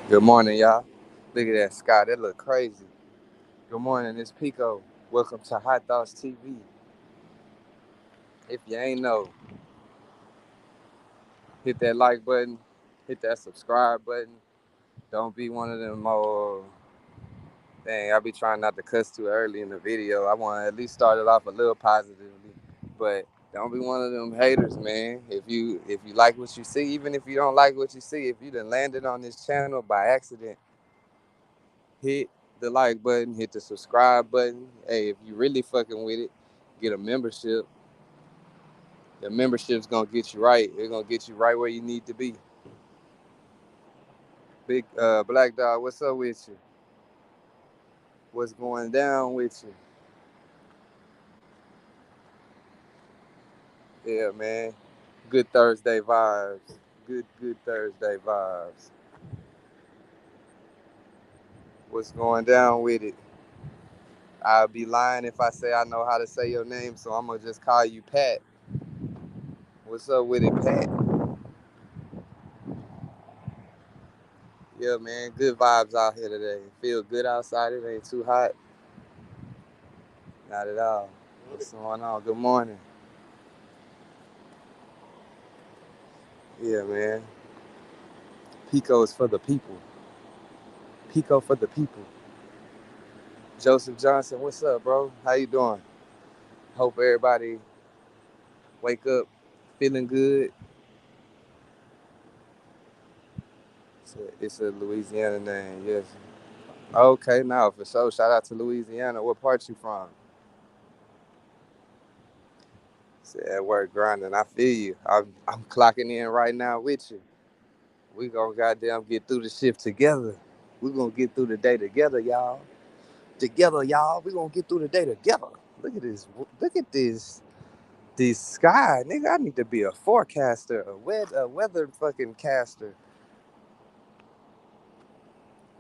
Good morning, y'all. Look at that sky. That look crazy. Good morning, it's Pico. Welcome to Hot Thoughts TV. If you ain't know, hit that like button, hit that subscribe button. Don't be one of them dang, I be trying not to cuss too early in the video. I want to at least start it off a little positively. But don't be one of them haters, man. If you like what you see, even if you don't like what you see, if you done landed on this channel by accident, hit the like button, hit the subscribe button. Hey, if you really fucking with it, get a membership. The membership's gonna get you right. It's gonna get you right where you need to be. Big Black Dog, what's up with you? What's going down with you? Yeah, man. Good Thursday vibes. Good Thursday vibes. What's going down with it? I'll be lying if I say I know how to say your name, so I'm gonna just call you Pat. What's up with it, Pat? Yeah, man. Good vibes out here today. Feel good outside. It ain't too hot. Not at all. What's going on? Good morning. Yeah, man. Pico is for the people. Pico for the people. Joseph Johnson, what's up, bro? How you doing? Hope everybody wake up feeling good. It's a Louisiana name, yes. Okay, now for sure. Shout out to Louisiana. What part you from? Say at work grinding. I feel you. I'm clocking in right now with you. We gonna goddamn get through the shift together. We gonna get through the day together, y'all. Together, y'all. We gonna get through the day together. Look at this. Look at this sky, nigga. I need to be a forecaster, a weather fucking caster.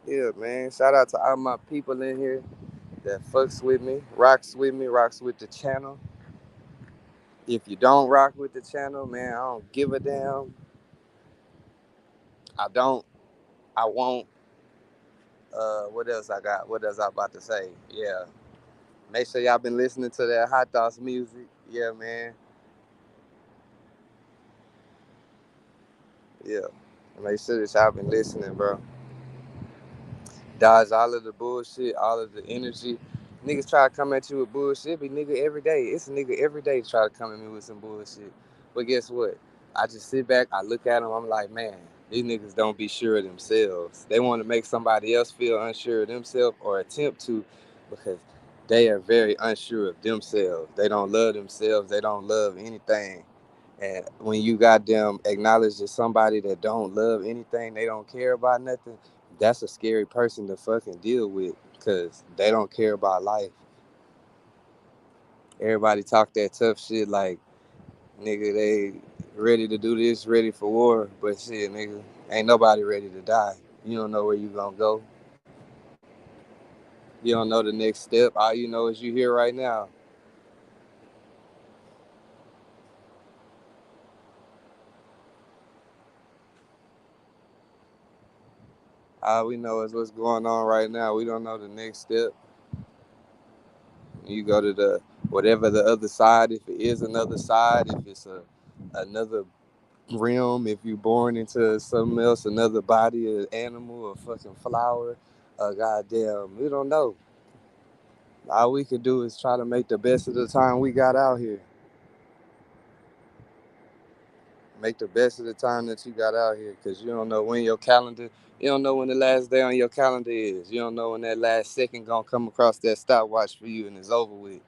Yeah, man. Shout out to all my people in here that fucks with me, rocks with the channel. If you don't rock with the channel, man, I don't give a damn. I don't. I won't. What else I got? What else I about to say? Yeah. Make sure y'all been listening to that Hot Thoughts music. Yeah, man. Yeah. Make sure that y'all been listening, bro. Dodge all of the bullshit, all of the energy. Niggas try to come at you with bullshit, but nigga every day. It's a nigga every day try to come at me with some bullshit. But guess what? I just sit back, I look at them, I'm like, man, these niggas don't be sure of themselves. They want to make somebody else feel unsure of themselves or attempt to because they are very unsure of themselves. They don't love themselves. They don't love anything. And when you goddamn acknowledge that somebody that don't love anything, they don't care about nothing, that's a scary person to fucking deal with because they don't care about life. Everybody talk that tough shit like, nigga, they ready to do this, ready for war. But shit, nigga, ain't nobody ready to die. You don't know where you gonna go. You don't know the next step. All you know is you here right now. All we know is what's going on right now. We don't know the next step. You go to the whatever the other side, if it is another side, if it's another realm, if you're born into something else, another body, an animal, a fucking flower, a goddamn, we don't know. All we could do is try to make the best of the time we got out here. Make the best of the time that you got out here, because you don't know when your calendar, you don't know when the last day on your calendar is. You don't know when that last second gonna come across that stopwatch for you and it's over with.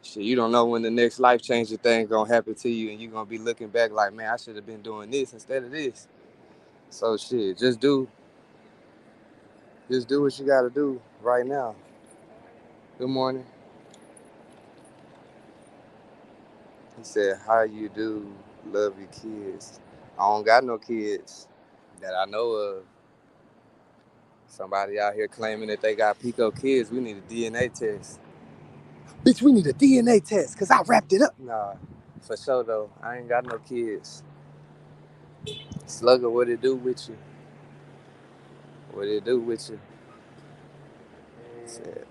Shit, you don't know when the next life changing thing gonna happen to you, and you're gonna be looking back like, man, I should have been doing this instead of this. So shit, just do what you gotta do right now. Good morning. He said, how you do love your kids? I don't got no kids that I know of. Somebody out here claiming that they got Pico kids. We need a DNA test. Bitch, we need a DNA test because I wrapped it up. Nah, for sure though. I ain't got no kids. Slugger, what it do with you? What it do with you? Said,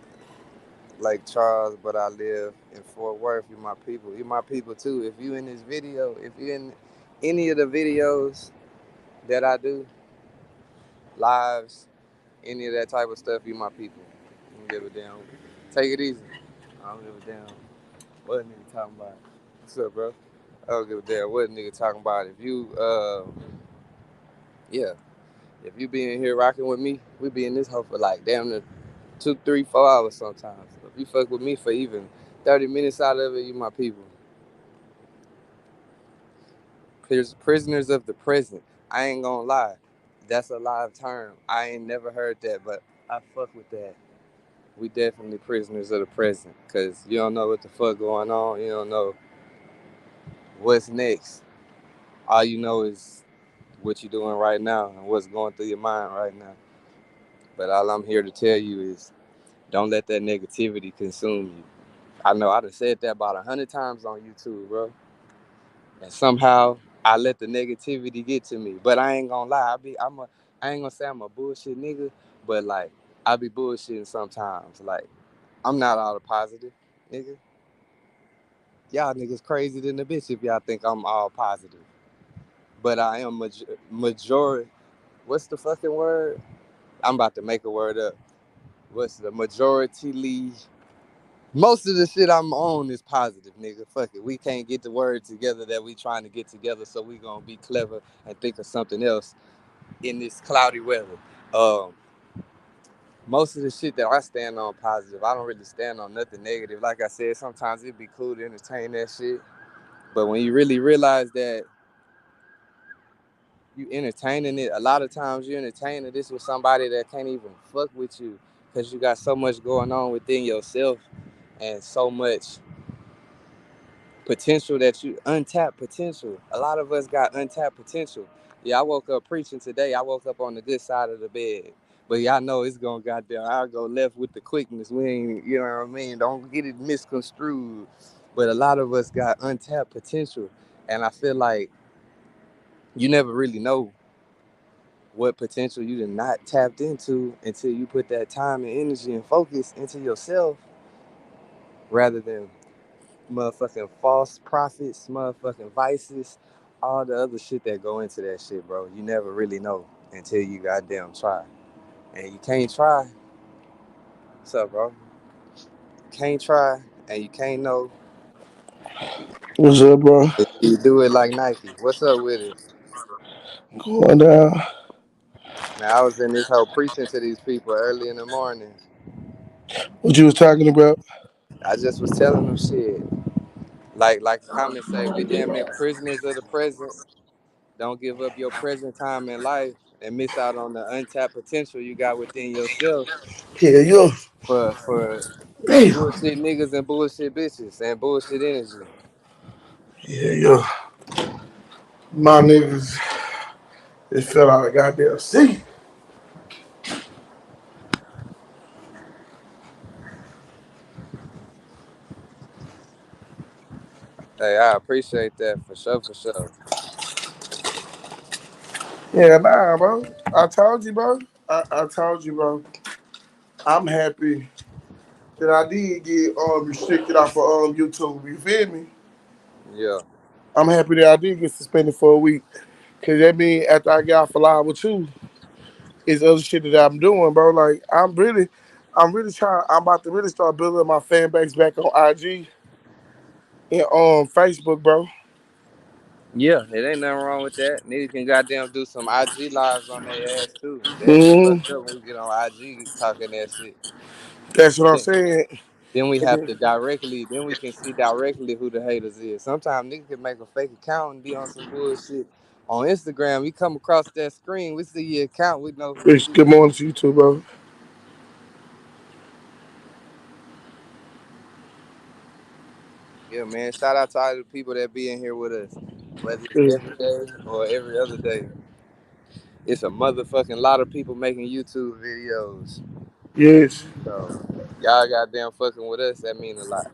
Lake Charles, but I live in Fort Worth. You my people. You my people too. If you in this video, if you in any of the videos that I do, lives, any of that type of stuff, you my people. I don't give a damn. Take it easy. I don't give a damn what a nigga talking about. What's up, bro? I don't give a damn what a nigga talking about. If you, yeah, if you be in here rocking with me, we be in this hoe for like damn near 2, 3, 4 hours sometimes. If you fuck with me for even 30 minutes out of it, you my people. Prisoners of the present. I ain't gonna lie. That's a live term. I ain't never heard that, but I fuck with that. We definitely prisoners of the present, cause you don't know what the fuck going on. You don't know what's next. All you know is what you're doing right now and what's going through your mind right now. But all I'm here to tell you is don't let that negativity consume you. I know I done said that about 100 times on YouTube, bro. And somehow I let the negativity get to me. But I ain't gonna lie, I ain't gonna say I'm a bullshit nigga, but like I be bullshitting sometimes. Like I'm not all the positive, nigga. Y'all niggas crazy than the bitch if y'all think I'm all positive. But I am majority. What's the fucking word? I'm about to make a word up. What's the majority? Most of the shit I'm on is positive, nigga. Fuck it. We can't get the word together that we trying to get together, so we gonna be clever and think of something else in this cloudy weather. Um, Most of the shit that I stand on positive. I don't really stand on nothing negative. Like I said, sometimes it'd be cool to entertain that shit. But when you really realize that you entertaining it, a lot of times you entertaining this with somebody that can't even fuck with you because you got so much going on within yourself and so much potential that you untapped potential. A lot of us got untapped potential. Yeah, I woke up preaching today. I woke up on the good side of the bed. But y'all know it's gonna goddamn I'll go left with the quickness. We ain't, you know what I mean? Don't get it misconstrued. But a lot of us got untapped potential. And I feel like you never really know what potential you did not tapped into until you put that time and energy and focus into yourself rather than motherfucking false prophets, motherfucking vices, all the other shit that go into that shit, bro. You never really know until you goddamn try. And you can't try. What's up, bro? You can't try and you can't know What's up, bro? if you do it like Nike. What's up with it? Going down. Man, I was in this whole preaching to these people early in the morning. What you was talking about? I just was telling them shit. Like the comments say, we damn near prisoners of the present. Don't give up your present time in life and miss out on the untapped potential you got within yourself Yeah, yo. for Damn. bullshit niggas and bullshit bitches and bullshit energy. Yeah, yo. My niggas, it fell out of goddamn sea. Hey, I appreciate that for sure, for sure. Yeah, nah, bro. I told you, bro. I told you, bro. I'm happy that I did get restricted off of YouTube. You feel me? Yeah. I'm happy that I did get suspended for a week. Cause that mean after I got off a live with you, it's other shit that I'm doing, bro. Like I'm really trying. I'm about to really start building my fan base back on IG and on Facebook, bro. Yeah, it ain't nothing wrong with that. Niggas can goddamn do some IG lives on their ass too. That'd be Hmm. fucked up when we get on IG talking that shit. That's what I'm Then, saying. then we And have then, to directly, then we can see directly who the haters is. Sometimes niggas can make a fake account and be on some bullshit. On Instagram, we come across that screen, we see your account, we know who it Rich, good is. morning to you too, bro. Yeah, man. Shout out to all the people that be in here with us. Whether it's Yeah. every day or every other day. It's a motherfucking lot of people making YouTube videos. Yes. So y'all goddamn fucking with us, that mean a lot.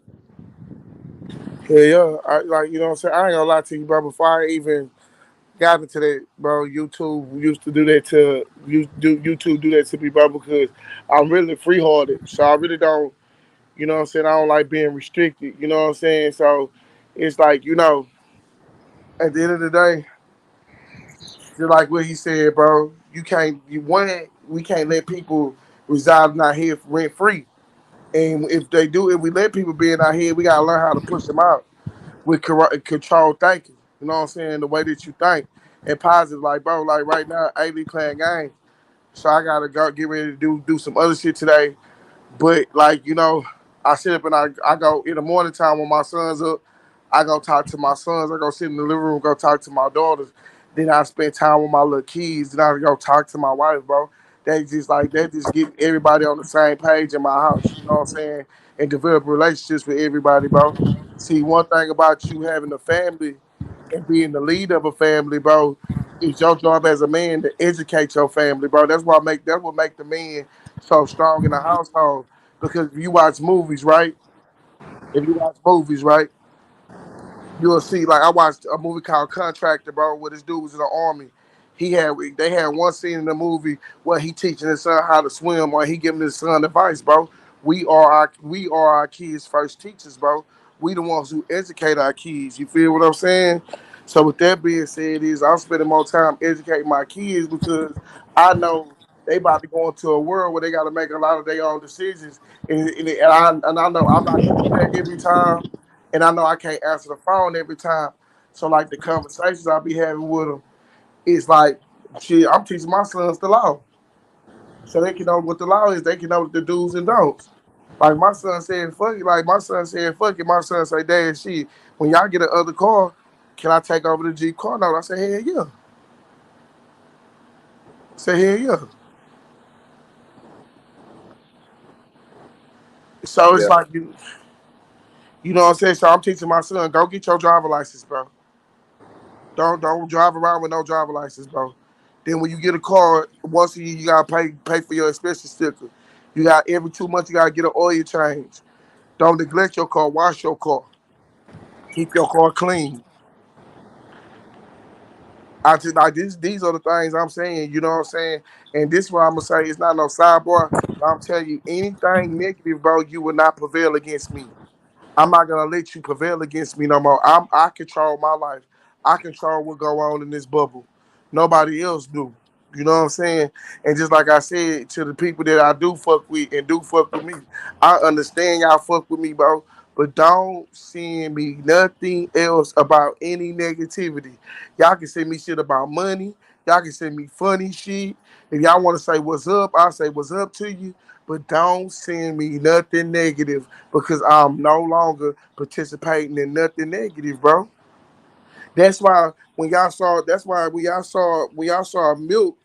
Yeah, yeah. I like, you know what I'm saying? I ain't gonna lie to you, bro. Before I even got into that, bro. YouTube used to do that to YouTube do that to me, bro, because I'm really free hearted. So I really don't, you know what I'm saying? I don't like being restricted, you know what I'm saying? So it's like, at the end of the day, just like what he said, bro, you can't you one we can't let people reside in our head rent free. And if they do, if we let people be in our head, we gotta learn how to push them out with control thinking. You know what I'm saying? The way that you think and positive, like bro, like right now, AV playing games. So I gotta go get ready to do some other shit today. But like I sit up and I go in the morning time when my son's up. I go talk to my sons. I go sit in the living room, go talk to my daughters. Then I spend time with my little kids. Then I go talk to my wife, bro. That just get everybody on the same page in my house. You know what I'm saying? And develop relationships with everybody, bro. See, one thing about you having a family and being the lead of a family, bro, it's your job as a man to educate your family, bro. That's what make the man so strong in the household. Because if you watch movies, right? If you watch movies, right? You'll see, like I watched a movie called Contractor, bro, where this dude was in the army. They had one scene in the movie where he teaching his son how to swim, or he giving his son advice, bro. We are our kids' first teachers, bro. We the ones who educate our kids. You feel what I'm saying? So with that being said, is I'm spending more time educating my kids because I know they about to go into a world where they got to make a lot of their own decisions, and I know I'm not gonna be there every time, and I know I can't answer the phone every time. So like the conversations I be having with them, it's like, shit, I'm teaching my sons the law, so they can know what the law is. They can know the do's and don'ts. Like my son said, fuck it. Like my son said, fuck it. My son say, Dad, shit, when y'all get another car, can I take over the Jeep car note? I say, hell yeah. I say, hell yeah. So it's Yeah. like you know what I'm saying. So I'm teaching my son, go get your driver license, bro. Don't drive around with no driver license, bro. Then when you get a car, once a year you gotta pay for your inspection sticker. You got every 2 months you gotta get an oil change. Don't neglect your car. Wash your car. Keep your car clean. I just like this. These are the things I'm saying. You know what I'm saying? And this is what I'm gonna say. It's not no sidebar. But I'm telling you, anything negative, bro, you will not prevail against me. I'm not gonna let you prevail against me no more. I control my life. I control what go on in this bubble. Nobody else do. You know what I'm saying? And just like I said to the people that I do fuck with and do fuck with me, I understand y'all fuck with me, bro. But don't send me nothing else about any negativity. Y'all can send me shit about money. Y'all can send me funny shit. If y'all want to say what's up, I'll say what's up to you. But don't send me nothing negative because I'm no longer participating in nothing negative, bro. That's why when y'all saw that's why when y'all saw milk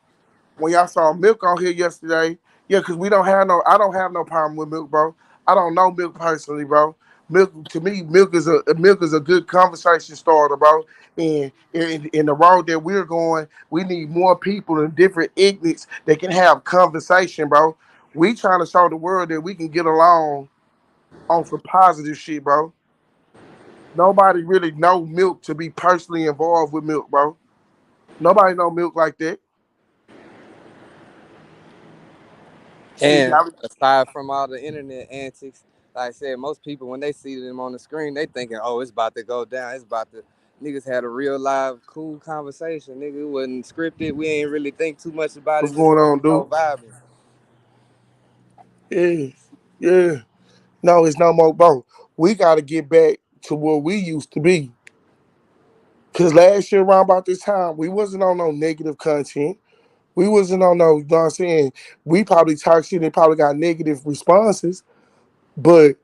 when y'all saw milk on here yesterday, yeah, because we don't have no I don't have no problem with milk, bro. I don't know milk personally, bro. Milk to me, milk is a good conversation starter, bro. And in the road that we're going, we need more people in different ignorance that can have conversation, bro. We trying to show the world that we can get along on some positive shit, bro. Nobody really know milk to be personally involved with milk, bro. Nobody know milk like that. Shit, And y'all. aside from all the internet antics, like I said, most people when they see them on the screen, they thinking, "Oh, it's about to go down. It's about to." Niggas had a real live, cool conversation. Nigga, it wasn't scripted. We ain't really think too much about What's it. Just going on, dude? vibing. Yeah, yeah. No, it's no more, bro. We got to get back to where we used to be. Cause last year around about this time, we wasn't on no negative content. We wasn't on no, you know what I'm saying? We probably talked shit and probably got negative responses, but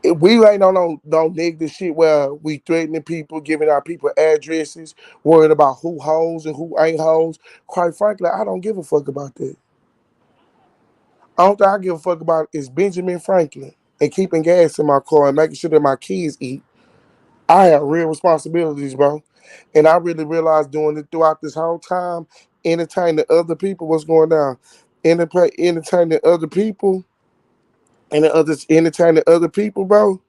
we ain't on no negative shit where we threatening people, giving our people addresses, worried about who hoes and who ain't hoes. Quite frankly, I don't give a fuck about that. All thing I give a fuck about is Benjamin Franklin and keeping gas in my car and making sure that my kids eat. I have real responsibilities, bro. And I really realized doing it throughout this whole time, entertaining other people, what's going down. Entertaining other people and the others entertaining other people, bro.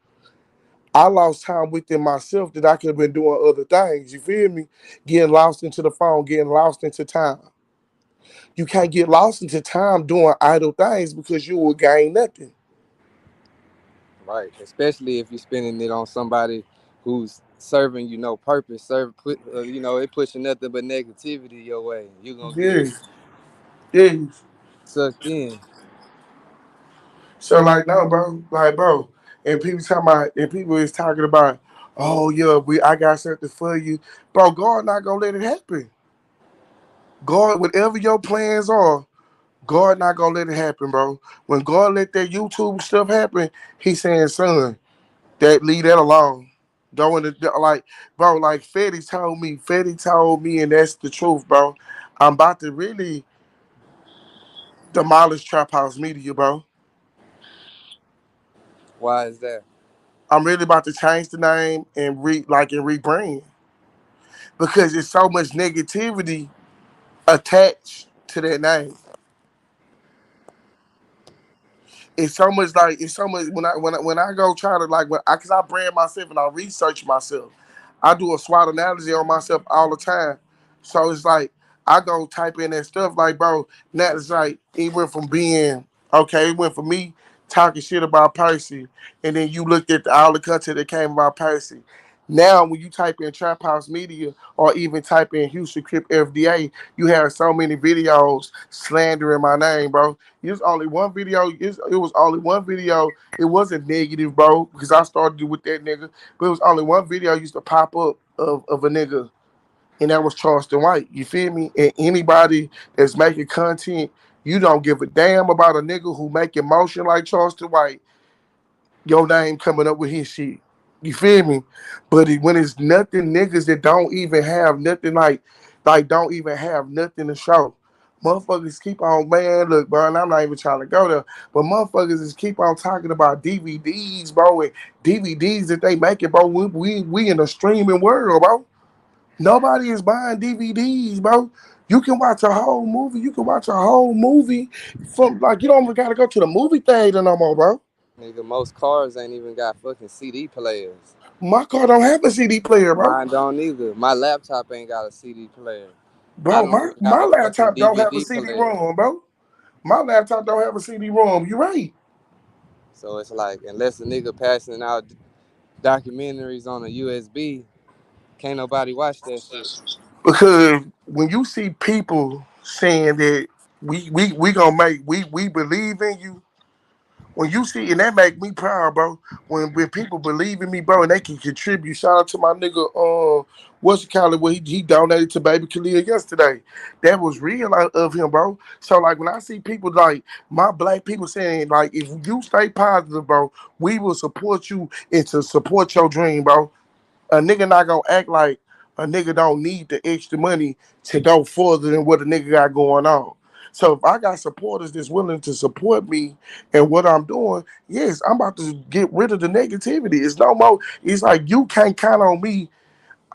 I lost time within myself that I could have been doing other things. You feel me? Getting lost into the phone, getting lost into time. You can't get lost into time doing idle things because you will gain nothing. Right. Especially if you're spending it on somebody who's serving you no purpose, it pushing nothing but negativity your way. You're gonna get Yes, yes. sucked in. So like no, bro, like bro, and people talking about, and people is talking about, oh yeah, I got something for you, bro. God not gonna let it happen. God, whatever your plans are, God not gonna let it happen, bro. When God let that YouTube stuff happen, He saying, son, that leave that alone. Go in the like, bro, like Fetty told me, and that's the truth, bro. I'm about to really demolish Trap House Media, bro. Why is that? I'm really about to change the name and rebrand because there's so much negativity attached to that name. It's so much when I go try to like cause I brand myself and I research myself. I do a SWOT analysis on myself all the time. So it's like I go type in that stuff like bro, now it's like it went from being okay, it went from me talking shit about Percy, and then you looked at all the content that came about Percy. Now when you type in Trap House Media or even type in Houston Crip FDA, you have so many videos slandering my name, bro. It's only one video. It was only one video. It wasn't negative, bro, because I started with that nigga. But it was only one video used to pop up of a nigga, and that was Charleston White. You feel me? And anybody that's making content, you don't give a damn about a nigga who making motion like Charleston White, your name coming up with his shit. You feel me? But when it's nothing niggas that don't even have nothing like don't even have nothing to show. Motherfuckers keep on, man, look, bro, and I'm not even trying to go there, but motherfuckers just keep on talking about DVDs, bro, and DVDs that they making, bro. We in a streaming world, bro. Nobody is buying DVDs, bro. You can watch a whole movie. You can watch a whole movie from like you don't even gotta go to the movie theater no more, bro. Nigga, most cars ain't even got fucking CD players. My car don't have a CD player, bro. Mine don't either. My laptop ain't got a CD player. I Bro, don't my even got my a fucking laptop don't have a DVD player. CD-ROM, bro. My laptop don't have a CD-ROM. You right? So it's like, unless a nigga passing out documentaries on a USB, can't nobody watch that shit. Because when you see people saying that we gonna make we believe in you, when you see and that make me proud, bro. When people believe in me, bro, and they can contribute. Shout out to my nigga, what's it called? Where he donated to Baby Khalil yesterday. That was real of him, bro. So like when I see people like my black people saying like, if you stay positive, bro, we will support you and to support your dream, bro. A nigga not gonna act like a nigga don't need the extra money to go further than what a nigga got going on. So if I got supporters that's willing to support me and what I'm doing, yes, I'm about to get rid of the negativity. It's no more. It's like you can't count on me.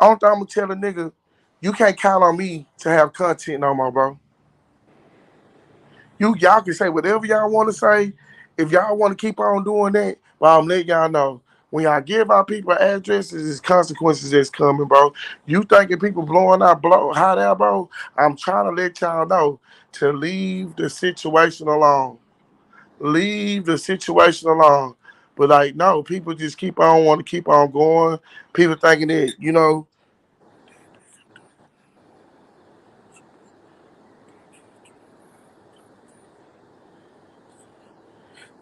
Only thing I'm gonna tell a nigga, you can't count on me to have content no more, bro. Y'all can say whatever y'all want to say. If y'all want to keep on doing that, but I'm letting y'all know. When y'all give our people addresses, there's consequences that's coming, bro. You thinking people blowing out hot air, bro? I'm trying to let y'all know to leave the situation alone. Leave the situation alone. But like, no, people just keep on want to keep on going. People thinking that,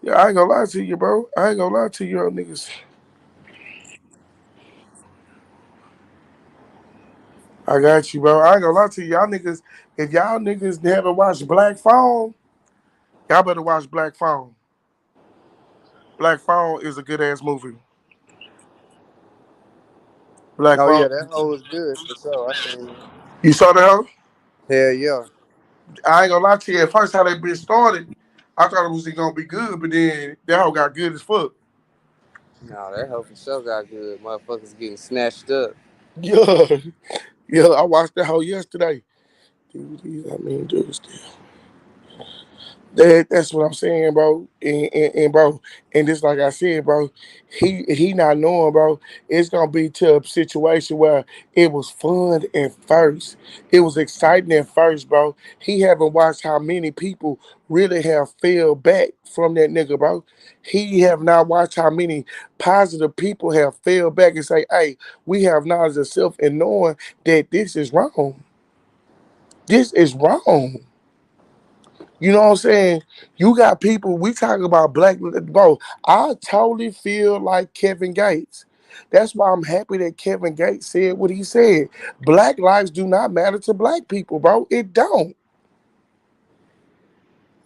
yeah, I ain't gonna lie to you, bro. I ain't gonna lie to you, niggas. I got you, bro. I ain't gonna lie to you, y'all niggas. If y'all niggas never watched Black Phone, y'all better watch Black Phone. Black Phone is a good ass movie. Black Oh Phone. yeah, that hoe was good for sure. I seen it. You saw that hoe? Hell yeah. I ain't gonna lie to you. At first, how that bitch started, I thought it was gonna be good, but then that hoe got good as fuck. Nah, that hoe for sure got good. Motherfuckers getting snatched up. Yeah, yeah. I watched that hoe yesterday. DVDs, I mean, dude, still. That's what I'm saying, bro. And bro, and just like I said, bro, he not knowing, bro. It's gonna be to a situation where it was fun at first, it was exciting at first, bro. He haven't watched how many people really have fell back from that nigga, bro. He have not watched how many positive people have fell back and say, "Hey, we have knowledge of self and knowing that this is wrong. This is wrong." You know what I'm saying? You got people, we talk about black, bro. I totally feel like Kevin Gates. That's why I'm happy that Kevin Gates said what he said. Black lives do not matter to black people, bro. It don't.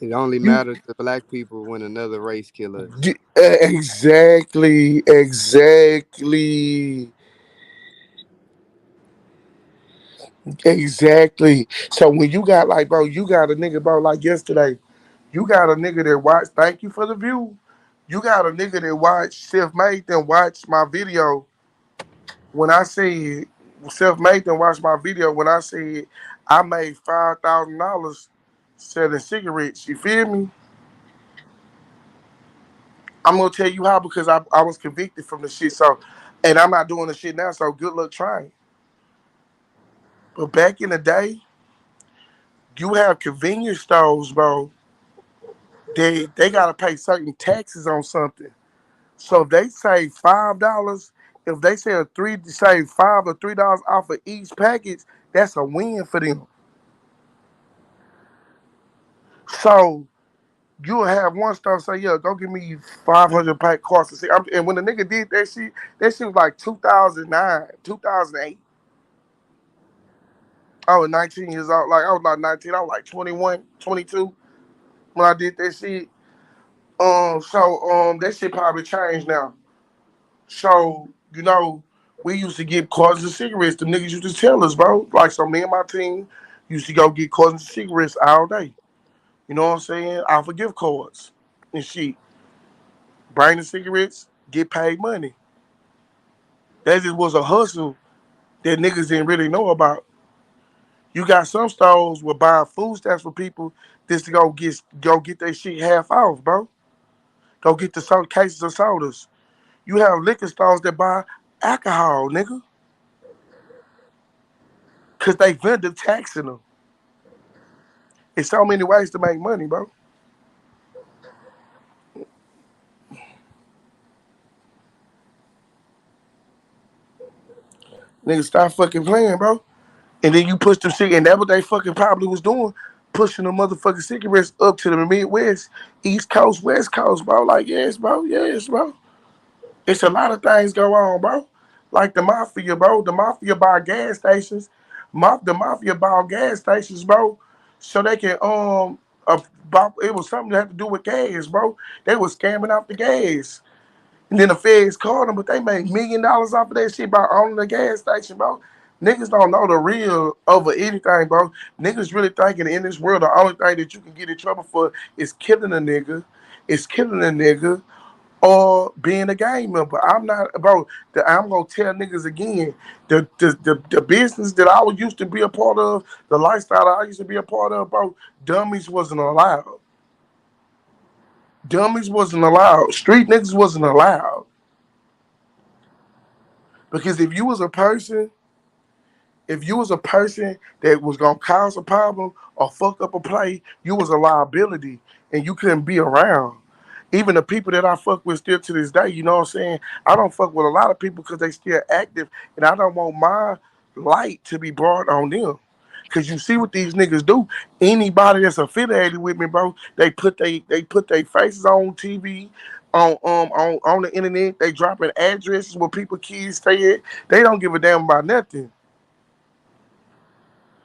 It only You matters to black people when another race kill us. exactly, exactly. So when you got like, bro, you got a nigga, bro, like yesterday, you got a nigga that watched. Thank you for the view. You got a nigga that watched Self Made and watched my video when I said Self Made and watched my video when I said I made $5,000 selling cigarettes. You feel me? I'm gonna tell you how because I was convicted from the shit. So, and I'm not doing the shit now. So good luck trying. But back in the day, you have convenience stores, bro. They gotta pay certain taxes on something. So if they say $5, if they say 5 or $3 off of each package, that's a win for them. So you'll have one store say, "Yeah, go give me 500 pack cost of cigarettes." And when the nigga did that shit was like 2009, 2008. I was 19 years old. Like I was not 19. I was like 21, 22 when I did that shit. That shit probably changed now. So, we used to get cartons of cigarettes. The niggas used to tell us, bro. Like, so me and my team used to go get cartons of cigarettes all day. You know what I'm saying? Off of gift cards and shit. Bring the cigarettes, get paid money. That just was a hustle that niggas didn't really know about. You got some stores with buying food stamps for people just to go get their shit half off, bro. Go get the cases of sodas. You have liquor stores that buy alcohol, nigga, cause they vendor taxing them. It's so many ways to make money, bro. Niggas stop fucking playing, bro. And then you push them cigarettes, and that's what they fucking probably was doing, pushing the motherfucking cigarettes up to the Midwest, East Coast, West Coast, bro. Like, yes, bro, yes, bro. It's a lot of things go on, bro. Like the mafia, bro. The mafia buy gas stations. The mafia buy gas stations, bro, so they can it was something that had to do with gas, bro. They was scamming out the gas. And then the feds caught them, but they made $1 million off of that shit by owning the gas station, bro. Niggas don't know the real over anything, bro. Niggas really thinking in this world the only thing that you can get in trouble for is killing a nigga, or being a gang member. I'm not, bro. I'm gonna tell niggas again. The business that I was used to be a part of, the lifestyle I used to be a part of, bro. Dummies wasn't allowed. Dummies wasn't allowed. Street niggas wasn't allowed. Because if you was a person that was gonna cause a problem or fuck up a play, you was a liability and you couldn't be around. Even the people that I fuck with still to this day, you know what I'm saying? I don't fuck with a lot of people because they still active, and I don't want my light to be brought on them. Cause you see what these niggas do. Anybody that's affiliated with me, bro, they put their faces on TV, on the internet. They dropping addresses where people kids stay at. They don't give a damn about nothing.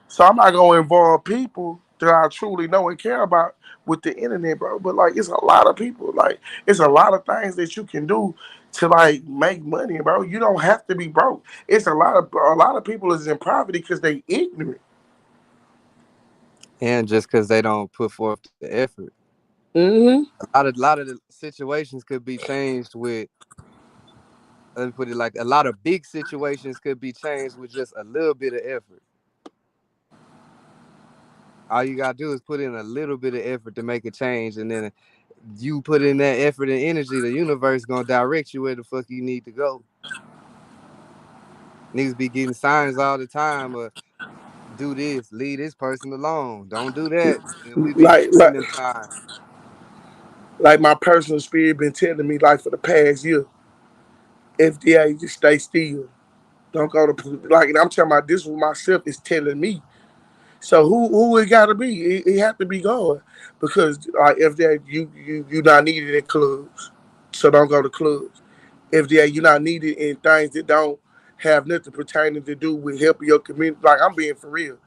So I'm not gonna involve people that I truly know and care about with the internet, bro. But like, it's a lot of people. Like, it's a lot of things that you can do to like make money, bro. You don't have to be broke. It's a lot of people is in poverty because they ignorant. And just because they don't put forth the effort. Hmm. A lot of the situations could be changed with, let me put it like, a lot of big situations could be changed with just a little bit of effort. All you gotta do is put in a little bit of effort to make a change, and then you put in that effort and energy, the universe gonna direct you where the fuck you need to go. Niggas be getting signs all the time of do this, leave this person alone, don't do that, and we be Like missing like them signs. like my personal spirit been telling me like for the past year, FDA just stay still. Don't go to like and I'm telling about this was myself is telling me. So who it gotta be? It have to be going. Because like FDA you not needed in clubs. So don't go to clubs. FDA you not needed in things that don't have nothing pertaining to do with helping your community. Like I'm being for real.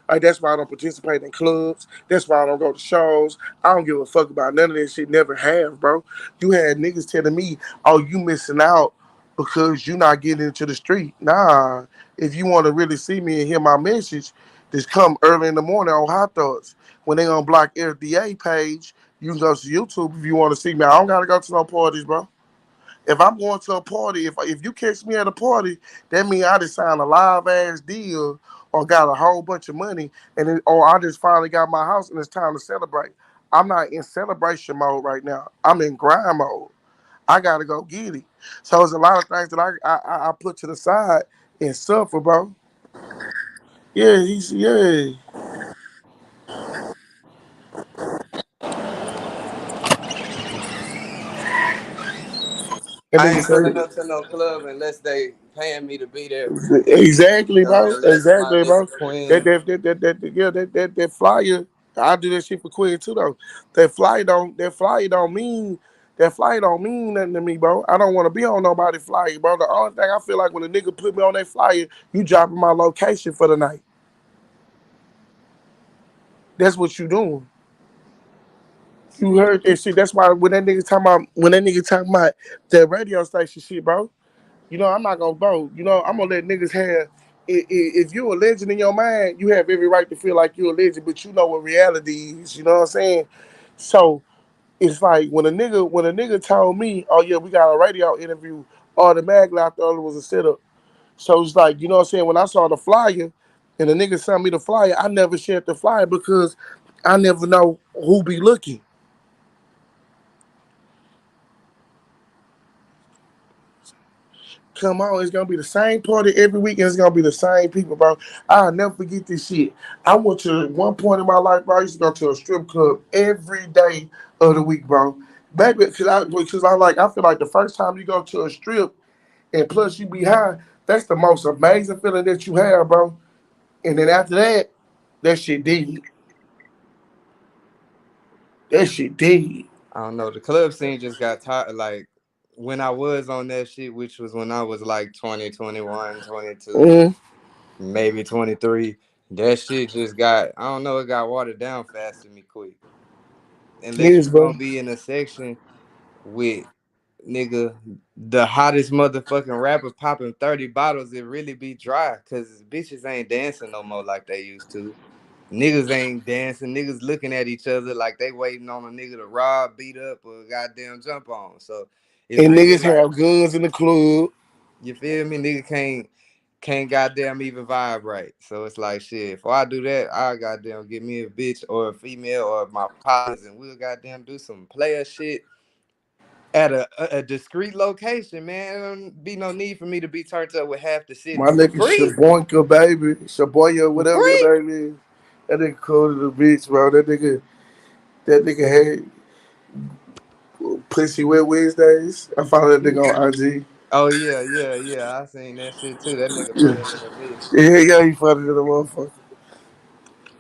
Like that's why I don't participate in clubs. That's why I don't go to shows. I don't give a fuck about none of that shit. Never have, bro. You had niggas telling me, "Oh, you missing out because you not getting into the street." Nah. If you want to really see me and hear my message, just come early in the morning on Hot Thoughts. When they on Block FDA page, you can go to YouTube if you want to see me. I don't gotta go to no parties, bro. If I'm going to a party, if you catch me at a party, that means I just signed a live ass deal or got a whole bunch of money, and or I just finally got my house and it's time to celebrate. I'm not in celebration mode right now. I'm in grind mode. I gotta go get it. So there's a lot of things that I put to the side and suffer, bro. Yeah, yeah. That I nigga ain't pulling say up to no club unless they paying me to be there. exactly, bro. Unless my Exactly, bro. nigga Quinn. Yeah, that flyer. I do that shit for Queen too, though. That flyer don't mean nothing to me, bro. I don't want to be on nobody flyer, bro. The only thing I feel like when a nigga put me on that flyer, you dropping my location for the night. That's what you doing. You heard that shit. That's why when that nigga talking about that radio station shit, bro. You know, I'm not gonna vote. You know, I'm gonna let niggas have. If you're a legend in your mind, you have every right to feel like you're a legend, but you know what reality is. You know what I'm saying? So it's like when a nigga told me, "Oh yeah, we got a radio interview," automatically I thought it was a setup. So it's like you know what I'm saying. When I saw the flyer, and the nigga sent me the flyer, I never shared the flyer because I never know who be looking. Come on, it's gonna be the same party every week, and it's gonna be the same people, bro. I'll never forget this shit. I went to one point in my life, bro. I used to go to a strip club every day of the week, bro. Baby, because I feel like the first time you go to a strip and plus you be high, that's the most amazing feeling that you have, bro. And then after that, that shit dead. That shit dead. I don't know. The club scene just got tired. Like when I was on that shit, which was when I was like 20, 21, 22, Mm, maybe 23. That shit just got, I don't know, it got watered down fast to me quick. Unless yes, you gonna bro. be in a section with nigga the hottest motherfucking rapper popping 30 bottles, it really be dry. Cause bitches ain't dancing no more like they used to. Niggas ain't dancing. Niggas looking at each other like they waiting on a nigga to rob, beat up, or goddamn jump on. So it's And really niggas like, have guns in the club. you feel me? Nigga can't goddamn even vibe right. So it's like shit. If I do that, I goddamn get me a bitch or a female or my partners, and we'll goddamn do some player shit at a discreet location. Man, there don't be no need for me to be turned up with half the city My for nigga free. Shaboinka, baby. Shaboya, For whatever free. your name is. That nigga cold to the bitch, bro. That nigga had pussy wet Wednesdays. I follow that nigga on IG. Oh yeah, yeah, yeah. I seen that shit too. That nigga funny than a bitch. Yeah, yeah, he funny to the motherfucker.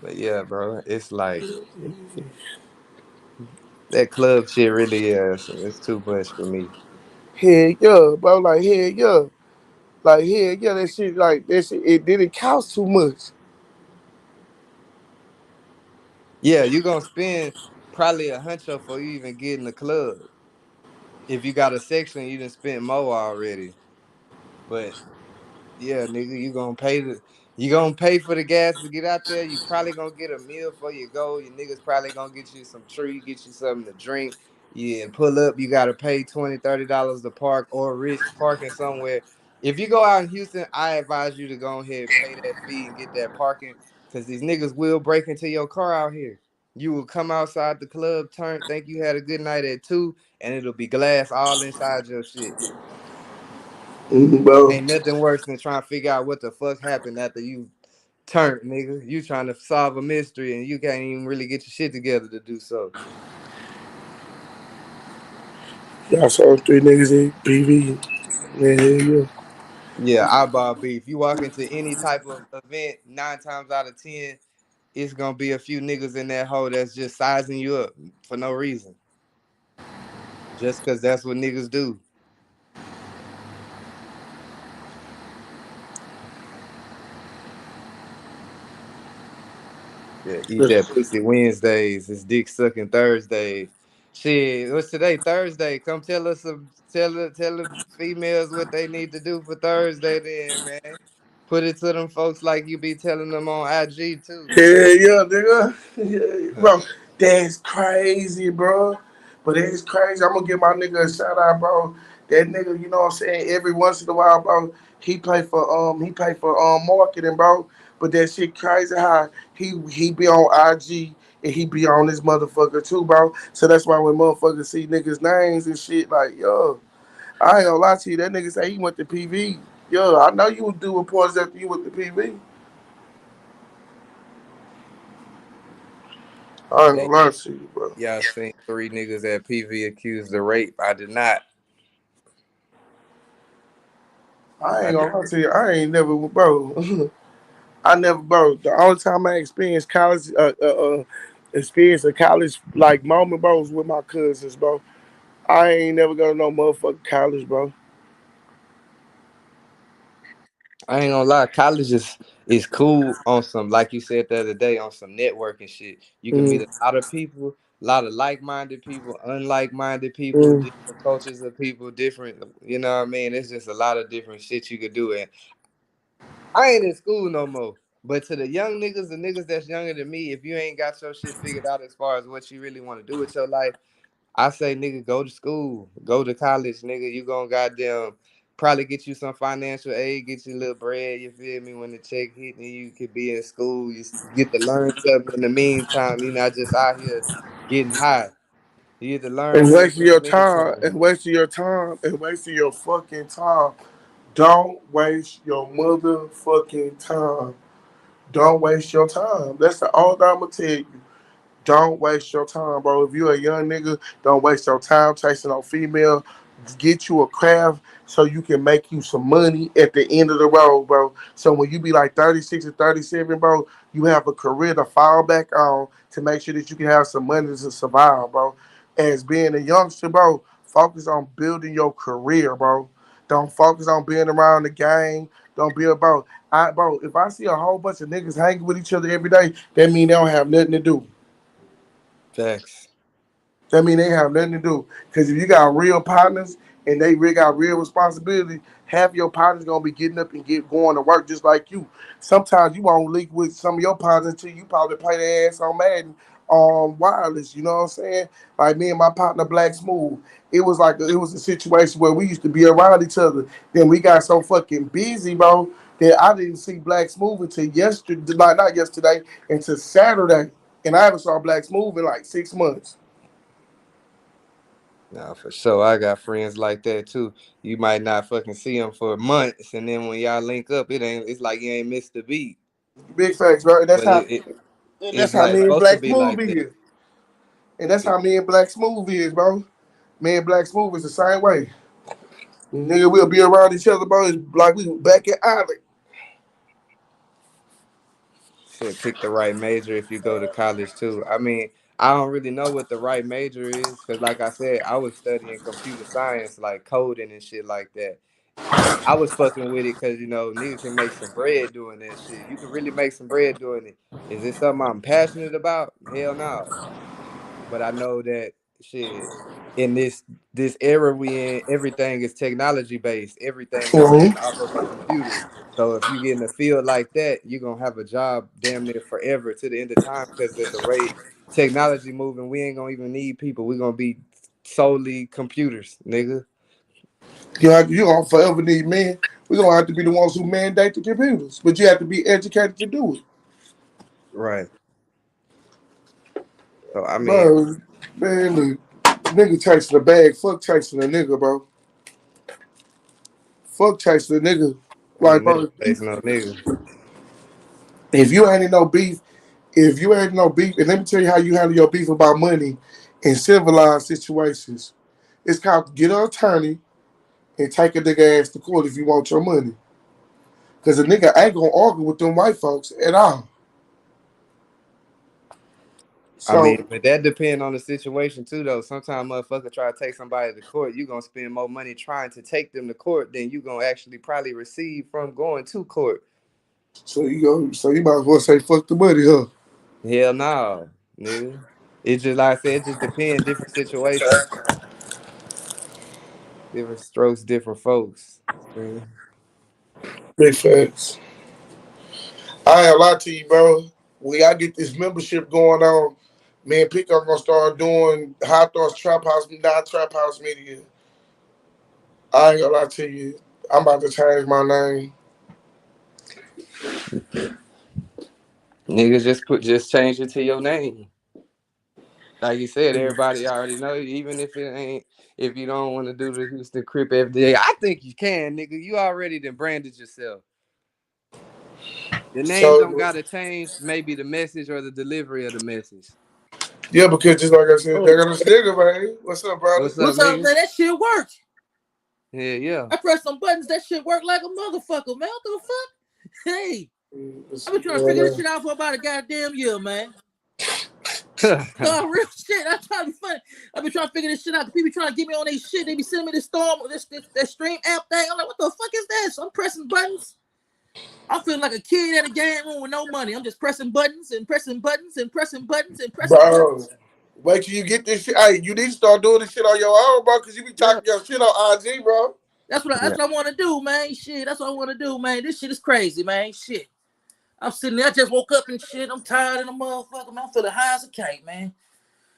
But yeah, bro, it's like that club shit really is. It's too much for me. Hell yeah, bro. Like, hell yeah. Like, hell yeah, that shit, it didn't cost too much. Yeah, you gonna spend probably a huncho for you even get in the club. If you got a section, you done spent more already. But yeah, nigga, you gonna pay for the gas to get out there. You probably gonna get a meal for you go. Your niggas probably gonna get you some treat, get you something to drink. Yeah, pull up, you gotta pay $20, $30 to park or risk parking somewhere. If you go out in Houston, I advise you to go ahead and pay that fee and get that parking. Cause these niggas will break into your car out here. You will come outside the club, turn, think you had a good night at 2, and it'll be glass all inside your shit. Bro. Ain't nothing worse than trying to figure out what the fuck happened after you turned, nigga. You trying to solve a mystery and you can't even really get your shit together to do so. Y'all saw 3 niggas in PV. Yeah, yeah, Yeah, eyeball beef. You walk into any type of event, 9 times out of 10, it's gonna be a few niggas in that hole that's just sizing you up for no reason. Just cause that's what niggas do. Yeah, eat yeah. that pussy Wednesdays. It's dick sucking Thursdays. Shit, what's today? Thursday. Come tell us some tell the females what they need to do for Thursday then, man. Put it to them folks like you be telling them on IG too. Yeah, yeah, nigga. Yeah, bro, that's crazy, bro. But it's crazy. I'm gonna give my nigga a shout out, bro. That nigga, you know what I'm saying? Every once in a while, bro, he play for marketing, bro. But that shit crazy how he be on IG and he be on this motherfucker too, bro. So that's why when motherfuckers see niggas' names and shit, like, yo, I ain't gonna lie to you, that nigga say he went to PV. Yo, I know you would do reports after you went to PV. I ain't They, gonna lie to you, bro. y'all seen 3 niggas at PV accused of rape. I did not. I I ain't did. gonna lie to you. I ain't never, bro. I never, bro. The only time I experienced experience a college like moment, bro, was with my cousins, bro. I ain't never go to no motherfucking college, bro. I ain't gonna lie, college is cool on some, like you said the other day, on some networking shit. You can meet Mm, a lot of people, a lot of like-minded people, unlike-minded people, mm. different cultures of people, different, you know what I mean? It's just a lot of different shit you could do. And I ain't in school no more. But to the young niggas, the niggas that's younger than me, if you ain't got your shit figured out as far as what you really want to do with your life, I say, nigga, go to school, go to college, nigga. You gonna goddamn probably get you some financial aid, get you a little bread. You feel me? When the check hit, and you could be in school, you get to learn something in the meantime. You're not just out here getting high. You get to learn And something wasting in the your time, meantime. and wasting your time, and wasting your fucking time. Don't waste your motherfucking time. Don't waste your time. That's the all I'm gonna tell you. Don't waste your time, bro. If you a young nigga, don't waste your time chasing on female. Get you a craft so you can make you some money at the end of the road, bro. So when you be like 36 or 37, bro, you have a career to fall back on to make sure that you can have some money to survive, bro. As being a youngster, bro, focus on building your career, bro. Don't focus on being around the gang. Don't be about bro. If I see a whole bunch of niggas hanging with each other every day, that mean they don't have nothing to do. Facts. That mean they have nothing to do. Because if you got real partners and they really got real responsibility, half your partners gonna be getting up and get going to work just like you. Sometimes you won't link with some of your partners until you probably play their ass on Madden on wireless. You know what I'm saying? Like me and my partner Black Smooth. It was a situation where we used to be around each other. Then we got so fucking busy, bro, that I didn't see Black Smooth until yesterday, like not yesterday, until Saturday. And I haven't saw Black Smooth in like 6 months. Nah, for sure. I got friends like that too. You might not fucking see them for months, and then when y'all link up, it ain't. It's like you ain't missed a beat. Big facts, bro. And But that's it's how not me and supposed to Black be Smooth like that. is. And that's how me and Black Smooth is, bro. Me and Black Smooth is the same way. Nigga, we'll be around each other, bro. It's like we back in Island. Should pick the right major if you go to college too. I mean, I don't really know what the right major is because, like I said, I was studying computer science, like coding and shit like that. I was fucking with it because nigga can make some bread doing that shit. You can really make some bread doing it. Is it something I'm passionate about? Hell no. But I know that shit in this era we in, everything is technology based. Everything is Mhm. ran off of a computer. So if you get in a field like that, you're gonna have a job damn near forever to the end of time because at the rate technology moving, we ain't gonna even need people. We're gonna be solely computers, nigga. You gonna forever need men. We're gonna have to be the ones who mandate the computers. But you have to be educated to do it. Right. So I mean, Bro, man, look, nigga chasing the bag. Fuck chasing a nigga, bro. Fuck chasing a nigga. ain't a Like, nigga bro, facing no nigga. if you ain't in no beef, if you ain't in no beef, and let me tell you how you handle your beef about money in civilized situations. It's called get an attorney and take a nigga ass to court if you want your money. Cause a nigga ain't gonna argue with them white folks at all. I So, mean, but that depends on the situation too, though. Sometimes motherfucker try to take somebody to court, you gonna spend more money trying to take them to court than you gonna actually probably receive from going to court. so you might as well say fuck the money, huh? Hell no, nigga. It just like I said, it just depends. Different situations, different strokes, different folks. Man. Big facts. I ain't gonna lie to you, bro. When I get this membership going on, me and Pico gonna start doing High Thoughts Trap House, not Trap House Media. I ain't gonna lie to you. I'm about to change my name. Niggas just change it to your name. Like you said, everybody already know you, even if it ain't if you don't want to do the Houston Crip FDA. I think you can, nigga. You already done branded yourself. The name don't So gotta change, maybe the message or the delivery of the message. yeah, because just like I said, they Oh, got this nigga, man. What's up, brother? What's up, what's up, nigga? man? That shit worked. Yeah, yeah. I pressed some buttons. That shit worked like a motherfucker, man. What the fuck? Hey, Let's I've see been trying to figure this going shit out for about a goddamn year, man. nah, No, real shit. I'm trying to be funny. I've been trying to figure this shit out. People trying to get me on their shit. They be sending me this storm, that stream app thing. I'm like, what the fuck is this? I'm pressing buttons. I'm feeling like a kid at a game room with no money. I'm just pressing buttons and pressing buttons and pressing buttons and on. pressing Bro, buttons. wait till you get this shit. Hey, you need to start doing this shit on your own, bro, because you be Yeah, talking your shit on IG, bro. that's what I want to do, man. Shit, that's what I want to do, man. This shit is crazy, man. Shit. I'm sitting there. I just woke up and shit. I'm tired of the motherfucker, man. I'm feeling high as a kite, man.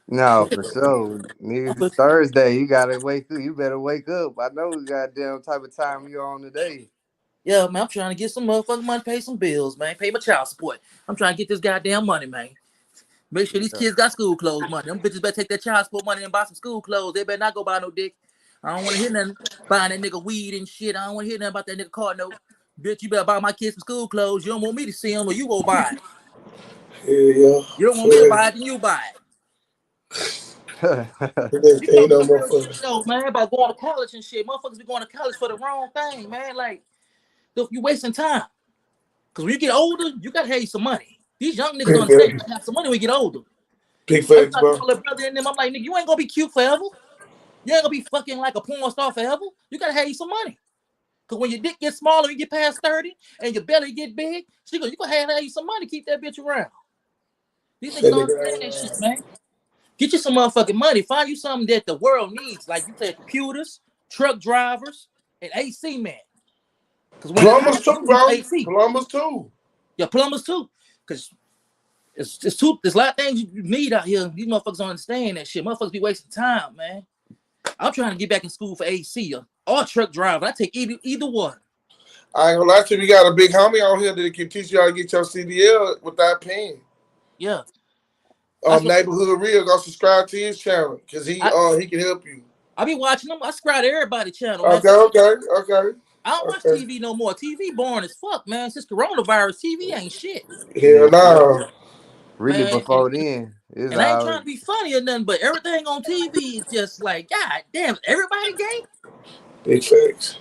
for sure. Nigga, I'm it's Thursday. You gotta wake up. You better wake up. I know the goddamn type of time you on today. Yeah, man. I'm trying to get some motherfucking money, pay some bills, man. Pay my child support. I'm trying to get this goddamn money, man. Make sure these Yeah. kids got school clothes money. Them bitches better take their child support money and buy some school clothes. They better not go buy no dick. I don't want to hear nothing buying that nigga weed and shit. I don't want to hear nothing about that nigga car note. Bitch, you better buy my kids some school clothes. You don't want me to see them or you go buy it. Yeah, yeah. You don't want me to For buy it, then you buy it. real. You Ain't know no some real shit motherfucker. though, man, about going to college and shit. Motherfuckers be going to college for the wrong thing, man. Like, you wasting time. Because when you get older, you got to have some money. These young niggas don't Big understand. You got facts. to have some money when you get older. Big I be facts, talking to bro. my little brother and them. I'm like, nigga, you ain't going to be cute forever. You ain't going to be fucking like a porn star forever. You got to have some money. Because when your dick gets smaller, you get past 30, and your belly get big, you going to have you some money to keep that bitch around. These niggas That don't understand that shit, nigga, man. Get you some motherfucking money. Find you something that the world needs. Like you said, computers, truck drivers, and AC men. Because when it's hot, plumbers you too, need your bro. AC. Plumbers too. Your plumbers too. Because there's a lot of things you need out here. These motherfuckers don't understand that shit. Motherfuckers be wasting time, man. I'm trying to get back in school for AC or truck driver. I take either one. I ain't gonna lie to you. We got a big homie on here that can teach you how to get your CDL without paying. Yeah. That's what Neighborhood Real, go subscribe to his channel because I he can help you. I be watching them. I subscribe to everybody channel, man. Okay, Since okay, okay, I don't watch okay. TV no more. TV boring as fuck, man. Since coronavirus, TV ain't shit. Yeah, Hell no. really Man, and, before then. It's and I ain't all trying to be funny or nothing, but everything on TV is just like, God damn, everybody gay? Big facts.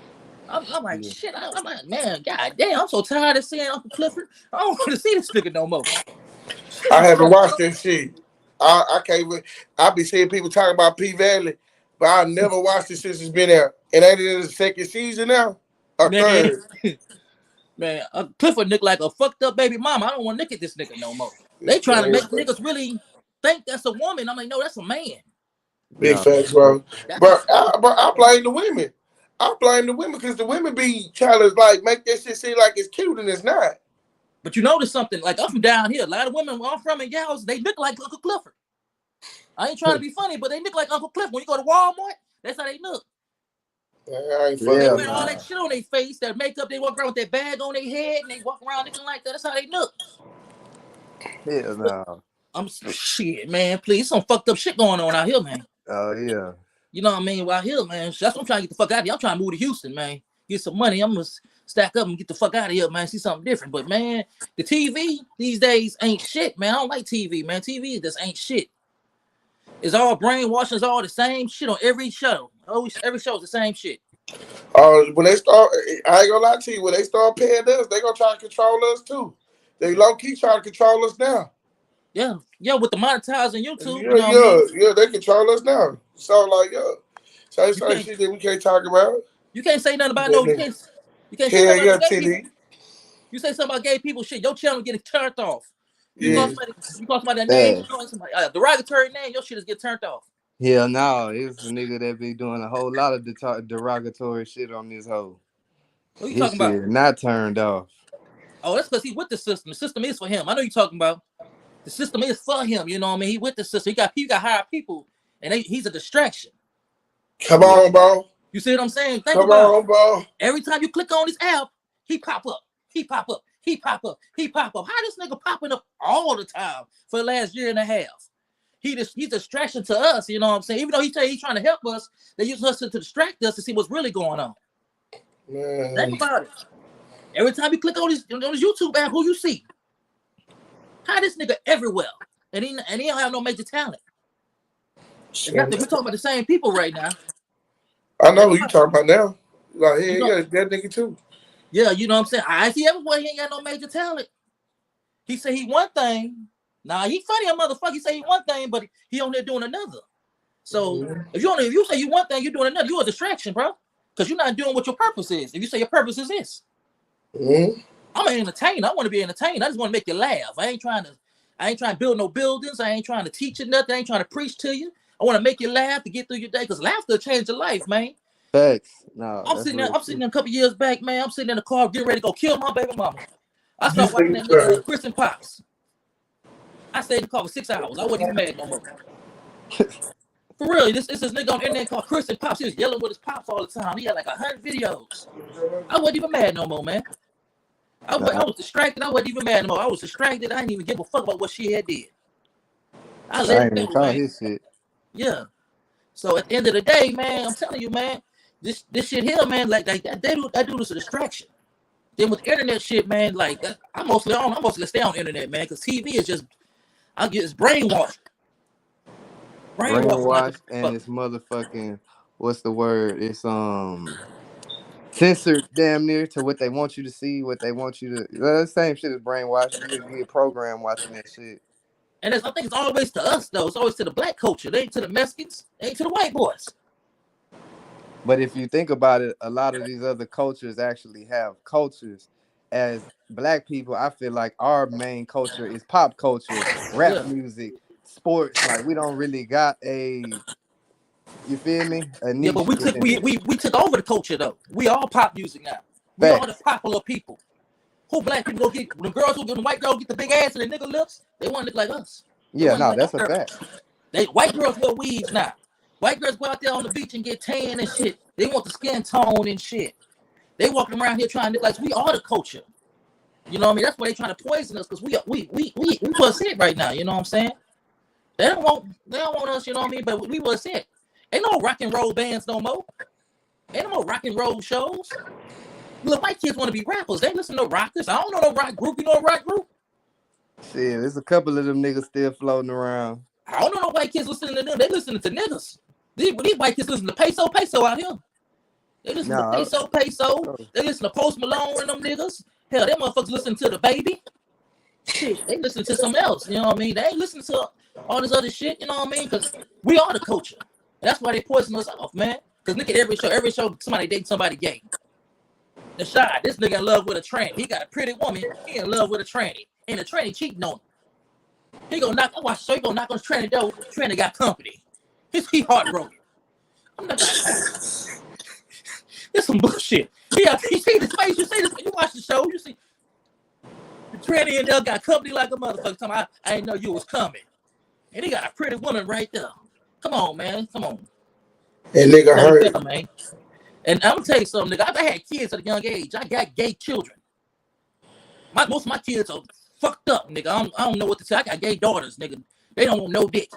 I'm like, yeah. shit. I'm like, man, God damn, I'm so tired of seeing Uncle Clifford. I don't want to see this nigga no more. Shit I is haven't fucked watched up. that shit. I can't. I be seeing people talking about P Valley, but I never watched it since it's been out. And ain't it in the second season now? Or Man, third? man, Clifford look like a fucked up baby mama. I don't want to look at this nigga no more. They trying to make niggas really think that's a woman. I'm like, no, that's a man. Big No, facts, for bro. That's a But I blame the women. I blame the women because the women be trying to like make that shit seem like it's cute and it's not. But you notice something, like I'm from down here. A lot of women where I'm from in gals, they look like Uncle Clifford. I ain't trying to be funny, but they look like Uncle Clifford. When you go to Walmart, that's how they look. I ain't fucking They real. with wear all it. that Nah. shit on their face, that makeup, they walk around with that bag on their head, and they walk around looking like that. That's how they look. Hell no. I'm shit, man. Please, some fucked up shit going on out here, man. Oh yeah. You know what I mean? Out here, man. That's what I'm trying to get the fuck out of here. I'm trying to move to Houston, man. Get some money. I'm gonna stack up and get the fuck out of here, man. See something different. But man, the TV these days ain't shit, man. I don't like TV, man. TV just ain't shit. It's all brainwashing. It's all the same shit on every show. Always, every show is the same shit. When they start, I ain't gonna lie to you. When they start paying us, they gonna try to control us too. They low key try to control us now. Yeah, with the monetizing YouTube, Yeah, you know what I mean? yeah. They control us now. So like, so it's You like can't, shit that we can't talk about. you can't say nothing about no. You can't say Hell nothing about yeah, no gay people. TD. You say something about gay people, shit. Your channel getting turned off. You Yeah. call somebody that name, Bad. somebody, derogatory name, your shit is get turned off. Hell no. It's a nigga that be doing a whole lot of derogatory shit on this hoe. What you His talking about? shit not turned off. Oh, that's because he's with the system. The system is for him. I know you're talking about. The system is for him. You know what I mean? He with the system. He got hired people, and he's a distraction. Come on, bro. You see what I'm saying? Think Come about on, it. bro. Every time you click on this app, he pop up. He pop up. He pop up. He pop up. How this nigga popping up all the time for the last year and a half? He's a distraction to us. You know what I'm saying? Even though he's trying to help us, they use us to distract us to see what's really going on. Man. Think about it. Every time you click on this YouTube app, who you see? How this nigga everywhere, and he don't have no major talent. We're talking about the same people right now. I know who you talking about now. Like, hey, You know, yeah, that nigga too. yeah, you know what I'm saying? I see everywhere he ain't got no major talent. He say he one thing. Nah, he funny, a motherfucker. He say he one thing, but he on there doing another. So if you say you one thing, you're doing another. You a distraction, bro. Because you're not doing what your purpose is. If you say your purpose is this, I'm an entertainer. I want to be entertained. I just want to make you laugh. I ain't trying to build no buildings. I ain't trying to teach you nothing. I ain't trying to preach to you. I want to make you laugh to get through your day. Because laughter change your life, man. Facts. No, I'm sitting there a couple years back, man. I'm sitting in the car getting ready to go kill my baby mama. I started watching that nigga Chris and Pops. I stayed in the car for 6 hours. I wasn't even mad no more. For real, this is nigga on the internet called Chris and Pops. He was yelling with his pops all the time. He had like 100 videos. I wasn't even mad no more, man. I was distracted. I wasn't even mad no more. I was distracted. I didn't even give a fuck about what she had did. I let ain't it even go, call man. his shit. Yeah. So at the end of the day, man, I'm telling you, man, this shit here, man, like that dude is a distraction. Then with the internet shit, man, like that, I'm mostly gonna stay on the internet, man, because TV is just it's brainwashed. Brainwashed and it's motherfucking what's the word? It's censored damn near to what they want you to see, what they want you to. The same shit as brainwashed. You get programmed watching that shit. And I think it's always to us though. It's always to the black culture. They ain't to the Mexicans. They ain't to the white boys. But if you think about it, a lot of these other cultures actually have cultures. As black people, I feel like our main culture is pop culture, rap music, sports. Like we don't really got a, you feel me? A Yeah, niche but we took within it. we took over the culture though. We all pop music now. We all the Facts. popular people. Who black people go get the girls who get the white girls get the big ass and the nigga lips? They want to look like us. They Yeah, want to no, look like that's a our girls. fact. They white girls wear weaves now. White girls go out there on the beach and get tan and shit. They want the skin tone and shit. They walking around here trying to look like we are the culture. You know what I mean? That's why they trying to poison us because we was it right now. You know what I'm saying? They don't want us. You know what I mean? But we was it. Ain't no rock and roll bands no more. Ain't no more rock and roll shows. Look, white kids want to be rappers. They listen to rockers. I don't know no rock group. You know a rock group? Shit, there's a couple of them niggas still floating around. I don't know no white kids listening to them. They listening to niggas. These white kids listen to peso out here. They listen to peso. They listen to Post Malone and them niggas. Hell, them motherfuckers listen to the baby. Shit, they listen to something else. You know what I mean? They ain't listening to all this other shit. You know what I mean? Because we are the culture. And that's why they poison us off, man. Because look at every show, somebody dating somebody gay. The shy, this nigga in love with a tranny. He got a pretty woman. He in love with a tranny. And the tranny cheating on him. He gonna knock. I watch the show. He gonna knock on the tranny door. Tranny got company. He heartbroken. I'm not. It's some bullshit. Yeah, you see this face. You see this. You watch the show. You see the tranny in there got company like a motherfucker. Talking about, I didn't know you was coming. And he got a pretty woman right there. Come on, man. Come on. And nigga hurt. Better, man. And I'm gonna tell you something, nigga. I had kids at a young age. I got gay children. Most of my kids are Fucked up, nigga. I don't know what to say. I got gay daughters, nigga. They don't want no dick.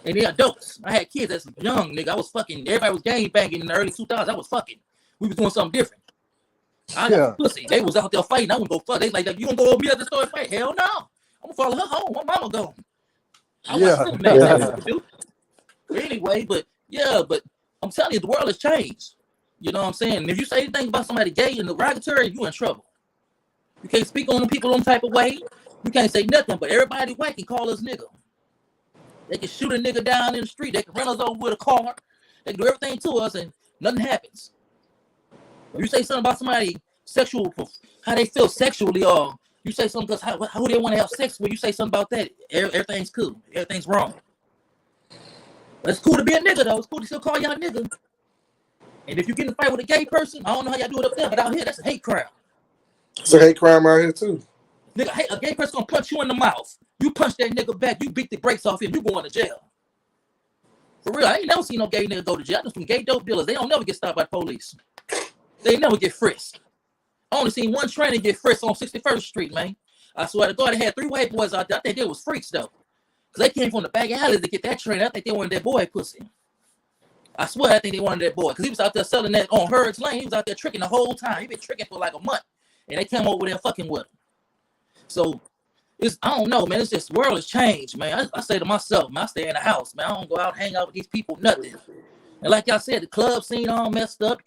And they're adults. I had kids that's young, nigga. I was fucking. Everybody was gang banging in the early 2000s. I was fucking. We was doing something different. I got pussy. They was out there fighting. I wouldn't go fuck. They like, you gonna go over me at the store and fight? Hell no. I'm gonna follow her home. My mama go. I was something that do. But anyway, but I'm telling you, the world has changed. You know what I'm saying? And if you say anything about somebody gay in the derogatory, you in trouble. You can't speak on them people some type of way. You can't say nothing, but everybody white can call us nigga. They can shoot a nigga down in the street. They can run us over with a car. They can do everything to us and nothing happens. If you say something about somebody sexual, how they feel sexually, or you say something because how they want to have sex with, you say something about that, everything's cool. Everything's wrong. But it's cool to be a nigga, though. It's cool to still call y'all nigga. And if you get in a fight with a gay person, I don't know how y'all do it up there, but out here, that's a hate crime. It's a hate crime out here, too. Nigga, a gay person gonna punch you in the mouth. You punch that nigga back, you beat the brakes off him, you going to jail. For real, I ain't never seen no gay nigga go to jail. I know some gay dope dealers, they don't never get stopped by the police. They never get frisked. I only seen one trainer get frisked on 61st Street, man. I swear to God, they had 3 white boys out there. I think they was freaks, though. Because they came from the back alleys to get that trainer. I think they wanted that boy pussy. I swear I think they wanted that boy. Because he was out there selling that on Hurd's Lane. He was out there tricking the whole time. He been tricking for like a month. And they came over there fucking with him. So, I don't know, man. It's just, world has changed, man. I say to myself, man, I stay in the house, man. I don't go out and hang out with these people, nothing. And like y'all said, the club scene all messed up.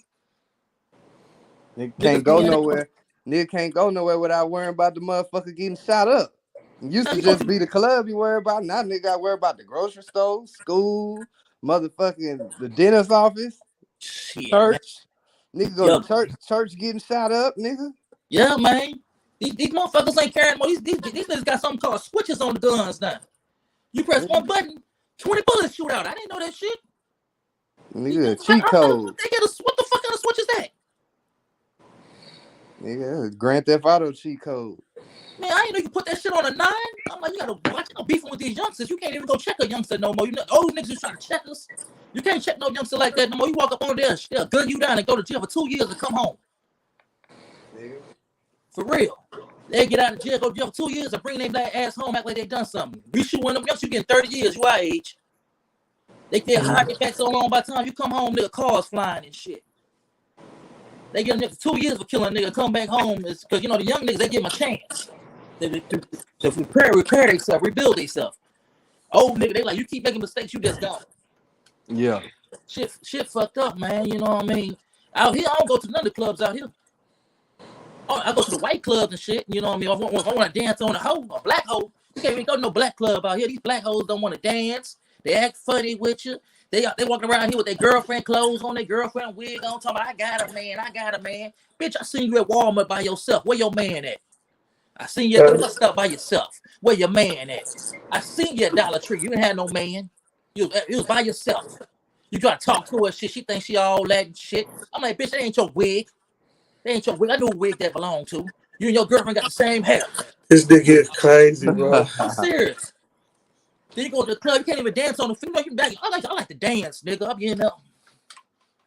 Nigga can't go nowhere. Nigga can't go nowhere without worrying about the motherfucker getting shot up. It used to just be the club you worry about. Now nigga got worry about the grocery store, school, motherfucking the dentist office, church. Man. Nigga go to church getting shot up, nigga. Yeah, man. These motherfuckers ain't carrying more. These niggas got something called switches on the guns now. You press one button, 20 bullets shoot out. I didn't know that shit. Nigga, cheat code. What the fuck kind of switch is that? Nigga, Grand Theft Auto cheat code. Man, I ain't know you put that shit on a 9. I'm like, you gotta watch it. Beefing with these youngsters. You can't even go check a youngster no more. You know, old niggas just trying to check us. You can't check no youngster like that no more. You walk up on there, they'll gun you down and go to jail for 2 years and come home. Nigga. For real. They get out of jail, go to jail for 2 years and bring their black ass home, act like they done something. You shoot one of them youngsters, you getting 30 years, you our age. They get high back so long by the time you come home, nigga, cars flying and shit. They get them for 2 years for killing a nigga, come back home. It's because, you know, the young niggas, they give them a chance. To repair themselves, rebuild themselves. Old nigga, they like, you keep making mistakes, you just don't. Yeah. Shit fucked up, man. You know what I mean? Out here, I don't go to none of the clubs out here. I go to the white clubs and shit. You know what I mean? I want to dance on a black hoe. You can't even go to no black club out here. These black hoes don't want to dance. They act funny with you. They walking around here with their girlfriend clothes on, their girlfriend wig on, talking about, I got a man. Bitch, I seen you at Walmart by yourself. Where your man at? I seen you at the bus stop by yourself. Where your man at? I seen you at Dollar Tree. You didn't have no man. You was by yourself. You try to talk to her shit. She thinks she all that and shit. I'm like, bitch, that ain't your wig. That ain't your wig. I know what wig that belong to. You and your girlfriend got the same hair. This nigga is crazy, bro. I'm serious. Then you go to the club, you can't even dance on the floor. I like to dance, nigga. I'm getting up.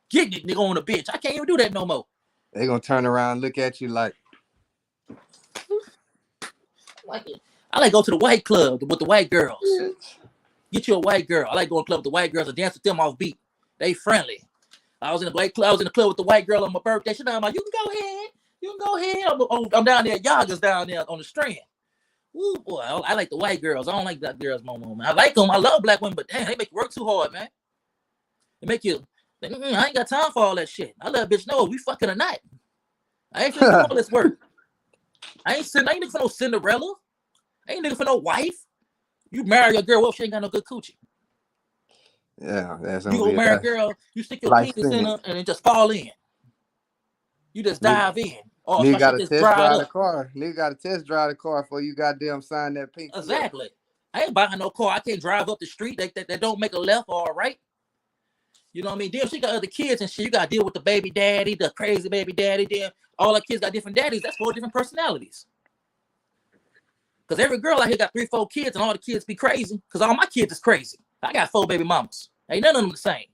Getting it, nigga, on the bitch. I can't even do that no more. They gonna turn around and look at you like. I like to go to the white club with the white girls. Get you a white girl. I like going to the club with the white girls and dance with them off beat. They friendly. I was in the white club. I was in the club with the white girl on my birthday. She I'm like, you can go ahead. I'm down there. Yoggers down there on the Strand. Ooh, boy, I like the white girls. I don't like black girls no more, man. I like them. I love black women, but damn, they make you work too hard, man. They make you. I ain't got time for all that shit. I let a bitch know we fucking a night. I ain't finna do all this work. I ain't looking for no Cinderella. I ain't looking for no wife. You marry a girl, well, she ain't got no good coochie. Yeah, that's you go marry a girl, you stick your penis in her and it just fall in. You just dive in. Oh, nigga got to test drive the car. Nigga got to test drive the car before you goddamn sign that pink. Exactly. I ain't buying no car. I can't drive up the street that don't make a left or a right. You know what I mean? Damn, she got other kids and shit. You got to deal with the baby daddy, the crazy baby daddy. Damn, all the kids got different daddies. That's 4 different personalities. Because every girl out here got 3, 4 kids and all the kids be crazy. Because all my kids is crazy. I got 4 baby mamas. Ain't none of them the same.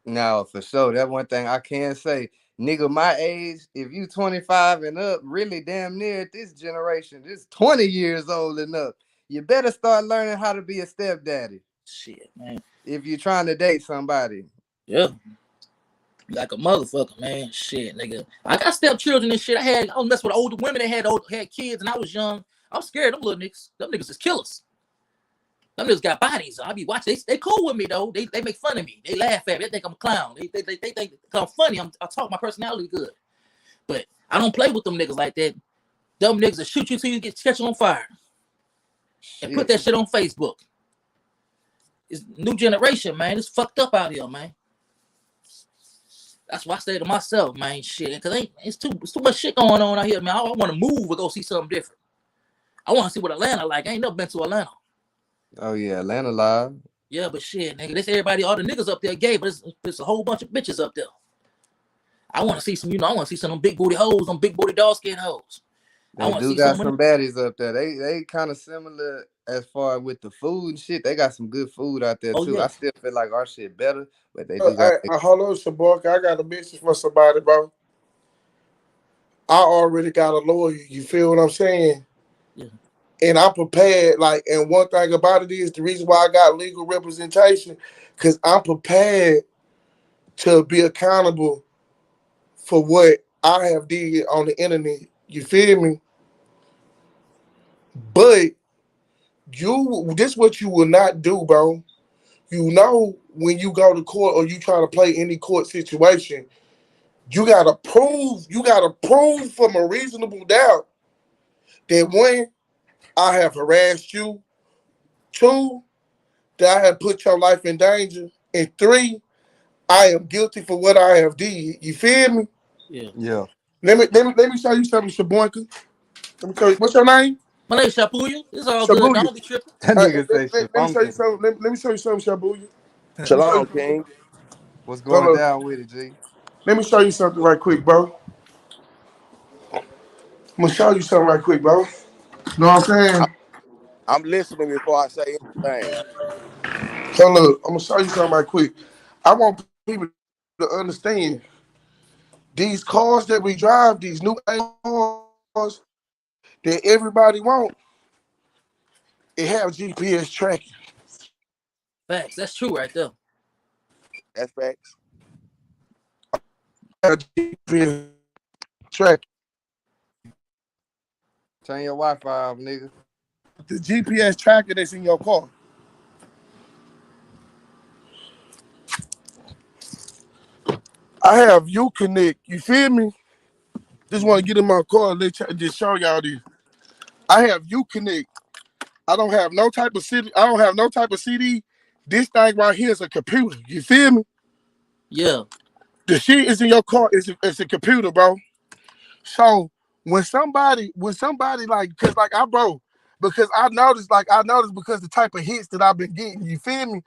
No, for sure. That one thing I can say. Nigga, my age, if you 25 and up, really damn near at this generation, this 20 years old and up, you better start learning how to be a stepdaddy. Shit, man. If you're trying to date somebody. Yeah. Like a motherfucker, man. Shit, nigga. I got stepchildren and shit. I was messing with older women that had kids, and I was young. I'm scared of them little niggas. Them niggas is killers. Them niggas got bodies. I be watching. They cool with me though. They make fun of me. They laugh at me. They think I'm a clown. They think I'm funny. I talk my personality good. But I don't play with them niggas like that. Them niggas will shoot you till you get catch on fire. And put that shit on Facebook. It's new generation, man. It's fucked up out here, man. That's why I stay to myself, man. Shit, because it's too much shit going on out here, man. I want to move or go see something different. I want to see what Atlanta like. I ain't never been to Atlanta. Oh yeah, Atlanta live. Yeah, but shit, nigga, this everybody, all the niggas up there gay, but it's a whole bunch of bitches up there. I want to see some, I want to see some of them big booty hoes, them big booty dog skin hoes. They do got some baddies up there. They kind of similar as far with the food and shit. They got some good food out there too. Yeah. I still feel like our shit better, but they do got. Hold on, Shabarka. I got a message for somebody, bro. I already got a lawyer. You feel what I'm saying? Yeah. And I'm prepared. Like, and one thing about it is the reason why I got legal representation, because I'm prepared to be accountable for what I have did on the internet. You feel me? But this is what you will not do, bro. You know, when you go to court or you try to play any court situation, you gotta prove from a reasonable doubt that one, I have harassed you, two, that I have put your life in danger, and three, I am guilty for what I have did. You feel me? Yeah. Yeah. Let me show you something, Shaboinka. Let me show you. What's your name? My name's Shabuya. It's all good. Don't be tripping. That nigga say let me show you something. Let me show you something, Shabuya. Shalom, King. What's going down with it, G? Let me show you something right quick, bro. I'm gonna show you something right quick, bro. You know what I'm saying? I'm listening before I say anything. So look, I'm gonna show you something right quick. I want people to understand these cars that we drive, these new cars that everybody want, it have GPS tracking. Facts. That's true right there. That's facts. GPS tracking. Turn your Wi-Fi off, nigga. The GPS tracker that's in your car. I have you connect. You feel me? Just want to get in my car and just show y'all this. I have you connect. I don't have no type of CD. I don't have no type of CD. This thing right here is a computer. You feel me? Yeah. The shit is in your car. It's a computer, bro. So when somebody like, because I noticed because the type of hits that I've been getting. You feel me?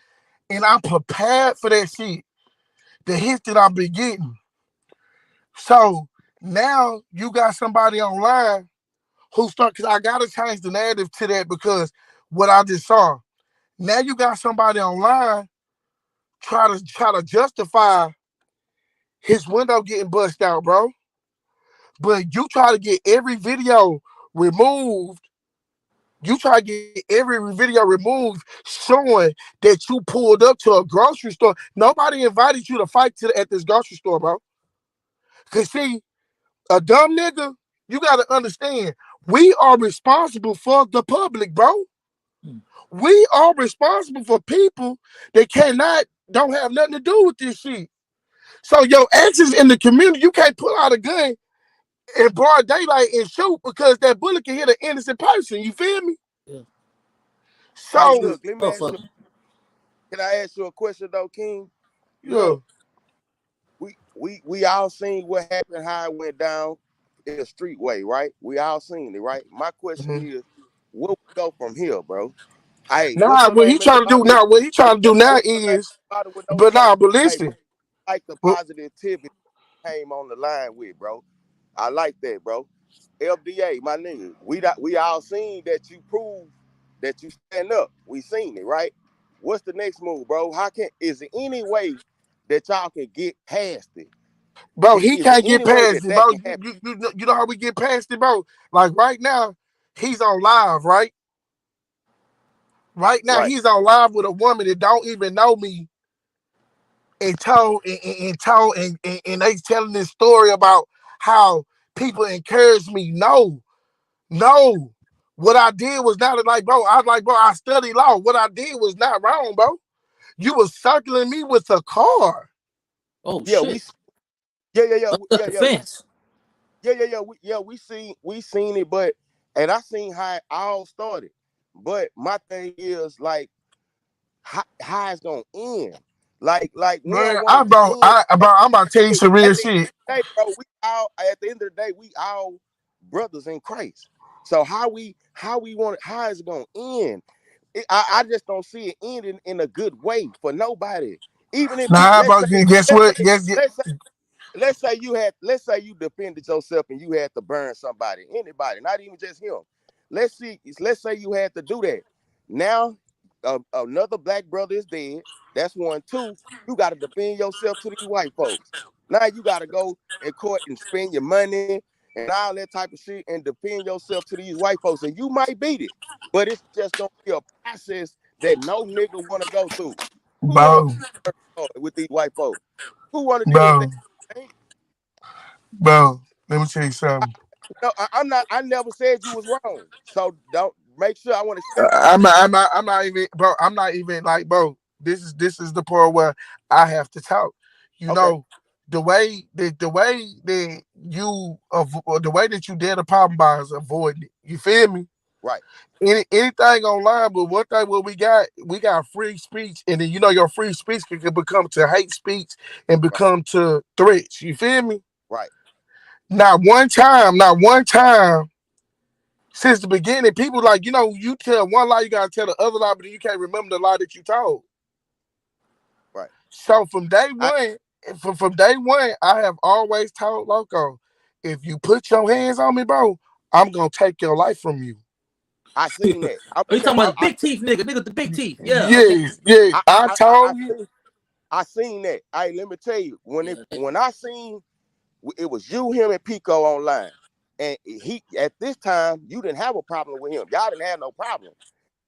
And I'm prepared for that shit. The hits that I've been getting. So now you got somebody online because I gotta change the narrative to that because what I just saw. Now you got somebody online try to justify his window getting bust out, bro. But you try to get every video removed. You try to get every video removed showing that you pulled up to a grocery store. Nobody invited you to fight at this grocery store, bro. Cause see, a dumb nigga, you gotta understand, we are responsible for the public, bro. We are responsible for people that don't have nothing to do with this shit. So your actions in the community, you can't pull out a gun in broad daylight and shoot because that bullet can hit an innocent person. You feel me? Yeah. So hey, look, let me ask you. Can I ask you a question though, King? Yeah. Look, we all seen what happened, how it went down in the streetway, right? We all seen it, right? My question is, where we go from here, bro? Hey, what's your what he name at the trying to do bottom? now? What he trying to do now is, but listen. I like the positivity came on the line with, bro. I like that, bro. FDA, my nigga, we all seen that you prove that you stand up. We seen it, right? What's the next move, bro? Is there any way that y'all can get past it? Bro, he Is there can't get any way past that it, bro. that can happen? You know how we get past it, bro? Like right now, he's on live, right? Right now, Right. he's on live with a woman that don't even know me and they telling this story about how people encourage me. No, no. What I did was not like, bro. I was like, bro, I studied law. What I did was not wrong, bro. You was circling me with a car. Oh Yeah, shit. Up the we fence. we seen it, but and I seen how it all started. But my thing is like how it's gonna end. Like we Man, don't want it to end. I'm about to tell you some real At the end shit. of the day, bro, we all at the end of the day, we all brothers in Christ. So how we want it, how is it gonna end? I just don't see it ending in a good way for nobody. Even if you Nah, bro, guess let's what? say let's say let's say you defended yourself and you had to burn somebody, anybody, not even just him. Let's say you had to do that. Now another black brother is dead. That's one. Two, you got to defend yourself to these white folks. Now you got to go in court and spend your money and all that type of shit and defend yourself to these white folks. And you might beat it, but it's just gonna be a process that no nigga want to go through. Who want Bro, to with these white folks? Who want to deal with bro, that? Ain't- bro, let me tell you something. No, I'm not. I never said you was wrong. So don't make sure. I want to speak. I'm not even, bro. I'm not even like, bro. This is the part where I have to talk. You Okay, know, the way that the way that you did a problem by is avoiding it. You feel me? right, Anything online, but one thing what we got free speech, and then your free speech can become to hate speech and right, become to threats. You feel me? right. Not one time since the beginning, people like, you tell one lie, you gotta tell the other lie, but then you can't remember the lie that you told. Right. So from day I one, from day one, I have always told Loco, if you put your hands on me, bro, I'm gonna take your life from you. I seen that. I Oh, you remember. talking about the big teeth nigga? Nigga with the big teeth. Yeah. Okay. Yes, yes. I I told you. seen. I seen that. Hey, let me tell you. Yeah. When I seen it was you, him, and Pico online, and he at this time you didn't have a problem with him. Y'all didn't have no problem.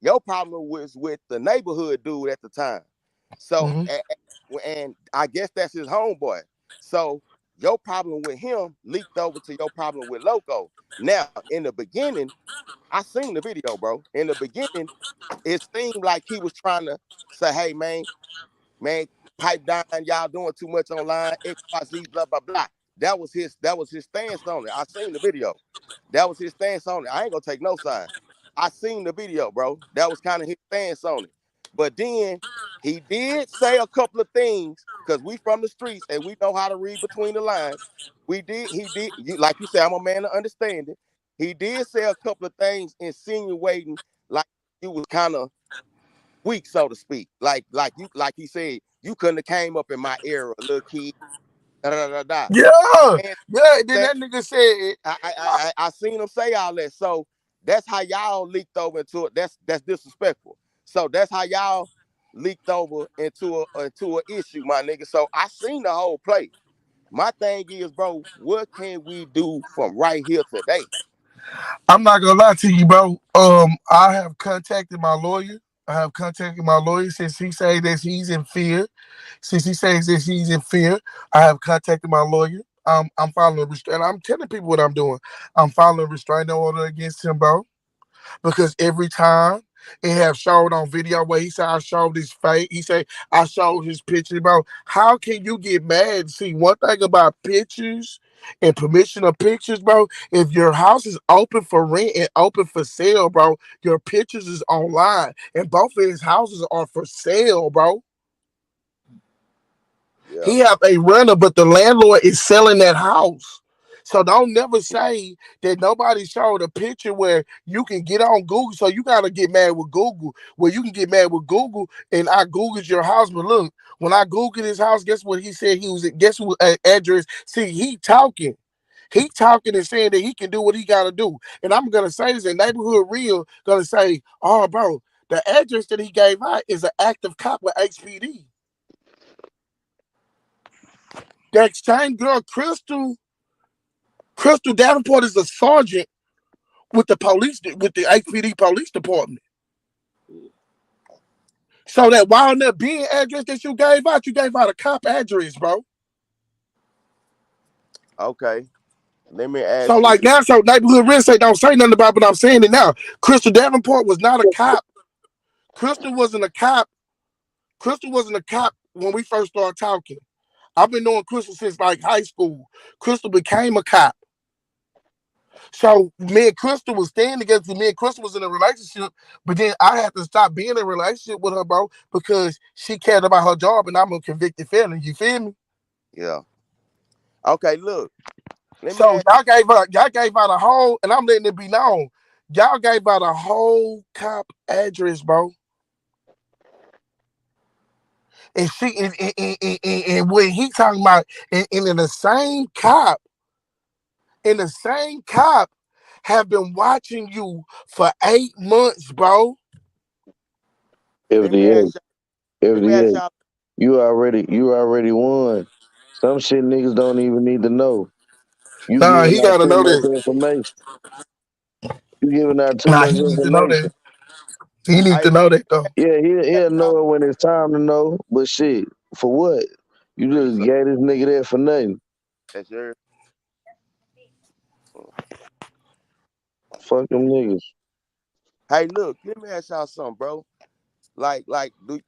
Your problem was with the neighborhood dude at the time. So, Mhm. and I guess that's his homeboy. So your problem with him leaked over to your problem with Loco. Now, in the beginning, I seen the video, bro. In the beginning, it seemed like he was trying to say, "Hey, man, pipe down, y'all doing too much online, XYZ, blah, blah, blah." That was his stance on it. I seen the video. That was his stance on it. I ain't gonna take no side. I seen the video, bro. That was kind of his stance on it. But then he did say a couple of things, because we from the streets and we know how to read between the lines. He did, like you said, I'm a man to understand it. He did say a couple of things insinuating like you was kind of weak, so to speak. Like he said, you couldn't have came up in my era, little kid. Da, da, da, da. Yeah, And yeah. And then that that nigga said, I seen him say all that. So that's how y'all leaked over into it. That's disrespectful. So that's how y'all leaked over into an issue, my nigga. So I seen the whole play. My thing is, bro, what can we do from right here today? I'm not gonna lie to you, bro. I have contacted my lawyer. I have contacted my lawyer since he say that he's in fear. Since he says that he's in fear, I have contacted my lawyer. I'm following restraint. I'm telling people what I'm doing. I'm following a restraining order against him, bro. Because every time it have showed on video where he said I showed his face, he said I showed his picture, bro. How can you get mad? See, one thing about pictures and permission of pictures, bro, if your house is open for rent and open for sale, bro, your pictures is online and both of his houses are for sale, bro. Yeah. He have a renter, but the landlord is selling that house. So don't never say that nobody showed a picture where you can get on Google. So you gotta get mad with Google. Where you can get mad with Google, and I Googled your house. But look, when I Googled his house, guess what he said he was at? Guess what address? See, he talking. He talking and saying that he can do what he gotta do. And I'm gonna say this, in neighborhood real gonna say, oh bro, the address that he gave out is an active cop with HPD. That same girl, Crystal Davenport is a sergeant with the police, with the HPD police department. So that Walnut Bend address that you gave out a cop address, bro. Okay. Let me So ask you like this. now, so neighborhood real estate don't say nothing about, but I'm saying it now. Crystal Davenport was not a cop. Crystal wasn't a cop. Crystal wasn't a cop when we first started talking. I've been knowing Crystal since like high school. Crystal became a cop. So me and Crystal was staying together. Me and Crystal was in a relationship, but then I had to stop being in a relationship with her, bro, because she cared about her job, and I'm a convicted felon. You feel me? Yeah. Okay, look. Let me So ask y'all gave out a whole, and I'm letting it be known. Y'all gave out a whole cop address, bro. And she and when he talking about and in the same cop, have been watching you for 8 months, bro. let me FDA, ask y'all let me ask FDA, y'all you already won. Some shit niggas don't even need to know. You Nah, giving he out gotta too know much this. information. You giving out too Nah, much he need to know that. information. He need hey to look, know that though. Yeah, let me ask he'll y'all know it when it's time to know. But shit, for what? You just so gave this nigga that for nothing. that's your Fuck them niggas. hey look, let me ask y'all something, bro. Like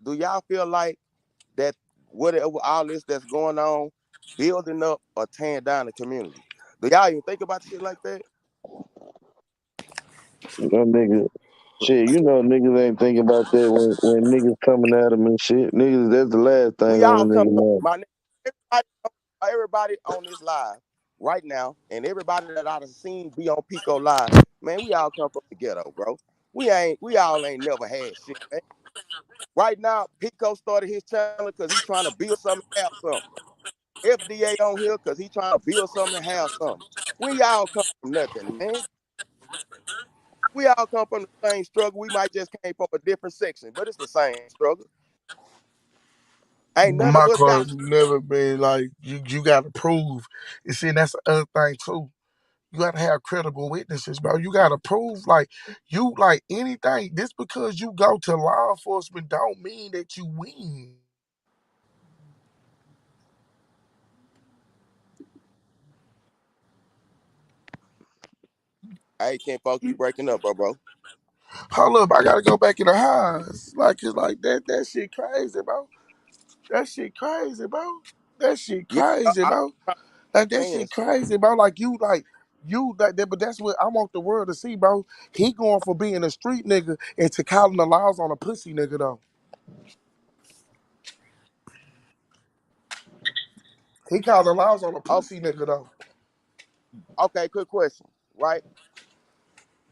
do y'all feel like that whatever all this that's going on, building up or tearing down the community? Do y'all even think about shit like that? Them niggas. Shit, you know niggas ain't thinking about that when niggas coming at them and shit. Niggas, that's the last We thing on all the come nigga from mind. my nigga. Everybody on this live right now, and everybody that I've seen be on Pico Live, man, we all come from the ghetto, bro. We all ain't never had shit, man. Right now, Pico started his channel because he trying to build something, have something. FDA on here because he trying to build something and have something. We all come from nothing, man. We all come from the same struggle. We might just came from a different section, but it's the same struggle. Ain't But none of my us got. car never been like you gotta prove. You see, and that's the other thing too. You gotta have credible witnesses, bro. You gotta prove like you like anything. Just because you go to law enforcement don't mean that you win. Hey, can't folks, you breaking up, bro. Hold up, I gotta go back in the house. Like it's like that shit crazy, bro. That shit crazy, bro. That shit Yeah, crazy, I'm bro. Like that saying. shit crazy, bro. Like you like that, but that's what I want the world to see, bro. He going for being a street nigga and to calling the laws on a pussy nigga though. He called the laws on a Okay, pussy nigga though. okay, quick question, right?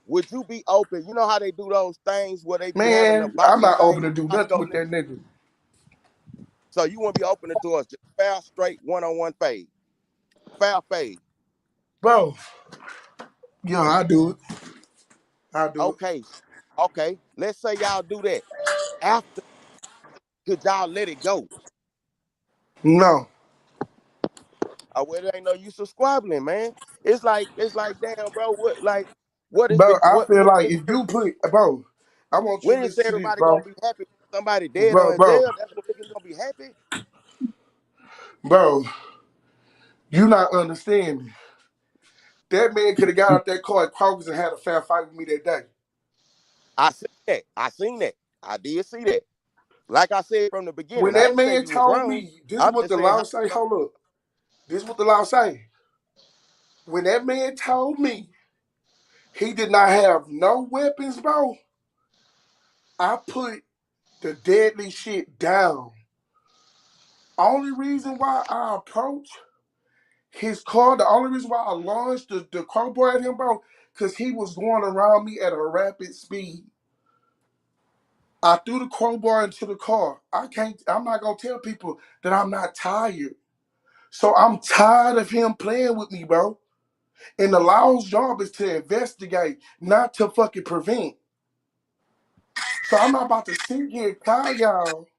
Would you be open? You know how they do those things where they be having the Man, I'm boxing not thing open in to do nothing Costco, with nigga. that nigga. So you want to be open the doors, just fair, straight, one-on-one fade, fair fade. Bro, yeah, I do it. I do it. Okay, okay. Let's say y'all do that. After, could y'all let it go? No. Well, it ain't no use of squabbling, man. It's like, damn, bro. What is Bro, the I what? feel like if you put bro, I want you to When is listen to this, everybody bro. gonna be happy? Somebody dead or Bro, in bro, jail? That's when niggas gonna be happy. bro, you not understanding. That man could have got out that car at Kroger's and had a fair fight with me that day. I seen that. I seen that. I did see that. Like I said from the When beginning, I that ain't say man you was told wrong. me, this is I'm what just the saying law how say. you come. Hold up. This is what the law say. When that man told me he did not have no weapons, bro, I put the deadly shit down. Only reason why I approached his car, the only reason why I launched the crowbar at him, bro, because he was going around me at a rapid speed. I threw the crowbar into the car. I'm not gonna tell people that I'm not tired. So I'm tired of him playing with me, bro. And the law's job is to investigate, not to fucking prevent. So I'm not about to sit here and call y'all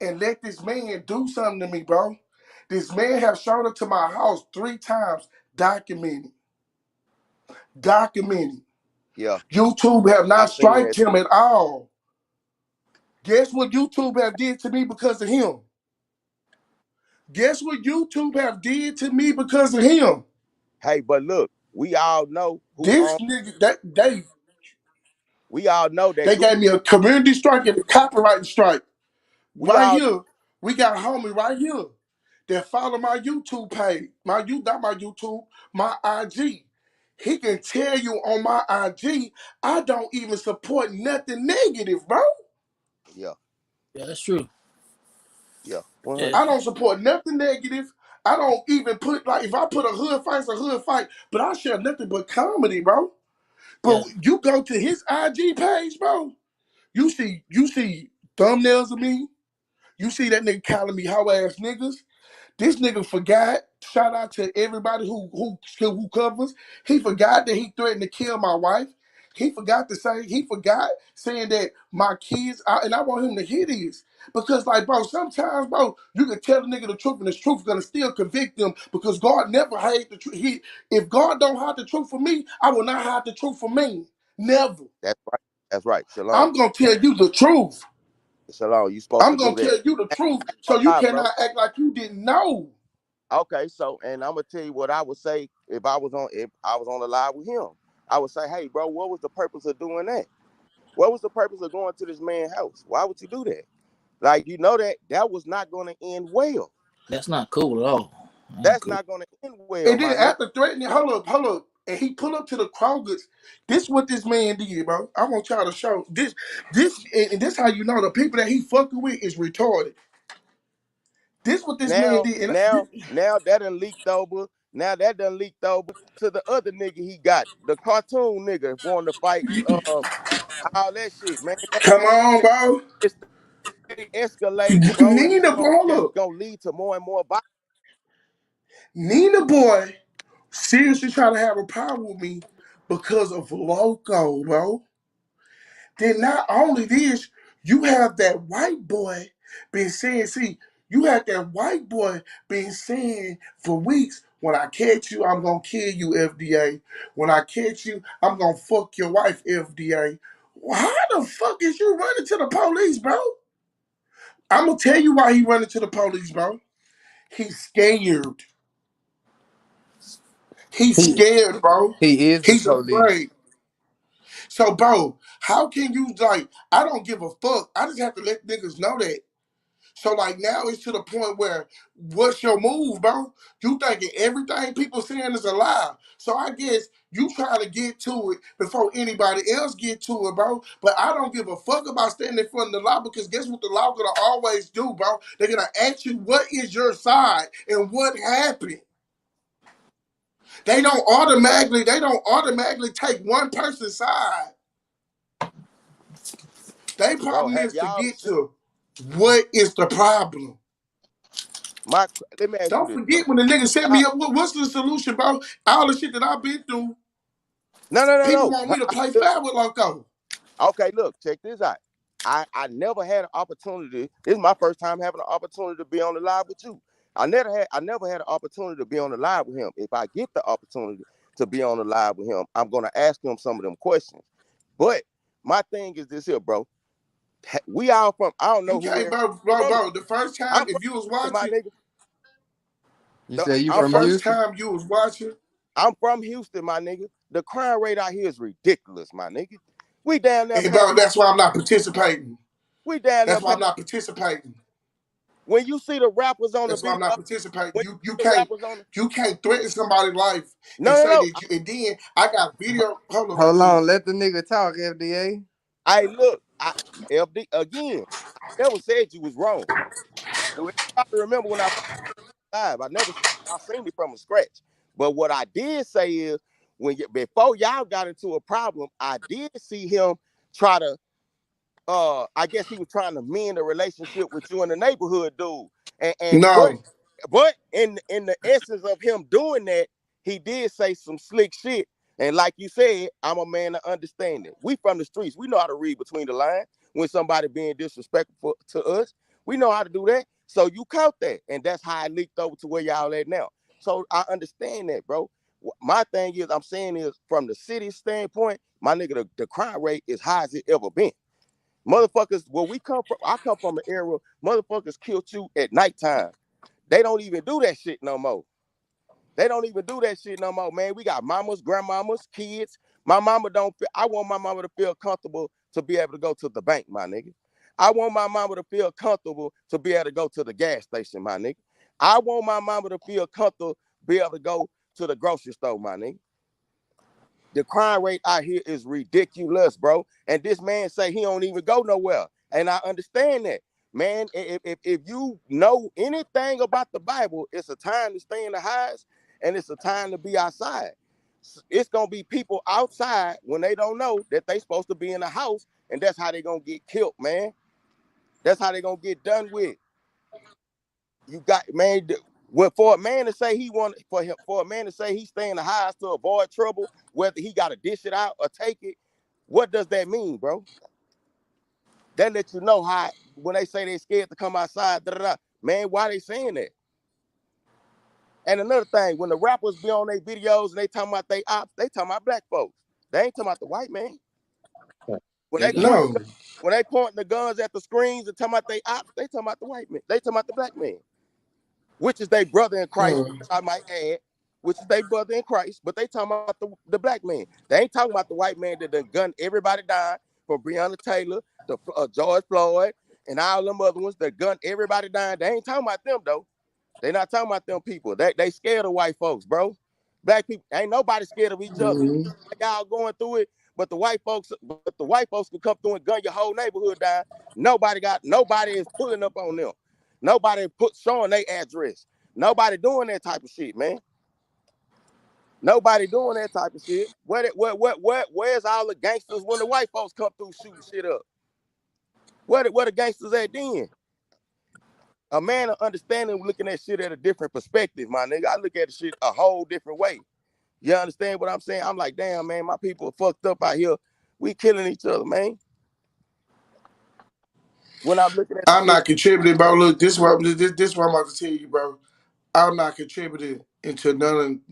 and let this man do something to me, bro. This man have shown up to my house 3 times, documented. Documented. Yeah, YouTube have I not seen striked that him too. at all. Guess what YouTube have did to me because of him? Guess what YouTube have did to me because of him? Hey, but look, we all know who This nigga, we all know that they gave me a community strike and a copyright strike. we Right all here, we got a homie right here that follow my YouTube page. Not my YouTube, my IG. He can tell you on my IG, I don't even support nothing negative, bro. yeah, Yeah, that's true. yeah, Yeah, 100. I don't support nothing negative. I don't even put like if I put a hood fight, it's a hood fight. But I share nothing but comedy, bro. But yeah, you go to his IG page, bro. You see thumbnails of me. You see that nigga calling me hoe ass niggas. This nigga forgot. Shout out to everybody who covers. He forgot that he threatened to kill my wife. He forgot to say. He forgot saying that my kids. And I want him to hear this because, like, bro, sometimes, bro, you can tell the nigga the truth, and the truth gonna still convict them because God never hide the truth. If God don't hide the truth from me, I will not hide the truth from me. Never. That's right. That's right. Shalom. I'm gonna tell you the truth. Shalom. You supposed I'm to gonna do that. tell you the And truth, I ain't so gonna you lie, bro. cannot act like you didn't know. Okay, so and I'm gonna tell you what I would say if I was on the live with him. I would say, hey, bro, what was the purpose of doing that? What was the purpose of going to this man's house? Why would you do that? Like, you know that was not going to end well. that's not cool at all. That ain't That's cool. not going to end well, And my then nigga. after threatening, hold up. And he pulled up to the Kroger's. This what this man did, bro. I want y'all to show and this how you know the people that he fucking with is retarded. This what this man Now, did. And now, now that done leaked over. Now that done leaked over to the other nigga he got, the cartoon nigga wanting to fight, all that shit, man. come on, bro. It's escalating, bro, and it's Nina, bro, hold just up. gonna lead to more and more violence. Nina boy seriously trying to have a problem with me because of Loco, bro. Then not only this, you have that white boy been saying, see, you had that white boy been saying for weeks, when I catch you, I'm gonna kill you, FDA. When I catch you, I'm gonna fuck your wife, FDA. How the fuck is you running to the police, bro? I'm gonna tell you why he running to the police, bro. He's scared. He's He scared, bro. he is the He's police. afraid. So, bro, how can you like? I don't give a fuck. I just have to let niggas know that. So like now it's to the point where what's your move, bro? You thinking everything people saying is a lie. So I guess you trying to get to it before anybody else get to it, bro. But I don't give a fuck about standing in front of the law because guess what the law gonna always do, bro? They're gonna ask you what is your side and what happened. They don't automatically take one person's side. Their Bro, problem have is to y'all get seen to what is the problem. my? Let me ask you Don't this, bro. forget when the nigga set Y'all, me up, what's the solution, bro? All the shit that I've been through, no, no, no, people no. want me to play Look, fair with Loco. okay, look, check this out. I never had an opportunity. This is my first time having an opportunity to be on the live with you. I never had an opportunity to be on the live with him. If I get the opportunity to be on the live with him, I'm gonna ask him some of them questions. But my thing is this here, bro. We all from I don't You know who can't, everybody bro. from. The first time, I'm from if you was Houston, my watching, nigga. You say you the I'm from from first Houston? time you was watching, I'm from Houston, my nigga. The crime rate out here is ridiculous, my nigga. We down there and bro, paying. that's why I'm not participating. We down there That's why paying. I'm not participating. When you see the rappers on the That's why I'm video, not participating. when You you you see the can't rappers on the you can't threaten somebody's life no, and no, say no. that you. And then I got video. Hold up, Hold OG. on, let the nigga talk, FDA. I look, FD again. I never said you was wrong. So everybody remember when I first live, I never said I seen it from a scratch. But what I did say is before y'all got into a problem, I did see him try to I guess he was trying to mend a relationship with you in the neighborhood, dude. And No, but in the essence of him doing that, he did say some slick shit. And like you said, I'm a man to understand it. We from the streets. We know how to read between the lines when somebody being disrespectful to us. We know how to do that. So you caught that, and that's how it leaked over to where y'all at now. So I understand that, bro. My thing is, I'm saying is from the city standpoint, my nigga, the crime rate is high as it ever been. Motherfuckers, where we come from, I come from an era, motherfuckers killed you at nighttime. They don't even do that shit no more. They don't even do that shit no more, man. We got mamas, grandmamas, kids. My mama don't feel, I want my mama to feel comfortable to be able to go to the bank, my nigga. I want my mama to feel comfortable to be able to go to the gas station, my nigga. I want my mama to feel comfortable be able to go to the grocery store, my nigga. The crime rate out here is ridiculous, bro. And this man say he don't even go nowhere. And I understand that. Man, if you know anything about the Bible, it's a time to stay in the house and it's a time to be outside. It's gonna be people outside when they don't know that they supposed to be in the house, and that's how they gonna get killed, man. That's how they gonna get done with. You got, man. For a man to say he want for a man to say he stay in the house to avoid trouble, whether he got to dish it out or take it, what does that mean, bro? That let you know how when they say they scared to come outside, man, why they saying that? And another thing, when the rappers be on their videos and they talking about they ops, they talking about black folks. They ain't talking about the white man. When they point No. when they pointing the guns at the screens and talking about they ops, they talking about the white man. They talking about the black man, which is their brother in Christ, I might add, which is their brother in Christ, but they talking about the black man. They ain't talking about the white man that done gunned everybody down, from Breonna Taylor to George Floyd and all them other ones that gunned everybody down. They ain't talking about them, though. They not talking about them people. They scared of white folks, bro. Black people, ain't nobody scared of each other. Mm-hmm. Y'all going through it, but the white folks can come through and gun your whole neighborhood down. Nobody is pulling up on them. Nobody showing their address. Nobody doing that type of shit, man. Nobody doing that type of shit. Where's all the gangsters when the white folks come through shooting shit up? Where the gangsters at then? A man of understanding looking at shit at a different perspective, my nigga. I look at the shit a whole different way. You understand what I'm saying? I'm like, damn, man, my people are fucked up out here. We killing each other, man. When I'm looking at the I'm shit, not contributing, bro. Look, this what I'm about to tell you, bro. I'm not contributing to nothing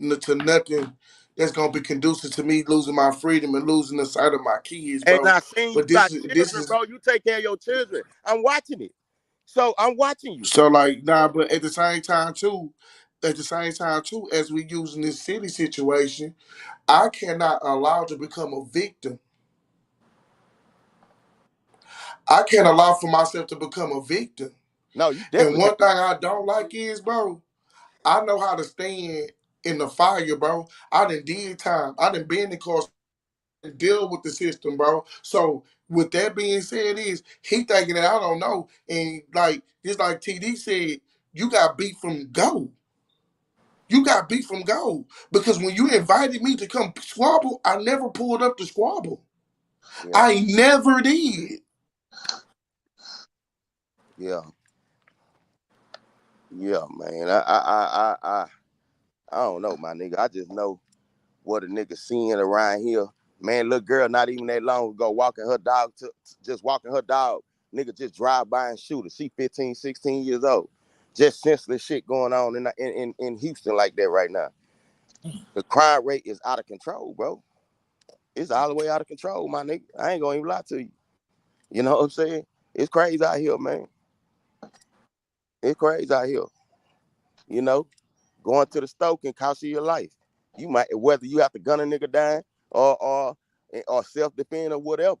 that's gonna be conducive to me losing my freedom and losing the sight of my kids, and bro. I seen you But got this children, is bro. You take care of your children. I'm watching it. So I'm watching you. so like nah. But at the same time too, as we using this city situation, I cannot allow to become a victim. I can't allow for myself to become a victim. No, you And definitely one can't. thing I don't like is, bro, I know how to stand in the fire, bro. I done did time. I done been in cars and deal with the system, bro. So with that being said, is he thinking that I don't know, and like just like TD said, you got beat from go. You got beat from go because when you invited me to come squabble, I never pulled up to squabble. Yeah, I never did. yeah, yeah, man. I don't know, my nigga. I just know what a nigga seeing around here. Man, little girl, not even that long ago, walking her dog, just walking her dog. Nigga just drive by and shoot her. She 15, 16 years old. Just senseless shit going on in Houston like that right now. The crime rate is out of control, bro. It's all the way out of control, my nigga. I ain't gonna even lie to you. You know what I'm saying? It's crazy out here, man. It's crazy out here. You know, going to the store can cost you your life. You might, whether you have to gun a nigga down or self defend or whatever.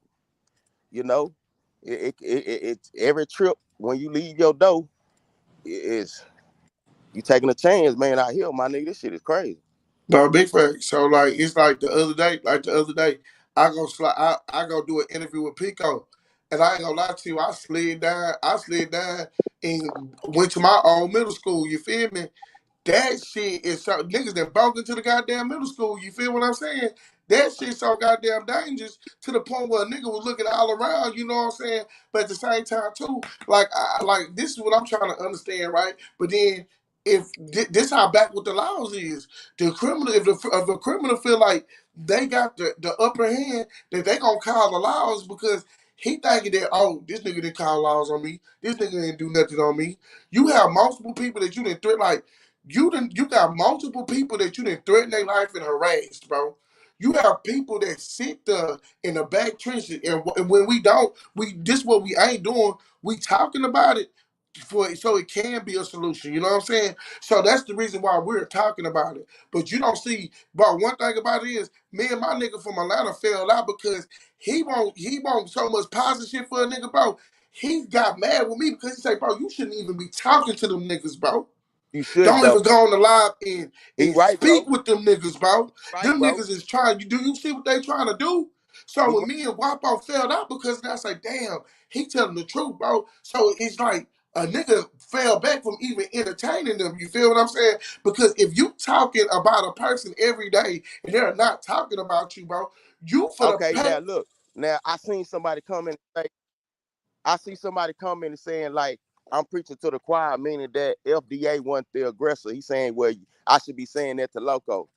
You know, it's every trip when you leave your door is you taking a chance, man. Out here, my nigga, this shit is crazy. No, big fact. So like it's like the other day, I go do an interview with Pico. And I ain't gonna lie to you, I slid down and went to my own middle school, you feel me? That shit is so niggas that broke into the goddamn middle school. You feel what I'm saying? That shit so goddamn dangerous to the point where a nigga was looking all around. You know what I'm saying? But at the same time too, like this is what I'm trying to understand, right? But then if this how back with the laws is, the criminal if a criminal feel like they got the upper hand, that they gonna call the laws because. He thinking that, oh, this nigga didn't call laws on me. This nigga didn't do nothing on me. You have multiple people that you didn't threaten. Like, you got multiple people that you didn't threaten their life and harassed, bro. You have people that sit there in the back trenches, and when we don't, this what we ain't doing. We talking about it for so it can be a solution. You know what I'm saying? So that's the reason why we're talking about it. But you don't see. But one thing about it is, me and my nigga from Atlanta fell out because he won't so much positive shit for a nigga, bro. He got mad with me because he said, bro, you shouldn't even be talking to them niggas, bro. You should Don't though. even go on the live and, He and right, speak bro. with them niggas, bro. Right, Them bro. niggas is trying. Do you see what they trying to do? So He when right. me and Wapo fell out because I say, damn, he telling the truth, bro. So it's like a nigga fell back from even entertaining them. You feel what I'm saying? Because if you talking about a person every day and they're not talking about you, bro, you for the Okay, pay. now look. Now I seen somebody come in and say, I see somebody come in and saying like I'm preaching to the choir, meaning that FDA wasn't the aggressor. He's saying, well, I should be saying that to Loco.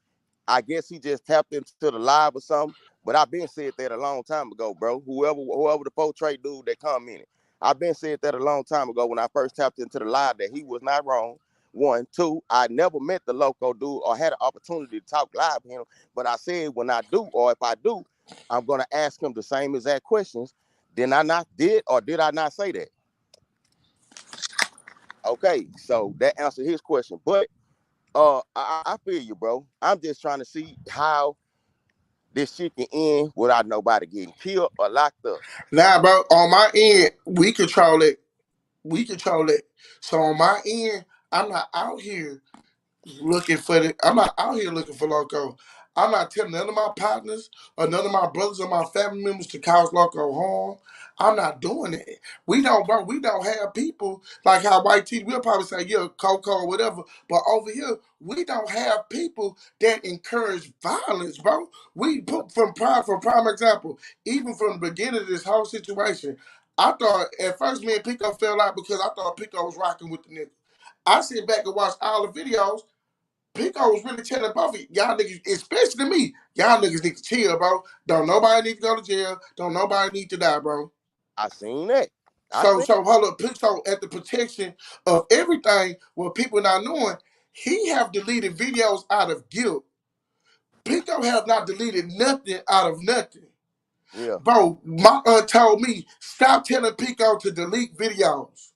I guess he just tapped into the live or something. But I've been said that a long time ago, bro. Whoever the portray dude that commented, I've been said that a long time ago when I first tapped into the live that he was not wrong. One, two, I never met the Loco dude or had an opportunity to talk live with him. But I said when I do, or if I do, I'm gonna ask him the same exact questions. Did I not say that? Okay, so that answered his question. But I feel you, bro. I'm just trying to see how this shit can end without nobody getting killed or locked up. Nah, bro, on my end, we control it. We control it. So on my end, I'm not out here looking for the. I'm not out here looking for Loco. I'm not telling none of my partners or none of my brothers or my family members to cause Loco harm. I'm not doing it. We don't, bro. We don't have people like how White T. We'll probably say yeah, Coco or whatever. But over here, we don't have people that encourage violence, bro. We put from prime example. Even from the beginning of this whole situation, I thought at first me and Pico fell out because I thought Pico was rocking with the nigga. I sit back and watch all the videos. Pico was really telling both of y'all niggas, especially me, y'all niggas need to chill, bro. Don't nobody need to go to jail. Don't nobody need to die, bro. I seen that. I So seen. so hold up, Pico at the protection of everything, what people not knowing, he have deleted videos out of guilt. Pico have not deleted nothing out of nothing. Yeah. Bro, my aunt told me, stop telling Pico to delete videos.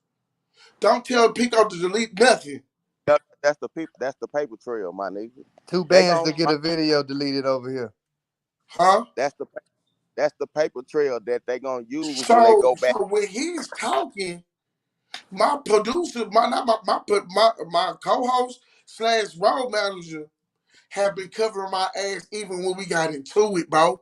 Don't tell Pico to delete nothing. That's the people. That's the paper trail, my nigga. Two They bands gon' to get a video deleted over here. Huh? That's the paper trail that they gonna use when they So go back. so when he's talking, my producer, my not my co-host slash road manager have been covering my ass even when we got into it, bro.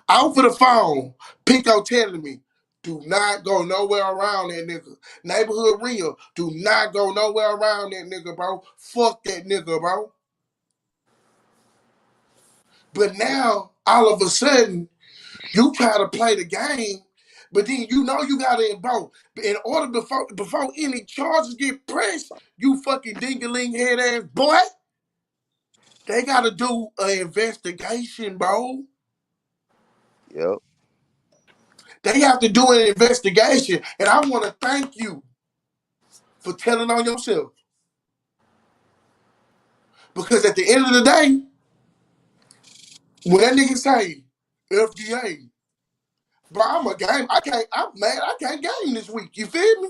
Out for the phone, Pico telling me, do not go nowhere around that nigga. Neighborhood real, do not go nowhere around that nigga, bro. Fuck that nigga, bro. But now, all of a sudden, you try to play the game, but then you know you gotta invoke. In order before any charges get pressed, you fucking dingaling head ass boy, they gotta do an investigation, bro. Yep. They have to do an investigation. And I wanna thank you for telling on yourself. Because at the end of the day, when that nigga say FDA, bro, I'm a game. I'm mad I can't game this week. You feel me?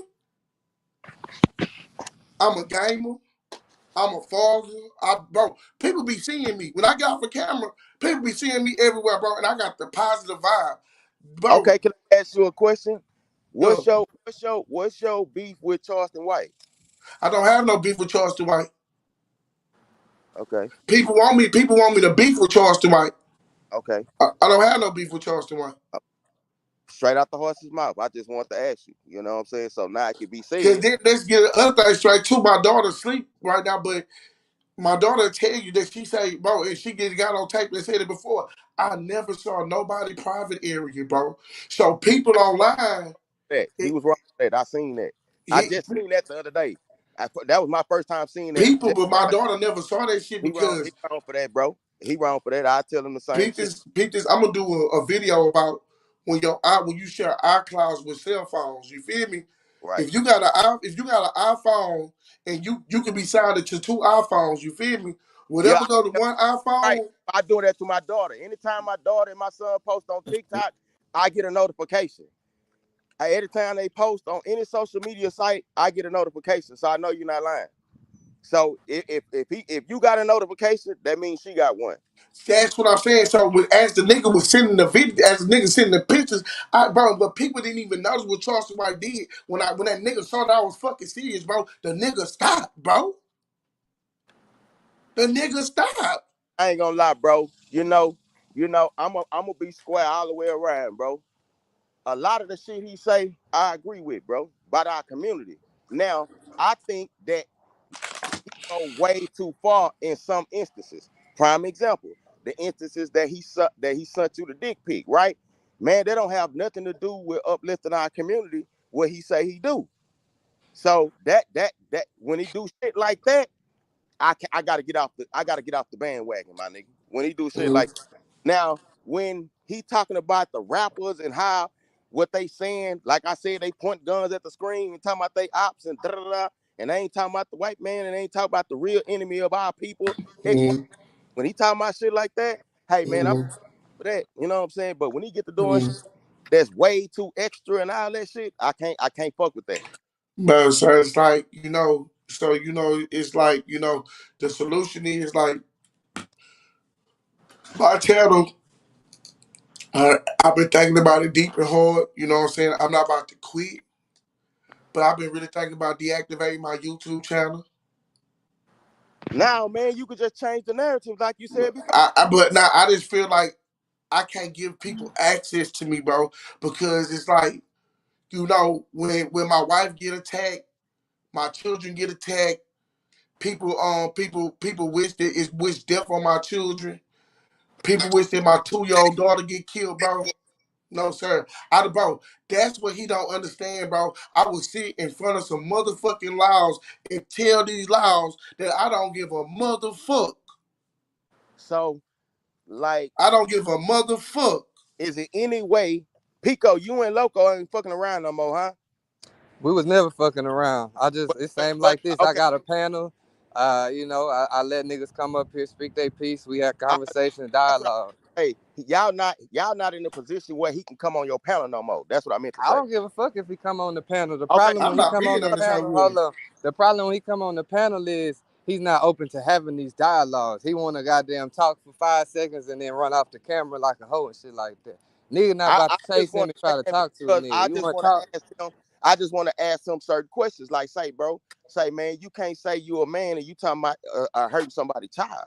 I'm a gamer. I'm a father. Bro, people be seeing me. When I get off the camera, people be seeing me everywhere, bro. And I got the positive vibe. Bro, Okay. Can I ask you a question? yeah, What's your beef with Charleston White? I don't have no beef with Charleston White. Okay. People want me to beef with Charleston White. Okay. I don't have no beef with Charleston White. Uh, Straight out the horse's mouth. I just want to ask you. You know what I'm saying? So now it can be Cause said. then let's get another thing straight too. My daughter sleep right now, but my daughter tell you that she say, bro, and she got on tape and said it before. I never saw nobody private area, bro. So people online, That he it, was wrong for that. I seen that. I he, just seen that the other day. That was my first time seeing that. people, but my daughter never saw that shit He wrong. because He wrong for that, bro. He wrong for that. I tell him the same Peep shit. this, peep this. I'm gonna do a video about when you share iClouds with cell phones. You feel me? Right. If you got an iPhone and you can be signed to two iPhones. You feel me? Yeah, Whatever go to one right. iPhone. I do that to my daughter. Anytime my daughter and my son post on TikTok, I get a notification. Every time they post on any social media site, I get a notification, so I know you're not lying. So if you got a notification, that means she got one. That's what I'm saying. So as the nigga was sending the video, as the nigga sending the pictures, but people didn't even notice what Charleston White did when that nigga saw that I was fucking serious, bro. The nigga stopped, bro. The nigga stopped. I ain't gonna lie, bro. I'm gonna be square all the way around, bro. A lot of the shit he say, I agree with, bro, about our community. Now, I think that he go way too far in some instances. Prime example, the instances that he sent you the dick pic, right? Man, they don't have nothing to do with uplifting our community. What he say he do. So that when he do shit like that, I gotta get off the bandwagon, my nigga. When he do shit like now, when he talking about the rappers and how what they saying, like I said, they point guns at the screen and talking about they ops and da da da, and they ain't talking about the white man and they ain't talking about the real enemy of our people. When he talking about shit like that, hey man, I'm for that. You know what I'm saying? But when he get to doing shit that's way too extra and all that shit, I can't fuck with that. But so it's like, it's like, the solution is like, I tell them, I've been thinking about it deep and hard, you know what I'm saying? I'm not about to quit, but I've been really thinking about deactivating my YouTube channel. Now, man, you could just change the narrative like you said before. But now I just feel like I can't give people access to me, bro, because it's like, when my wife get attacked, my children get attacked, people wish death on my children. People wish that my 2-year-old daughter get killed, bro. No, sir. Bro, that's what he don't understand, bro. I will sit in front of some motherfucking laws and tell these laws that I don't give a motherfuck. So, like, I don't give a motherfuck. is it any way, Pico, you and Loco ain't fucking around no more, huh? We was never fucking around. It seemed But like this. I okay, got a panel. I let niggas come up here, speak their piece. We had I, conversation, that's what dialogue. I hey, y'all not in a position where he can come on your panel no more. That's what I meant to I say. don't give a fuck if he come on the panel. The Okay, problem I'm when he not come on being the on the show panel, with hold him. up. The problem when he come on the panel is he's not open to having these dialogues. He want to goddamn talk for 5 seconds and then run off the camera like a hoe and shit like that. Nigga not I, about I to just chase him want and to try to ask talk to a because nigga. You want to talk? I just want to ask him certain questions. Like, say, man, you can't say you a man and you talking about hurting somebody's child.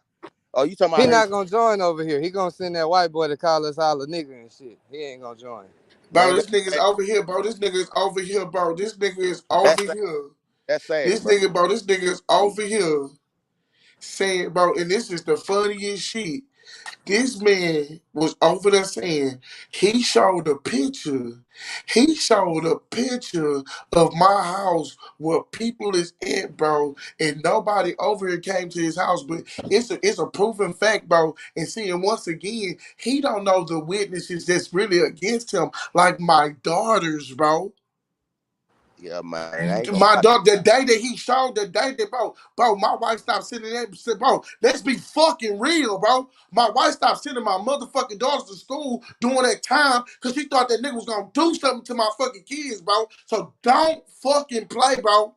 Or you talking He about hurting. not gonna join over here. He gonna send that white boy to call us all a nigga and shit. He ain't gonna join. Bro, Man, this nigga's over here, bro. This nigga is over here, bro. This nigga is that's over sad. here. That's sad, bro. This nigga is over here saying, bro, and this is the funniest shit. This man was over there saying he showed a picture. He showed a picture of my house where people is at, bro, and nobody over here came to his house. But it's a proven fact, bro. And seeing once again, he don't know the witnesses that's really against him, like my daughters, bro. Yeah, man. I ain't gonna My lie. dog, the day that he showed, the day that, bro, my wife stopped sending that and said, bro, let's be fucking real, bro. My wife stopped sending my motherfucking daughters to school during that time because she thought that nigga was gonna do something to my fucking kids, bro. So don't fucking play, bro.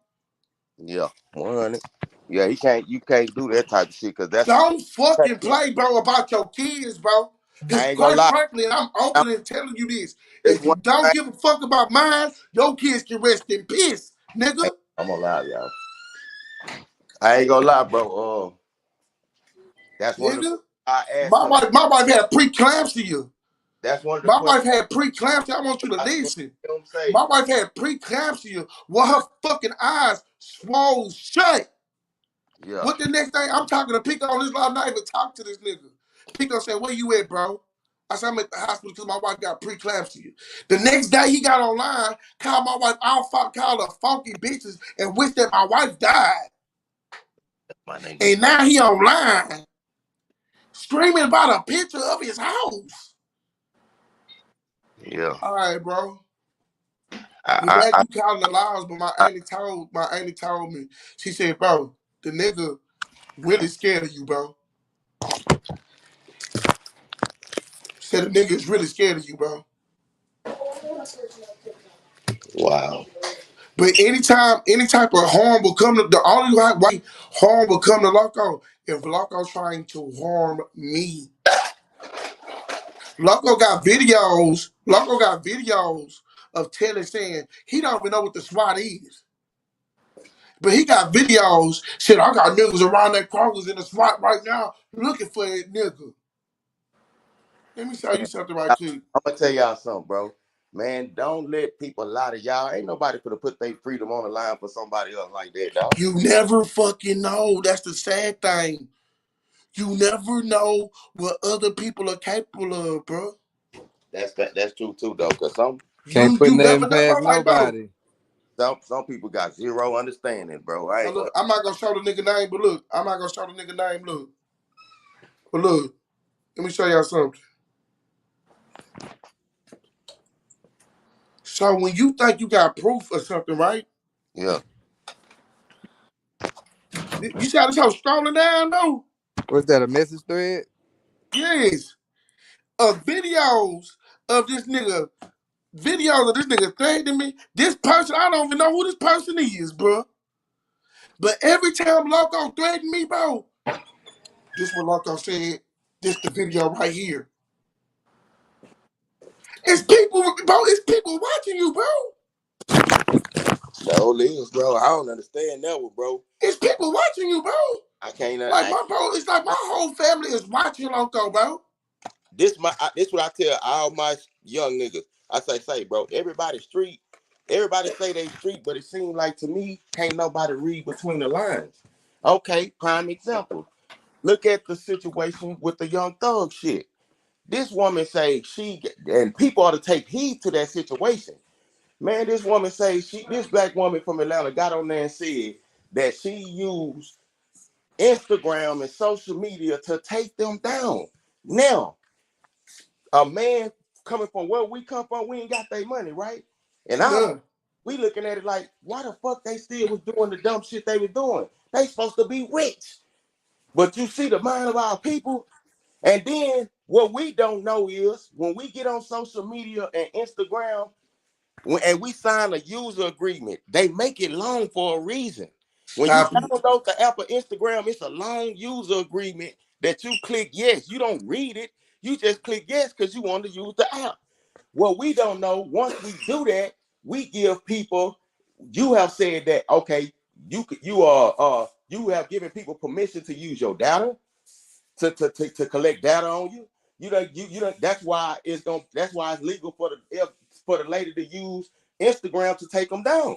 Yeah, 100. Yeah, you can't do that type of shit because that's Don't fucking play, bro, about your kids, bro. Because I ain't gonna quite lie. frankly, and I'm I'm, open and telling you this, this if you one don't thing. give a fuck about mine, your kids can rest in peace, nigga. I'm gonna lie, y'all. I ain't gonna lie, bro. That's one of the Nigga. I asked My him. wife had preeclampsia. That's one of the My questions wife had preeclampsia. I want you to I seen listen. him say. My wife had preeclampsia with her fucking eyes swole shut. Yeah, What the next thing? I'm talking to Pico on this line. I'm not even talking to this nigga. Pico said, "Where you at, bro?" I said, "I'm at the hospital because my wife got preeclampsia." The next day he got online, called my wife called her funky bitches and wished that my wife died. my nigga. And now he online screaming about a picture of his house. Yeah. All right, bro. I'm I, glad I, you calling the laws, but I my auntie told me. She said, bro, the nigga really scared of you, bro. Said the nigga is really scared of you, bro. wow. But anytime, any type of harm will come to the only way harm will come to Loco if Loco's trying to harm me. Loco got videos. Loco got videos of Telly saying he don't even know what the SWAT is. But he got videos. Shit, I got niggas around that Kroger's in the SWAT right now looking for that nigga. Let me tell you something right quick. I'm gonna tell y'all something, bro. Man, don't let people lie to y'all. Ain't nobody gonna put their freedom on the line for somebody else like that, dog. You never fucking know. That's the sad thing. You never know what other people are capable of, bro. That's true too, though. Cause some Can't put You never nothing know, bro. past Like, bro. nobody. some people got zero understanding, bro. I Now ain't gonna. look, I'm not gonna show the nigga name, but look, I'm not gonna show the nigga name. Look, but look, let me show y'all something. So when you think you got proof of something, right? Yeah. You see how this hoe scrolling down, though? What's that? A message thread? Yes. Videos of this nigga, videos of this nigga threatening me. This person, I don't even know who this person is, bro. But every time Loco threatened me, bro, this what Loco said. This the video right here. It's people, bro. It's people watching you, bro. The old is, bro. I don't understand that one, bro. It's people watching you, bro. I can't. Like my bro, it's like my whole family is watching Loco, bro. This what I tell all my young niggas. I say, bro. Everybody street. Everybody say they street, but it seems like to me, can't nobody read between the lines. Okay, prime example. Look at the situation with the young thug shit. This woman say and people ought to take heed to that situation. Man, this woman say this black woman from Atlanta got on there and said that she used Instagram and social media to take them down. Now, a man coming from where we come from, we ain't got their money, right? And None. we looking at it like, why the fuck they still was doing the dumb shit they was doing? They supposed to be rich. But you see the mind of our people, and then what we don't know is when we get on social media and Instagram, and we sign a user agreement, they make it long for a reason. When you Stop it. download the app of Instagram, it's a long user agreement that you click yes. You don't read it. You just click yes because you want to use the app. What we don't know, once we do that, we give people. You have said that okay. You have given people permission to use your data to collect data on you. You know that's why it's legal for the lady to use Instagram to take them down.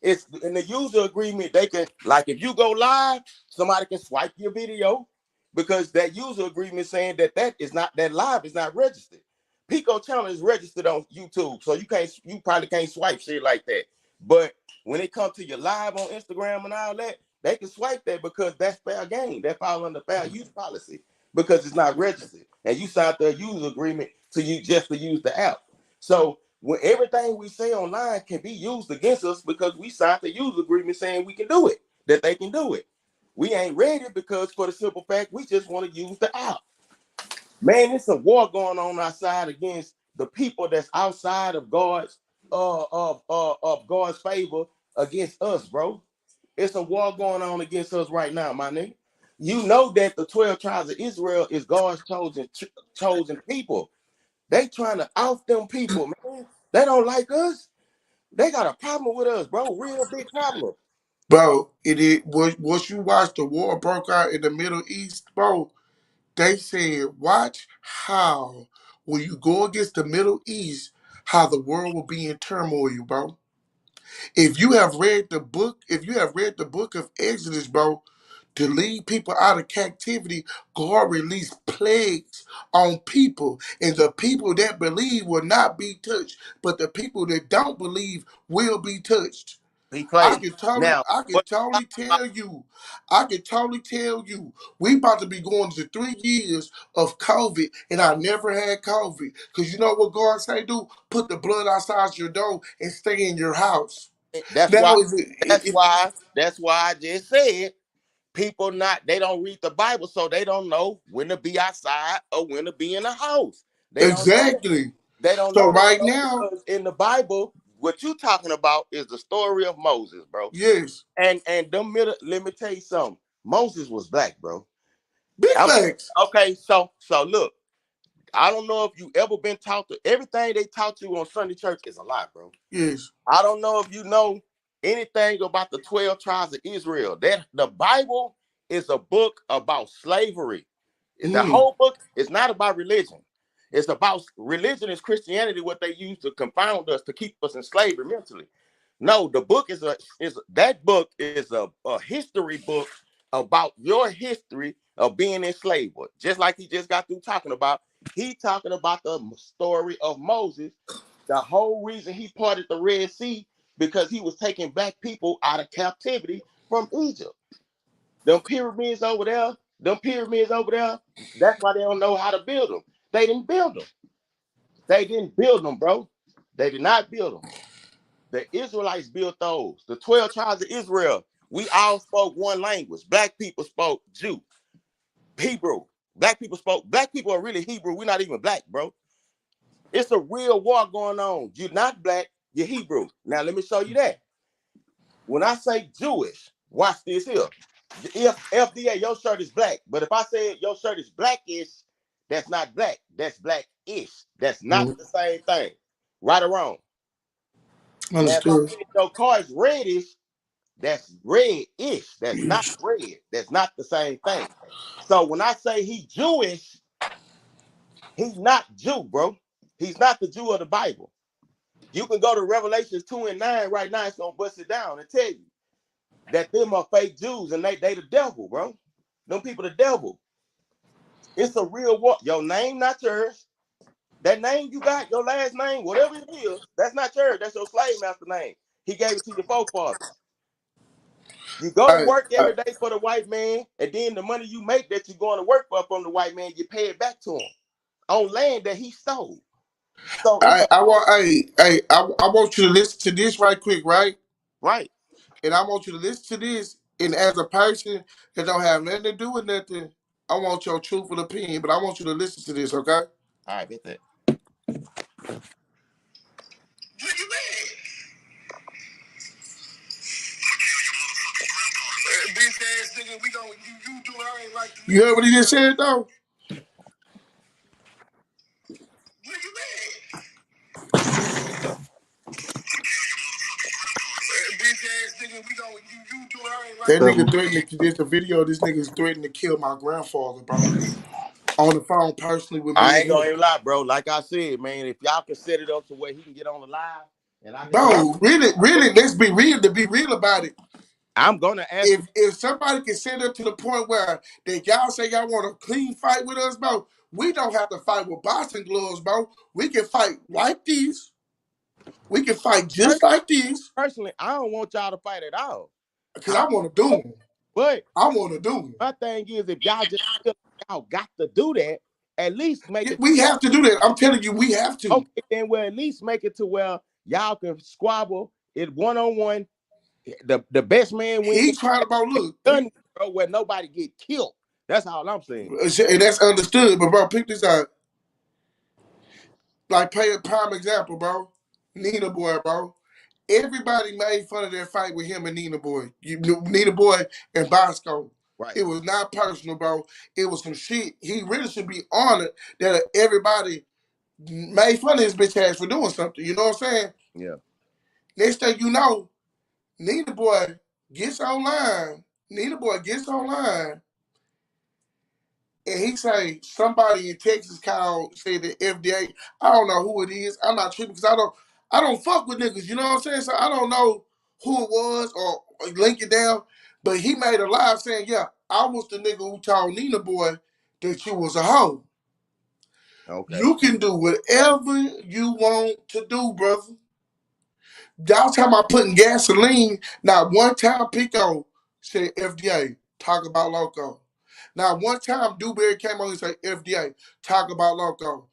It's in the user agreement. They can, like, if you go live, somebody can swipe your video because that user agreement saying that live is not registered. Pico channel is registered on YouTube, so you probably can't swipe shit like that. But when it comes to your live on Instagram and all that, they can swipe that because that's fair game. That falls under fair use policy because it's not registered, and you signed the user agreement to use the app. So when everything we say online can be used against us because we signed the user agreement saying we can do it, that they can do it. We ain't ready because for the simple fact we just want to use the app. Man, it's a war going on outside against the people that's outside of God's favor against us, bro. It's a war going on against us right now, my nigga. You know that the 12 tribes of Israel is God's chosen people. They trying to out them people, man. They don't like us. They got a problem with us, bro. Real big problem. Bro, it is once you watch the war broke out in the Middle East, bro, they said, watch how when you go against the Middle East, how the world will be in turmoil, bro. If you have read the book of Exodus, bro, to lead people out of captivity, God released plagues on people, and the people that believe will not be touched, but the people that don't believe will be touched. He I played. can totally, Now, I can what totally tell you, I can totally tell you, we about to be going to 3 years of COVID, and I never had COVID. Cause you know what God say do? Put the blood outside your door and stay in your house. that's Now why is it? that's why I just said people they don't read the Bible, so they don't know when to be outside or when to be in the house. They don't know that. Exactly. They don't So know that, right bro, now, because in the Bible, what you talking about is the story of Moses, bro. yes, And them middle, let me tell you something. Moses was black, bro. big facts. Okay, so look, I don't know if you ever been taught everything they taught you on Sunday church is a lie, bro. Yes. I don't know if you know anything about the 12 tribes of Israel. That the Bible is a book about slavery. The Mm. whole book is not about religion. It's about religion is Christianity, what they use to confound us, to keep us in slavery mentally. No, the book is that book is a history book about your history of being enslaved. Just like he just got through talking about, he talking about the story of Moses. The whole reason he parted the Red Sea because he was taking black people out of captivity from Egypt. Them pyramids over there, that's why they don't know how to build them. They didn't build them. They didn't build them, bro. They did not build them. The Israelites built those. The 12 tribes of Israel, we all spoke one language. Black people spoke Jew, Hebrew. Black people are really Hebrew. We're not even black, bro. It's a real war going on. You're not black, you're Hebrew. Now, let me show you that. When I say Jewish, watch this here. If FDA, your shirt is black, but if I say your shirt is blackish, that's not black. That's blackish. That's not Mm. the same thing. Right or wrong? Now, if I Understood. say your car is reddish, that's red-ish. That's not Yes. red. That's not the same thing. So when I say he Jewish, he's not Jew, bro. He's not the Jew of the Bible. You can go to Revelations 2 and 9 right now. It's gonna bust it down and tell you that them are fake Jews and they the devil, bro. Them people the devil. It's a real war. Your name not yours. That name you got, your last name, whatever it is, that's not yours. That's your slave master name. He gave it to your forefathers. You go to I, work I, every day for the white man, and then the money you make that you're going to work for from the white man, you pay it back to him on land that he stole. So it's I want, I want you to listen to this right quick, right? right. And I want you to listen to this. And as a person that don't have nothing to do with nothing, I want your truthful opinion. But I want you to listen to this, okay? All right, bet that. You heard what he just said, though? That nigga threatened to. There's a video of this nigga's threatening to kill my grandfather, bro. On the phone personally with me I and ain't gonna him. even lie, bro. Like I said, man, if y'all can set it up to where he can get on the live and I can talk, Bro, really, really, let's be real. To be real about it, I'm gonna ask him. if somebody can set up to the point where that y'all say y'all want a clean fight with us, bro, we don't have to fight with boxing gloves, bro. We can fight like these. We can fight just like these. Personally, I don't want y'all to fight at all. Because I, I want to do them. but I want to do them. my thing is, if y'all just feel like y'all got to do that, at least make it. We have to do that. I'm telling you, we have to. Okay, then we'll at least make it to where y'all can squabble it one on one. The best man wins. He trying to, bro, look. Done, bro, where nobody get killed. That's all I'm saying. And that's understood. But, bro, pick this out. Like, pay a prime example, bro. Nina Boy, bro. Everybody made fun of that fight with him and Nina Boy. Nina Boy and Bosco. Right. It was not personal, bro. It was some shit. He really should be honored that everybody made fun of his bitch ass for doing something. You know what I'm saying? Yeah. Next thing you know, Nina Boy gets online. Nina Boy gets online, and he say somebody in Texas called, said the FDA. I don't know who it is. I'm not tripping because I don't fuck with niggas. You know what I'm saying? So I don't know who it was or link it down. But he made a live saying, "Yeah, I was the nigga who told Nina Boy that you was a hoe. Okay. You can do whatever you want to do, brother. Y'all talking about putting gasoline. Now, one time Pico said FDA, talk about loco. Now, one time Dewberry came on and said FDA, talk about loco.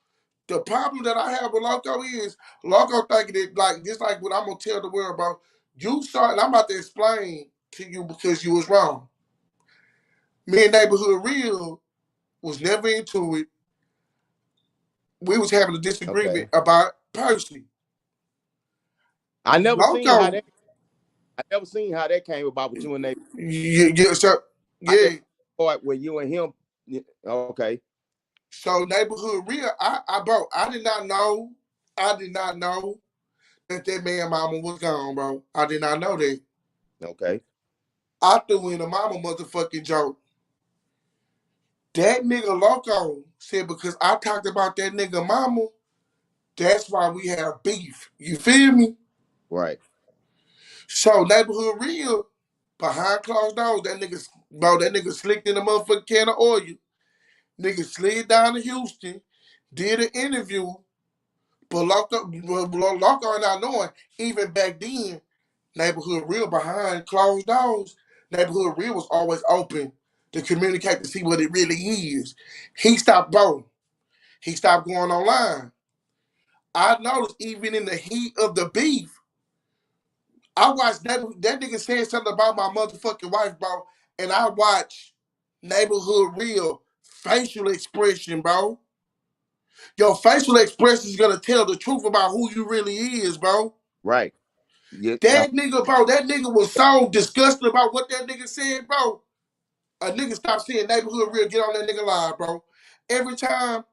The problem that I have with loco is loco thinking it like just like what I'm gonna tell the world, bro. You saw, and I'm about to explain to you because you was wrong. Me and Neighborhood Real was never into it. We was having a disagreement Okay. about Percy. I never seen how Loco, that. I never seen how that came about with you and they. yeah, so I just yeah. part where you and him. Okay. So Neighborhood Real, bro, I did not know that man mama was gone, bro. I did not know that. Okay. I threw in a mama motherfucking joke. That nigga Loco said because I talked about that nigga mama, that's why we have beef. You feel me? Right. So Neighborhood Real, behind closed doors, that nigga slicked in a motherfucking can of oil. Nigga slid down to Houston, did an interview, but Loco and I knowing, even back then, Neighborhood Real behind closed doors, Neighborhood Real was always open to communicate to see what it really is. He stopped, bro. He stopped going online. I noticed even in the heat of the beef, I watched that nigga saying something about my motherfucking wife, bro, and I watched Neighborhood Real facial expression, bro. Your facial expression is gonna tell the truth about who you really is, bro. Right. Yeah. That nigga, bro, that nigga was so disgusted about what that nigga said, bro. A nigga stopped seeing Neighborhood Real get on that nigga live, bro. Every time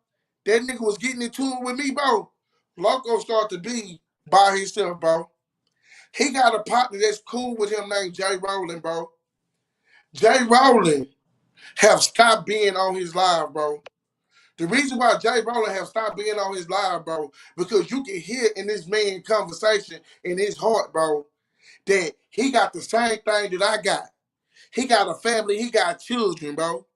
that nigga was getting into it with me, bro, Loco started to be by himself, bro. He got a partner that's cool with him named Jay Rowland, bro. Jay Rowland have stopped being on his live, bro. The reason why Jay Rowland have stopped being on his live, bro, because you can hear in this man conversation in his heart, bro, that he got the same thing that I got. He got a family, he got children, bro.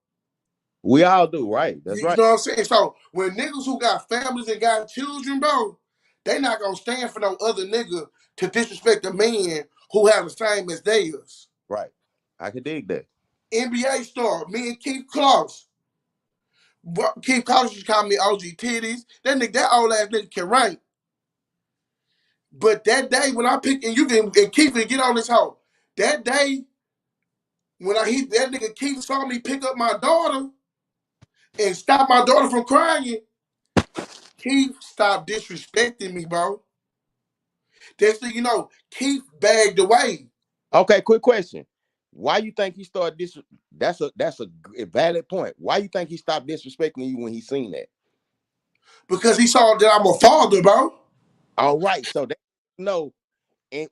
We all do. Right. That's You right. know what I'm saying? So when niggas who got families and got children, bro, they not gonna stand for no other nigga to disrespect a man who have the same as theirs. Right. I can dig that. NBA star, me and Keith Clark. Keith Clark used to call me OG Titties. That nigga, that old ass nigga can rank. But that day when I pick and you can and Keith can get on this hoe. That day when that nigga Keith saw me pick up my daughter and stop my daughter from crying, Keith stopped disrespecting me, bro. Next thing you know, Keith bagged away Okay. Quick question. Why you think he started this? That's a valid point. Why you think he stopped disrespecting you when he seen that? because he saw that I'm a father, bro. All right. So that no, and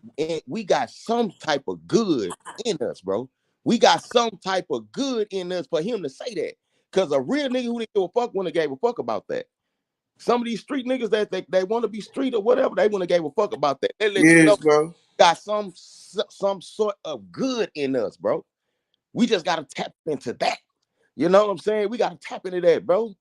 we got some type of good in us, bro. We got some type of good in us for him to say that. Cause a real nigga who didn't give a fuck wouldn't have gave a fuck about that. Some of these street niggas that they want to be street or whatever, they wouldn't have gave a fuck about that. They let you know Yes, bro. got some sort of good in us, bro. We just gotta tap into that. You know what I'm saying? We gotta tap into that, bro. If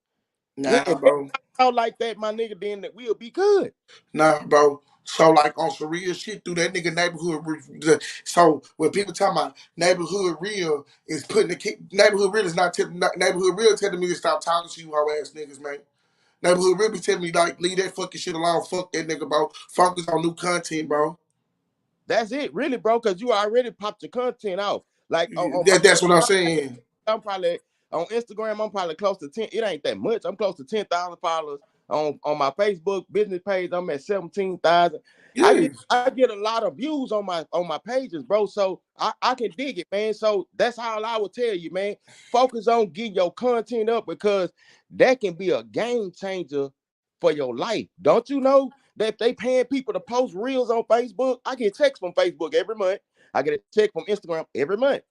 Nah, everybody bro. out like that, my nigga, then that we'll be good. Nah, bro. So like on some real shit through that nigga So when people talking about neighborhood real is putting neighborhood real is neighborhood real telling me to stop talking to you hoe ass niggas, man. Neighborhood real be telling me like leave that fucking shit alone. Fuck that nigga, bro. Focus on new content, bro. That's it, really, bro. Cause you already popped your content off. Like on my That's what I'm saying. I'm probably on Instagram. I'm probably close to 10. It ain't that much. I'm close to 10,000 followers on my Facebook business page. I'm at 17,000. Yeah. I get a lot of views on my pages, bro. So I can dig it, man. So that's all I would tell you, man. Focus on getting your content up because that can be a game changer for your life. Don't you know that if they paying people to post reels on Facebook? I get texts from Facebook every month. I get a check from Instagram every month.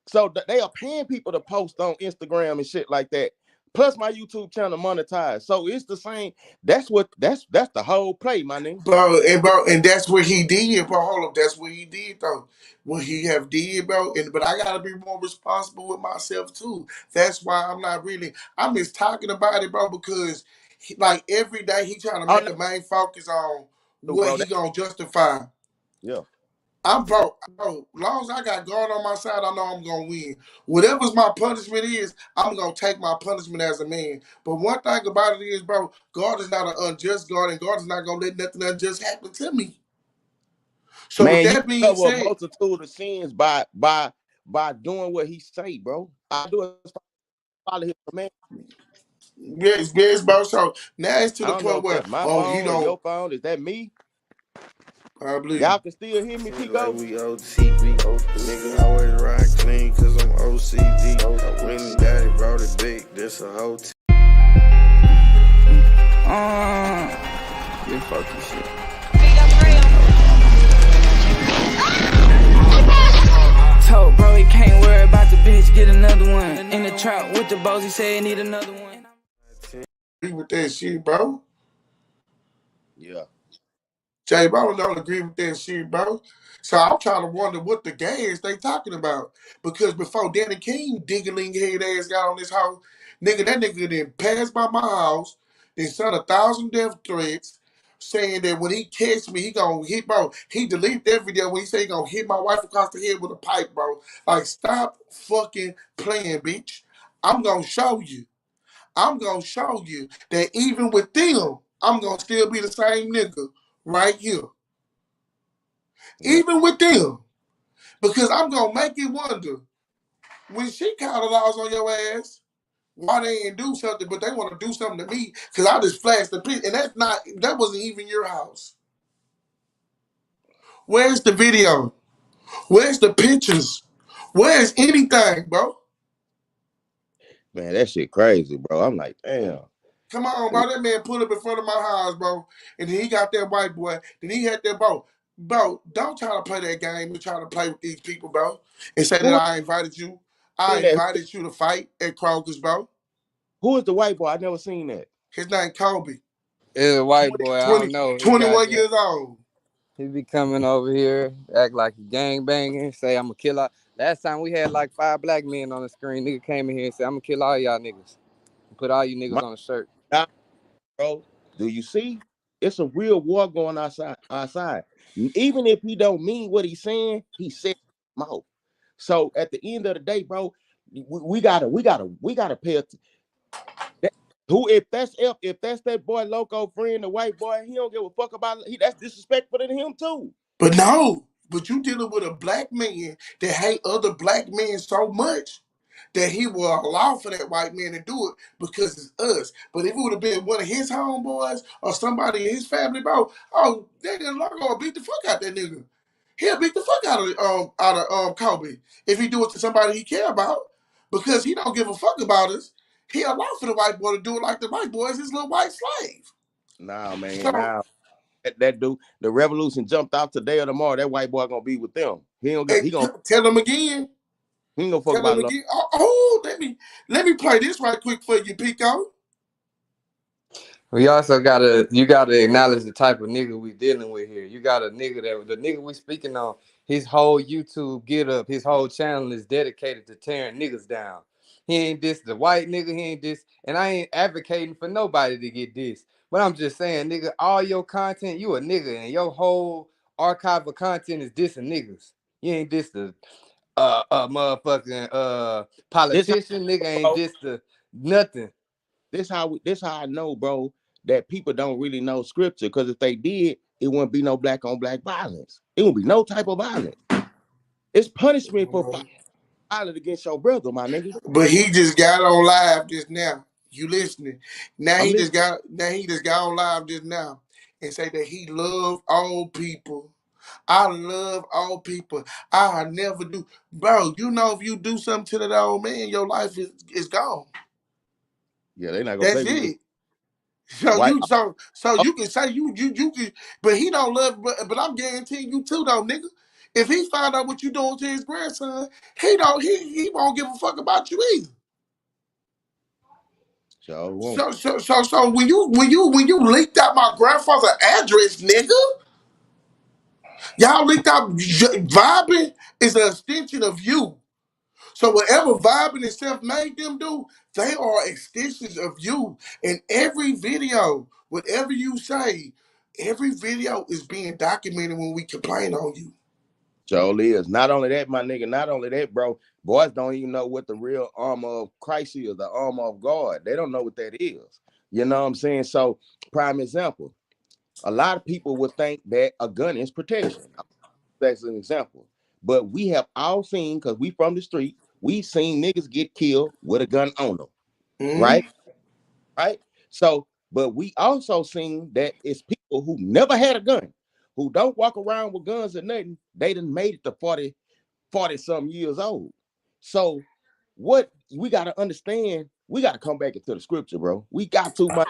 So they are paying people to post on Instagram and shit like that. Plus my YouTube channel monetized. So it's the same. That's the whole play, my nigga. Bro, and that's what he did, bro. Hold up, that's what he did though. What he have did, bro. But I gotta be more responsible with myself too. That's why I'm just talking about it, bro, because like every day he trying to Oh make no, a main focus on what bro. he gonna justify. Yeah. I'm bro. Long as I got God on my side, I know I'm gonna win. Whatever's my punishment is, I'm gonna take my punishment as a man. But one thing about it is, bro, God is not an unjust God, and God is not gonna let nothing unjust happen to me. So with Man, you that being cover a said, multitude of sins by doing what he say, bro. I do is follow his command. yes, bro. So now it's to I the don't know point if where, that's my oh, he phone or don't. your phone. Is that me? I believe. Y'all can still hear me, Feel like Pico? we OTV. Nigga always ride clean cause I'm OCD. I went and daddy brought it big, this a whole yeah, fuck this shit. Told bro he can't worry about the bitch, get another one. In the trap with the boss, he said he need another one. Agree with that shit, bro. Yeah. Jay Bro don't agree with that shit, bro. So I'm trying to wonder what the gas they talking about. Because before Danny King diggling head ass got on this house, that nigga then passed by my house, then sent 1,000 death threats, saying that when he catch me, he gonna hit, bro. He deleted that video when he said he gonna hit my wife across the head with a pipe, bro. Like, stop fucking playing, bitch. I'm gonna show you. I'm gonna show you that even with them, I'm gonna still be the same nigga right here. Yeah. Even with them. Because I'm gonna make you wonder, when she called the laws on your ass, why they ain't do something, but they want to do something to me because I just flashed the picture. And that wasn't even your house. Where's the video? Where's the pictures? Where's anything, bro? Man, that shit crazy, bro. I'm like, damn. Come on, bro. That man pulled up in front of my house, bro. And then he got that white boy. Then he had that, bro. Bro, don't try to play that game and try to play with these people, bro. And say that Who I invited you. I seen that? invited you to fight at Kroger's, bro. Who is the white boy? I never seen that. His name Kobe. It's a white 20, boy. I don't 20, know. He got 21 that. years old. He be coming over here, act like he gang banging, say I'm a killer. Last time we had like 5 black men on the screen. Nigga came in here and said I'm gonna kill all y'all niggas. Put all you niggas My on a shirt. God, bro. Do you see? It's a real war going outside. Even if he don't mean what he's saying, he said mouth. So at the end of the day, bro, we gotta pay attention. Who if that's that boy loco friend, the white boy, he don't give a fuck about that's disrespectful to him too. But no, but you dealing with a black man that hate other black men so much that he will allow for that white man to do it because it's us. But if it would have been one of his homeboys or somebody in his family, bro, oh, nigga, gonna beat the fuck out that nigga. He'll beat the fuck out of Kobe if he do it to somebody he care about because he don't give a fuck about us. He allow for the white boy to do it like the white boy is his little white slave. Nah, man, So now that dude, the revolution jumped out today or tomorrow. That white boy gonna be with them. He don't get. hey, tell him again. He ain't gonna fuck Tell about him love. again. Oh, let me play this right quick for you, Pico. We also you gotta acknowledge the type of nigga we dealing with here. You got a nigga that the nigga we speaking on, his whole YouTube get up, his whole channel is dedicated to tearing niggas down. He ain't this the white nigga, he ain't this, and I ain't advocating for nobody to get this. But I'm just saying, nigga, all your content, you a nigga, and your whole archive of content is dissing niggas. You ain't this the motherfucking This how, politician, nigga ain't bro. this the nothing. This how I know, bro, that people don't really know scripture. Because if they did, it wouldn't be no black on black violence. It wouldn't be no type of violence. It's punishment for violence against your brother, my nigga. But he just got on live just now. You listening? I'm listening. Now he just got on live just now and say that he love all people. I love all people. I never do. Bro, you know if you do something to that old man, your life is gone. Yeah, they not gonna That's play with this it. So white. you you can say you can, but he don't love. But I'm guaranteeing you too, though, nigga. If he find out what you doing to his grandson, he won't give a fuck about you either. So won't. So when you leaked out my grandfather's address, nigga, y'all leaked out vibing is an extension of you. So whatever vibing itself made them do, they are extensions of you. In every video, whatever you say, every video is being documented when we complain on you. Surely is. Not only that, my nigga, not only that, bro, boys don't even know what the real armor of Christ is, the armor of God. They don't know what that is. You know what I'm saying? So, prime example, a lot of people would think that a gun is protection. That's an example. But we have all seen, because we from the street, we seen niggas get killed with a gun on them, right? Mm-hmm. Right? So, but we also seen that it's people who never had a gun, who don't walk around with guns or nothing. They done made it to 40 some years old. So what we got to understand, we got to come back into the scripture, bro. We got to, my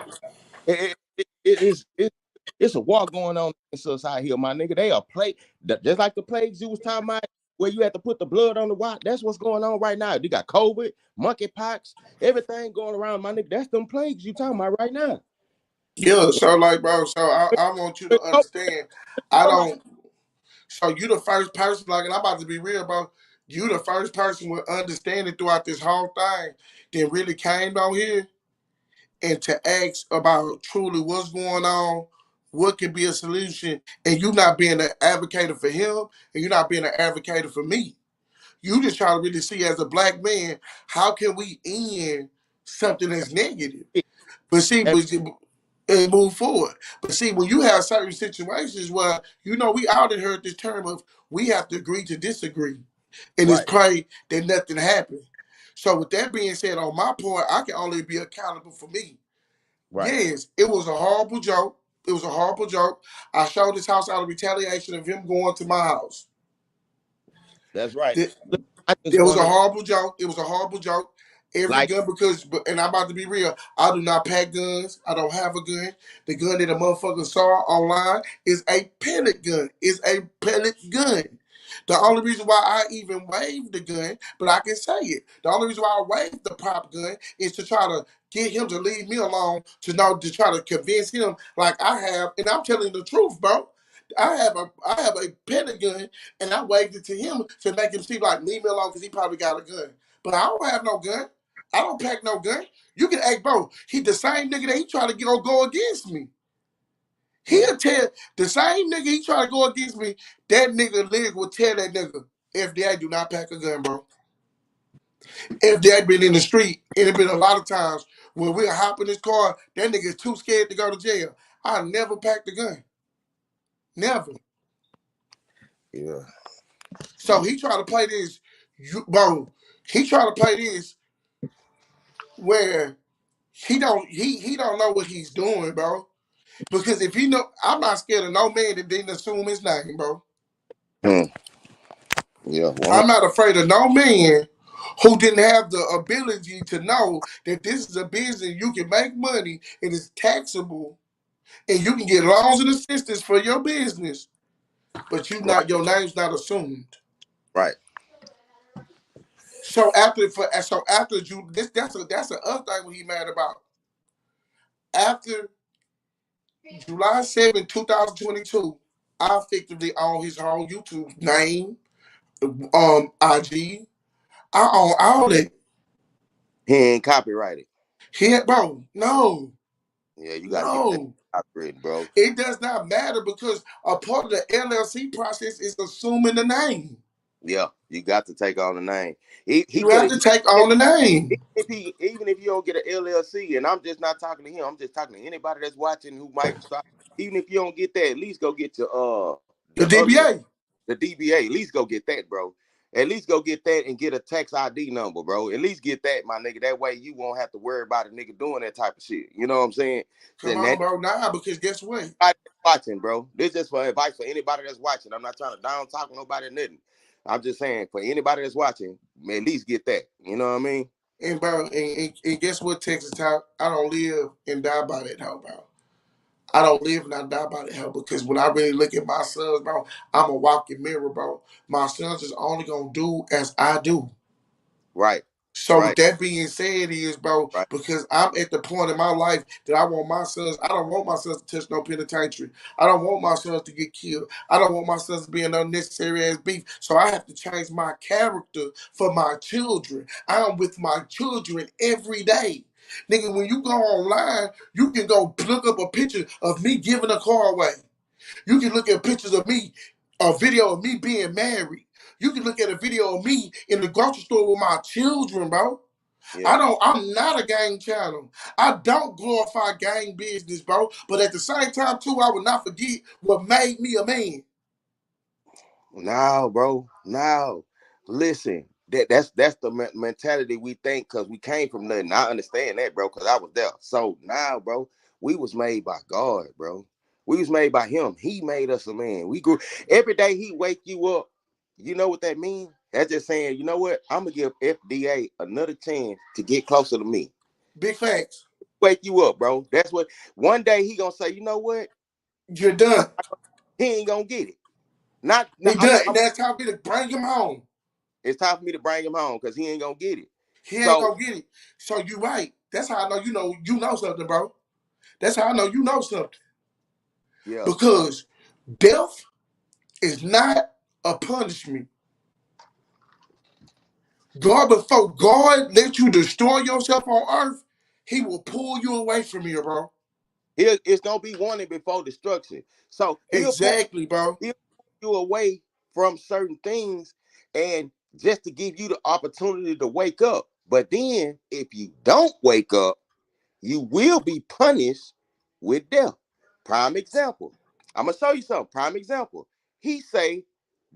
it's a war going on in society here, my nigga. They are just like the plagues you was talking about, where you had to put the blood on the watch. That's what's going on right now. You got COVID, monkeypox, everything going around, my nigga. That's them plagues you talking about right now. Yeah, so like, bro, so I want you to understand. I don't. So you the first person, like, and I'm about to be real, bro. You the first person with understanding throughout this whole thing that really came down here and to ask about truly what's going on, what could be a solution, and you not being an advocate for him, and you're not being an advocate for me. You just try to really see as a black man, how can we end something that's negative? But see, and move forward. But see, when you have certain situations where, we all done heard this term of we have to agree to disagree. And it's Right, pray that nothing happened. So with that being said, on my part, I can only be accountable for me. right. Yes, it was a horrible joke. It was a horrible joke. I showed this house out of retaliation of him going to my house. That's right. The, Look, I just It was want a to horrible joke. It was a horrible joke. Every like, gun, and I'm about to be real, I do not pack guns. I don't have a gun. The gun that a motherfucker saw online is a pellet gun. It's a pellet gun. The only reason why I even waved the gun, but I can say it. The only reason why I waved the prop gun is to try to get him to leave me alone, to try to convince him like I have, and I'm telling the truth, bro. I have a pellet gun, and I waved it to him to make him see like leave me alone because he probably got a gun. But I don't have no gun. I don't pack no gun. You can ask, bro. He the same nigga that he try to go against me. mm, He'll tell the same nigga he try to go against me. That nigga Lig will tell that nigga, FDA do not pack a gun, bro. FDA been in the street, and it been a lot of times when we hop in this car, that nigga's too scared to go to jail. I never packed a gun. Never. yeah, So he try to play this, bro. He try to play this where he don't know what he's doing, bro. Because if he know, I'm not scared of no man that didn't assume his name, bro. mm, yeah, I'm not afraid of no man who didn't have the ability to know that this is a business you can make money, it is taxable, and you can get loans and assistance for your business, but right, your name's not assumed. right. So after you that's the other thing he mad about. After July 7th, 2022, I effectively own his whole YouTube name, IG. I own all that. He ain't copyrighted. Bro, no, Yeah, you got to get that no. copyrighted, bro. It does not matter because a part of the LLC process is assuming the name. Yeah, you got to take on the name. He You could have have, to take on the name. even if you don't get an LLC, and I'm just not talking to him, I'm just talking to anybody that's watching who might stop. Even if you don't get that, at least go get your The the other one, DBA. the DBA. At least go get that, bro. At least go get that and get a tax ID number, bro. At least get that, my nigga. That way you won't have to worry about a nigga doing that type of shit. You know what I'm saying? Come Then on, that bro. Nah, because guess what? anybody that's watching, bro. This is for advice for anybody that's watching. I'm not trying to down talk nobody nothing. I'm just saying for anybody that's watching, at least get that. You know what I mean? And bro, and guess what, Texas Talk? I don't live and die by that hoe, bro. I don't live and I die by that hoe because when I really look at my sons, bro, I'm a walking mirror, bro. My sons is only gonna do as I do. Right, So with right, that being said is, bro, right, because I'm at the point in my life that I want my sons, I don't want my sons to touch no penitentiary. I don't want my sons to get killed. I don't want my sons to be in unnecessary ass beef. So I have to change my character for my children. I am with my children every day. Nigga, when you go online, you can go look up a picture of me giving a car away. You can look at pictures of me, a video of me being married. You can look at a video of me in the grocery store with my children, bro. Yeah. I'm not a gang channel. I don't glorify gang business, bro. But at the same time, too, I will not forget what made me a man. No, bro. No. Listen, that's the mentality we think because we came from nothing. I understand that, bro, because I was there. So now, bro, we was made by God, bro. We was made by him. He made us a man. We grew every day he wake you up. You know what that means? That's just saying, you know what? I'm gonna give FDA another chance to get closer to me. Big facts. Wake you up, bro. That's what one day he gonna say, you know what? You're done. He ain't gonna get it. Not, He I'm done. a, And that's time for me to bring him home. it's time for me to bring him home because he ain't gonna get it. He ain't So gonna get it. So you right. That's how I know you know something, bro. That's how I know you know something. yeah, Because death is not a punishment. God, before God let you destroy yourself on earth, he will pull you away from here, bro. it's gonna be wanted before destruction. So Exactly, bro. he'll pull you away from certain things, and just to give you the opportunity to wake up. But then, if you don't wake up, you will be punished with death. Prime example. I'm gonna show you something. Prime example. He say,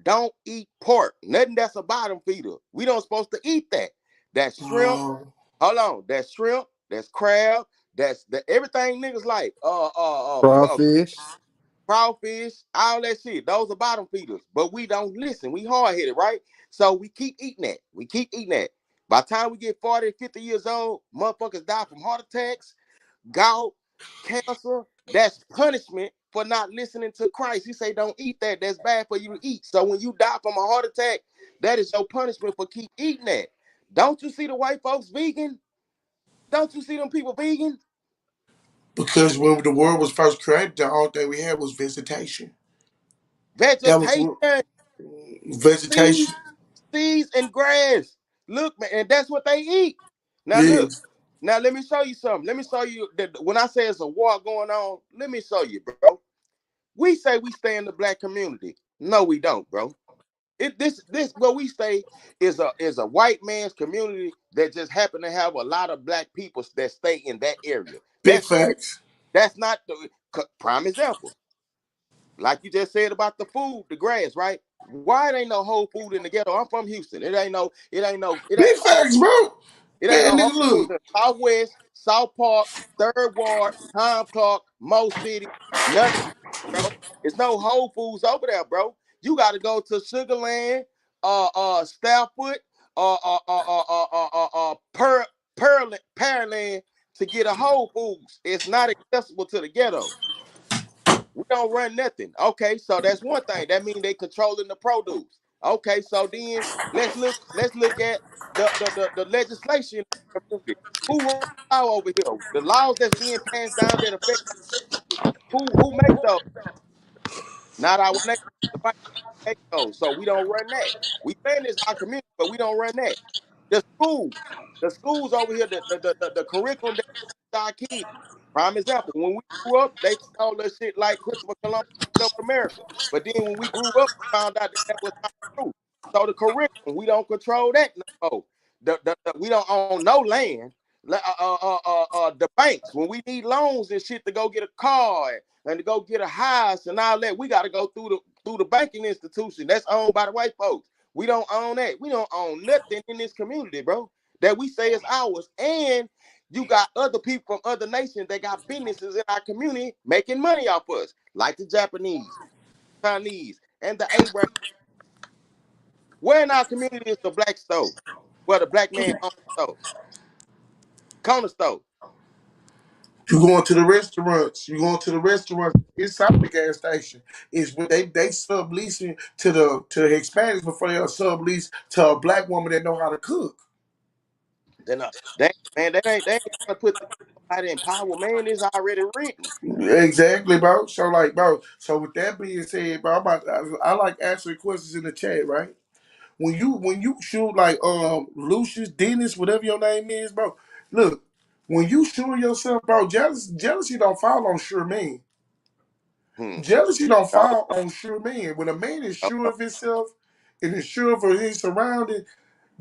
"Don't eat pork. Nothing that's a bottom feeder. We don't supposed to eat that. That shrimp. Oh, Hold on. That's shrimp. That's crab. That's the everything niggas like. Crawfish. Crawfish. All that shit. Those are bottom feeders. But we don't listen. We hard headed, right? So we keep eating that. We keep eating that. By the time we get 40, 50 years old, motherfuckers die from heart attacks, gout, cancer. That's punishment for not listening to Christ. He say, don't eat that. That's bad for you to eat. So when you die from a heart attack, that is your punishment for keep eating that. Don't you see the white folks vegan? Don't you see them people vegan? because when the world was first created, the only thing we had was vegetation. That was Vegetation, seeds, vegetation. seeds and grass. Look, man, and that's what they eat. Now look, Yes, now let me show you something. Let me show you that when I say it's a war going on, let me show you, bro. We say we stay in the black community. No, we don't, bro. This where we stay is a white man's community that just happen to have a lot of black people that stay in that area. big facts. That's not the prime example. Like you just said about the food, the grass, right? Why it ain't no whole food in the ghetto? I'm from Houston. It ain't Big no whole facts, bro. it ain't Man, no nigga, whole food look. in Southwest, South Park, Third Ward, Tom Clark, Mo City, none, bro. It's no Whole Foods over there, bro. You got to go to Sugarland, Stafford, Pearland to get a Whole Foods. It's not accessible to the ghetto. We don't run nothing. Okay, so that's one thing. That means they controlling the produce. Okay, so then let's look at the legislation. Who run the law over here? The laws that's being passed down that affect who make those? Not our nation. The white make those. So we don't run that. We saying this our community, but we don't run that. The schools, the schools over here, the curriculum that our kids. Prime example, when we grew up, they told us shit like Christopher Columbus discovered America. But then when we grew up, we found out that was not true. So the curriculum, we don't control that no more. We don't own no land. The banks, when we need loans and shit to go get a car and to go get a house and all that, we got to go through the banking institution that's owned by the white folks. We don't own that. We don't own nothing in this community, bro, that we say is ours. And you got other people from other nations that got businesses in our community making money off us, like the Japanese, Chinese, and the Abraham. Where in our community is the black stove? Where the black man owns the stove? Corner stove. You going to the restaurants. You going to the restaurants inside the gas station. It's when they subleasing to the Hispanics before they sublease to a black woman that know how to cook. They're not, they ain't trying to put somebody in power, man. It's already written. Exactly, bro. So like, bro. So with that being said, bro, I like answering questions in the chat, right? When you shoot like Lucius Dennis, whatever your name is, bro. Look, when you sure yourself, bro, jealousy don't fall on sure men. Hmm. Jealousy don't No, fall on sure men. When a man is no, sure no. of himself and is sure of his surroundings,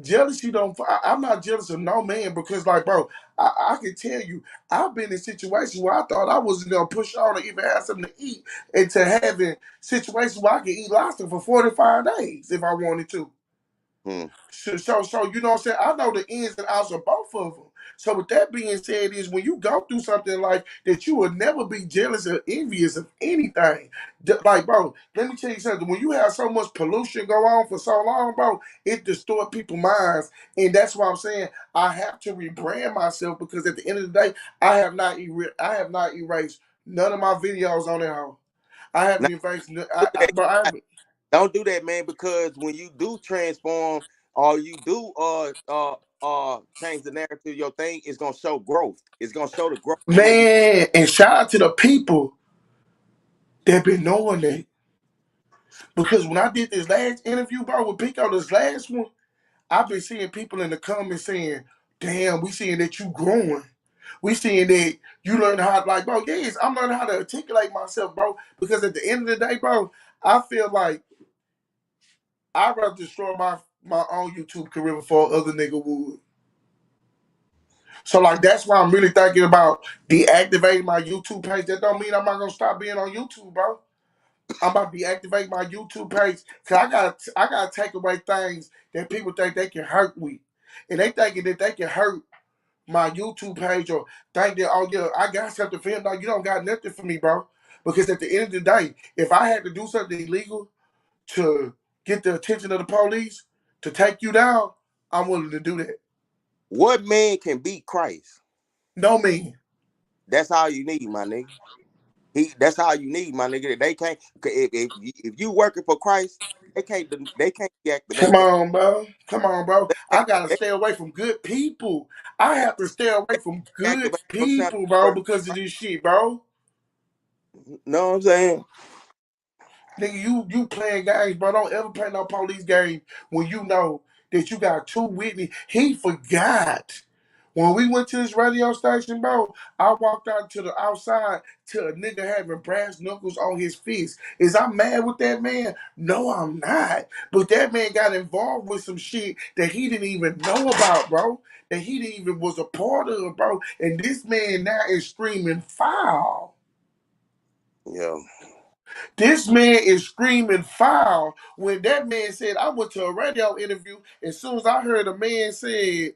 jealousy don't. I'm not jealous of no man because, like, bro, I can tell you, I've been in situations where I thought I wasn't gonna push on or even have something to eat, into having situations where I could eat lobster for 45 days if I wanted to. Hmm. So you know what I'm saying? I know the ins and outs of both of them. So with that being said, is when you go through something in life that you will never be jealous or envious of anything. Like, bro, let me tell you something. When you have so much pollution go on for so long, bro, it distorts people's minds. And that's why I'm saying I have to rebrand myself because at the end of the day, I have not erased none of my videos on that home. I Now, haven't erased. do that. But I haven't. Don't do that, man, because when you do transform or you do change the narrative of your thing, it's gonna show growth. It's gonna show the growth of where you Man, and shout out to the people that been knowing that. Because when I did this last interview, bro, with Pico, this last one, I've been seeing people in the comments saying, damn, we seeing that you growing. We seeing that you learn how to, like, bro, yes, I'm learning how to articulate myself, bro. Because at the end of the day, bro, I feel like I'd rather destroy my own YouTube career before other nigga would. So like that's why I'm really thinking about deactivating my YouTube page. That don't mean I'm not gonna stop being on YouTube, bro. I'm about to deactivate my YouTube page because I gotta take away things that people think they can hurt with, and they thinking that they can hurt my YouTube page or think that, oh yeah, I got something for him. No, you don't got nothing for me, bro. Because at the end of the day, if I had to do something illegal to get the attention of the police to take you down, I'm willing to do that. what man can beat Christ? No man. That's all you need, my nigga. That's all you need, my nigga. They can't if you working for Christ, they can't Come deactivate that. on, bro. Come on, bro. They I gotta can't stay away from good people. I have to stay away from good deactivate your channel. people, bro, because of this shit, bro. Know what I'm saying? Nigga, you playing games, bro. Don't ever play no police game when you know that you got two witnesses. He forgot. When we went to this radio station, bro, I walked out to the outside to a nigga having brass knuckles on his fist. Is I mad with that man? No, I'm not. But that man got involved with some shit that he didn't even know about, bro. That he didn't even was a part of, bro. And this man now is screaming foul. Yeah. This man is screaming foul when that man said, I went to a radio interview. As soon as I heard a man said,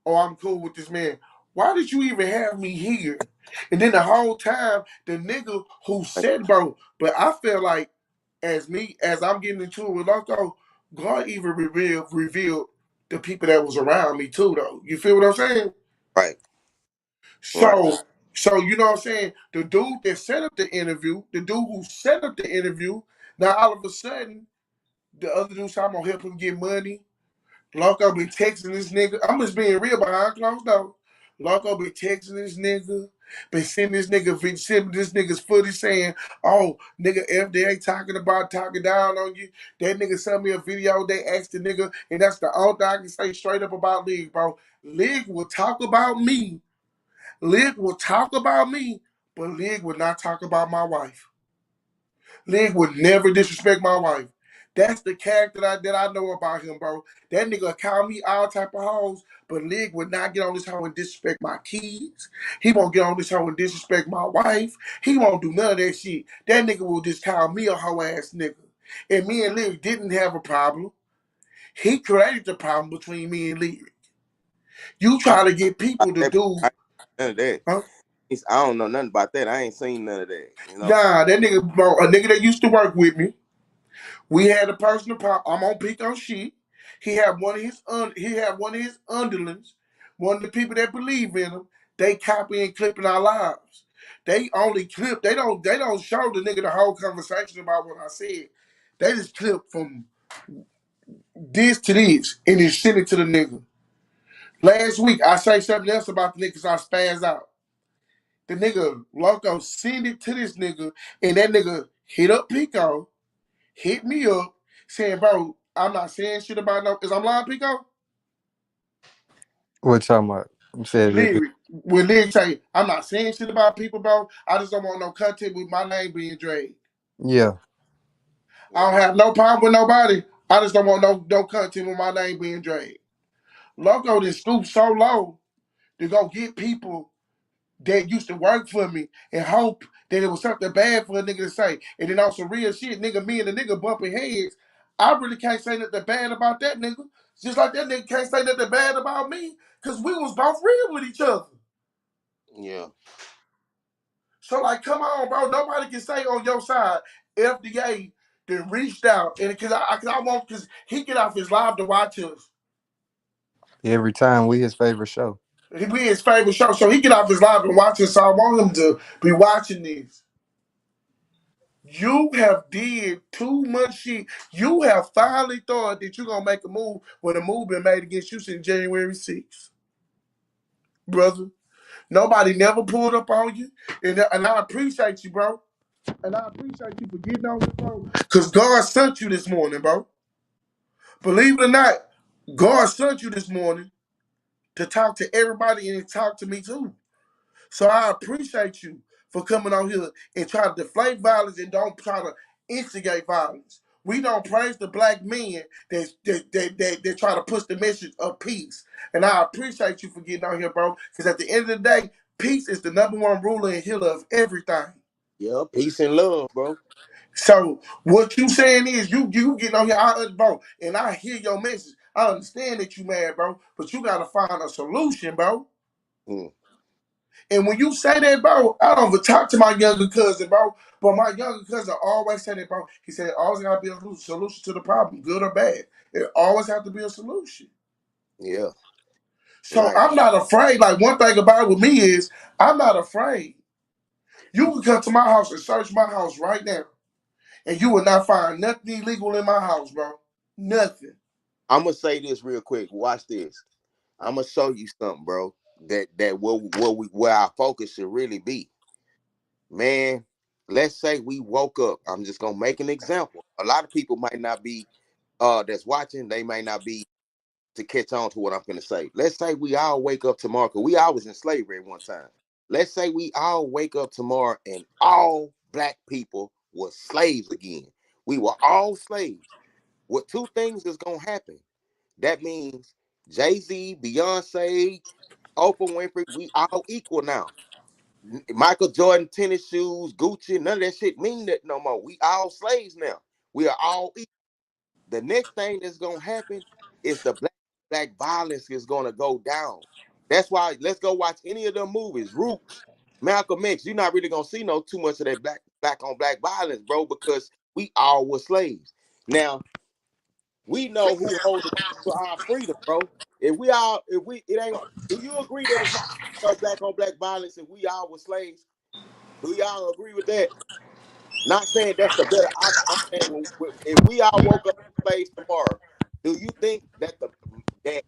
oh, I'm cool with this man. Why did you even have me here? And then the whole time, the nigga who said, bro, but I feel like as I'm getting into it with Loco, God even revealed the people that was around me too, though. You feel what I'm saying? Right. Right. So, so you know what I'm saying? The dude that set up the interview, the dude who set up the interview, now all of a sudden, the other dude said, I'm gonna help him get money. Loco be texting this nigga. I'm just being real behind closed doors. Loco be texting this nigga, been sending this nigga's footage saying, oh, nigga, FDA talking down on you. That nigga sent me a video, they asked the nigga, and that's the only thing I can say straight up about Lig, bro. Lig will talk about me. Lig will talk about me, but Lig will not talk about my wife. Lig would never disrespect my wife. That's the character that I know about him, bro. That nigga call me all type of hoes, but Lig would not get on this hoe and disrespect my kids. He won't get on this hoe and disrespect my wife. He won't do none of that shit. That nigga will just call me a hoe ass nigga. And me and Lig didn't have a problem. He created the problem between me and Lig. You I, try to get people to do, I none of that. huh? I don't know nothing about that. I ain't seen none of that. Nah, that nigga, bro, a nigga that used to work with me. We had a personal problem. I'm on Pico sheet. He had one of his underlings, one of the people that believe in him. They copy and clipping our lives. They only clip. They don't show the nigga the whole conversation about what I said. They just clip from this to this and then send it to the nigga. Last week I say something else about the nigga, so I spaz out. The nigga Loco send it to this nigga, and that nigga hit up Pico, hit me up, saying, bro, I'm not saying shit about no, because I'm lying, Pico. What you talking about? You said if it, Lyric. When Lyric say, I'm not saying shit about people, bro. I just don't want no content with my name being dragged. yeah, I don't have no problem with nobody. I just don't want no content with my name being dragged. Loco just stooped so low to go get people that used to work for me and hope that it was something bad for a nigga to say. And then on some real shit, nigga, me and the nigga bumping heads. I really can't say nothing bad about that nigga. Just like that nigga can't say nothing bad about me. Cause we was both real with each other. Yeah. So like, come on, bro. Nobody can say on your side, FDA then reached out and cause he get off his live to watch us. every time we his favorite show. He be his favorite show, so he get off his live and watch us. So I want him to be watching this. You have did too much shit. You have finally thought that you're gonna make a move when a move been made against you since January 6th. Brother. Nobody never pulled up on you. And I appreciate you, bro. And I appreciate you for getting on the phone. Cause God sent you this morning, bro. Believe it or not, God sent you this morning to talk to everybody and to talk to me too. So I appreciate you for coming on here and try to deflate violence and don't try to instigate violence. We don't praise the black men that try to push the message of peace. And I appreciate you for getting on here, bro. Because at the end of the day, peace is the number one ruler and healer of everything. Yeah. Peace and love, bro. So what you saying is you getting on here, bro, and I hear your message. I understand that you mad, bro, but you gotta find a solution, bro. Mm. And when you say that, bro, I don't even talk to my younger cousin, bro. But my younger cousin always said that, bro. He said it always gotta be a solution to the problem, good or bad. It always have to be a solution. Yeah. So Right. I'm not afraid. Like one thing about it with me is I'm not afraid. You can come to my house and search my house right now, and you will not find nothing illegal in my house, bro. Nothing. I'm gonna say this real quick. Watch this. I'm gonna show you something, bro. That where our focus should really be. Man, let's say we woke up. I'm just gonna make an example. A lot of people might not be that's watching, they may not be to catch on to what I'm gonna say. Let's say we all wake up tomorrow, because we all was in slavery at one time. Let's say we all wake up tomorrow and all black people were slaves again. We were all slaves. What two things is gonna happen? That means Jay-Z, Beyonce, Oprah Winfrey, we all equal now. Michael Jordan tennis shoes, Gucci, none of that shit mean that no more. We all slaves now. We are all equal. The next thing that's gonna happen is the black violence is gonna go down. That's why let's go watch any of them movies. Roots, Malcolm X. You're not really gonna see no too much of that black on black violence, bro, because we all were slaves. Now we know who holds the key to our freedom, bro. If we, it ain't. Do you agree that it's not no black on black violence if we all were slaves? Do y'all agree with that? Not saying that's the better option. I'm saying if we all woke up slaves tomorrow, do you think that that,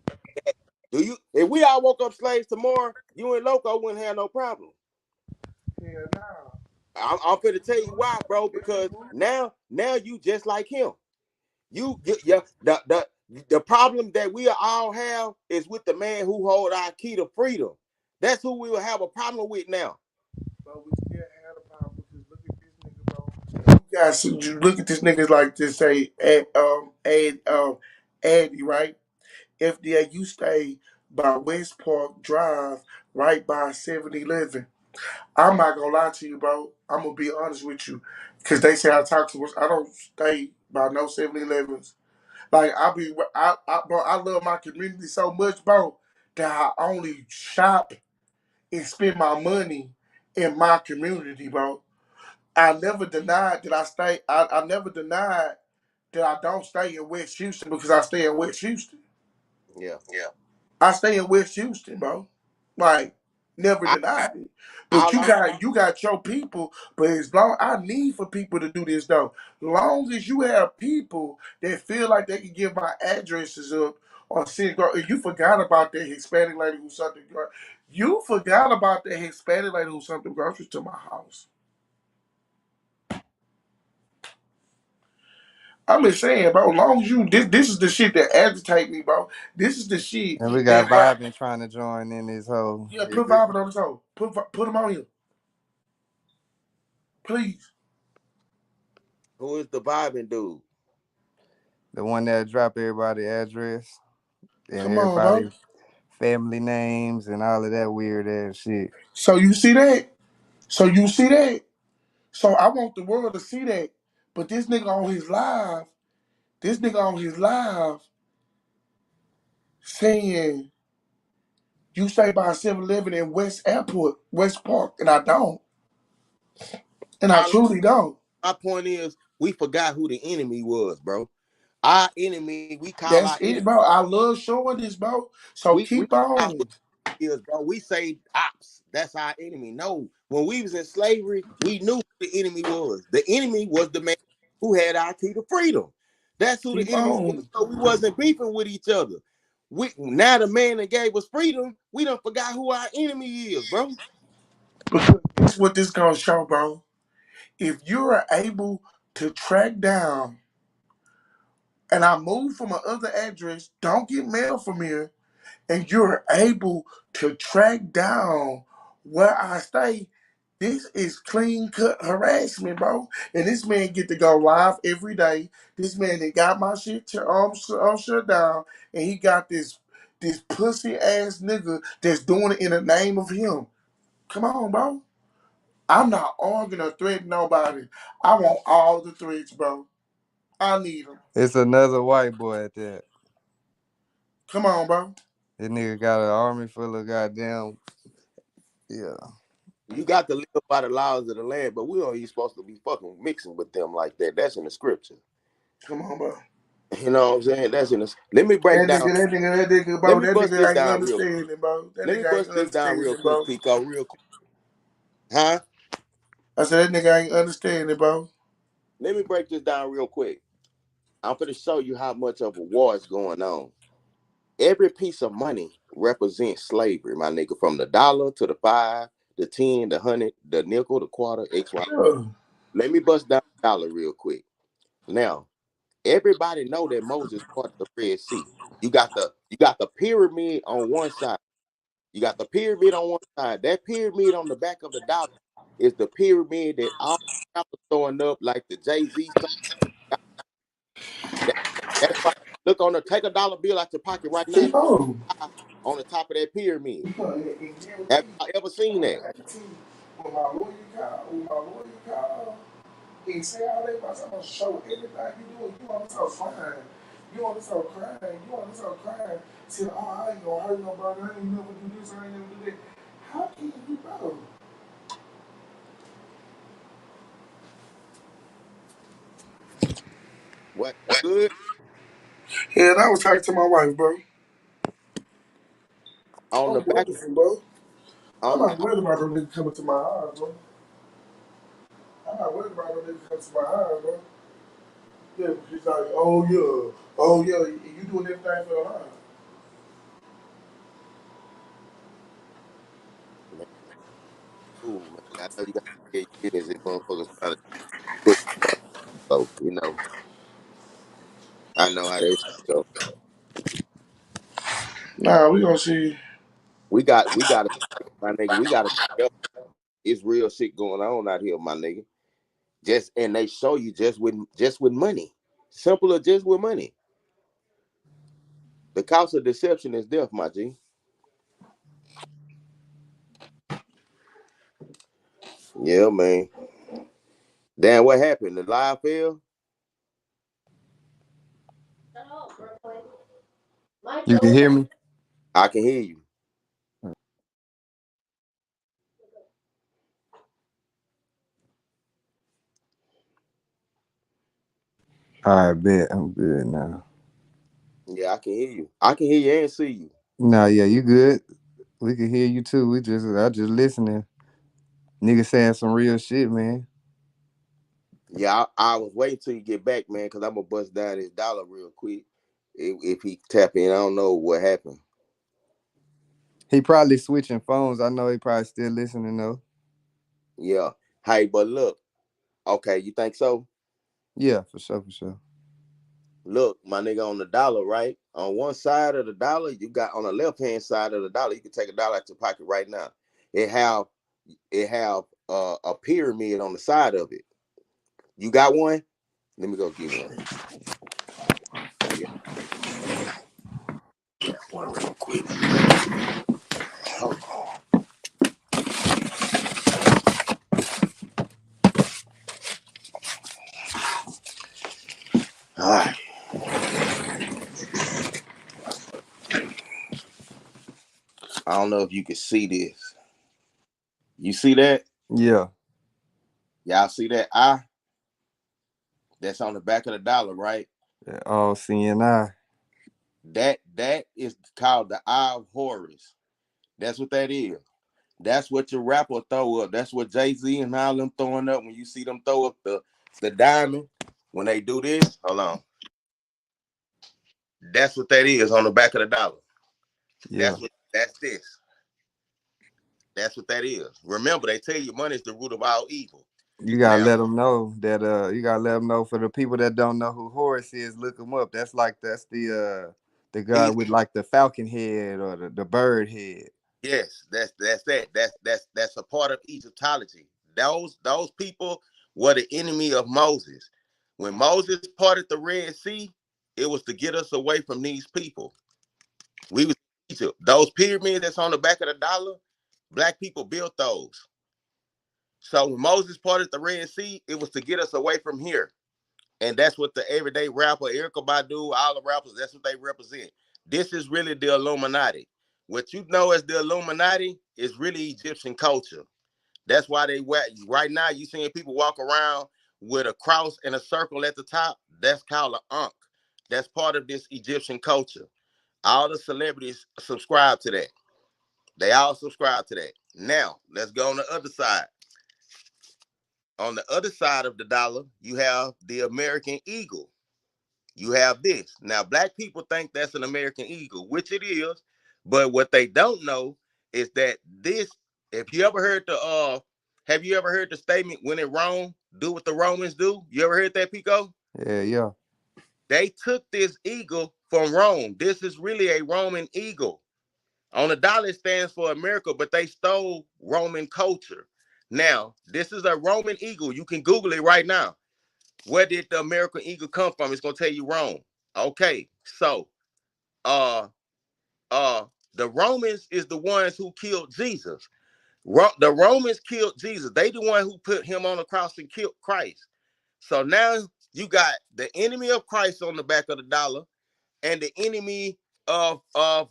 that do you if we all woke up slaves tomorrow, you and Loco wouldn't have no problem. Hell no. I'm finna tell you why, bro. Because now you just like him. You get yeah, the problem that we all have is with the man who hold our key to freedom. That's who we will have a problem with now. But we still had a problem because look at this nigga, bro. You guys, you look at this niggas like to say, Andy, right? FDA, you stay by West Park Drive, right by 7-Eleven. I'm not gonna lie to you, bro. I'm gonna be honest with you, cause they say I talk to us. I don't stay by no 7-Elevens. Like bro, I love my community so much, bro, that I only shop and spend my money in my community, bro. I never denied that I stay. I never denied that I don't stay in West Houston because I stay in West Houston. Yeah. I stay in West Houston, bro. Like, never I, denied it. But all you got your people. But as long I need for people to do this though. Long as you have people that feel like they can give my addresses up or send you forgot about that Hispanic lady who sent the you forgot about that Hispanic lady who sent the groceries to my house. I'm just saying, bro. As long as you this is the shit that agitate me, bro. This is the shit And we got that why. Vibing trying to join in this whole. Yeah, put Vibin on the show. Put him on here, please. Who is the vibing dude? The one that drop everybody address and Come on, bro. everybody family names and all of that weird ass shit. So you see that? So you see that? So I want the world to see that. But this nigga on his live saying you stay by 7-Eleven in West Airport, West Park, and I don't. And I Our, truly don't. my point is, we forgot who the enemy was, bro. Our enemy, we call our That's enemy. it, bro. I love showing this, bro. So We keep forgot who on. the enemy is, bro. We say ops. That's our enemy. No, when we was in slavery, we knew who the enemy was. The enemy was the man who had our key to freedom. That's who the Keep enemy was. on. So we wasn't beefing with each other. We now the man that gave us freedom, we done forgot who our enemy is, bro. Because that's what this gonna show, bro. If you are able to track down, and I moved from another address, don't get mail from here, and you're able to track down where I stay, this is clean cut harassment, bro. And this man get to go live every day. This man that got my shit shut down, and he got this pussy ass nigga that's doing it in the name of him. Come on, bro. I'm not arguing or threatening nobody. I want all the threats, bro. I need them. It's another white boy at that. Come on, bro. This nigga got an army full of goddamn yeah. You got to live by the laws of the land, but we don't even supposed to be fucking mixing with them like that. That's in the scripture. Come on, bro. You know what I'm saying? That's in the. Let me break down. That nigga, Let bro, me that bust nigga this ain't down real. understanding, bro. That Let me nigga ain't bust this down real understanding, quick, bro. Pico. Real quick, huh? I said that nigga ain't understanding, bro. Let me break this down real quick. I'm going to show you how much of a war is going on. Every piece of money represents slavery, my nigga, from the dollar to the 5, the 10, the 100, the nickel, the quarter, XY. Yeah. Let me bust down the dollar real quick. Now, everybody know that Moses parted the Red Sea. You got the pyramid on one side. You got the pyramid on one side. That pyramid on the back of the dollar is the pyramid that all rappers throwing up like the Jay-Z song. That, that's why look on the take a dollar bill out your pocket right now. Keep on. On the top of that pyramid. And Have you ever seen that? when my lawyer called, he say all that about I'm gonna show everything you do. You want to talk crying. You want to talk crying. You want to talk crying. Say, oh, I ain't gonna hurt nobody. I ain't never do this. I ain't never do that. How can you, bro? What good Yeah, and I was talking to my wife, bro. on I'm the back wonderful, bro. I'm on not worried about them niggas coming to my house, bro. I'm not worried about them niggas coming to my house, bro. Yeah, she's like, oh yeah, you doing everything for the house. man, cool, man. I know you got to get your business if motherfuckers trying to put so I know how that shit go. Nah, we gonna see. We got my nigga, we gotta it's real shit going on out here, my nigga. Just and they show you just with money. Simpler just with money. The cost of deception is death, my G. Yeah, man. Damn, what happened? The live fell? You can hear me? I can hear you. All right, bet. I'm good now. Yeah, I can hear you. I can hear you and see you. Nah, yeah, you good. We can hear you too. I just listening. Nigga saying some real shit, man. Yeah, I was waiting till you get back, man, because I'm gonna bust down this dollar real quick. If he tap in, I don't know what happened. He probably switching phones. I know he probably still listening though. Yeah. Hey, but look, okay, you think so? Yeah, for sure, for sure. Look, my nigga, on the dollar, right? On one side of the dollar, you got on the left hand side of the dollar, you can take a dollar out your pocket right now. It have a pyramid on the side of it. You got one? Let me go get one. Yeah, one real quick. Hold on. All right. I don't know if you can see this. You see that? Yeah. Y'all see that eye? That's on the back of the dollar, right? All seeing eye. That is called the Eye of Horus. That's what that is. That's what your rapper throw up. That's what Jay-Z and all them throwing up when you see them throw up the diamond. When they do this, hold on. That's what that is on the back of the dollar. Yeah. That's this. That's what that is. Remember, they tell you money is the root of all evil. You gotta Now, let them know that you gotta let them know. For the people that don't know who Horus is, look him up. That's the god he's with like the falcon head or the bird head. yes, that's that. That's a part of Egyptology. Those people were the enemy of Moses. When Moses parted the Red Sea, it was to get us away from these people. We was in Egypt. Those pyramids that's on the back of the dollar, black people built those. So when Moses parted the Red Sea, it was to get us away from here. And that's what the everyday rapper, Erykah Badu, all the rappers, that's what they represent. This is really the Illuminati. What you know as the Illuminati is really Egyptian culture. That's why they wear, right now you seeing people walk around with a cross and a circle at the top. That's called an ankh. That's part of this Egyptian culture. All the celebrities subscribe to that. They all subscribe to that. Now, let's go on the other side. On the other side of the dollar, you have the American eagle. You have this. Now, black people think that's an American eagle, which it is. But what they don't know is that this, if you ever heard have you ever heard the statement, when in Rome, do what the Romans do? You ever heard that, Pico? Yeah, yeah. They took this eagle from Rome. This is really a Roman eagle. On the dollar, it stands for America, but they stole Roman culture. Now, this is a Roman eagle. You can Google it right now. Where did the American eagle come from? It's gonna tell you Rome. Okay, so uh the Romans is the ones who killed Jesus. The Romans killed Jesus. They the one who put him on the cross and killed Christ. So now you got the enemy of Christ on the back of the dollar and the enemy of God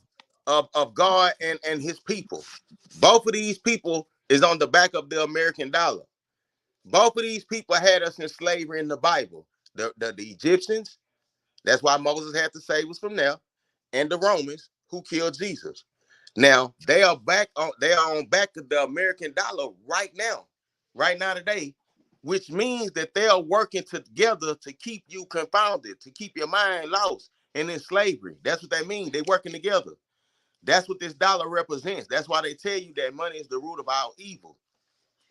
and his people. Both of these people is on the back of the American dollar. Both of these people had us in slavery in the Bible. The Egyptians, that's why Moses had to save us from there, and the Romans who killed Jesus. Now they are on back of the American dollar right now today, which means that they are working together to keep you confounded, to keep your mind lost and in slavery. That's what they mean. They're working together. That's what this dollar represents. That's why they tell you that money is the root of all evil.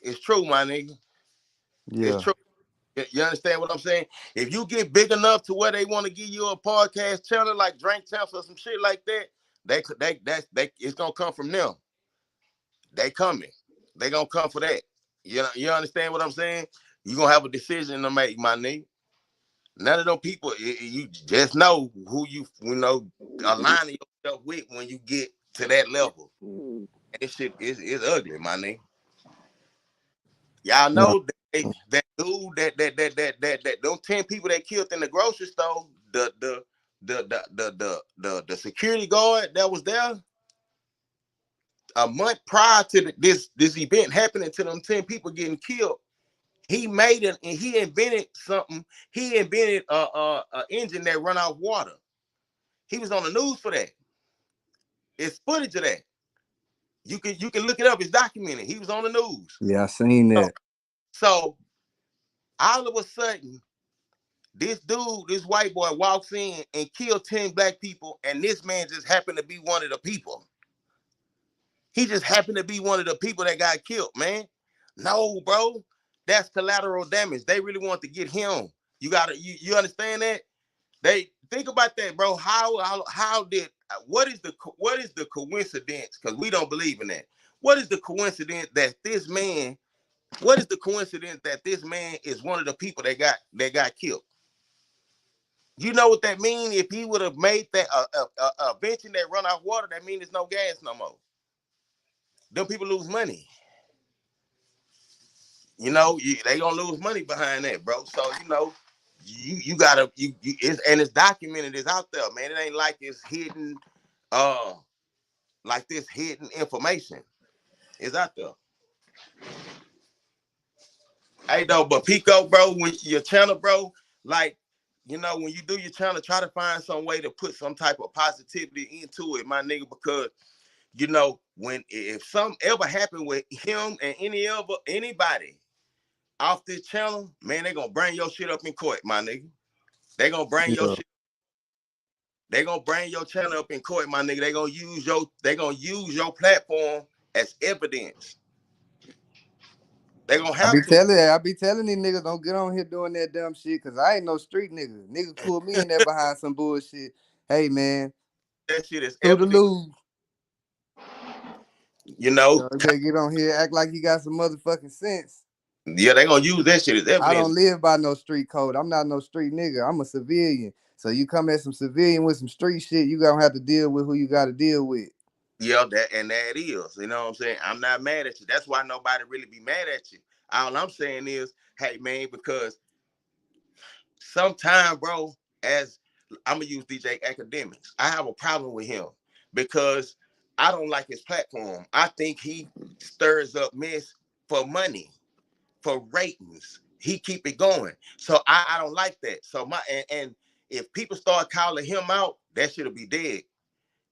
It's true, my nigga. It's Yeah. true. You understand what I'm saying? If you get big enough to where they want to give you a podcast channel like Drink Champs or some shit like that, it's gonna come from them. They coming. They gonna come for that. You understand what I'm saying? You gonna have a decision to make, my nigga. None of them people, you just know who you know aligning yourself with when you get to that level. That shit is ugly, my nigga. Y'all No. know that dude that those 10 people that killed in the grocery store, the security guard that was there a month prior to this event happening, to them 10 people getting killed. He made it and he invented something. He invented a engine that run off water. He was on the news for that. It's footage of that. You can look it up. It's documented. He was on the news. Yeah, I seen So, that. so all of a sudden, this dude, this white boy, walks in and kills 10 black people, and this man just happened to be one of the people. He just happened to be one of the people that got killed, man. No, bro. That's collateral damage. They really want to get him. You understand that? think about that, bro. How did what is the coincidence? Because we don't believe in that. What is the coincidence that this man? What is the coincidence that this man is one of the people that got killed? You know what that means? If he would have made that a invention that run out water, that means there's no gas no more. Them people lose money. They gonna lose money behind that, bro. So you gotta it's documented. It's out there, man. It ain't like it's hidden, uh, like this hidden information. It's out there. Hey, though, but Pico, bro, when your channel, bro, like, when you do your channel, try to find some way to put some type of positivity into it, my nigga, because when if something ever happened with him and anybody off this channel, man, they gonna bring your shit up in court, my nigga. They gonna bring your Yeah. shit. They gonna bring your channel up in court, my nigga. They gonna use your platform as evidence. They gonna I have be to. telling these niggas don't get on here doing that dumb shit, cause I ain't no street nigga. Niggas pull me in there behind some bullshit. Hey man, That shit is through the evidence. loo. You know, So you better get on here, act like you got some motherfucking sense. yeah, they gonna use that shit as I evidence. don't live by no street code. I'm not no street nigga. I'm a civilian. So you come at some civilian with some street shit, you gonna have to deal with who you gotta deal with. Yeah, that is. You know what I'm saying? I'm not mad at you. That's why nobody really be mad at you. All I'm saying is, hey man, because sometimes, bro, as I'm gonna use DJ Academics, I have a problem with him because I don't like his platform. I think he stirs up mess for money, for ratings. He keep it going. So I don't like that. So and if people start calling him out, that shit'll be dead.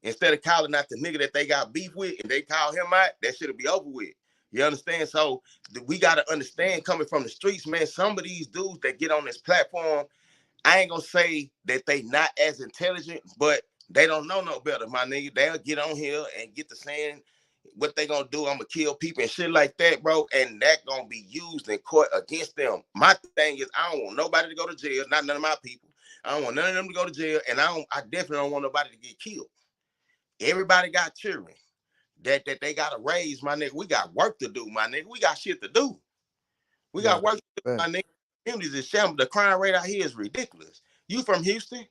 Instead of calling out the nigga that they got beef with and they call him out, that shit'll be over with. You understand? So we gotta understand, coming from the streets, man, some of these dudes that get on this platform, I ain't gonna say that they not as intelligent, but they don't know no better, my nigga. They'll get on here and get to saying what they gonna do. I'm gonna kill people and shit like that, bro. And that gonna be used in court against them. My thing is, I don't want nobody to go to jail, not none of my people. I don't want none of them to go to jail, and I definitely don't want nobody to get killed. Everybody got children that they gotta raise, my nigga. We got work to do, my nigga. We got shit to do. We Yeah. got work to do, Right. my nigga. Communities is shambles. The crime rate out here is ridiculous. You from Houston?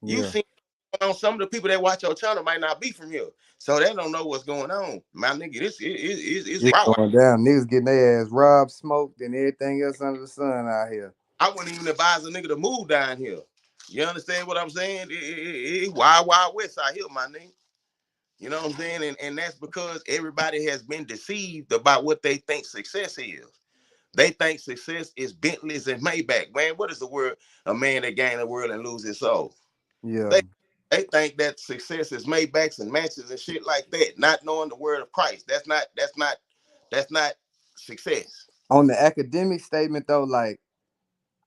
You Yeah. seen on some of the people that watch your channel might not be from here, so they don't know what's going on. My nigga, it's It's raw. going down. Niggas getting their ass robbed, smoked, and everything else under the sun out here. I wouldn't even advise a nigga to move down here. You understand what I'm saying? It wild, wild west out here, my nigga. You know what I'm saying? And that's because everybody has been deceived about what they think success is. They think success is Bentleys and Maybach. Man, what is the word? A man that gain the world and lose his soul. Yeah. They they think that success is Maybachs and matches and shit like that, not knowing the word of Christ. That's not success. On the academic statement though, like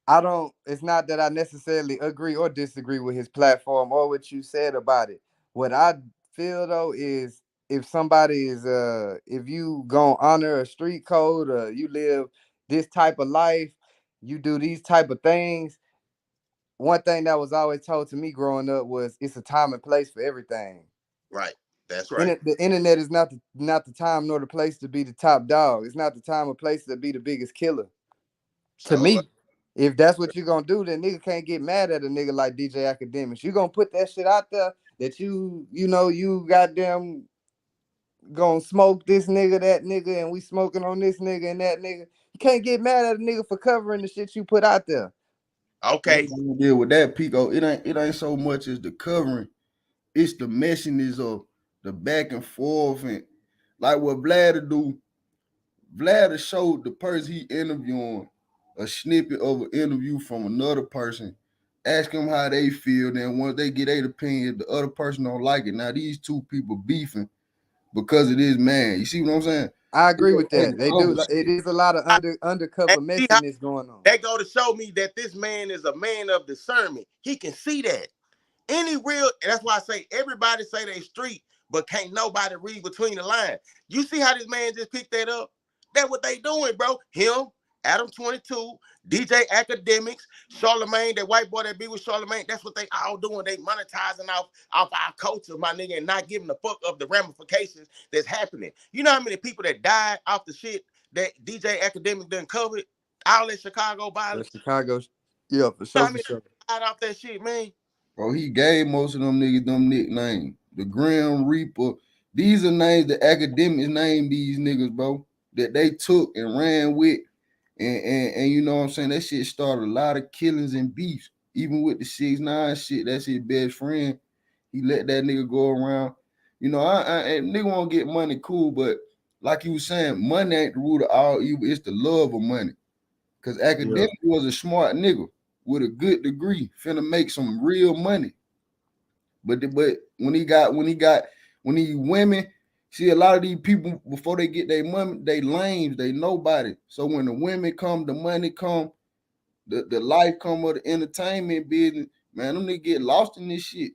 I don't. It's not that I necessarily agree or disagree with his platform or what you said about it. What I feel though is if somebody is if you gonna honor a street code or you live this type of life, you do these type of things. One thing that was always told to me growing up was it's a time and place for everything. Right. That's right. The internet is not the time nor the place to be the top dog. It's not the time or place to be the biggest killer. To So me, if that's what you're gonna do, then nigga can't get mad at a nigga like DJ Academics. You gonna put that shit out there that you goddamn gonna smoke this nigga, that nigga, and we smoking on this nigga and that nigga. You can't get mad at a nigga for covering the shit you put out there. One okay. thing to deal with that, Pico, it ain't so much as the covering, it's the messiness of the back and forth and like what Vlad do. Vlad showed the person he interviewing a snippet of an interview from another person, ask them how they feel. Then once they get their opinion, the other person don't like it. Now these two people beefing because of this man. You see what I'm saying? I It agree with ain't that. They other do. It shit. is a lot of undercover And see how messiness going on. that go to show me that this man is a man of discernment. He can see that. Any real, and that's why I say everybody say they street, but can't nobody read between the lines. You see how this man just picked that up? That's what they doing, bro. Him, Adam 22, DJ Academics, Charlemagne, that white boy that be with Charlemagne. That's what they all doing. They monetizing off our culture, my nigga, and not giving a fuck of the ramifications that's happening. You know how many people that died off the shit that DJ Academic done covered? All that Chicago The violence. Chicago, yeah, for You know sure, how for many sure. died off that shit, man? Bro, he gave most of them niggas them nicknames. The Grim Reaper. These are names the academics named these niggas, bro, that they took and ran with. And you know what I'm saying? That shit started a lot of killings and beefs. Even with the 6ix9ine shit, that's his best friend. He let that nigga go around. You know, nigga won't get money, cool, but like you was saying, money ain't the root of all evil. It's the love of money. Because Yeah. academic was a smart nigga with a good degree, finna make some real money. But when these women, see a lot of these people before they get their money, they lames, they nobody. So when the women come, the money come, the life come of the entertainment business, man, them niggas get lost in this shit.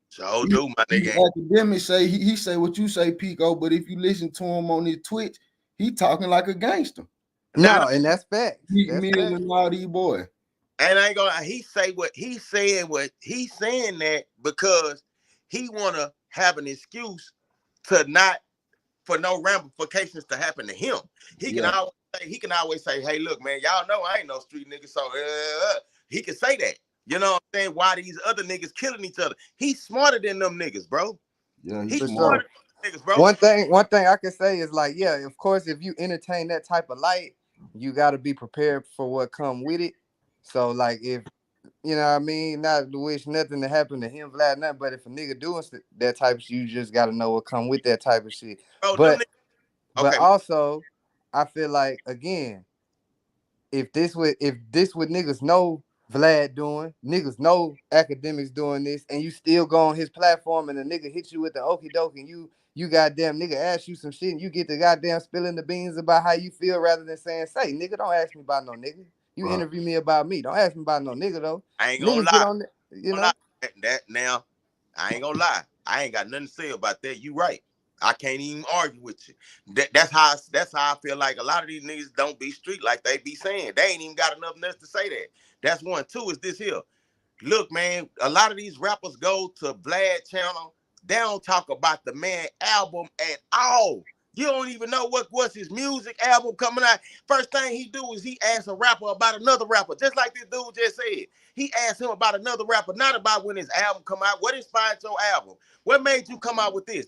So do my These nigga. academics say he say what you say, Pico, but if you listen to him on his Twitch, he talking like a gangster. Nah, No, and that's facts. That's Millions facts. and all these boys. and I ain't gonna. He say what he's saying. What he's saying that because he wanna have an excuse to not for no ramifications to happen to him. Yeah. He can always say, hey, look, man, y'all know I ain't no street nigga, so he can say that. You know what I'm saying? Why these other niggas killing each other? He's smarter than them niggas, bro. Yeah, he's For He's smart. sure. smarter than them niggas, bro. One thing I can say is like, yeah, of course, if you entertain that type of light, you got to be prepared for what come with it. So like, if you know what I mean, not to wish nothing to happen to him, Vlad, nothing. But if a nigga doing that type of shit, you just got to know what come with that type of shit. Bro, them But niggas. but Okay, also, I feel like again, if this what niggas know Vlad doing, niggas know academics doing this, and you still go on his platform and a nigga hit you with the okie doke and you goddamn nigga ask you some shit and you get the goddamn spilling the beans about how you feel rather than saying, say, nigga, don't ask me about no nigga. You Right. interview me about me. Don't ask me about no nigga though. I ain't gonna Niggas get lie. on you Gonna lie. know? That now, I ain't gonna lie. I ain't got nothing to say about that. You right. I can't even argue with you. That's how I feel like a lot of these niggas don't be street like they be saying. They ain't even got enough nuts to say that. That's one. Two is this here. Look, man, a lot of these rappers go to Vlad channel. They don't talk about the man album at all. You don't even know what was his music album coming out. First thing he do is he asks a rapper about another rapper, just like this dude just said. He asked him about another rapper, not about when his album come out. What inspired your album? What made you come out with this,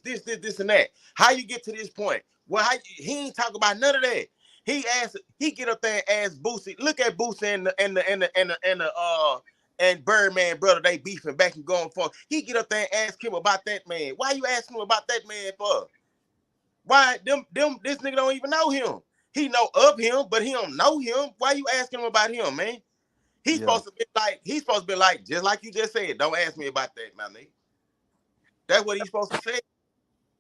and that? How you get to this point? Well, he ain't talk about none of that. He get up there and ask Boosie. Look at Boosie and Birdman, brother, they beefing back and going forth. He get up there and ask him about that man. Why you asking him about that man for? Why this nigga don't even know him? He know of him, but he don't know him. Why you asking him about him, man? Yeah. He's supposed to be like, just like you just said, don't ask me about that, my nigga. That's what he's supposed to say.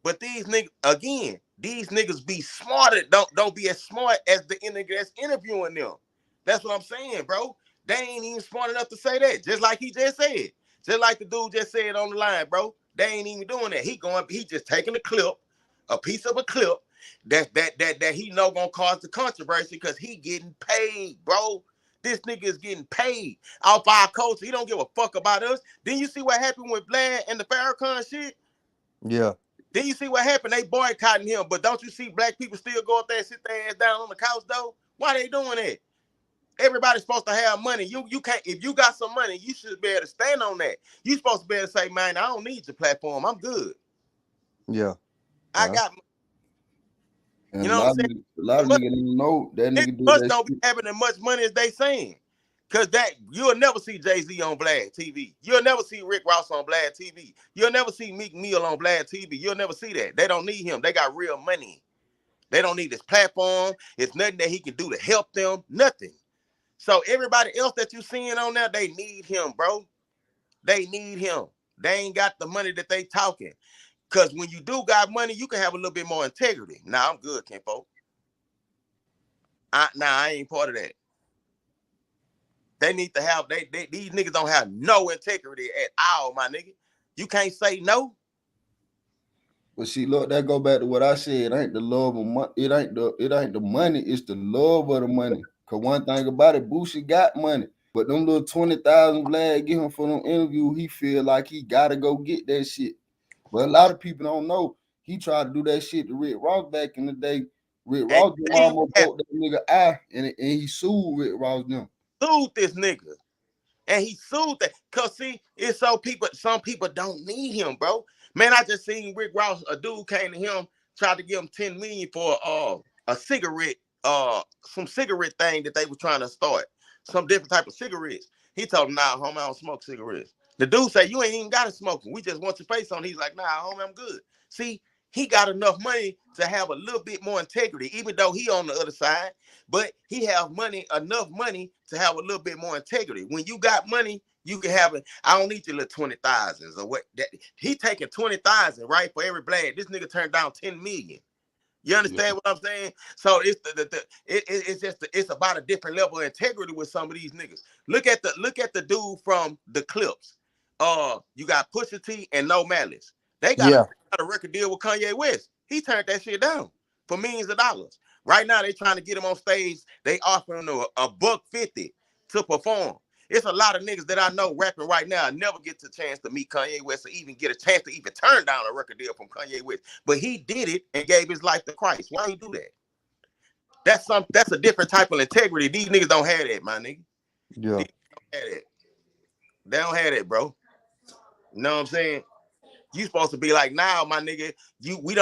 But these niggas be smarter. Don't be as smart as the nigga that's interviewing them. That's what I'm saying, bro. They ain't even smart enough to say that. Just like he just said. Just like the dude just said on the line, bro. They ain't even doing that. He just taking a clip, a piece of a clip that he know gonna cause the controversy because he getting paid, bro. This nigga is getting paid off our culture. He don't give a fuck about us. Then you see what happened with Vlad and the Farrakhan shit? Yeah. Then you see what happened? They boycotting him, but don't you see black people still go up there and sit their ass down on the couch though? Why they doing that? Everybody's supposed to have money. You can't, if you got some money, you should be able to stand on that. You supposed to be able to say, man, I don't need your platform. I'm good. Yeah. I Yeah. got, And you know what I'm saying? a lot of niggas don't know that Niggas nigga do must that don't be shit. having as much money as they saying. Cause that you'll never see Jay-Z on Vlad TV. You'll never see Rick Ross on Vlad TV. You'll never see Meek Mill on Vlad TV. You'll never see that. They don't need him. They got real money. They don't need this platform. It's nothing that he can do to help them. Nothing. So everybody else that you seeing on there, they need him, bro. They need him. They ain't got the money that they talking. Cause when you do got money, you can have a little bit more integrity. Nah, I'm good, Kenpo. I ain't part of that. They need to have these niggas don't have no integrity at all, my nigga. You can't say no. But see, look, that go back to what I said. It ain't the love of money. It ain't the money. It's the love of the money. Cause one thing about it, Boosie got money. But them little 20,000 Vlad give him for them interview, he feel like he gotta go get that shit. But a lot of people don't know he tried to do that shit to Rick Ross back in the day. Rick And Ross almost broke that nigga eye, and he sued Rick Ross them. sued this nigga. And he sued that. Cause see, it's so some people don't need him, bro. Man, I just seen Rick Ross, a dude came to him, tried to give him 10 million for a cigarette, some cigarette thing that they were trying to start. Some different type of cigarettes. He told him, nah, homie, I don't smoke cigarettes. The dude said, you ain't even gotta smoke them. We just want your face on. He's like, nah, homie, I'm good. See, he got enough money to have a little bit more integrity, even though he on the other side. But he have enough money to have a little bit more integrity. When you got money, you can have it. I don't need your little 20,000s or what. That he taking 20,000 right for every blade. This nigga turned down 10 million. You understand what I'm saying? So it's about a different level of integrity with some of these niggas. Look at the dude from the Clips. You got Pusha T and No Malice. They got a record deal with Kanye West. He turned that shit down for millions of dollars. Right now, they trying to get him on stage. They offering him $150 to perform. It's a lot of niggas that I know rapping right now. I never get the chance to meet Kanye West or even get a chance to even turn down a record deal from Kanye West. But he did it and gave his life to Christ. Why he do that? That's a different type of integrity. These niggas don't have that, my nigga. Yeah. They don't have that, bro. You know what I'm saying? You supposed to be like, now, my nigga, we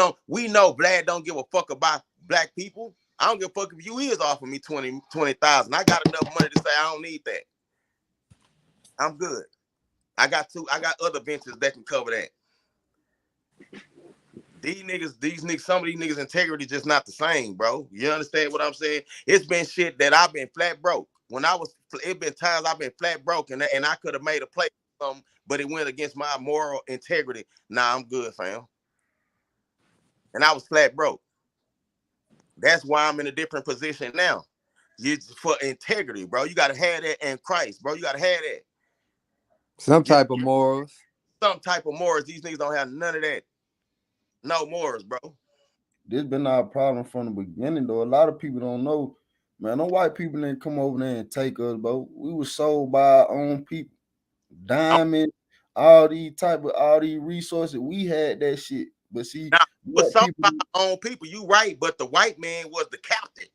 know Vlad don't give a fuck about black people. I don't give a fuck if you is offering me 20,000. I got enough money to say I don't need that. I'm good. I got other ventures that can cover that. These niggas, some of these niggas' integrity just not the same, bro. You understand what I'm saying? It's been shit that I've been flat broke. It been times I've been flat broke and I could have made a play for something, but it went against my moral integrity. Nah, I'm good, fam. And I was flat broke. That's why I'm in a different position now. For integrity, bro. You gotta have that in Christ, bro. You gotta have that. Some type of morals. Some type of morals. These niggas don't have none of that. No morals, bro. This been our problem from the beginning, though. A lot of people don't know, man. No white people didn't come over there and take us, bro. We were sold by our own people. Diamond, all these resources. We had that shit. But see, now, but some people, of our own people, you right, but the white man was the captain.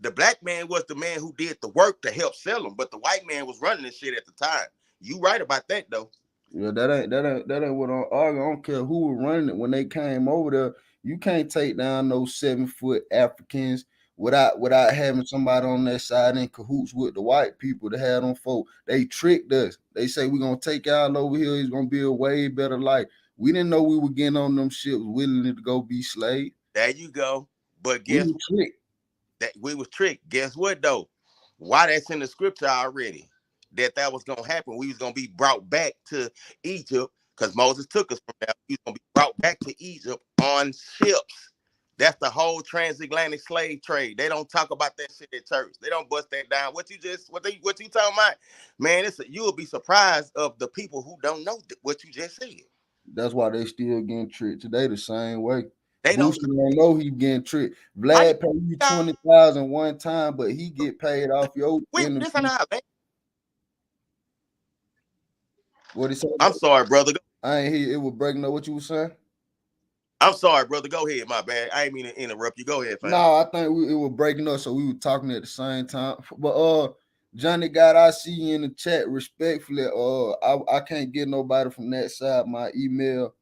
The black man was the man who did the work to help sell them, but the white man was running this shit at the time. You right about that, though. Yeah, that ain't what I'm arguing. I don't care who was running it when they came over there. You can't take down those 7-foot Africans without having somebody on that side in cahoots with the white people that had on folk. They tricked us. They say we're gonna take y'all over here. It's gonna be a way better life. We didn't know we were getting on them ships willingly to go be slaves. There you go. But We were tricked. We was tricked. Guess what though? Why that's in the scripture already? That was gonna happen. We was gonna be brought back to Egypt because Moses took us from there. We was gonna be brought back to Egypt on ships. That's the whole transatlantic slave trade. They don't talk about that shit at church. They don't bust that down. What you talking about? Man, you will be surprised of the people who don't know what you just said. That's why they still getting tricked today the same way. They Boosie don't know he getting tricked. Vlad pay you 20,000 one time, but he get paid off your interview. What he said? I'm sorry, brother. I ain't hear it was breaking up what you were saying. I'm sorry, brother. Go ahead, my bad. I ain't mean to interrupt you. Go ahead, fam. No, I think it was breaking up, so we were talking at the same time. But Johnny God, I see you in the chat respectfully. I can't get nobody from that side. My email.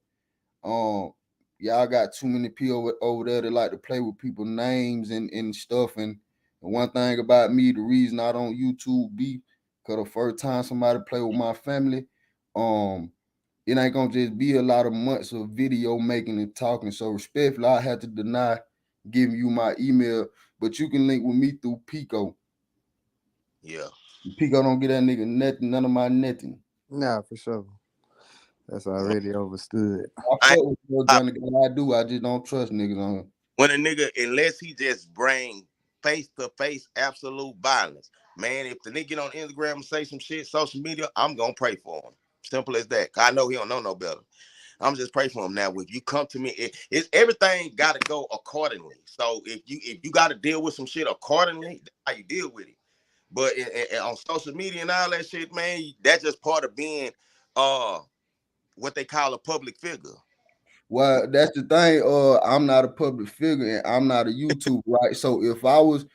Y'all got too many people over there that like to play with people's names and stuff. And one thing about me, the reason I don't YouTube be because the first time somebody play with my family, it ain't gonna just be a lot of months of video making and talking. So respectfully, I had to deny giving you my email, but you can link with me through Pico. Yeah. Pico don't get that nigga nothing, none of my nothing. Nah, for sure. That's already overstood. I fuck with you, Johnny. I do. I just don't trust niggas on him. When a nigga, unless he just bring face-to-face absolute violence. Man, if the nigga get on Instagram and say some shit, social media, I'm gonna pray for him. Simple as that. I know he don't know no better. I'm just pray for him now. If you come to me, it's everything got to go accordingly. So if you got to deal with some shit accordingly, that's how you deal with it. But on social media and all that shit, man, that's just part of being uh what they call a public figure. Well, that's the thing. I'm not a public figure and I'm not a YouTuber, right? So if I was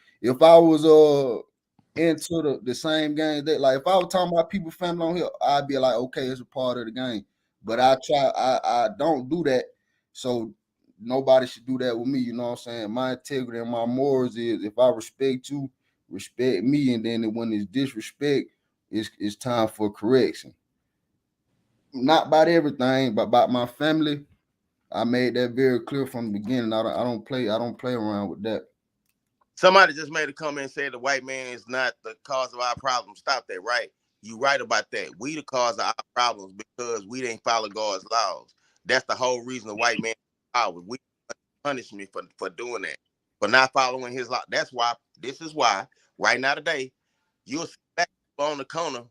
into the same game that, like, if I was talking about people family on here, I'd be like, okay, it's a part of the game. But I don't do that. So nobody should do that with me. You know what I'm saying? My integrity and my morals is, if I respect you, respect me, and then when it's disrespect, it's time for correction. Not about everything, but about my family. I made that very clear from the beginning. I don't play around with that. Somebody just made a comment and said the white man is not the cause of our problems. Stop that, right? You right about that. We the cause of our problems because we didn't follow God's laws. That's the whole reason the white man power. We punish me for doing that, for not following his law. That's why. This is why. Right now today, you'll see black people on the corner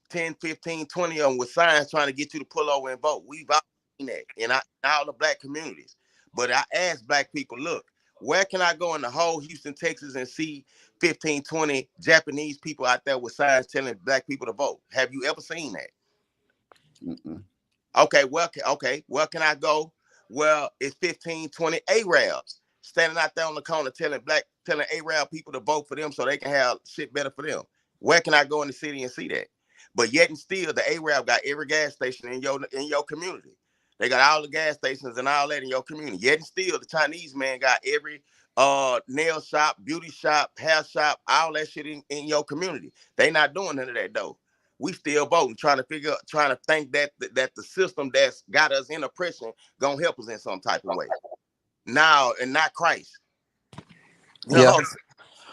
10, 15, 20 of them with signs trying to get you to pull over and vote. We've all seen that in all the black communities. But I asked black people, look, where can I go in the whole Houston, Texas and see 15, 20 Japanese people out there with signs telling black people to vote? Have you ever seen that? Mm-mm. Okay, where can I go? Well, it's 15, 20 Arabs standing out there on the corner telling Arab people to vote for them so they can have shit better for them. Where can I go in the city and see that? But yet and still, the Arab got every gas station in your community. They got all the gas stations and all that in your community. Yet and still, the Chinese man got every nail shop, beauty shop, hair shop, all that shit in your community. They not doing none of that though. We still voting, trying to think that the system that's got us in oppression gonna help us in some type of way. Now and not Christ. You Yeah. know,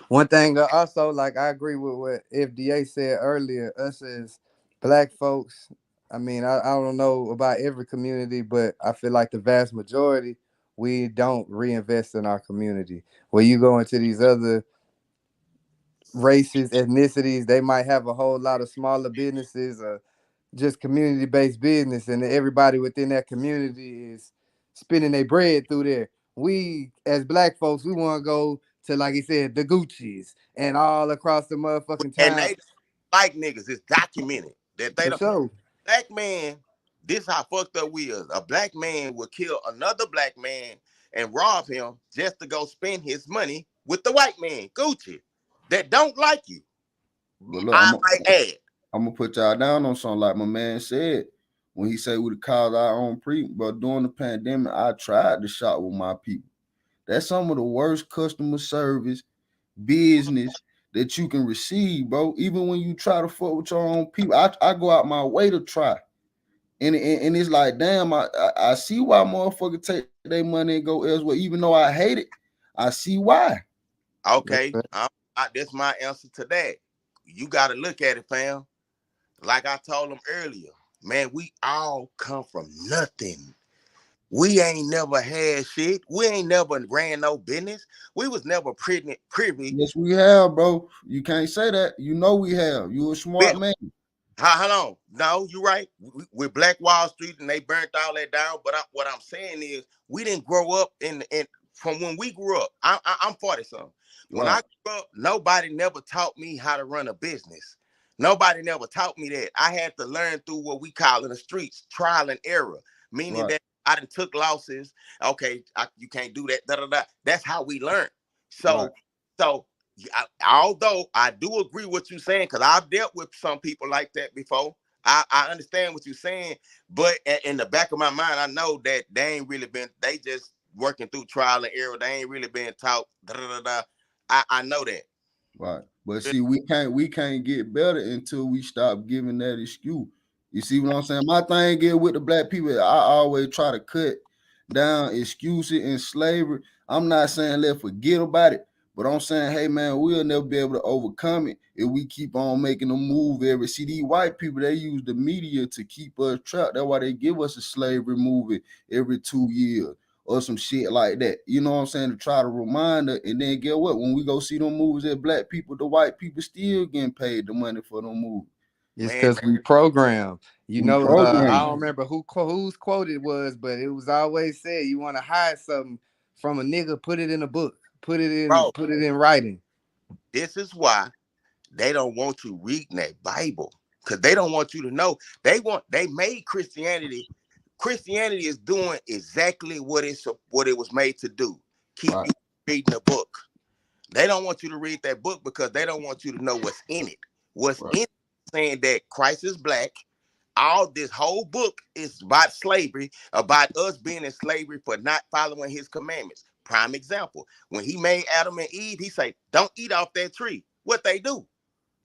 One thing also, like I agree with what FDA said earlier. Us as black folks, I mean, I don't know about every community, but I feel like the vast majority, we don't reinvest in our community. When you go into these other races, ethnicities, they might have a whole lot of smaller businesses or just community-based business, and everybody within that community is spending their bread through there. We, as black folks, we want to go to, like he said, the Gucci's and all across the motherfucking and town. they like niggas. It's documented that they For don't. sure. Black man, this how fucked up we is. A black man will kill another black man and rob him just to go spend his money with the white man, Gucci, that don't like you. But look, I might add. I'm gonna put y'all down on something like my man said when he said we the cause our own pre. But during the pandemic, I tried to shop with my people. That's some of the worst customer service business that you can receive, bro. Even when you try to fuck with your own people, I go out my way to try. And it's like, damn, I see why motherfuckers take their money and go elsewhere, even though I hate it. I see why. Okay, that's my answer to that. You got to look at it, fam. Like I told them earlier, man, we all come from nothing. We ain't never had shit. We ain't never ran no business. We was never privy. Yes, we have, bro. You can't say that. You know we have. You a smart man. Hold on. No, you're right. With Black Wall Street and they burnt all that down. But what I'm saying is, we didn't grow up in from when we grew up. I'm 40 something. When Right, I grew up, nobody never taught me how to run a business. Nobody never taught me that. I had to learn through what we call in the streets trial and error, meaning right, that I done took losses. Okay, you can't do that. Da, da, da. That's how we learn. right. So although I do agree with what you're saying, because I've dealt with some people like that before. I understand what you're saying, but in the back of my mind, I know that they ain't really been. They just working through trial and error. They ain't really been taught. Da, da, da, da. I know that. Right. But see, we can't get better until we stop giving that excuse. You see what I'm saying? My thing is with the black people, I always try to cut down excuses and slavery. I'm not saying let's forget about it, but I'm saying, hey man, we'll never be able to overcome it if we keep on making a move every. See, these white people, they use the media to keep us trapped. That's why they give us a slavery movie every 2 years or some shit like that. You know what I'm saying? To try to remind her. And then get what? When we go see them movies at black people, the white people still getting paid the money for them movies. It's Man, because we program. You We know, I program. don't remember whose quote it was, but it was always said, "You want to hide something from a nigga, put it in a book, bro, put it in writing." this is why they don't want you reading that Bible because they don't want you to know. They made Christianity. Christianity is doing exactly what it was made to do. Keep Right. you reading the book. They don't want you to read that book because they don't want you to know what's in it. What's Right. in it, saying that Christ is black. All this whole book is about slavery, about us being in slavery for not following his commandments. Prime example, when he made Adam and Eve, he said, don't eat off that tree. What they do?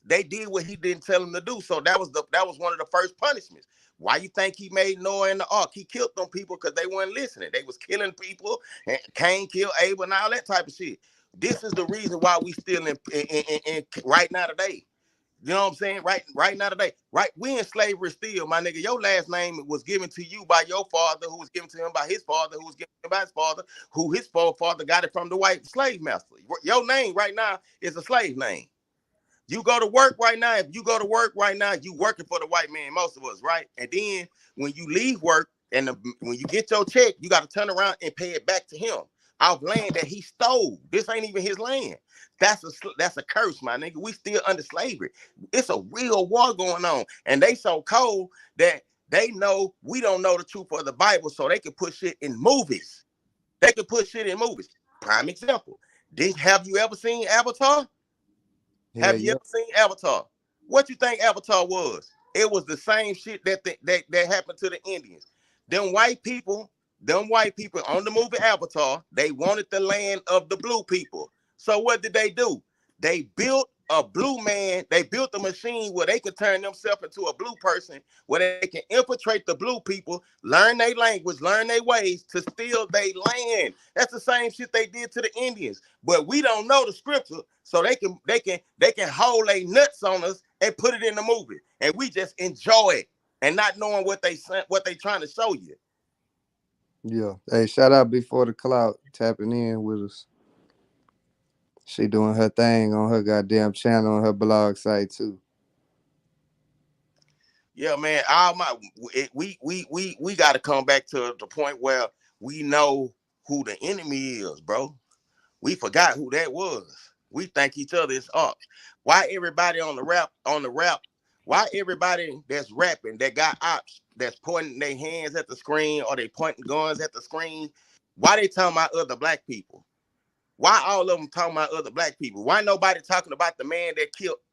They did what he didn't tell them to do. So that was one of the first punishments. Why you think he made Noah and the ark? He killed them people because they weren't listening. They was killing people, and Cain killed Abel and all that type of shit. This is the reason why we still in right now today. You know what I'm saying? Right now today. Right, we in slavery still, my nigga. Your last name was given to you by your father, who was given to him by his father, who was given to him by his father, who his father got it from the white slave master. Your name right now is a slave name. You go to work right now. If you go to work right now, you working for the white man, most of us, right? And then when you leave work and when you get your check, you got to turn around and pay it back to him off land that he stole. This ain't even his land. That's a curse, my nigga. We still under slavery. It's a real war going on, and they so cold that they know we don't know the truth of the Bible, so they can put shit in movies. They can put shit in movies. Prime example. Have you ever seen Avatar? Yeah, Have you yeah. ever seen Avatar? What you think Avatar was? It was the same shit that happened to the Indians. Them white people, on the movie Avatar, they wanted the land of the blue people. So what did they do? They built a blue man. They built a machine where they could turn themselves into a blue person, where they can infiltrate the blue people, learn their language, learn their ways to steal their land. That's the same shit they did to the Indians. But we don't know the scripture, so they can hold their nuts on us and put it in the movie, and we just enjoy it and not knowing what they trying to show you. Yeah. Hey, shout out Before the Cloud tapping in with us. She doing her thing on her goddamn channel on her blog site too. Yeah, man. We got to come back to the point where we know who the enemy is, bro. We forgot who that was. We think each other is ops. Why everybody on the rap? Why everybody that's rapping that got ops that's pointing their hands at the screen or they pointing guns at the screen? Why they talking about other black people? Why all of them talking about other black people? Why nobody talking about the man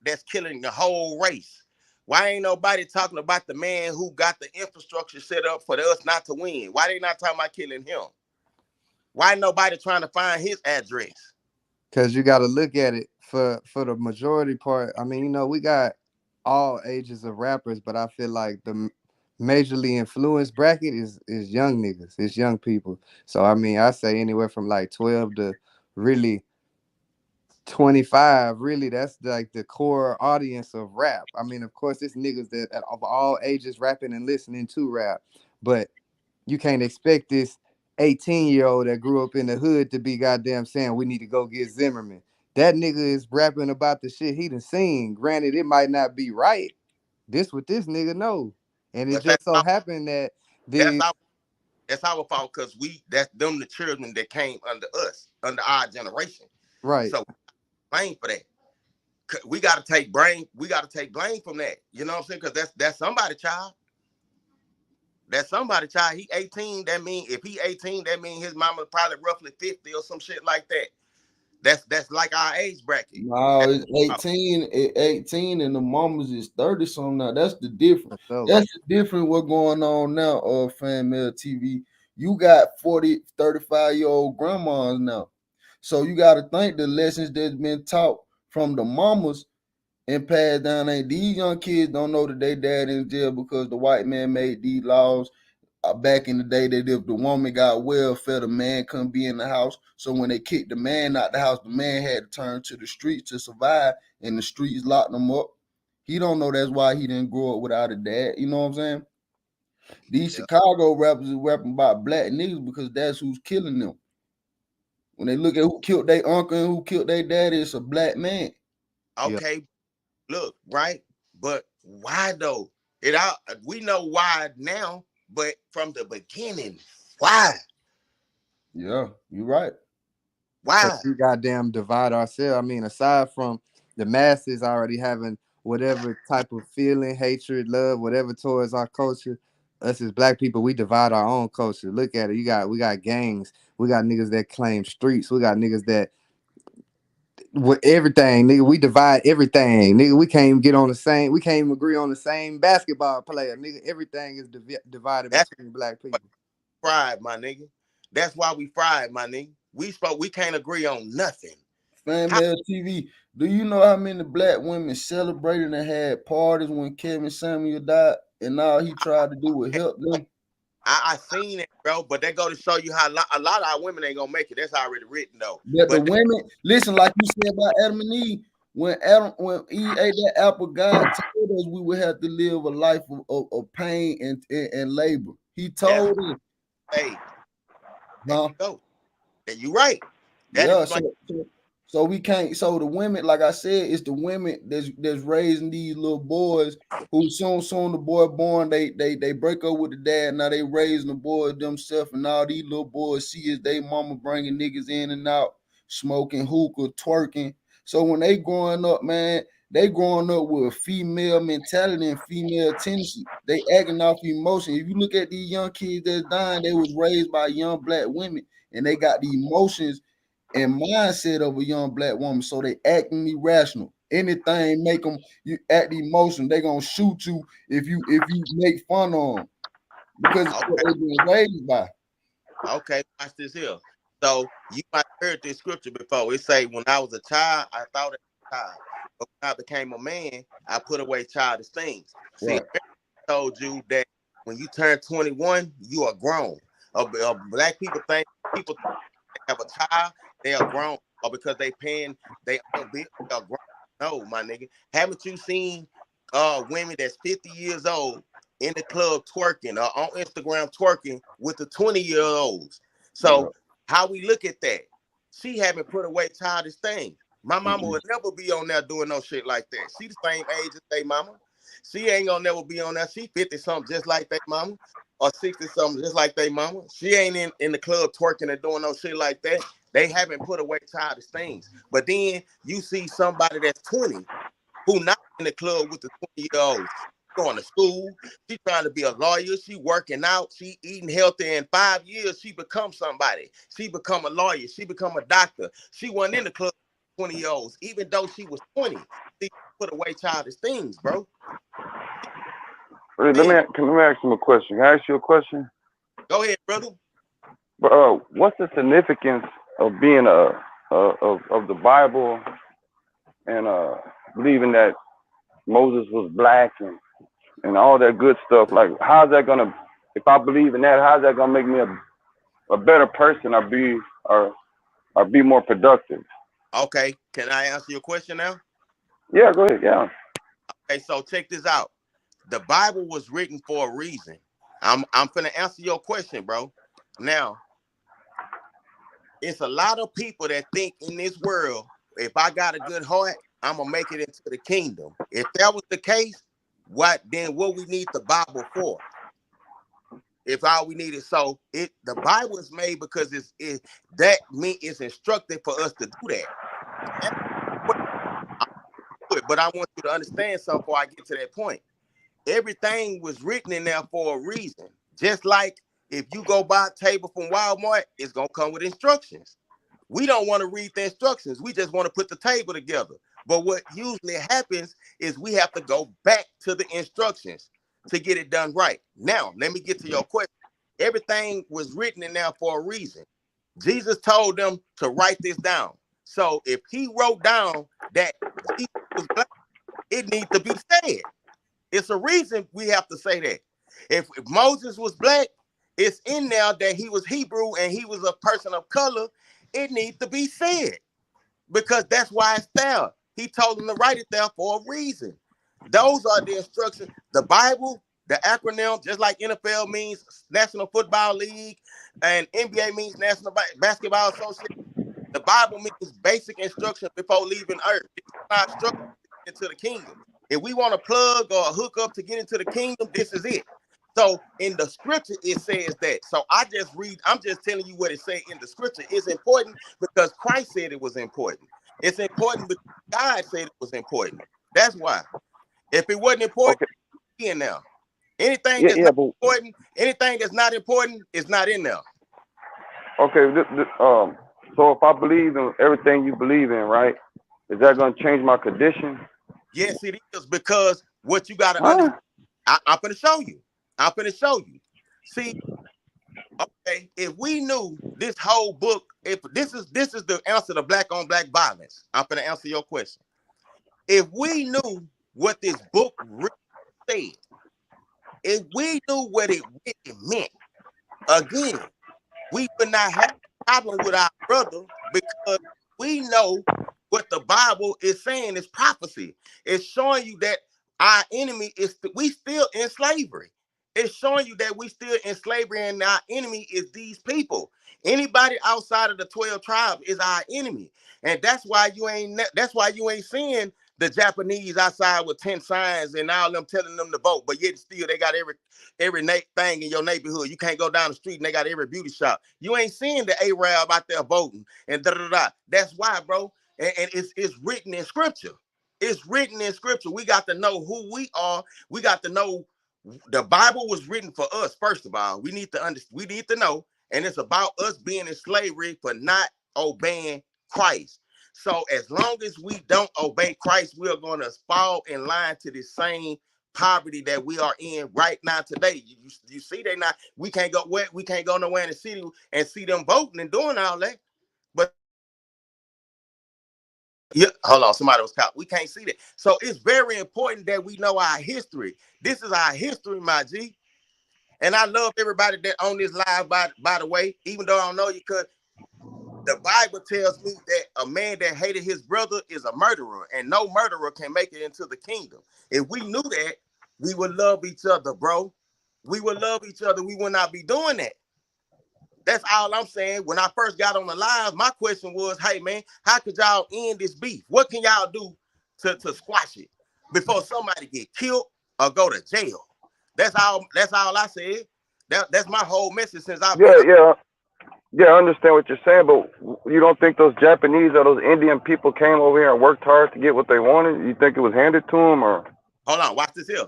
that's killing the whole race? Why ain't nobody talking about the man who got the infrastructure set up for us not to win? Why they not talking about killing him? Why nobody trying to find his address? Cause you got to look at it for the majority part. I mean, we got all ages of rappers, but I feel like the majorly influenced bracket is young niggas. It's young people. So I mean, I say anywhere from like 12 to really 25. Really, that's like the core audience of rap. I mean, of course, it's niggas that of all ages rapping and listening to rap, but you can't expect this 18-year-old that grew up in the hood to be goddamn saying we need to go get Zimmerman. That nigga is rapping about the shit he done seen. Granted, it might not be right. This what this nigga know. And it But just so happened that that's the our that's our fault because that's them the children that came under us, under our generation. right. So blame for that. We got to take blame. We got to take blame from that. You know what I'm saying? Because that's somebody child. That's somebody child. He 18. That mean if he 18, that mean his mama probably roughly 50 or some shit like that. That's like our age bracket. No, That's, it's 18 and the mamas is 30 something now. That's the difference. So That's the difference what's going on now, Fan Mail TV. You got 40, 35-year-old grandmas now. So you got to think the lessons that's been taught from the mamas and passed down. Ain't these young kids don't know that they dad in jail because the white man made these laws back in the day that if the woman got welfare, the man couldn't be in the house. So when they kicked the man out the house, the man had to turn to the streets to survive, and the streets locked him up. He don't know that's why he didn't grow up without a dad. You know what I'm saying? These yeah. Chicago rappers is rapping about black niggas because that's who's killing them. When they look at who killed their uncle and who killed their daddy, it's a black man. yeah. Okay. Look, right? But why though? We know why now, but from the beginning, why? Yeah, you're right. Cause Why? we goddamn divide ourselves. I mean, aside from the masses already having whatever type of feeling, hatred, love, whatever towards our culture. Us as black people, we divide our own culture. Look at it. We got gangs. We got niggas that claim streets. We got niggas that with everything, nigga. We divide everything, nigga. We can't even get on the same. We can't even agree on the same basketball player, nigga. Everything is divided That's between black why people. we fried, my nigga. That's why we fried, my nigga. We can't agree on nothing. How Female TV. Do you know how many black women celebrated and had parties when Kevin Samuel died, and all he tried to do was help them? I seen it, bro, but they go to show you how a lot of our women ain't gonna make it. That's already written though. That the But women listen, like you said about Adam and Eve, when Eve ate that apple, God told us we would have to live a life of pain and labor. He that's told us, hey, there huh? you go. You right. That Yeah, explains. so we can't. So the women, like I said, it's the women that's raising these little boys who soon the boy born, they break up with the dad. Now they raising the boys themselves, and all these little boys see is they mama bringing niggas in and out, smoking hookah, twerking. So when they growing up, man, they growing up with a female mentality and female tendency. They acting off emotion. If you look at these young kids that's dying, they was raised by young black women, and they got the emotions and mindset of a young black woman, so they acting irrational. Anything make them you act emotion, they gonna shoot you if you make fun of them because it's what Okay, they been raised by. okay, watch this here. So you might have heard this scripture before. It say, when I was a child, I thought as a child. But when I became a man, I put away childish things. See, Right. I told you that when you turn 21, you are grown. Black people have a child, they are grown, or because they paying they own bills, they are grown. No, my nigga. Haven't you seen women that's 50 years old in the club twerking or on Instagram twerking with the 20-year-olds? Yeah. So how we look at that? She haven't put away childish things. My mama Mm-mm. would never be on there doing no shit like that. She the same age as they mama. She ain't gonna never be on there. She 50 something just like they mama, or 60 something just like they mama. She ain't in the club twerking and doing no shit like that. They haven't put away childish things. But then you see somebody that's 20 who not in the club with the 20-year-olds. Going to school, she trying to be a lawyer, she working out, she eating healthy. In 5 years, she become somebody. She become a lawyer, she become a doctor. She wasn't in the club with 20-year-olds, even though she was 20. She put away childish things, bro. Wait, Things. let me ask him a question. Can I ask you a question? Go ahead, brother. But what's the significance of being of the Bible and believing that Moses was black and all that good stuff? Like, how's that gonna? If I believe in that, how's that gonna make me a better person or be more productive? Okay, can I answer your question now? Yeah, go ahead. Yeah. Okay, so check this out. The Bible was written for a reason. I'm finna answer your question, bro. Now, it's a lot of people that think in this world, if I got a good heart, I'm gonna make it into the kingdom. If that was the case, what we need the Bible for? If all we need is the Bible is made because it's instructed for us to do that. But I want you to understand something before I get to that point. Everything was written in there for a reason. Just like if you go buy a table from Walmart, it's gonna come with instructions. We don't want to read the instructions. We just want to put the table together. But what usually happens is we have to go back to the instructions to get it done right. Now, let me get to your question. Everything was written in there for a reason. Jesus told them to write this down. So if he wrote down that Jesus was black, it needs to be said. It's a reason we have to say that. If Moses was black, it's in there that he was Hebrew and he was a person of color. It needs to be said because that's why it's there. He told them to write it there for a reason. Those are the instructions. The Bible, the acronym, just like NFL means National Football League and NBA means National Basketball Association. The Bible means basic instruction before leaving earth. It's not instruction into the kingdom. If we want to plug or hook up to get into the kingdom, this is it. So in the scripture, it says that. So I'm just telling you what it says in the scripture. It's important because Christ said it was important. It's important because God said it was important. That's why. If it wasn't important, Okay. it's in there. Anything Yeah, that's yeah, not but important, anything that's not important is not in there. okay. So if I believe in everything you believe in, right? Is that gonna change my condition? Yes, it is, because what you got to Huh? understand, I'm going to show you. I'm going to show you. See, okay, if we knew this whole book, if this is the answer to black on black violence, I'm going to answer your question. If we knew what this book really said, if we knew what it really meant, again, we would not have a problem with our brother, because we know what the Bible is saying is prophecy. It's showing you that our enemy is we still in slavery. It's showing you that we still in slavery, and our enemy is these people. Anybody outside of the 12 tribes is our enemy. And that's why you ain't seeing the Japanese outside with 10 signs and all them telling them to vote, but yet still they got every thing in your neighborhood. You can't go down the street and they got every beauty shop. You ain't seeing the Arab out there voting and da da da. That's why, bro. And it's written in scripture. It's written in scripture. We got to know who we are. We got to know the Bible was written for us. First of all, we need to understand. We need to know, and it's about us being in slavery for not obeying Christ. So as long as we don't obey Christ, we're going to fall in line to the same poverty that we are in right now today. You see, we can't go nowhere in the city and see them voting and doing all that. But yeah, hold on, somebody was caught. We can't see that. So it's very important that we know our history. This is our history, my G. And I love everybody that on this live, by the way, even though I don't know you, because the Bible tells me that a man that hated his brother is a murderer, and no murderer can make it into the kingdom. If we knew that, we would love each other, bro. We would love each other. We would not be doing that. That's all I'm saying. When I first got on the live, my question was, hey, man, how could y'all end this beef? What can y'all do to squash it before somebody get killed or go to jail? That's all I said. That's my whole message since I've been Yeah, on. yeah, yeah. I understand what you're saying, but you don't think those Japanese or those Indian people came over here and worked hard to get what they wanted? You think it was handed to them, or? Hold on, watch this here.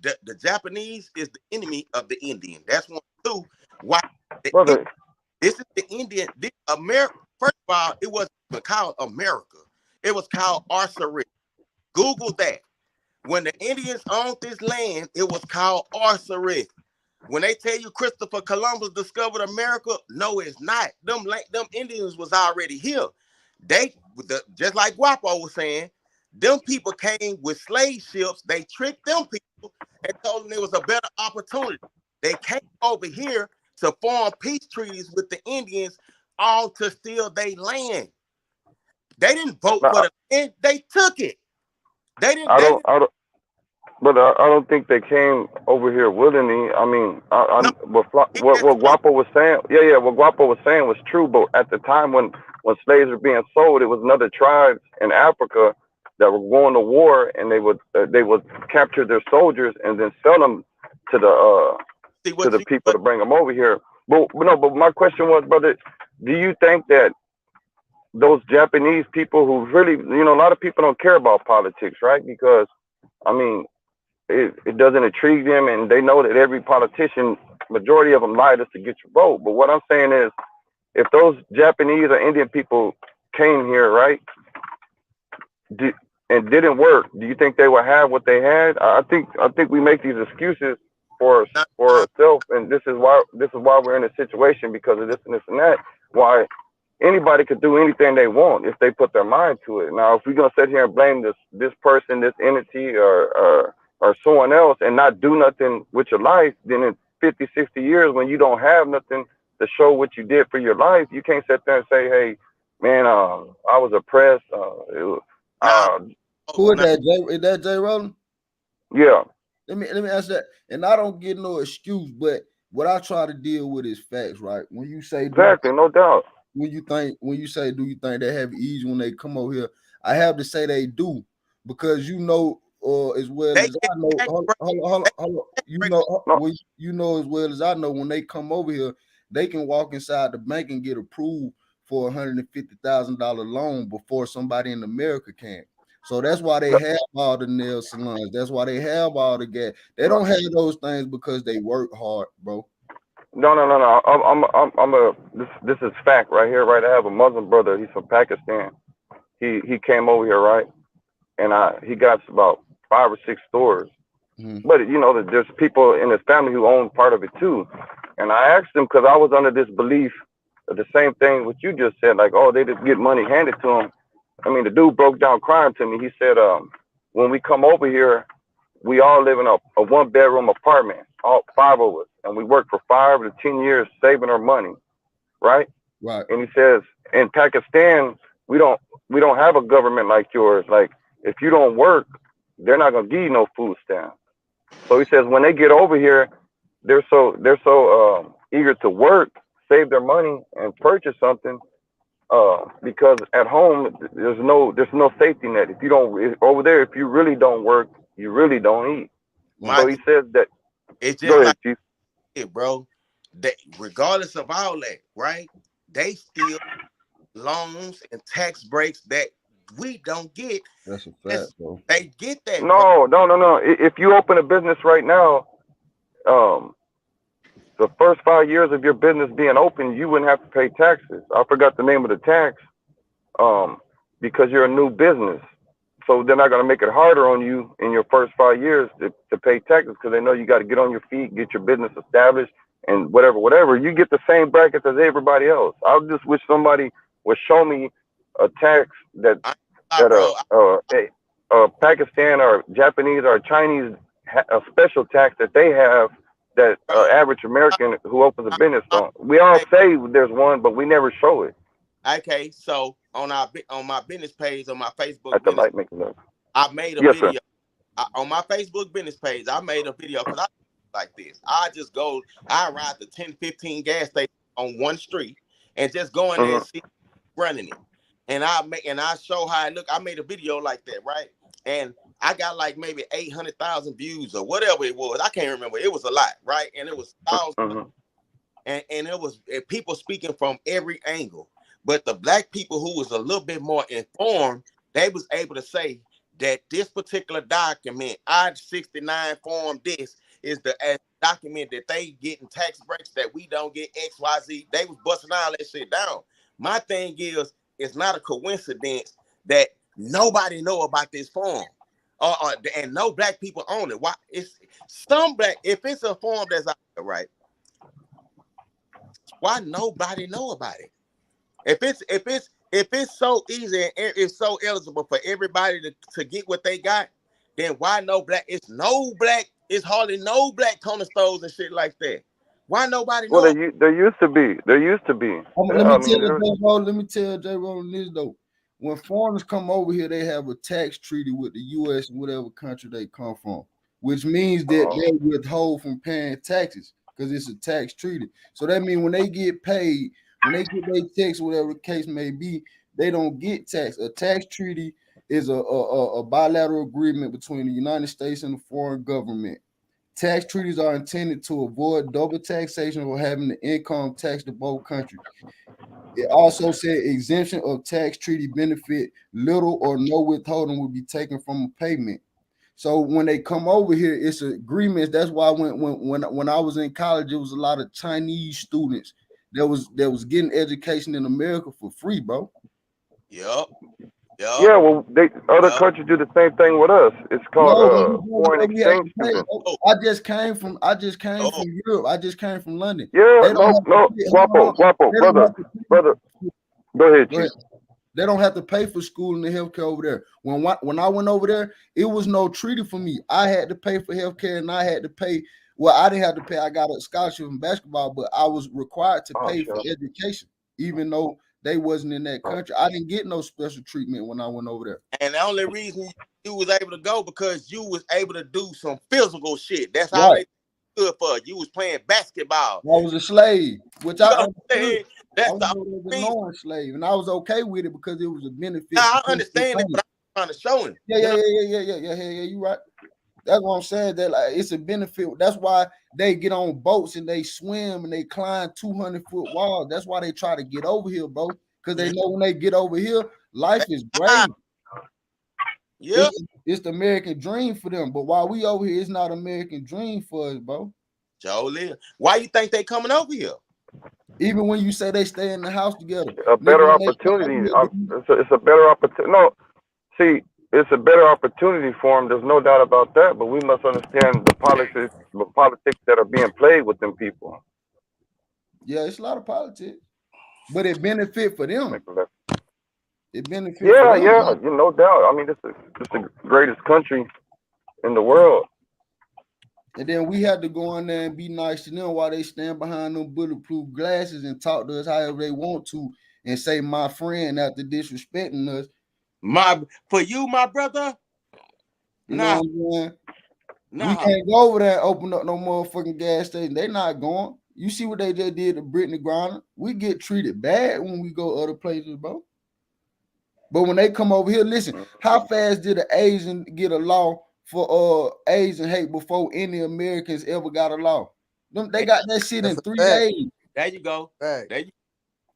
The Japanese is the enemy of the Indian. That's one. Two, why the Brother, this is the Indian. This America. First of all, it wasn't even called America. It was called Arsarit. Google that. When the Indians owned this land, it was called Arsarit. When they tell you Christopher Columbus discovered America, no, it's not. Them Indians was already here. Just like Guapo was saying, them people came with slave ships. They tricked them people and told them there was a better opportunity. They came over here to form peace treaties with the Indians, all to steal their land. They didn't vote for I, the land; they took it. They didn't. I They don't, didn't. I don't, but I don't think they came over here willingly. I mean, No, he what just told. Guapo was saying, yeah, what Guapo was saying was true. But at the time when slaves were being sold, it was another tribes in Africa that were going to war, and they would capture their soldiers and then sell them to the See to what the you. people But to bring them over here. But no, but my question was, brother, do you think that those Japanese people who really, a lot of people don't care about politics, right? Because I mean, it doesn't intrigue them, and they know that every politician, majority of them, lie just to get your vote. But what I'm saying is, if those Japanese or Indian people came here, right, did, and didn't work, do you think they would have what they had? I think we make these excuses for no, for no, ourselves, and this is why we're in a situation because of this and this and that. Why anybody could do anything they want if they put their mind to it. Now, if we're gonna sit here and blame this person, this entity, or someone else, and not do nothing with your life, then in 50, 60 years, when you don't have nothing to show what you did for your life, you can't sit there and say, "Hey, man, I was oppressed." no, Uh, Who is no. that, Jay? Is that Jay Rolling? yeah, Let me answer that. And I don't get no excuse, but what I try to deal with is facts, right? When you say exactly, no doubt. when you say do you think they have ease when they come over here, I have to say they do, because as well They as get I know, tax break. They hold on, tax break. No, you know as well as I know, when they come over here, they can walk inside the bank and get approved for $150,000 loan before somebody in America can. So that's why they have all the nail salons. That's why they have all the gas. They don't have those things because they work hard, bro. No. I'm a this is fact right here, right? I have a Muslim brother. He's from Pakistan. He came over here, right? And he got about 5 or 6 stores. But you know, there's people in his family who own part of it too. And I asked him because I was under this belief of the same thing what you just said, like, oh, they just get money handed to them. I mean, the dude broke down crying to me. He said, when we come over here, we all live in a 1-bedroom apartment, all 5 of us, and we work for 5 to 10 years saving our money, right? Right. And he says, in Pakistan, we don't have a government like yours. Like, if you don't work, they're not gonna give you no food stamps. So he says when they get over here, they're so eager to work, save their money, and purchase something. Because at home there's no safety net. If you don't over there, if you really don't work, you really don't eat. So he says that. It's just Go ahead, like Chief. it, bro. They, regardless of all that, right? They still loans and tax breaks that we don't get. That's a fact, bro. They get that. No. If you open a business right now, the first 5 years of your business being open, you wouldn't have to pay taxes. I forgot the name of the tax, because you're a new business. So they're not going to make it harder on you in your first 5 years to pay taxes because they know you got to get on your feet, get your business established, and whatever. You get the same brackets as everybody else. I just wish somebody would show me a tax that Pakistan or Japanese or Chinese a special tax that they have that average American who opens a business don't. We all say there's one, but we never show it. Okay, so on my business page on my Facebook, At the light making up. I made a video on my Facebook business page. I made a video because I like this. I ride the 10, 15 gas stations on one street and just go in there and see running it. And I show how it look. I made a video like that, right? And I got like maybe 800,000 views or whatever it was. I can't remember. It was a lot, right? And it was thousands, and it was people speaking from every angle. But the black people who was a little bit more informed, they was able to say that this particular document, I-69 form, this is the document that they getting tax breaks that we don't get XYZ. They was busting all that shit down. My thing is, it's not a coincidence that nobody know about this form, and no black people own it. Why? It's some black. If it's a form that's out there, right? Why nobody know about it? If it's so easy and it's so eligible for everybody to get what they got, then why no black? It's hardly no black corner stores and shit like that. Why nobody know? Well, there used to be. Let me tell J-Roll this though. When foreigners come over here, they have a tax treaty with the U.S. and whatever country they come from, which means that they withhold from paying taxes because it's a tax treaty. So that means when they get paid, when they get their checks, whatever the case may be, they don't get tax. A tax treaty is a bilateral agreement between the United States and the foreign government. Tax treaties are intended to avoid double taxation or having the income taxed to both countries. It also said exemption of tax treaty benefit, little or no withholding will be taken from a payment. So when they come over here, it's agreements. That's why when I was in college, it was a lot of Chinese students that was getting education in America for free, bro. Yep. Yeah, well, other countries do the same thing with us. It's called foreign exchange. I just came from Europe. I just came from London. Yeah, Guapo, brother. Go ahead, Chief. They don't have to pay for school and the healthcare over there. When I went over there, it was no treaty for me. I had to pay for healthcare and I had to pay. Well, I didn't have to pay. I got a scholarship in basketball, but I was required to pay for education, even though they wasn't in that country. I didn't get no special treatment when I went over there. And the only reason you was able to go because you was able to do some physical shit. That's how they good for you. Was playing basketball. I was a slave, which I understood. That's the slave, and I was okay with it because it was a benefit. I understand it, but I'm trying to show him. Yeah. You right. That's what I'm saying. That like it's a benefit. That's why they get on boats and they swim and they climb 200-foot walls. That's why they try to get over here, bro. because they know when they get over here, life is Ah, great. yeah, It's the American dream for them. But while we over here, it's not American dream for us, bro. Jolie. Why you think they coming over here? Even when you say they stay in the house together, A nigga, better when they come over opportunity. here, It's a better opportunity. No, see, it's a better opportunity for them. There's no doubt about that. But we must understand the politics that are being played with them people. yeah, it's a lot of politics, but it benefit for them. It benefit for Yeah, them. yeah, you no doubt. I mean, this is the greatest country in the world. And then we had to go in there and be nice to them while they stand behind them bulletproof glasses and talk to us however they want to and say my friend after disrespecting us. For you, my brother. You know Nah, what I'm saying? We nah. can't go over there and open up no motherfucking gas station. They not going. You see what they just did to Brittany Griner? We get treated bad when we go other places, bro. But when they come over here, listen, how fast did an Asian get a law for Asian hate before any Americans ever got a law? They got that shit That's in a 3 fact. days. There you go. Fact. There you,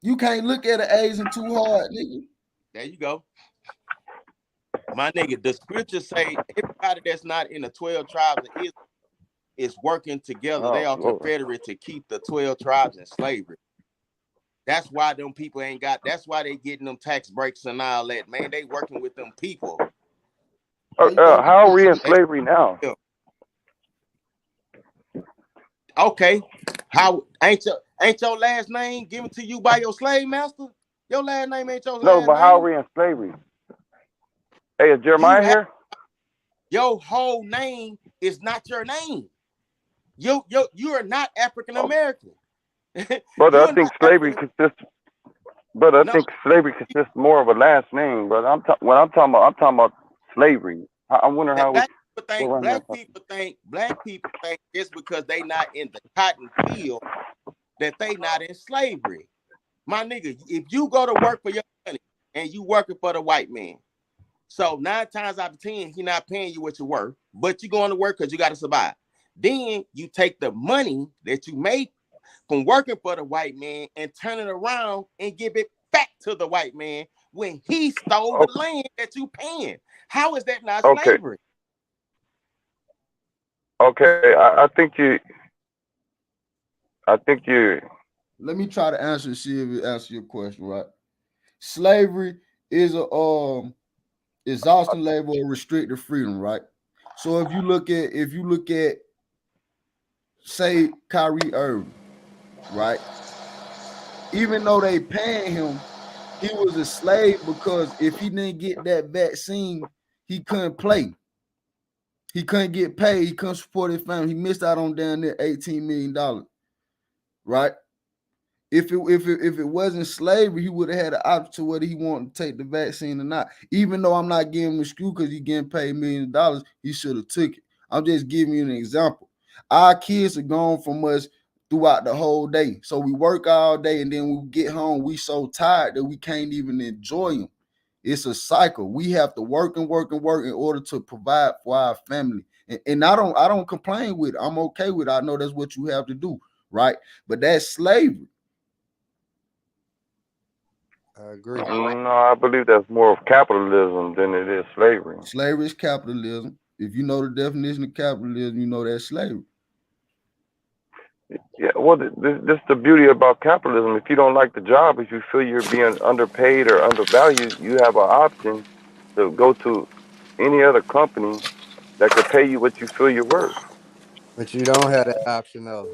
You can't look at an Asian too hard, nigga. there you go. My nigga, the scriptures say everybody that's not in the 12 tribes of Israel is working together. They Oh, are Lord. confederate to keep the 12 tribes in slavery. That's why them people ain't got, that's why they getting them tax breaks and all that. Man, they working with them people. There you go. How are we in They, slavery now? okay. How ain't your last name given to you by your slave master? Your last name ain't your No, last but how are name. we in slavery? Hey, is You Jeremiah have here? your whole name is not your name. You are not African Oh, American. brother, You I are think not slavery African. consists. Brother, I No, think slavery consists more of a last name, brother. When I'm talking about slavery. I wonder that how we go around that. black people think just because they not in the cotton field that they not in slavery. My nigga, if you go to work for your money and you working for the white man, so 9 times out of 10, he not paying you what you're worth, but you going to work because you got to survive. Then you take the money that you made from working for the white man and turn it around and give it back to the white man when he stole the Okay, land that you paying. How is that not okay, slavery? okay. I think you. Let me try to answer, see if it answer your question, right? Slavery is a exhausting labor or restricted freedom, right? So if you look at say Kyrie Irving, right? Even though they paying him, he was a slave because if he didn't get that vaccine, he couldn't play. He couldn't get paid. He couldn't support his family. He missed out on down there $18 million, right? If it wasn't slavery, he would have had an option to whether he wanted to take the vaccine or not. Even though I'm not giving him the screw because he getting paid millions of dollars, he should have took it. I'm just giving you an example. Our kids are gone from us throughout the whole day. So we work all day and then we get home, we so tired that we can't even enjoy them. It's a cycle. We have to work and work and work in order to provide for our family. And I don't complain with it. I'm okay with it. I know that's what you have to do, right? But that's slavery. I agree. No, I believe that's more of capitalism than it is slavery. Slavery is capitalism. If you know the definition of capitalism, you know that's slavery. Yeah, well, this is the beauty about capitalism. If you don't like the job, if you feel you're being underpaid or undervalued, you have an option to go to any other company that could pay you what you feel you're worth. But you don't have that option though.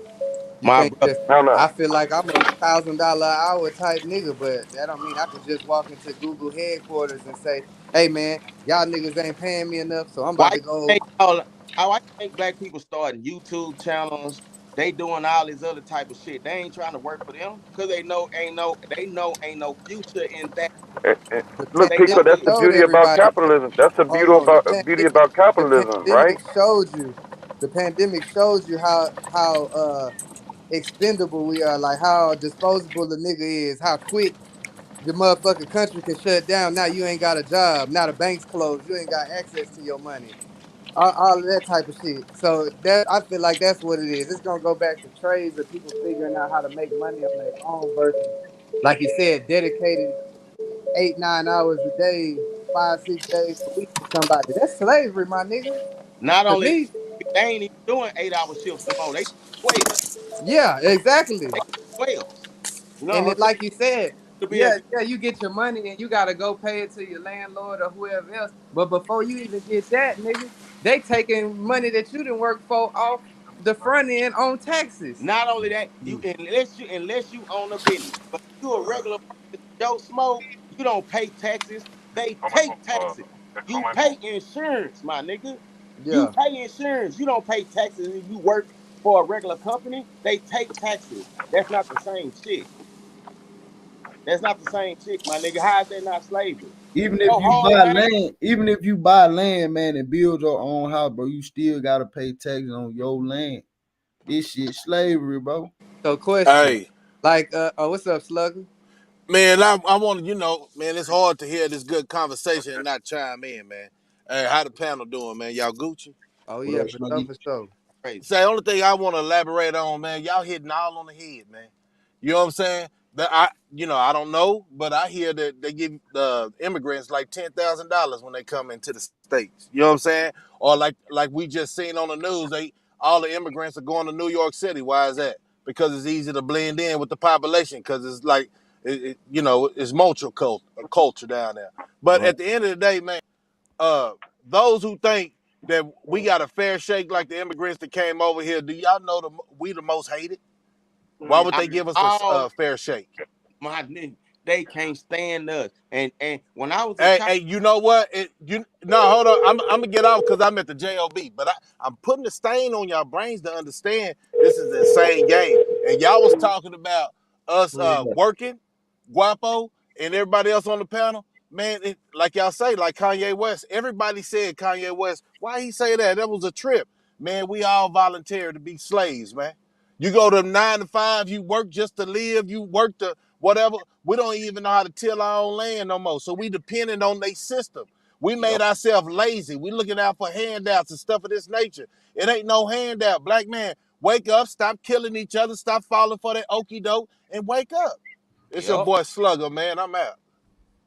You My can't brother, just. How I not? feel like I'm $1,000 an hour type nigga, but that don't mean I can just walk into Google headquarters and say, "Hey man, y'all niggas ain't paying me enough, so I'm why about you to go." think all why you think black people starting YouTube channels? They doing all this other type of shit. They ain't trying to work for them because they know ain't no future in that. The Look, They Pico, know that's pandemic the it. showed beauty about everybody. capitalism. That's the beauty Hold on, about beauty about the capitalism, right? pandemic showed you. The pandemic shows you how expendable we are, like how disposable the nigga is, how quick the motherfucking country can shut down. Now you ain't got a job. Now the bank's closed. You ain't got access to your money. All of that type of shit. So that I feel like that's what it is. It's gonna go back to trades of people figuring out how to make money on their own versus like you said, dedicated 8, 9 hours a day, 5, 6 days a week to somebody. That's slavery, my nigga. Not To only me, they ain't even doing 8 hour shifts no more. They 12. yeah, exactly. They 12. You know And what I'm it, saying? like you said, To be able yeah, to, yeah, you get your money and you gotta go pay it to your landlord or whoever else. But before you even get that, nigga, they taking money that you didn't work for off the front end on taxes. not only that, you Mm. unless you own a business, but if you a regular person, Joe Smoke, you don't pay taxes. They take taxes. You pay insurance, my nigga. You Yeah. pay insurance. You don't pay taxes if you work for a regular company. They take taxes. That's not the same shit. That's not the same shit, my nigga. How is that not slavery? Even if Your you whole buy game, land, even if you buy land, man, and build your own house, bro, you still gotta pay taxes on your land. This shit slavery, bro. So question. Hey, Like, oh, what's up, Slugger? man, I want to, man, it's hard to hear this good conversation and not chime in, man. Hey, how the panel doing, man? Y'all Gucci? Oh What yeah, up, for sure, Sluggy? for sure. crazy. Say, the only thing I want to elaborate on, man, y'all hitting all on the head, man. You know what I'm saying? That I don't know, but I hear that they give the immigrants like $10,000 when they come into the states. You know what I'm saying? Or like we just seen on the news, all the immigrants are going to New York City. Why is that? Because it's easy to blend in with the population. Because it's like it's culture down there. But Right. at the end of the day, man, uh, those who think that we got a fair shake like the immigrants that came over here, do y'all know we the most hated? Why would I, they give us all a fair shake? my nigga, they can't stand us. And when I was a Hey, child, hey, you know what? Hold on. I'm gonna get off because I'm at the job. But I'm putting a stain on y'all brains to understand this is an insane game. And y'all was talking about us Who is that? working, Guapo, and everybody else on the panel. Man, like y'all say, like Kanye West. Everybody said Kanye West. Why he say that? That was a trip. Man, we all volunteer to be slaves, man. You go to 9 to 5, you work just to live, you work to whatever. We don't even know how to till our own land no more. So we dependent on their system. We made yep, ourselves lazy. We looking out for handouts and stuff of this nature. It ain't no handout. Black man, wake up, stop killing each other, stop falling for that okie doke, and wake up. It's your yep, boy Slugger, man. I'm out.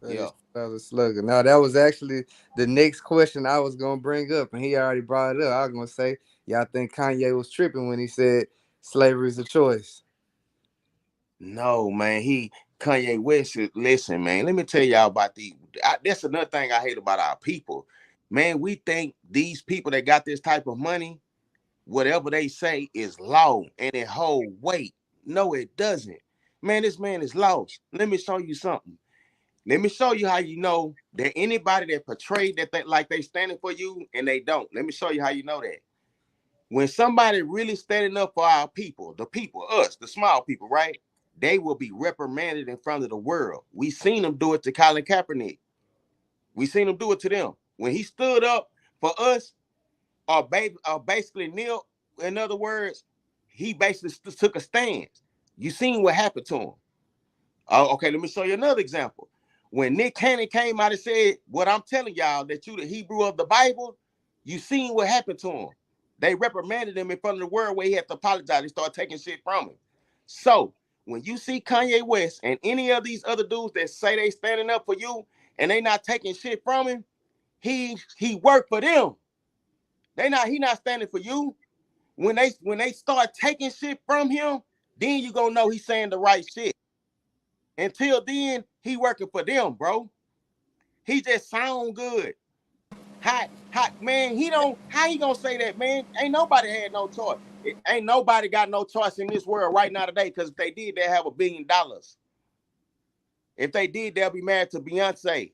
Hey, yep. that was Slugger. Now that was actually the next question I was gonna bring up, and he already brought it up. I was gonna say, y'all think Kanye was tripping when he said slavery is a choice? No, man, Kanye West. Listen, man, let me tell y'all about that's another thing I hate about our people. Man, we think these people that got this type of money, whatever they say is law and it hold weight. No, it doesn't. Man, this man is lost. Let me show you something. Let me show you how you know that anybody that portrayed that they like they standing for you and they don't. Let me show you how you know that. When somebody really standing up for our people, the people, us, the small people, right? They will be reprimanded in front of the world. We seen them do it to Colin Kaepernick. We seen him do it to them. When he stood up for us, or basically kneel, in other words, he basically took a stance. You seen what happened to him. Okay, let me show you another example. When Nick Cannon came out and said, what I'm telling y'all, that you the Hebrew of the Bible, you seen what happened to him. They reprimanded him in front of the world where he had to apologize. He started taking shit from him. So when you see Kanye West and any of these other dudes that say they standing up for you and they not taking shit from him, he worked for them. He not standing for you. When they start taking shit from him, then you gonna know he's saying the right shit. Until then, he working for them, bro. He just sound good. Hot, man. He don't. How he gonna say that, man? Ain't nobody had no choice. Ain't nobody got no choice in this world right now today. Because if they did, they have $1 billion. If they did, they'll be married to Beyonce.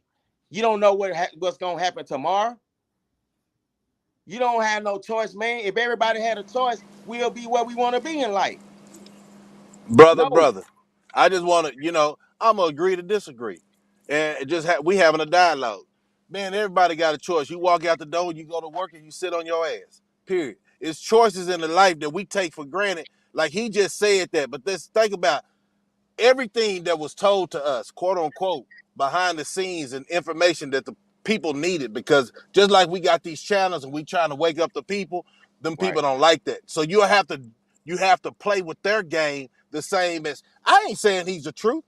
You don't know what's gonna happen tomorrow. You don't have no choice, man. If everybody had a choice, we'll be where we want to be in life. No, Brother. I just want to, I'm gonna agree to disagree, and we having a dialogue. Man, everybody got a choice. You walk out the door, you go to work, and you sit on your ass. Period. It's choices in the life that we take for granted. Like he just said that, but let's think about everything that was told to us, quote unquote, behind the scenes and information that the people needed. Because just like we got these channels and we trying to wake up the people, them right, people don't like that. So you have to play with their game the same as I ain't saying he's the truth.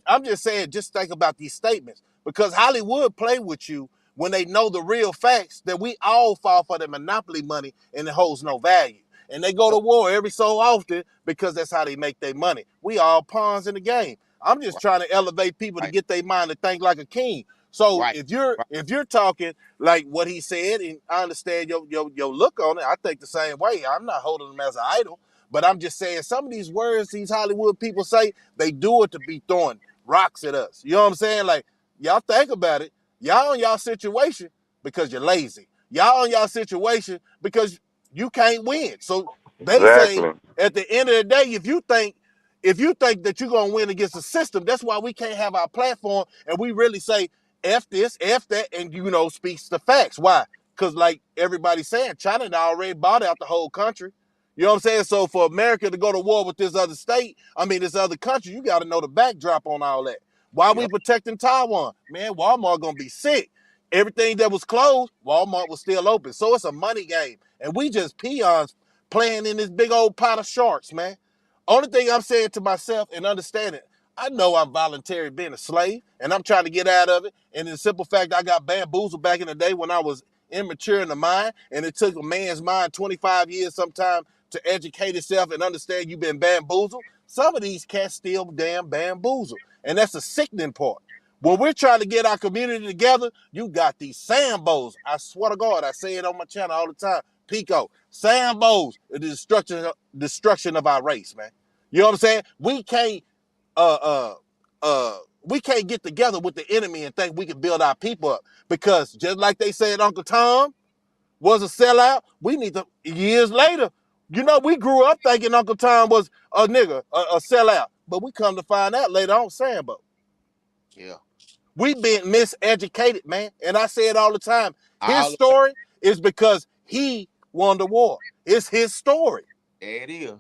I'm just saying, just think about these statements, because Hollywood play with you when they know the real facts that we all fall for the monopoly money and it holds no value. And they go to war every so often because that's how they make their money. We all pawns in the game. I'm just Right. trying to elevate people to Right. get their mind to think like a king. So Right. if you're Right. if you're talking like what he said, and I understand your look on it, I think the same way. I'm not holding him as an idol, but I'm just saying some of these words these Hollywood people say, they do it to be throwing rocks at us. You know what I'm saying? Like, y'all think about it. Y'all in y'all situation because you're lazy. Y'all in y'all situation because you can't win. So they say Exactly. at the end of the day, if you think that you're gonna win against the system, that's why we can't have our platform and we really say F this, F that, and speaks the facts. Why? Because like everybody's saying, China already bought out the whole country. You know what I'm saying? So for America to go to war with this other state, this other country, you got to know the backdrop on all that. Why we Yep. protecting Taiwan? Man, Walmart gonna be sick. Everything that was closed, Walmart was still open. So it's a money game. And we just peons playing in this big old pot of sharks, man. Only thing I'm saying to myself and understanding, I know I'm voluntary being a slave and I'm trying to get out of it. And the simple fact I got bamboozled back in the day when I was immature in the mind, and it took a man's mind 25 years sometimes to educate itself and understand you've been bamboozled. Some of these cats still damn bamboozled. And that's the sickening part. When we're trying to get our community together, you got these Sambos. I swear to God, I say it on my channel all the time. Pico, Sambos, the destruction of our race, man. You know what I'm saying? Uh uh we can't get together with the enemy and think we can build our people up. Because just like they said Uncle Tom was a sellout, we need to years later. We grew up thinking Uncle Tom was a nigga, a sellout. But we come to find out later on, Sambo. Yeah. We've been miseducated, man. And I say it all the time. His All story is because he won the war. It's his story. There it is.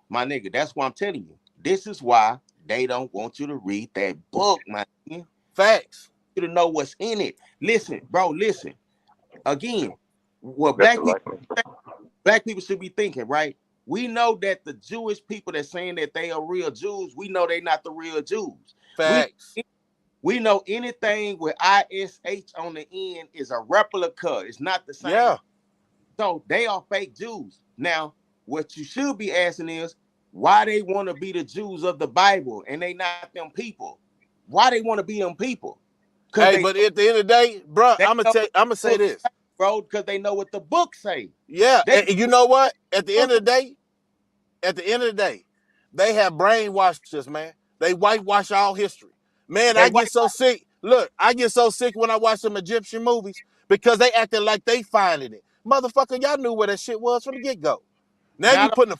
My nigga, that's why I'm telling you. This is why they don't want you to read that book, my nigga. Facts. You to know what's in it. Listen, bro, listen. Again, what Got the license. black people should be thinking, right? We know that the Jewish people that's saying that they are real Jews, we know they're not the real Jews. Facts. We know anything with ISH on the end is a replica. It's not the same. Yeah. So they are fake Jews. Now, what you should be asking is why they want to be the Jews of the Bible and they not them people. Why they want to be them people? Hey, but at the end of the day, bro, I'm gonna say book, this, bro, because they know what the book say. yeah, They and you know what? At the end of the day, they have brainwashed us, man. They whitewash all history. Man, they I white get so sick. Look, I get so sick when I watch some Egyptian movies because they acting like they finding it. Motherfucker, y'all knew where that shit was from the get-go. Now you not putting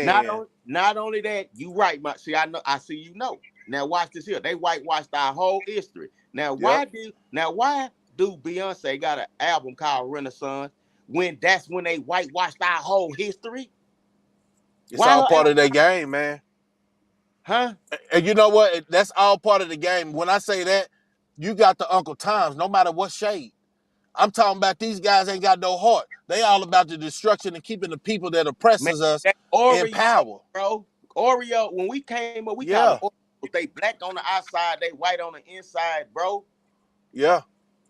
not man. not only that, you right, my see, I see you know. Now watch this here. They whitewashed our whole history. Now Yep. why do Beyonce got an album called Renaissance when that's when they whitewashed our whole history? It's Why all her part album? of their game, man. Huh? And you know what? That's all part of the game. When I say that, you got the Uncle Toms, no matter what shade. I'm talking about these guys ain't got no heart. They all about the destruction and keeping the people that Man, oppresses us that in Oreo, power. bro. Oreo, when we came up, we called them Yeah, Oreos. They black on the outside, they white on the inside, bro. yeah.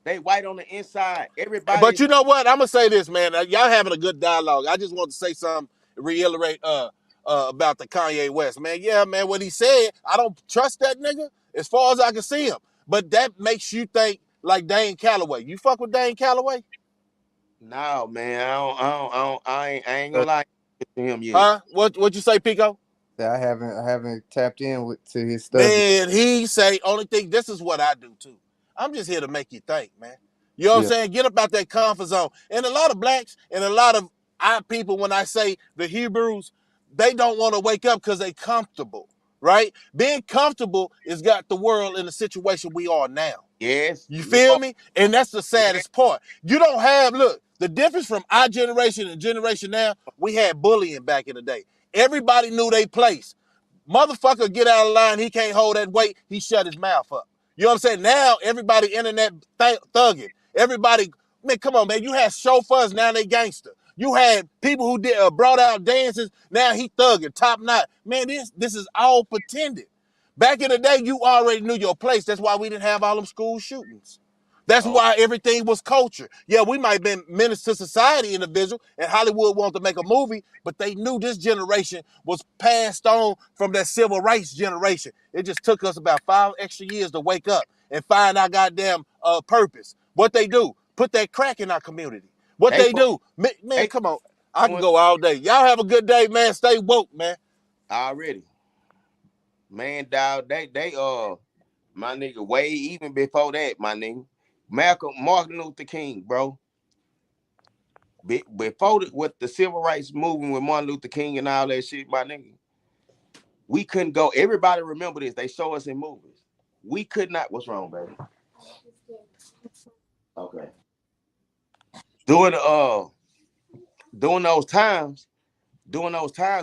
They white on the inside. But Everybody, you know what? I'm gonna say this, man. Y'all having a good dialogue. I just want to say something, reiterate about the Kanye West, man. Yeah, man. What he said, I don't trust that nigga as far as I can see him. But that makes you think like Dane Calloway. You fuck with Dane Calloway? no, man. I ain't gonna lie to him yet. Huh? What you say, Pico? I haven't tapped in to his stuff. Man, he say only thing. This is what I do too. I'm just here to make you think, man. You know what I'm Yeah. saying? Get up out that comfort zone. And a lot of blacks and a lot of our people, when I say the Hebrews, they don't want to wake up because they comfortable, right? Being comfortable has got the world in the situation we are now. Yes, You feel Lord. me? And that's the Yes. saddest part. You don't have, look, the difference from our generation and generation now, we had bullying back in the day. Everybody knew their place. Motherfucker get out of line, he can't hold that weight, he shut his mouth up. You know what I'm saying? Now everybody internet thugging. Everybody, man, come on, man. You had chauffeurs, now they gangster. You had people who brought out dances, now he thugging, top notch. Man, this is all pretended. Back in the day, you already knew your place. That's why we didn't have all them school shootings. That's why everything was culture. Yeah, we might have been menace to society individual, and Hollywood wanted to make a movie, but they knew this generation was passed on from that civil rights generation. It just took us about 5 extra years to wake up and find our goddamn purpose. What they do, put that crack in our community. What they do, man, come on. I can go all day. Y'all have a good day, man. Stay woke, man. Already. Man, dog, they my nigga, way even before that, my nigga. Martin Luther King, bro. Before with the civil rights movement with Martin Luther King and all that shit, my nigga, we couldn't go. Everybody remember this. They show us in movies. We could not. What's wrong, baby? Okay. During those times,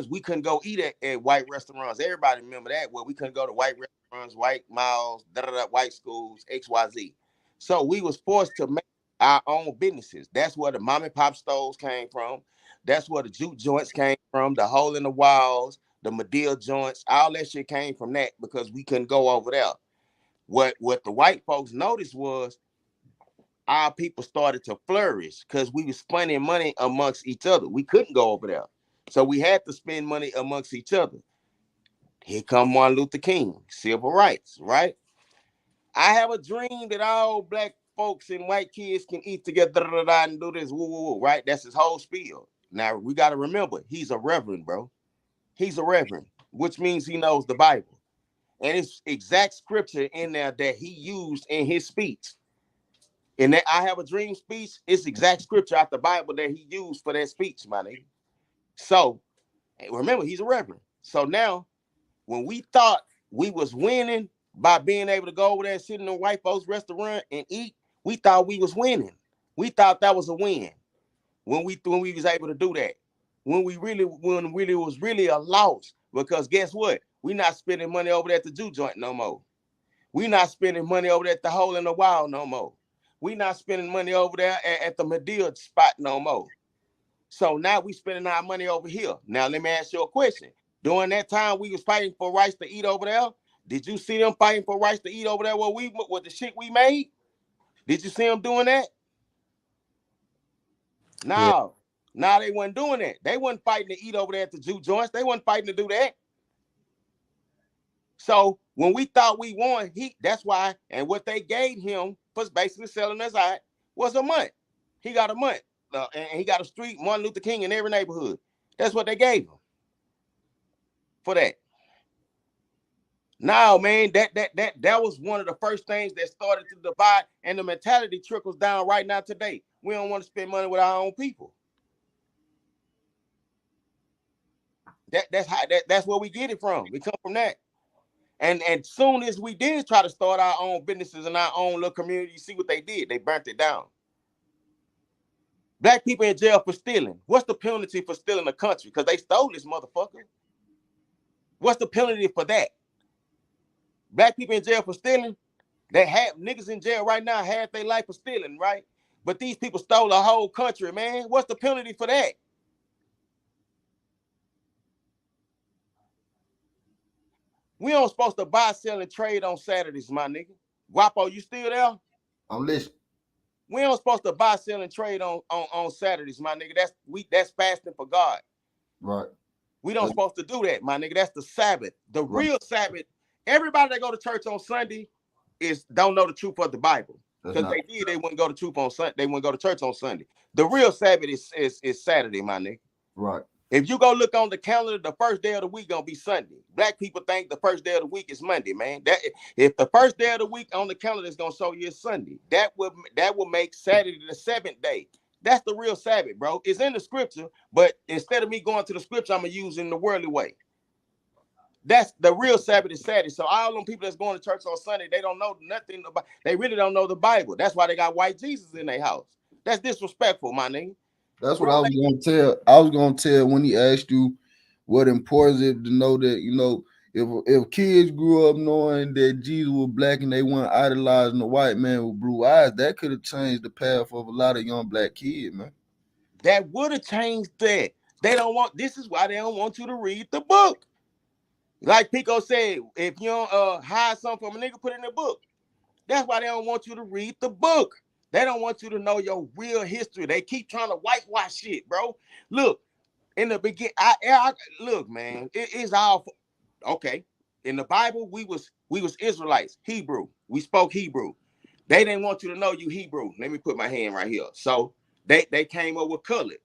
we couldn't go eat at white restaurants. Everybody remember that. Well, we couldn't go to white restaurants, white malls, white schools, XYZ. So we was forced to make our own businesses. That's where the mom and pop stores came from. That's where the juke joints came from, the hole in the walls, the Medill joints, all that shit came from that because we couldn't go over there. What the white folks noticed was our people started to flourish because we were spending money amongst each other. We couldn't go over there. So we had to spend money amongst each other. Here come Martin Luther King, civil rights, right? I have a dream that all black folks and white kids can eat together and do this, woo, woo, woo, right? That's his whole spiel. Now, we got to remember, he's a reverend, bro. He's a reverend, which means he knows the Bible. And it's exact scripture in there that he used in his speech. In that I have a dream speech, it's exact scripture out the Bible that he used for that speech, my nigga. So, remember, he's a reverend. So now, when we thought we was winning by being able to go over there and sit in a white folks restaurant and eat, we thought we was winning. We thought that was a win when we was able to do that. When it was really a loss, because guess what? We not spending money over there at the Jew joint no more. We not spending money over there at the hole in the wall no more. We not spending money over there at the Medill spot no more. So now we spending our money over here. Now let me ask you a question. During that time we was fighting for rights to eat over there, did you see them fighting for rights to eat over there with the shit we made? Did you see them doing that? No. No, they wasn't doing that. They wasn't fighting to eat over there at the Jew joints. They wasn't fighting to do that. So when we thought we won, that's why, and what they gave him for basically selling us out was a month. He got a month. And he got a street, Martin Luther King in every neighborhood. That's what they gave him for that. Now, man, that was one of the first things that started to divide, and the mentality trickles down right now today. We don't want to spend money with our own people. That's where we get it from. We come from that. And soon as we did try to start our own businesses in our own little community, you see what they did? They burnt it down. Black people in jail for stealing. What's the penalty for stealing a country? Because they stole this motherfucker. What's the penalty for that? Black people in jail for stealing. They have niggas in jail right now had their life for stealing, right? But these people stole a whole country, man. What's the penalty for that? We don't supposed to buy, sell, and trade on Saturdays, my nigga. Guapo, you still there? I'm listening. We don't supposed to buy, sell, and trade on Saturdays, my nigga. That's fasting for God. Right. We don't supposed to do that, my nigga. That's the Sabbath. The real Sabbath. Everybody that go to church on Sunday don't know the truth of the Bible. Because they wouldn't go to truth on Sunday. They wouldn't go to church on Sunday. The real Sabbath is Saturday, my nigga. Right. If you go look on the calendar, the first day of the week gonna be Sunday. Black people think the first day of the week is Monday, man. That if the first day of the week on the calendar is gonna show you it's Sunday, that will make Saturday the 7th day. That's the real Sabbath, bro. It's in the scripture, but instead of me going to the scripture, I'm gonna use it in the worldly way. That's the real Sabbath is Saturday. So all them people that's going to church on Sunday, they don't know nothing about. They really don't know the Bible. That's why they got white Jesus in their house. That's disrespectful, my nigga. That's what I was gonna tell. I was gonna tell when he asked you what important it to know that, you know, if kids grew up knowing that Jesus was black and they weren't idolizing a white man with blue eyes, that could have changed the path of a lot of young black kids, man. That would have changed that. They don't want. This is why they don't want you to read the book. Like Pico said, if you don't hide something from a nigga, put it in a book. That's why they don't want you to read the book. They don't want you to know your real history. They keep trying to whitewash shit, bro. Look, in the beginning, look, man, it's all okay. In the Bible, we was Israelites, Hebrew. We spoke Hebrew. They didn't want you to know you Hebrew. Let me put my hand right here. So they came up with colored.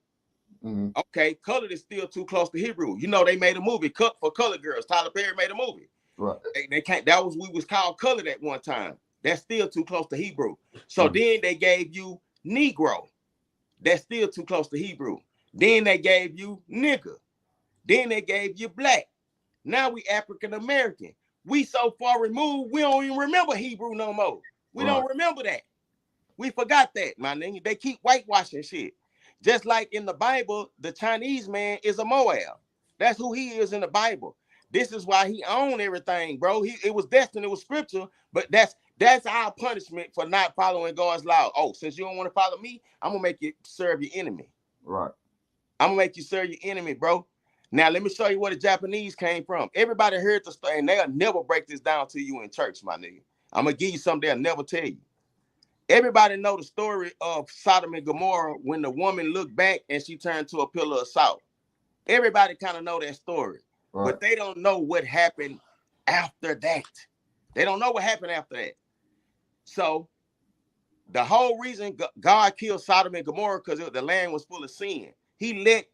Mm-hmm. Okay, colored is still too close to Hebrew. You know, they made a movie cut for colored girls. Tyler Perry made a movie. Right. They can't. That was we was called colored at one time. That's still too close to Hebrew. So then they gave you Negro. That's still too close to Hebrew. Then they gave you nigger. Then they gave you black. Now we African American. We so far removed, we don't even remember Hebrew no more. We don't remember that. We forgot that, my nigga. They keep whitewashing shit. Just like in the Bible, the Chinese man is a Moab. That's who he is in the Bible. This is why he owned everything, bro. It was destined, it was scripture, but that's our punishment for not following God's law. Oh, since you don't want to follow me, I'm gonna make you serve your enemy. Right. I'm gonna make you serve your enemy, bro. Now let me show you where the Japanese came from. Everybody heard the story, and they'll never break this down to you in church, my nigga. I'm gonna give you something they'll never tell you. Everybody know the story of Sodom and Gomorrah when the woman looked back and she turned to a pillar of salt. Everybody kind of know that story, but they don't know what happened after that. They don't know what happened after that. So the whole reason God killed Sodom and Gomorrah because the land was full of sin. He let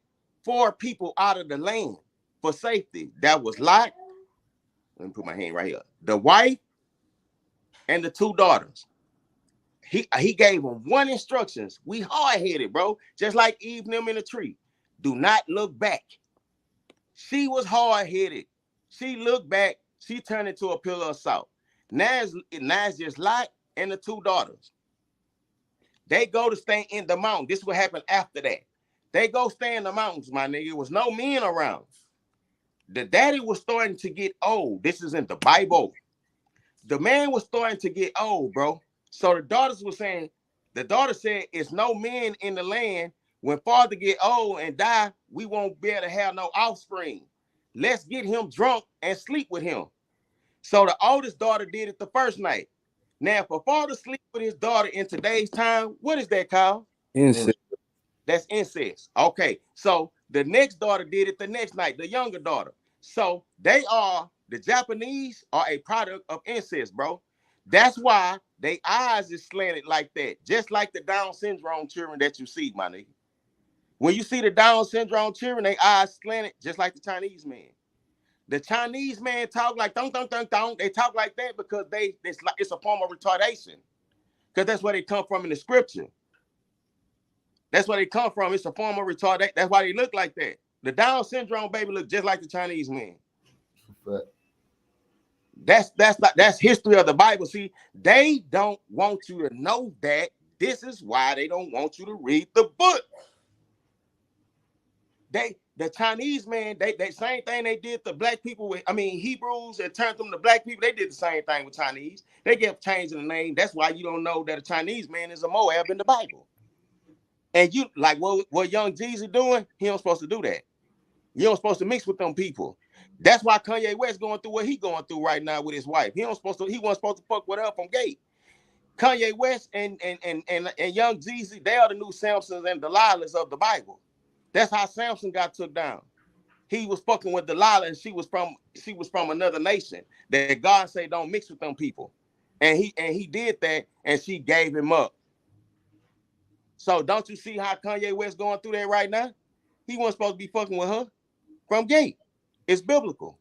4 people out of the land for safety. That was Lot. Let me put my hand right here. The wife and the 2 daughters. He gave them 1 instructions. We hard-headed, bro. Just like Eve and them in the tree. Do not look back. She was hard-headed. She looked back. She turned into a pillar of salt. Now it's just Lot and the 2 daughters. They go to stay in the mountain. This will happen after that. They go stay in the mountains, my nigga. There was no men around. The daddy was starting to get old. This is in the Bible. The man was starting to get old, bro. So the daughters were saying, the daughter said, it's no men in the land. When father get old and die, we won't be able to have no offspring. Let's get him drunk and sleep with him. So the oldest daughter did it the first night. Now, if a father sleep with his daughter in today's time, what is that called? Incest. That's incest. Okay, so the next daughter did it the next night, the younger daughter. So the Japanese are a product of incest, bro. That's why their eyes is slanted like that, just like the Down syndrome children that you see, my nigga. When you see the Down syndrome children, their eyes slanted just like the Chinese man. The Chinese man talk like dong dong dong dong. They talk like that because it's a form of retardation. Because that's where they come from in the scripture. That's where they come from. It's a form of retardation. That's why they look like that. The Down syndrome baby look just like the Chinese man. But That's history of the Bible. See, they don't want you to know that. This is why they don't want you to read the book. The Chinese man, they same thing they did to black people with, Hebrews, and turned them to black people. They did the same thing with Chinese. They kept changing the name. That's why you don't know that a Chinese man is a Moab in the Bible. And you like what young Jeezy doing? He don't supposed to do that. You don't supposed to mix with them people. That's why Kanye West going through what he going through right now with his wife. He wasn't supposed to fuck with her from gate. Kanye West and young Jeezy, they are the new Samsons and Delilahs of the Bible. That's how Samson got took down. He was fucking with Delilah, and she was from another nation. That God said don't mix with them people, and he did that, and she gave him up. So don't you see how Kanye West going through that right now? He wasn't supposed to be fucking with her from gate. It's biblical.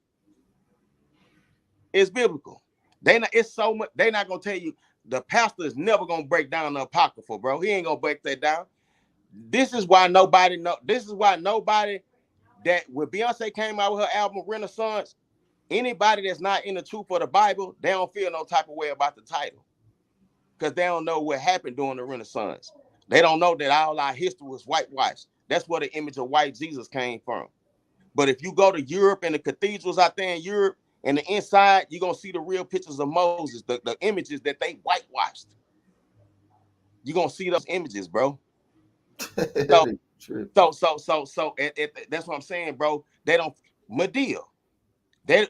It's biblical. It's so much. They're not gonna tell you. The pastor is never gonna break down the apocryphal, bro. He ain't gonna break that down. This is why nobody that when Beyonce came out with her album Renaissance, anybody that's not in the truth of the Bible, they don't feel no type of way about the title. Because they don't know what happened during the Renaissance. They don't know that all our history was whitewashed. That's where the image of white Jesus came from. But if you go to Europe and the cathedrals out there in Europe, and the inside, you're going to see the real pictures of Moses, the images that they whitewashed. You're going to see those images, bro. So that's what I'm saying, bro. They don't, Medea.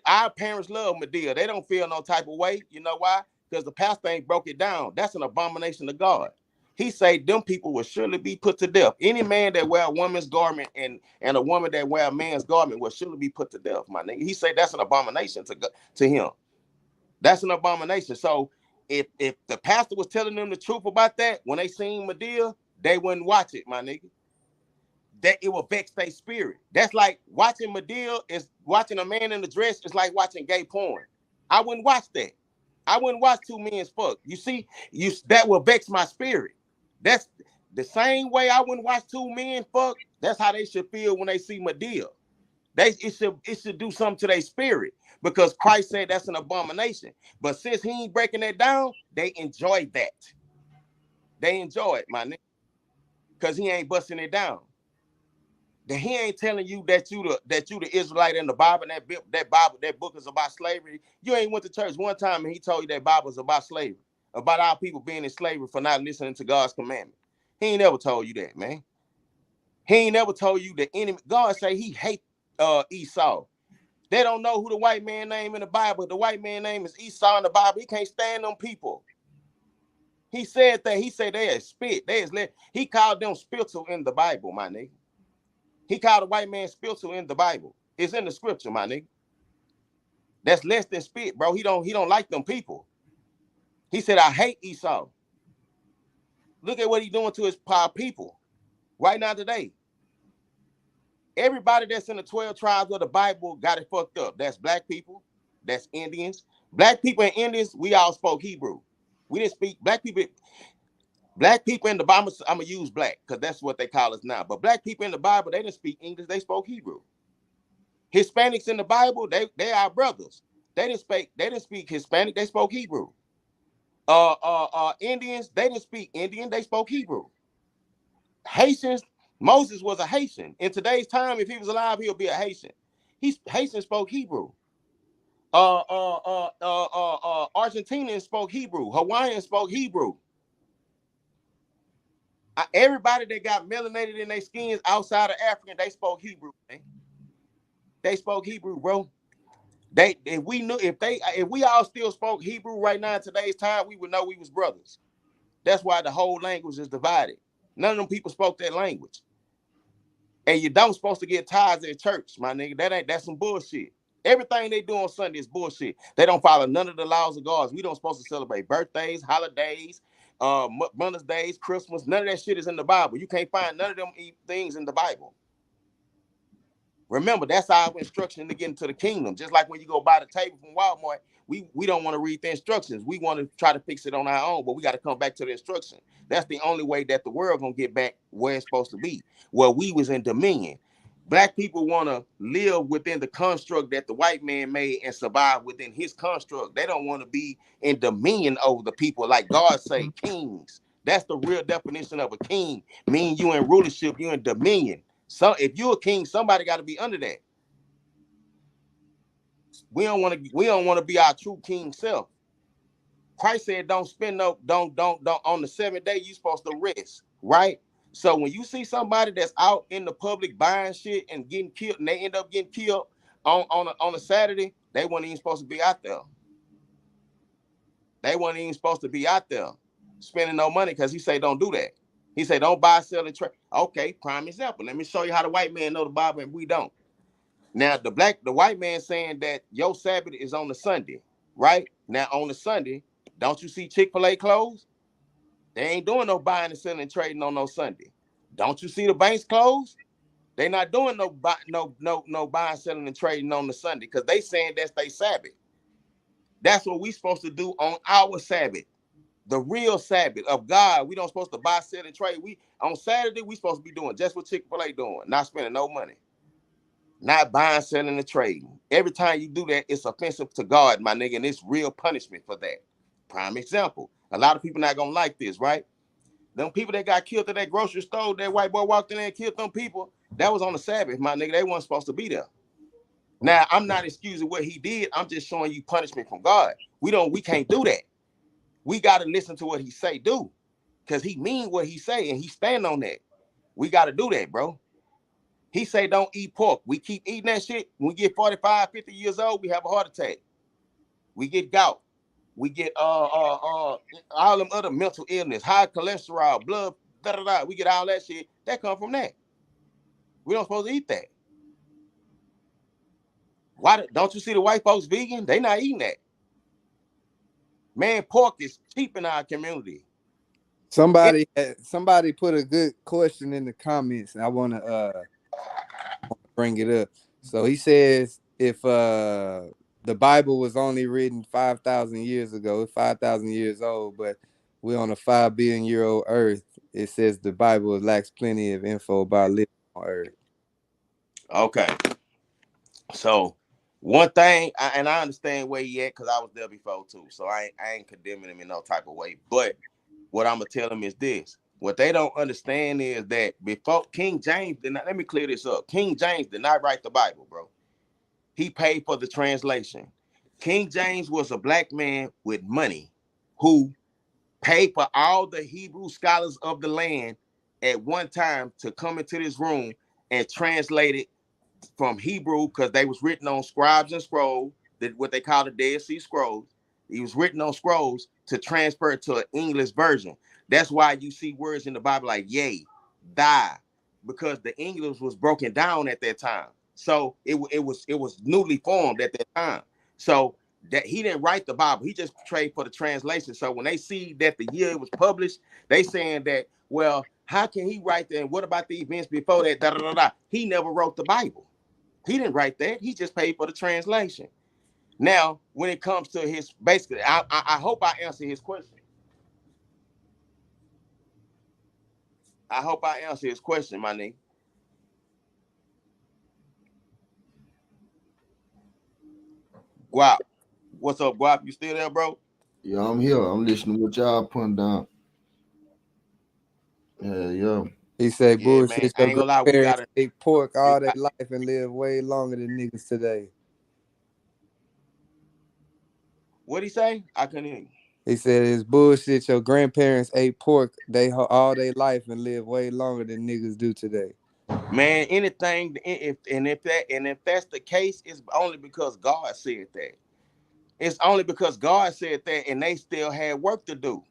Our parents love Medea. They don't feel no type of way. You know why? Because the pastor ain't broke it down. That's an abomination to God. He say them people will surely be put to death. Any man that wear a woman's garment and a woman that wear a man's garment will surely be put to death, my nigga. He say that's an abomination to him. That's an abomination. So if the pastor was telling them the truth about that, when they seen Medea, they wouldn't watch it, my nigga. That it will vex their spirit. That's like watching Medea is watching a man in a dress. It's like watching gay porn. I wouldn't watch that. I wouldn't watch two men fuck. You see, that will vex my spirit. That's the same way I wouldn't watch two men fuck. That's how they should feel when they see Medea. It should do something to their spirit because Christ said that's an abomination. But since he ain't breaking that down, they enjoy that. They enjoy it, my nigga, because he ain't busting it down. That he ain't telling you that you the Israelite in the Bible, and that book is about slavery. You ain't went to church one time and he told you that Bible is about slavery, about our people being in slavery for not listening to God's commandment. He ain't never told you that, man. He ain't never told you the enemy. God say he hate Esau. They don't know who the white man name in the Bible. The white man name is Esau in the Bible. He can't stand them people. He said that. He said they is spit. He called them spittle in the Bible, my nigga. He called a white man spittle in the Bible. It's in the scripture, my nigga. That's less than spit, bro. He don't like them people. He said, I hate Esau. Look at what he's doing to his people right now today. Everybody that's in the 12 tribes of the Bible got it fucked up. That's black people. That's Indians. Black people and Indians, we all spoke Hebrew. We didn't speak black people. Black people in the Bible, I'm going to use black because that's what they call us now. But black people in the Bible, they didn't speak English. They spoke Hebrew. Hispanics in the Bible, they are brothers. They didn't speak Hispanic. They spoke Hebrew. Indians, they didn't speak Indian. They spoke Hebrew. Haitians, Moses was a Haitian. In today's time, if he was alive, he'll be a Haitian. Haitian spoke Hebrew. Argentinians spoke Hebrew. Hawaiians spoke Hebrew. Everybody that got melanated in their skins outside of Africa, they spoke Hebrew, man. They spoke Hebrew, bro. If we all still spoke Hebrew right now in today's time, we would know we was brothers. That's why the whole language is divided. None of them people spoke that language. And you don't supposed to get tithes at church, my nigga. That's some bullshit. Everything they do on Sunday is bullshit. They don't follow none of the laws of God. We don't supposed to celebrate birthdays, holidays, Mother's Days, Christmas. None of that shit is in the Bible. You can't find none of them things in the Bible. Remember, that's our instruction to get into the kingdom. Just like when you go buy the table from Walmart, we don't want to read the instructions. We want to try to fix it on our own, but we got to come back to the instruction. That's the only way that the world gonna get back where it's supposed to be, where we was in dominion. Black people want to live within the construct that the white man made and survive within his construct. They don't want to be in dominion over the people like God say, kings. That's the real definition of a king. Mean you in rulership, you in dominion. So if you're a king, somebody got to be under that. We don't want to be our true king self. Christ said, don't on the 7th day, you're supposed to rest, right? So when you see somebody that's out in the public buying shit and getting killed, and they end up getting killed on a Saturday, they weren't even supposed to be out there. They weren't even supposed to be out there spending no money because he said don't do that. He said don't buy, sell, and trade. Okay, prime example. Let me show you how the white man know the Bible and we don't. Now the white man saying that your Sabbath is on the Sunday, right? Now on the Sunday, don't you see Chick-fil-A closed? They ain't doing no buying and selling and trading on no Sunday. Don't you see the banks closed? They not doing no buying, selling, and trading on the Sunday because they saying that's their Sabbath. That's what we supposed to do on our Sabbath. The real Sabbath of God. We don't supposed to buy, sell, and trade. On Saturday, we supposed to be doing just what Chick-fil-A doing, not spending no money. Not buying, selling, and trading. Every time you do that, it's offensive to God, my nigga, and it's real punishment for that. Prime example. A lot of people not gonna like this, right? Them people that got killed at that grocery store, that white boy walked in there and killed them people, that was on the Sabbath, my nigga. They weren't supposed to be there. Now, I'm not excusing what he did. I'm just showing you punishment from God. We can't do that. We got to listen to what he say do, because he mean what he say, and he stand on that. We got to do that, bro. He say don't eat pork. We keep eating that shit. When we get 45, 50 years old, we have a heart attack. We get gout. We get all them other mental illness, high cholesterol, blood, da da da. We get all that shit. That come from that. We don't supposed to eat that. Why don't you see the white folks vegan? They not eating that. Man, pork is cheap in our community. Somebody put a good question in the comments, and I want to bring it up. So he says, if the Bible was only written 5,000 years ago, 5,000 years old, but we're on a 5 billion-year-old Earth, it says the Bible lacks plenty of info about living on Earth. Okay. So one thing, and I understand where he at because I was there before too. So I ain't condemning him in no type of way. But what I'm gonna tell him is this: what they don't understand is that before King James did not. Let me clear this up. King James did not write the Bible, bro. He paid for the translation. King James was a black man with money who paid for all the Hebrew scholars of the land at one time to come into this room and translate it from Hebrew, because they was written on scribes and scrolls, that what they call the Dead Sea Scrolls. He was written on scrolls to transfer it to an English version. That's why you see words in the Bible like yea, thy, because the English was broken down at that time. So it was newly formed at that time. So that he didn't write the Bible, he just traded for the translation. So when they see that the year it was published, they saying that, well, how can he write that? And what about the events before that? Da, da, da, da. He never wrote the Bible. He didn't write that. He just paid for the translation. Now, when it comes to his, basically, I hope I answer his question. I hope I answer his question, my nigga. Guap. What's up, Guap? You still there, bro? Yeah, I'm here. I'm listening to what y'all putting down. Yeah. He said, Yeah, man. bullshit, I your ain't gonna lie. We grandparents gotta. ate pork We all their got, life and live way longer than niggas today. what'd he say? I couldn't hear you. He said, it's bullshit, your grandparents ate pork all their life and live way longer than niggas do today. Man, anything, if that's the case, it's only because God said that. It's only because God said that, and they still had work to do.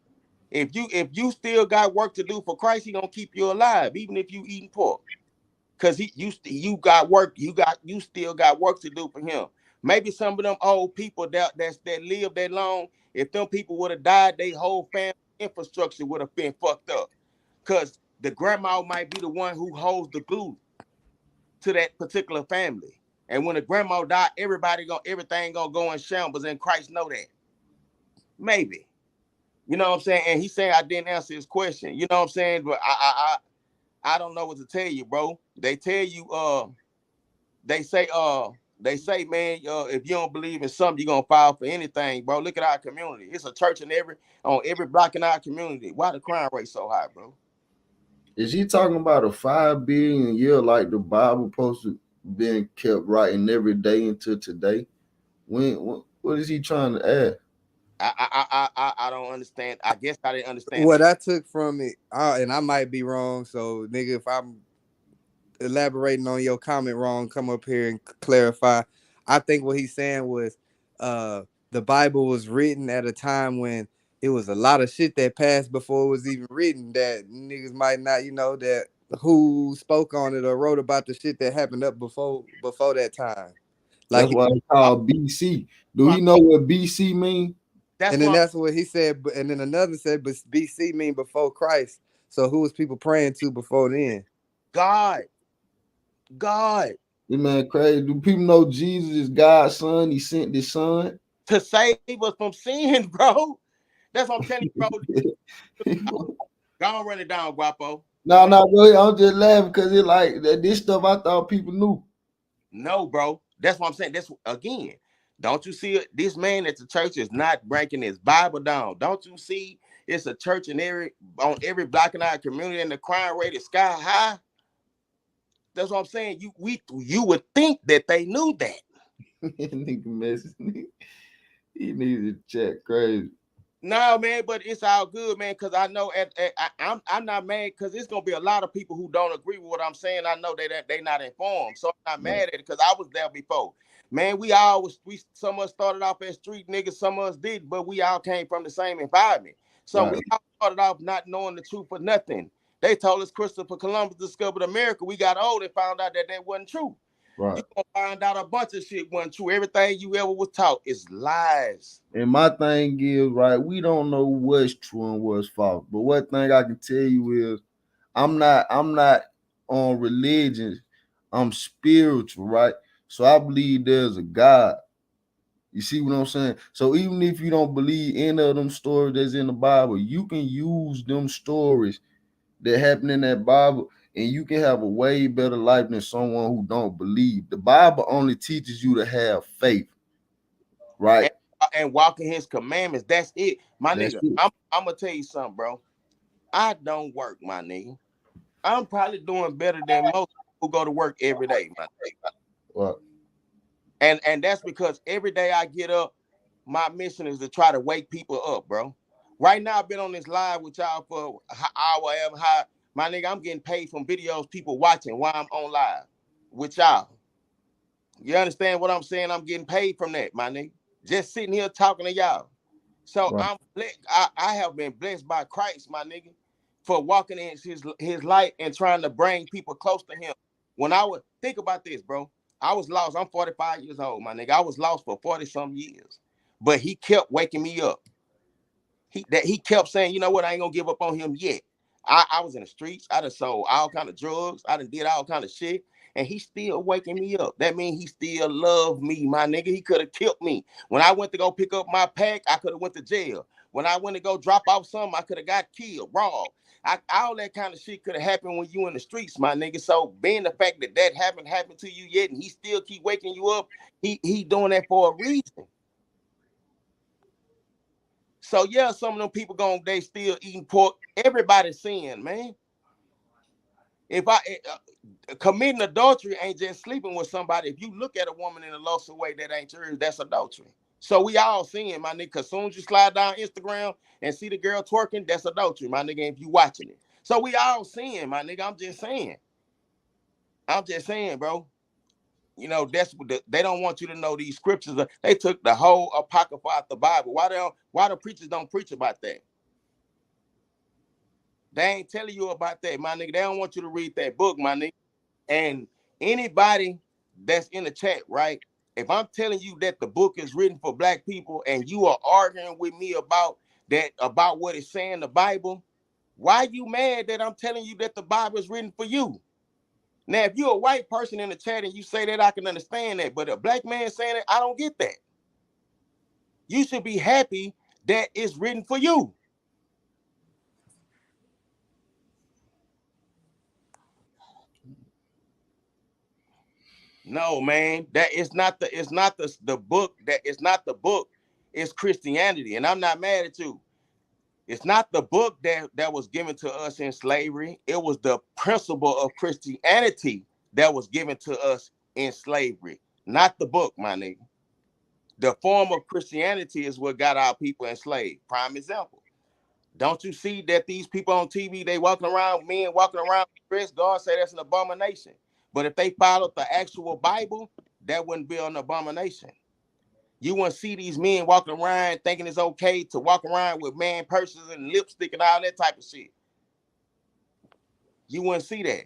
If you still got work to do for Christ, He gonna keep you alive, even if you eating pork. Cause you got work, you still got work to do for Him. Maybe some of them old people that live that long, if them people would have died, their whole family infrastructure would have been fucked up. Cause the grandma might be the one who holds the glue to that particular family. And when the grandma died, everything gonna go in shambles, and Christ know that. Maybe. You know what I'm saying? And he's saying I didn't answer his question. You know what I'm saying? But I don't know what to tell you, bro. They tell you they say, man, if you don't believe in something, you're gonna file for anything, bro. Look at our community. It's a church on every block in our community. Why the crime rate so high, bro? Is he talking about a 5 billion year like the Bible supposed to being kept writing every day until today? What is he trying to add? I don't understand. I guess I didn't understand. What I took from it, and I might be wrong, so nigga, if I'm elaborating on your comment wrong, come up here and clarify. I think what he's saying was the Bible was written at a time when it was a lot of shit that passed before it was even written that niggas might not, that who spoke on it or wrote about the shit that happened up before that time. That's Like, why it's called BC. Do he know what BC mean? That's and then what that's what he said, and then another said, but BC mean before Christ. So who was people praying to before then? God. This man crazy. Do people know Jesus is God's son? He sent his son. To save us from sin, bro. That's what I'm telling you, bro. Go on, run it down, Guapo. No, go ahead. I'm just laughing because it like this stuff I thought people knew. No, bro. That's what I'm saying. That's again. Don't you see it? This man at the church is not breaking his Bible down. Don't you see? It's a church on every block in our community, and the crime rate is sky high. That's what I'm saying. You would think that they knew that. Nigga message. He needs to check crazy. No, man, but it's all good, man. Cause I know I'm not mad because it's gonna be a lot of people who don't agree with what I'm saying. I know that they not informed, so I'm not mad at it because I was there before. Man, we some of us started off as street niggas, some of us did, but we all came from the same environment. So Right, we all started off not knowing the truth for nothing. They told us Christopher Columbus discovered America. We got old and found out that that wasn't true. You right. gonna find out a bunch of shit wasn't true. Everything you ever was taught is lies. And my thing is, right, we don't know what's true and what's false. But one thing I can tell you is I'm not on religion. I'm spiritual, right? So I believe there's a God. You see what I'm saying? So even if you don't believe any of them stories that's in the Bible, you can use them stories that happen in that Bible, and you can have a way better life than someone who don't believe. The Bible only teaches you to have faith, right? and, and walking his commandments. That's it, my That's nigga. it. I'm gonna tell you something, bro. I don't work, my nigga. I'm probably doing better than most who go to work every day, man. Right. And that's because every day I get up, my mission is to try to wake people up, bro. Right now, I've been on this live with y'all for an hour, ever high. My nigga, I'm getting paid from videos people watching while I'm on live with y'all. You understand what I'm saying? I'm getting paid from that, my nigga. Just sitting here talking to y'all. So Right. I'm I have been blessed by Christ, my nigga, for walking in his light and trying to bring people close to him. When I would think about this, bro, I was lost. I'm 45 years old, my nigga. I was lost for 40 some years. But he kept waking me up. He kept saying, you know what, I ain't gonna give up on him yet. I was in the streets, I done sold all kind of drugs, I done did all kind of shit, and he still waking me up. That means he still loved me, my nigga. He could have killed me. When I went to go pick up my pack, I could have went to jail. When I went to go drop off something, I could have got killed, robbed. All that kind of shit could have happened when you in the streets, my nigga. So being the fact that that haven't happened to you yet, and he still keep waking you up, he doing that for a reason. So yeah, some of them people they still eating pork. Everybody's sin, man. If committing adultery ain't just sleeping with somebody. If you look at a woman in a lustful way that ain't yours, that's adultery. So we all seeing, my nigga. Cause soon as you slide down Instagram and see the girl twerking, that's adultery, my nigga. If you watching it, so we all seeing, my nigga. I'm just saying. I'm just saying, bro. You know that's what they don't want you to know these scriptures. They took the whole apocrypha out the Bible. Why the preachers don't preach about that? They ain't telling you about that, my nigga. They don't want you to read that book, my nigga. And anybody that's in the chat, right? If I'm telling you that the book is written for black people and you are arguing with me about that, about what it's saying in the Bible, why you mad that I'm telling you that the Bible is written for you? Now, if you're a white person in the chat and you say that, I can understand that. But a black man saying it, I don't get that. You should be happy that it's written for you. No, man, that it's not the book, that it's not the book, it's Christianity. And I'm not mad at you. It's not the book that was given to us in slavery. It was the principle of Christianity that was given to us in slavery, not the book, my nigga. The form of Christianity is what got our people enslaved. Prime example. Don't you see that these people on TV, they walking around, men walking around dressed, God say that's an abomination. But if they followed the actual Bible, that wouldn't be an abomination. You wouldn't see these men walking around thinking it's okay to walk around with man purses and lipstick and all that type of shit. You wouldn't see that.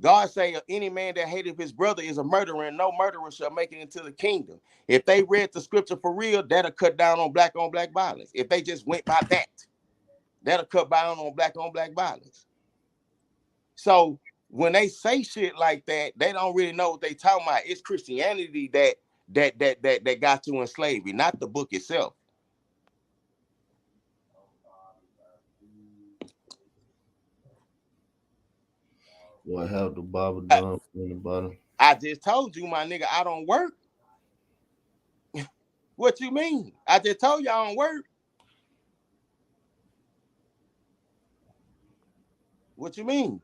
God say any man that hateth his brother is a murderer, and no murderer shall make it into the kingdom. If they read the scripture for real, that'll cut down on black violence. If they just went by that, that'll cut down on black violence. So when they say shit like that, they don't really know what they talking about. It's Christianity that got you in slavery, not the book itself. What have the Bible I, done for anybody? I just told you, my nigga, I don't work. What you mean? I just told you I don't work. What you mean?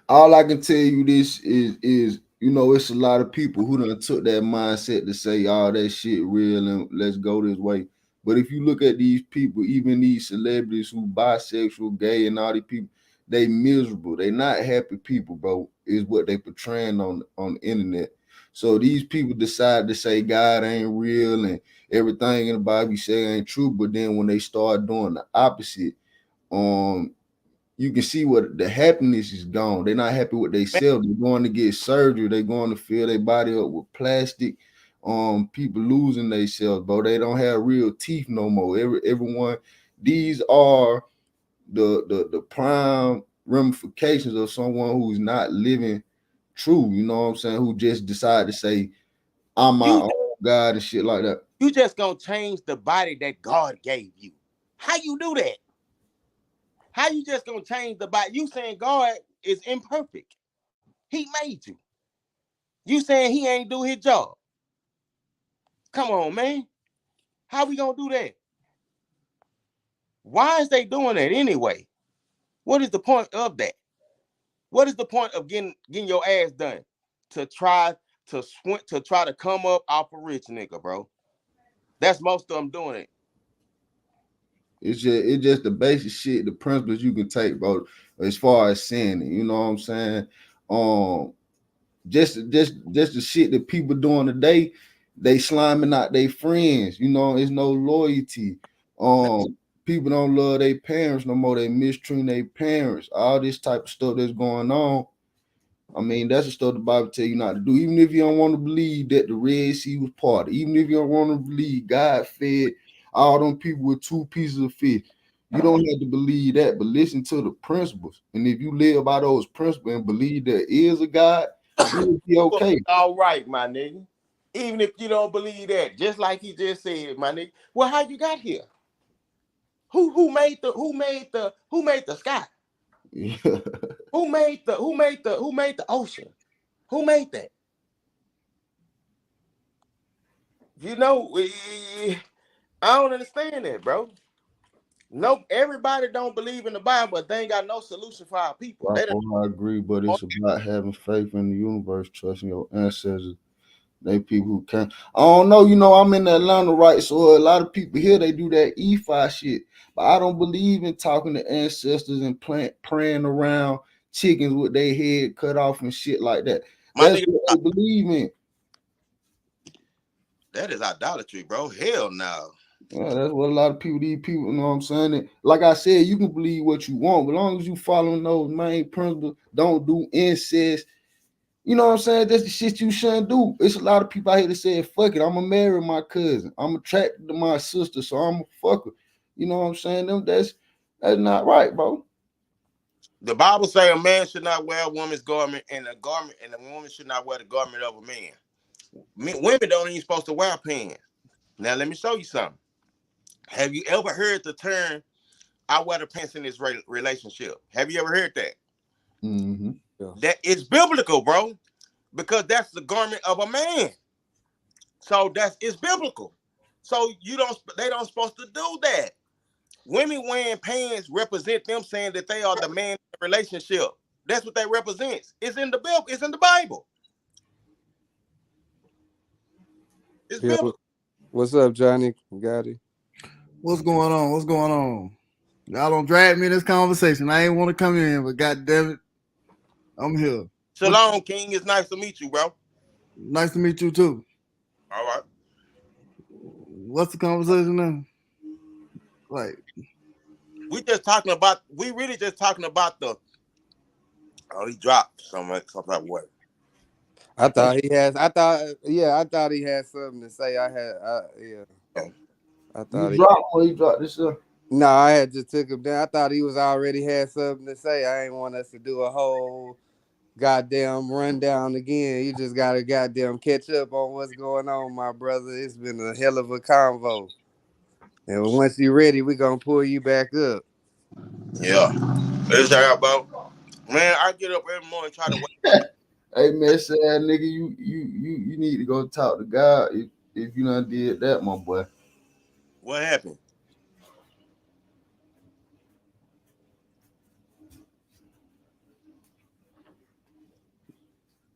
All I can tell you this is you know it's a lot of people who done took that mindset to say all that shit real and let's go this way. But if you look at these people, even these celebrities who bisexual, gay, and all these people, they miserable. They not happy people, bro, is what they portraying on the internet. So these people decide to say God ain't real and everything in the Bible say ain't true. But then when they start doing the opposite, you can see what the happiness is gone. They're not happy with themselves. They're going to get surgery. They're going to fill their body up with plastic. People losing themselves, bro. They don't have real teeth no more. Everyone, these are the prime ramifications of someone who's not living true. You know what I'm saying? Who just decide to say, I'm my You own God and shit like that. you just gonna change the body that God gave you. How you do that? How you just gonna change the body? You saying God is imperfect. He made you. You saying he ain't do his job. Come on, man. How we gonna do that? Why is they doing that anyway? What is the point of that? What is the point of getting your ass done? To try to try to come up off a rich nigga, bro. That's most of them doing it. It's just the basic shit, the principles you can take, bro, as far as saying it. You know what I'm saying? Um, just the shit that people doing today, they sliming out their friends. You know, it's no loyalty. People don't love their parents no more. They mistreat their parents. All this type of stuff that's going on. I mean, that's the stuff the Bible tell you not to do. Even if you don't want to believe that the Red Sea was parted, even if you don't want to believe God fed all them people with 2 pieces of fish, you don't have to believe that, but listen to the principles. And if you live by those principles and believe there is a God, you'll be okay. All right, my nigga. Even if you don't believe that, just like he just said, my nigga. Well, how you got here? Who made the sky? Yeah. Who made the ocean? Who made that? You know, I don't understand that, bro. No, everybody don't believe in the Bible, but they ain't got no solution for our people. They don't. I agree, but it's about having faith in the universe, trusting your ancestors. They people who can. I don't know, I'm in Atlanta, right? So a lot of people here they do that EFI shit, but I don't believe in talking to ancestors and praying around chickens with their head cut off and shit like that. My That's nigga, what they believe in. that is idolatry, bro. Hell no. Yeah, that's what a lot of people, these people, you know what I'm saying? And like I said, you can believe what you want, but as long as you following those main principles, don't do incest. You know what I'm saying? That's the shit you shouldn't do. It's a lot of people out here that say, fuck it, I'm gonna marry my cousin. I'm attracted to my sister, so I'm a fucker. You know what I'm saying? That's not right, bro. The Bible say a man should not wear a woman's garment, and a woman should not wear the garment of a man. Women don't even supposed to wear pants. Now let me show you something. Have you ever heard the term "I wear the pants in this relationship"? Have you ever heard that? Mm-hmm. Yeah. That is biblical, bro, because that's the garment of a man. So it's biblical. So they don't supposed to do that. Women wearing pants represent them saying that they are the man in the relationship. That's what they represent. It's in the Bible. It's in the Bible. It's Yeah. biblical. What's up, Johnny? Got it. What's going on? What's going on? Y'all don't drag me in this conversation. I ain't want to come in, but God damn it, I'm here. Shalom, King. It's nice to meet you, bro. Nice to meet you too. All right. What's the conversation now? Like, We really just talking about the. Oh, he dropped some type of way. I thought he has. I thought he had something to say. Yeah. Oh. I You thought he. dropped or he dropped this stuff? No, I had just took him down. I thought he was already had something to say. I ain't want us to do a whole goddamn rundown again. You just gotta goddamn catch up on what's going on, my brother. It's been a hell of a convo. And once you're ready, we're gonna pull you back up. Yeah. It's all about. Man, I get up every morning and try to wake. Hey man, sad nigga, you need to go talk to God if you done did that, my boy. What happened?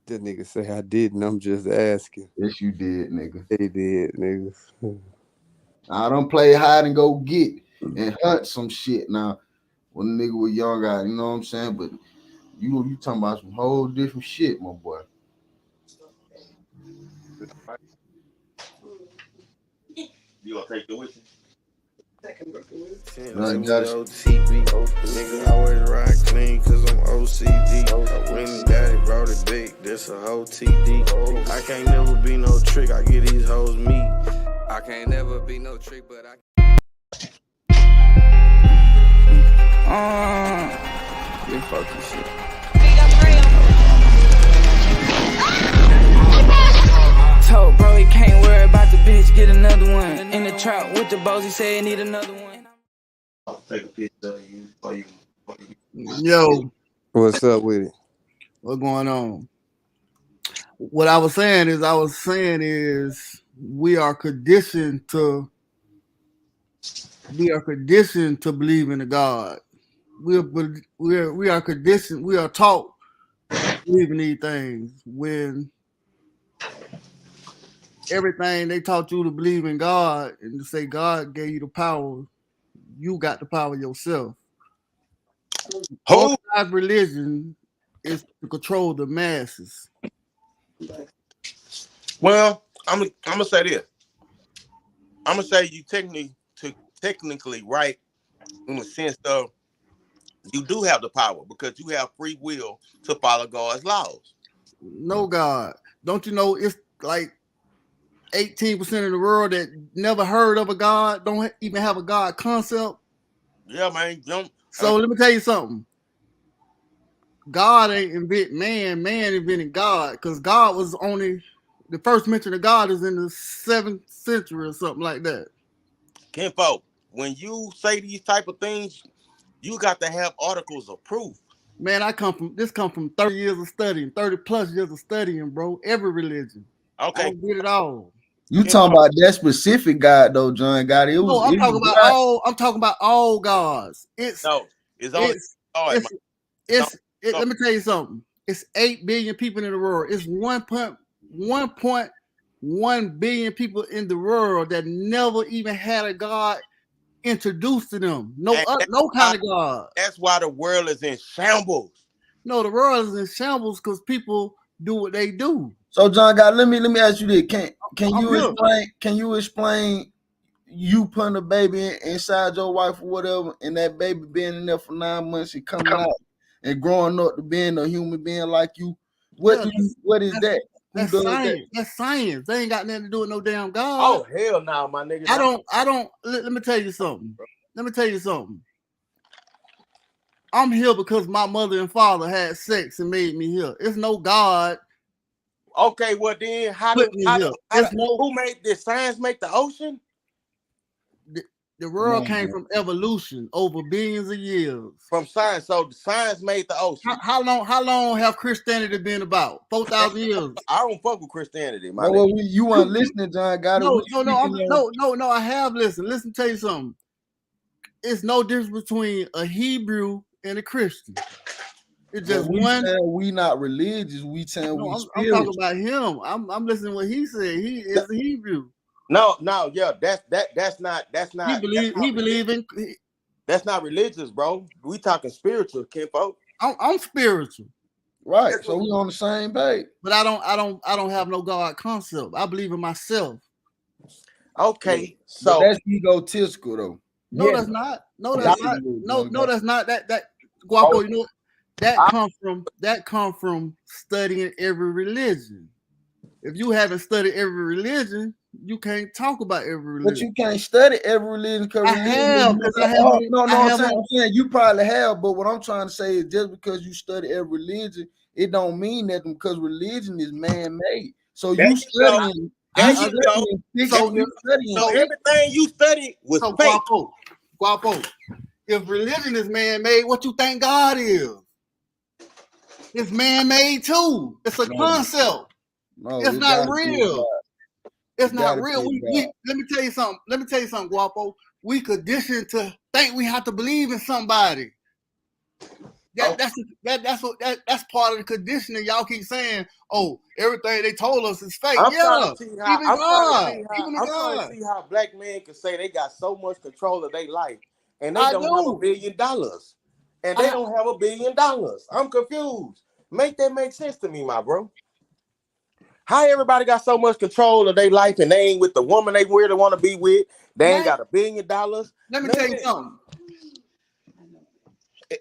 That nigga say I didn't. I'm just asking. Yes, you did, nigga. They did, nigga. I don't play hide and go get and hunt some shit now. When a nigga was young guy, you know what I'm saying? But you talking about some whole different shit, my boy. You gonna take the with you? No, you got OTB. Nigga always ride clean cause I'm OCD. I went and got it, brought it big, this a whole TD. I can't never be no trick, I get these hoes meat. I can't never be no trick, but I. This fucking shit. Told bro he can't worry about the bitch, get another one. In the trap with the bows, he said he need another one. I'll take a picture of you for you. Yo, What's up with it? what's going on? What I was saying is we are conditioned to believe in a God. We are conditioned. We are taught to believe in these things. When everything they taught you to believe in God and to say God gave you the power, you got the power yourself. Organized religion is to control the masses. Well, I'm gonna say this. I'm gonna say you technically right in the sense of you do have the power because you have free will to follow God's laws. No God. Don't you know it's like 18% of the world that never heard of a God, don't even have a God concept? Yeah, man. So let me tell you something. God ain't invent man invented God, because God was only the first mention of God is in the 7th century or something like that. Kinfolk, when you say these type of things, you got to have articles of proof. Man, this come from 30 years of studying, 30 plus years of studying, bro. Every religion. Okay. I get it all. you talking about that specific God though, John. God, it was. No, I'm talking about right. all. I'm talking about all gods. It's only let me tell you something. It's 8 billion people in the world. It's 1.1 billion people in the world that never even had a God introduced to them. No kind of God. That's why the world is in shambles. No, the world is in shambles because people do what they do. So, John, God, let me ask you this: Can you explain you putting a baby inside your wife or whatever, and that baby being in there for 9 months and coming out and growing up to being a human being like you? What is that? That's science. That's science. They ain't got nothing to do with no damn God. Oh hell no, my nigga. I don't. Let me tell you something. I'm here because my mother and father had sex and made me here. It's no God. Okay, well then, who made this? Science make the ocean? The world came from evolution over billions of years. From science, so science made the ocean. How long have Christianity been about? 4,000 years. I don't fuck with Christianity, my nigga. You weren't listening, John. No, I have listened. Listen, tell you something. It's no difference between a Hebrew and a Christian. It's just one. We not religious. We saying we spiritual. I'm talking about him. I'm listening to what he said. He is a Hebrew. No, yeah, that's not. He believe in. That's not religious, bro. We talking spiritual, kinfolk. I'm spiritual, right? So we on the same page. But I don't have no God concept. I believe in myself. Okay, so that's egotistical though. No, that's not. No, that's not. No, that's not. That Guapo, you know, that come from studying every religion. If you haven't studied every religion, you can't talk about every religion. But you can't study every religion because I have. I'm saying you probably have. But what I'm trying to say is just because you study every religion, it don't mean nothing because religion is man-made. So you studying. So everything you study was fake. Guapo. If religion is man-made, what you think God is? It's man-made too. It's a concept. No, it's not real. It's not real. Let me tell you something, Guapo. We conditioned to think we have to believe in somebody. That's part of the conditioning. Y'all keep saying, "Oh, everything they told us is fake." I'm trying to Yeah, see how even God, even I'm trying to God. see how black men can say they got so much control of their life and they I don't have $1 do. billion. And they don't have $1 billion. I'm confused. Make that make sense to me, my bro. How everybody got so much control of their life and they ain't with the woman they really want to be with? They ain't Man, got $1 billion. let me tell you Man, something.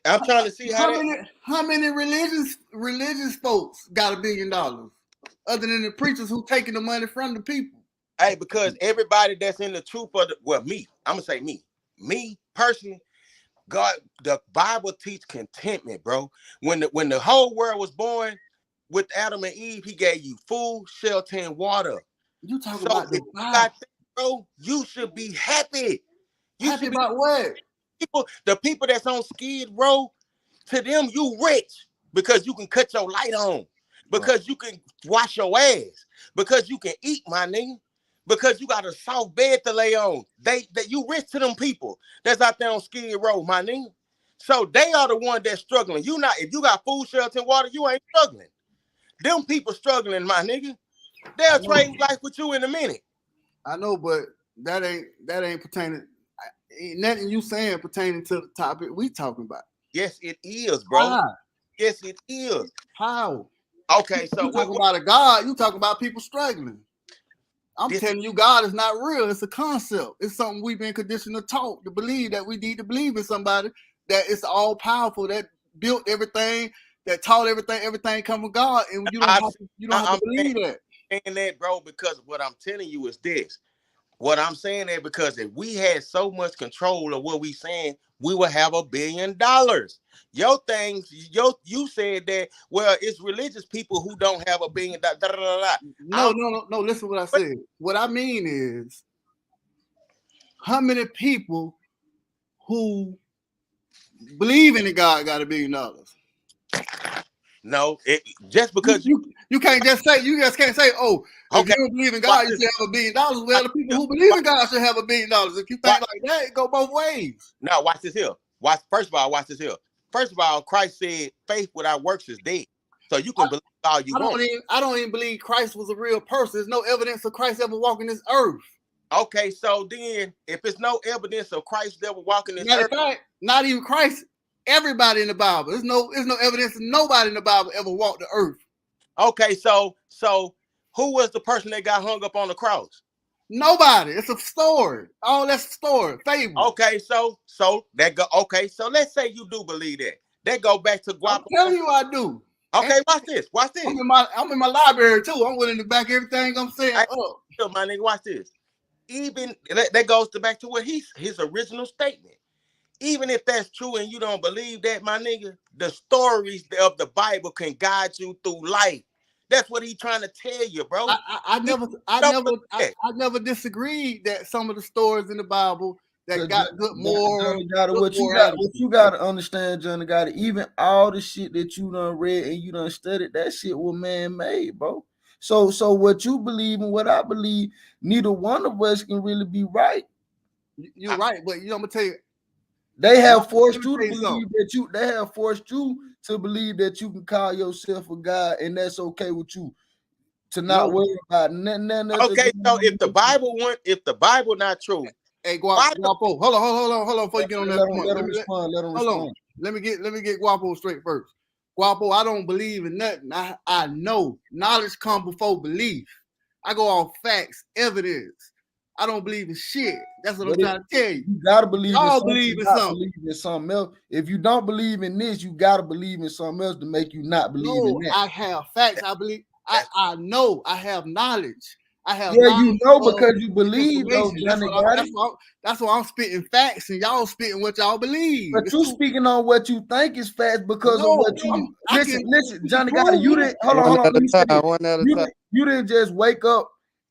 I'm trying to see how that. How many religious folks got $1 billion other than the preachers who taking the money from the people? Hey, because everybody that's in the truth of me, I'm gonna say me personally. God, the Bible teach contentment, bro. When the whole world was born with Adam and Eve, he gave you food, shelter, and water. You talking So about if the you Bible? got that, bro, you should be happy. You Happy should be about what? the people that's on Skid Row, to them, you rich because you can cut your light on, because you can wash your ass, because you can eat, my nigga, because you got a soft bed to lay on. That you rich to them people that's out there on Skid Row, my nigga. So they are the one that's struggling. You not, if you got food, shelter, and water, you ain't struggling. Them people struggling, my nigga. They'll trade life with you in a minute. I know, but that ain't pertaining. Ain't nothing you saying pertaining to the topic we talking about. Yes, it is, bro. How? Yes, it is. How? Okay, so You talking about a God? You talking about people struggling? I'm telling you, God is not real. It's a concept. It's something we've been conditioned to talk, to believe, that we need to believe in somebody that is all powerful, that built everything, that taught everything. Everything come from God, and you don't have to believe that. saying that, bro, because what I'm telling you is this. What I'm saying that because if we had so much control of what we saying, we would have $1 billion. Your thing, you said that, well, it's religious people who don't have $1 billion. No. Listen to what I said. What I mean is, how many people who believe in God got $1 billion? No, just because you can't just say, oh, if you don't believe in God, you should have $1 billion. Well, the people who believe in God should have $1 billion. If you think like that, it go both ways. Now watch this here. First of all, watch this here. First of all, Christ said faith without works is dead. So you can believe all you want. I don't even believe Christ was a real person. There's no evidence of Christ ever walking this earth. Okay, so then if it's no evidence of Christ ever walking this Matter earth, of fact, not even Christ, everybody in the Bible. There's no evidence of nobody in the Bible ever walked the earth. Okay, so who was the person that got hung up on the cross? Nobody. It's a story. All that's a story, fable. Okay, so that go. Okay, so let's say you do believe that. That go back to Guapo. I'm telling you, I do. Okay, watch this. Watch this. I'm in my library too. I'm willing to back everything I'm saying up. My nigga, watch this. Even that goes back to what his original statement. Even if that's true and you don't believe that, my nigga, the stories of the Bible can guide you through life. That's what he's trying to tell you, bro. I never disagreed that some of the stories in the Bible that got good moral. What you gotta understand, Johnny, gotta, even all the shit that you done read and you done studied, that shit was man-made, bro. So what you believe and what I believe, neither one of us can really be right. You're right, but I'm gonna tell you, they have forced you to believe that you. They have forced you to believe that you can call yourself a God, and that's okay with you. To not worry about nothing. Okay, so if the Bible not true, hey, Guapo, hold on, before you get on that point. Let him respond. Let me get Guapo straight first. Guapo, I don't believe in nothing. I know knowledge comes before belief. I go off facts, evidence. I don't believe in shit. That's what I'm trying to tell you. You gotta believe in something. Believe in something else. If you don't believe in this, you gotta believe in something else to make you not believe in that. I have facts. I believe. I know. I have knowledge. I have. Yeah, you know, because you believe. Though, that's why I'm spitting facts and y'all spitting what y'all believe. But you speaking on what you think is facts because of what you listen, Johnny Gotti. You didn't hold on. You didn't just wake up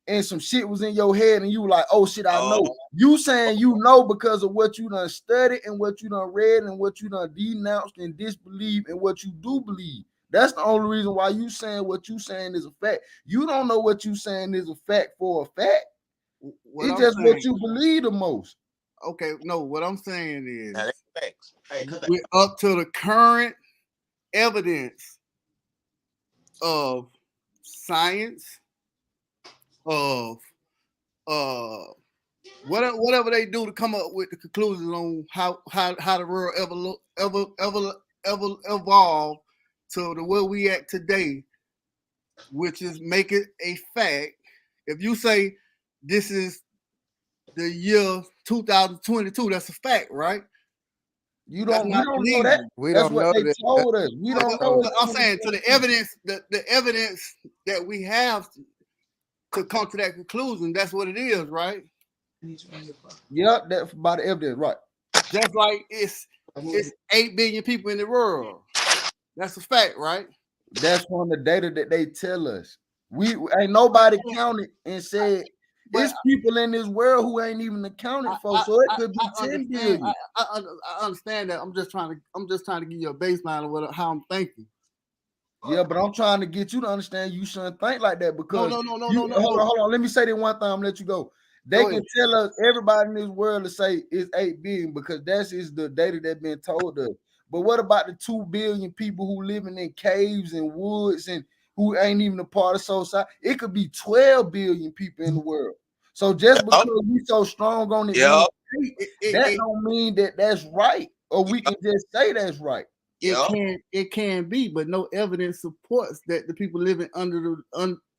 and some shit was in your head and you were like, oh shit, I know. You saying you know because of what you done studied and what you done read and what you done denounced and disbelieve and what you do believe. That's the only reason why you saying what you saying is a fact. You don't know what you saying is a fact for a fact. It's just what you believe the most. Okay, no, what I'm saying is we're up to the current evidence of science, of whatever they do to come up with the conclusions on how the world evolved to the where we at today, which is make it a fact. If you say this is the year 2022, that's a fact, right? We don't know that. We That's don't what know they that. told us. We don't know. I'm saying to the evidence, the evidence that we have to come to that conclusion, that's what it is, right? Yeah, that's by the evidence, right? Just like it's 8 billion people in the world. That's a fact, right? That's from the data that they tell us. We ain't nobody counted and said there's people in this world who ain't even accounted for. So it could be 10 billion. I understand that. I'm just trying to give you a baseline of how I'm thinking. Yeah, but I'm trying to get you to understand you shouldn't think like that because no. Hold on. Let me say that one thing. I'm gonna let you go. They can tell us everybody in this world to say it's 8 billion because that's the data that's been told us. But what about the 2 billion people who living in caves and woods and who ain't even a part of society? It could be 12 billion people in the world. So just because we so strong on it, that don't mean that that's right, or we can just say that's right. It can be, but no evidence supports that the people living under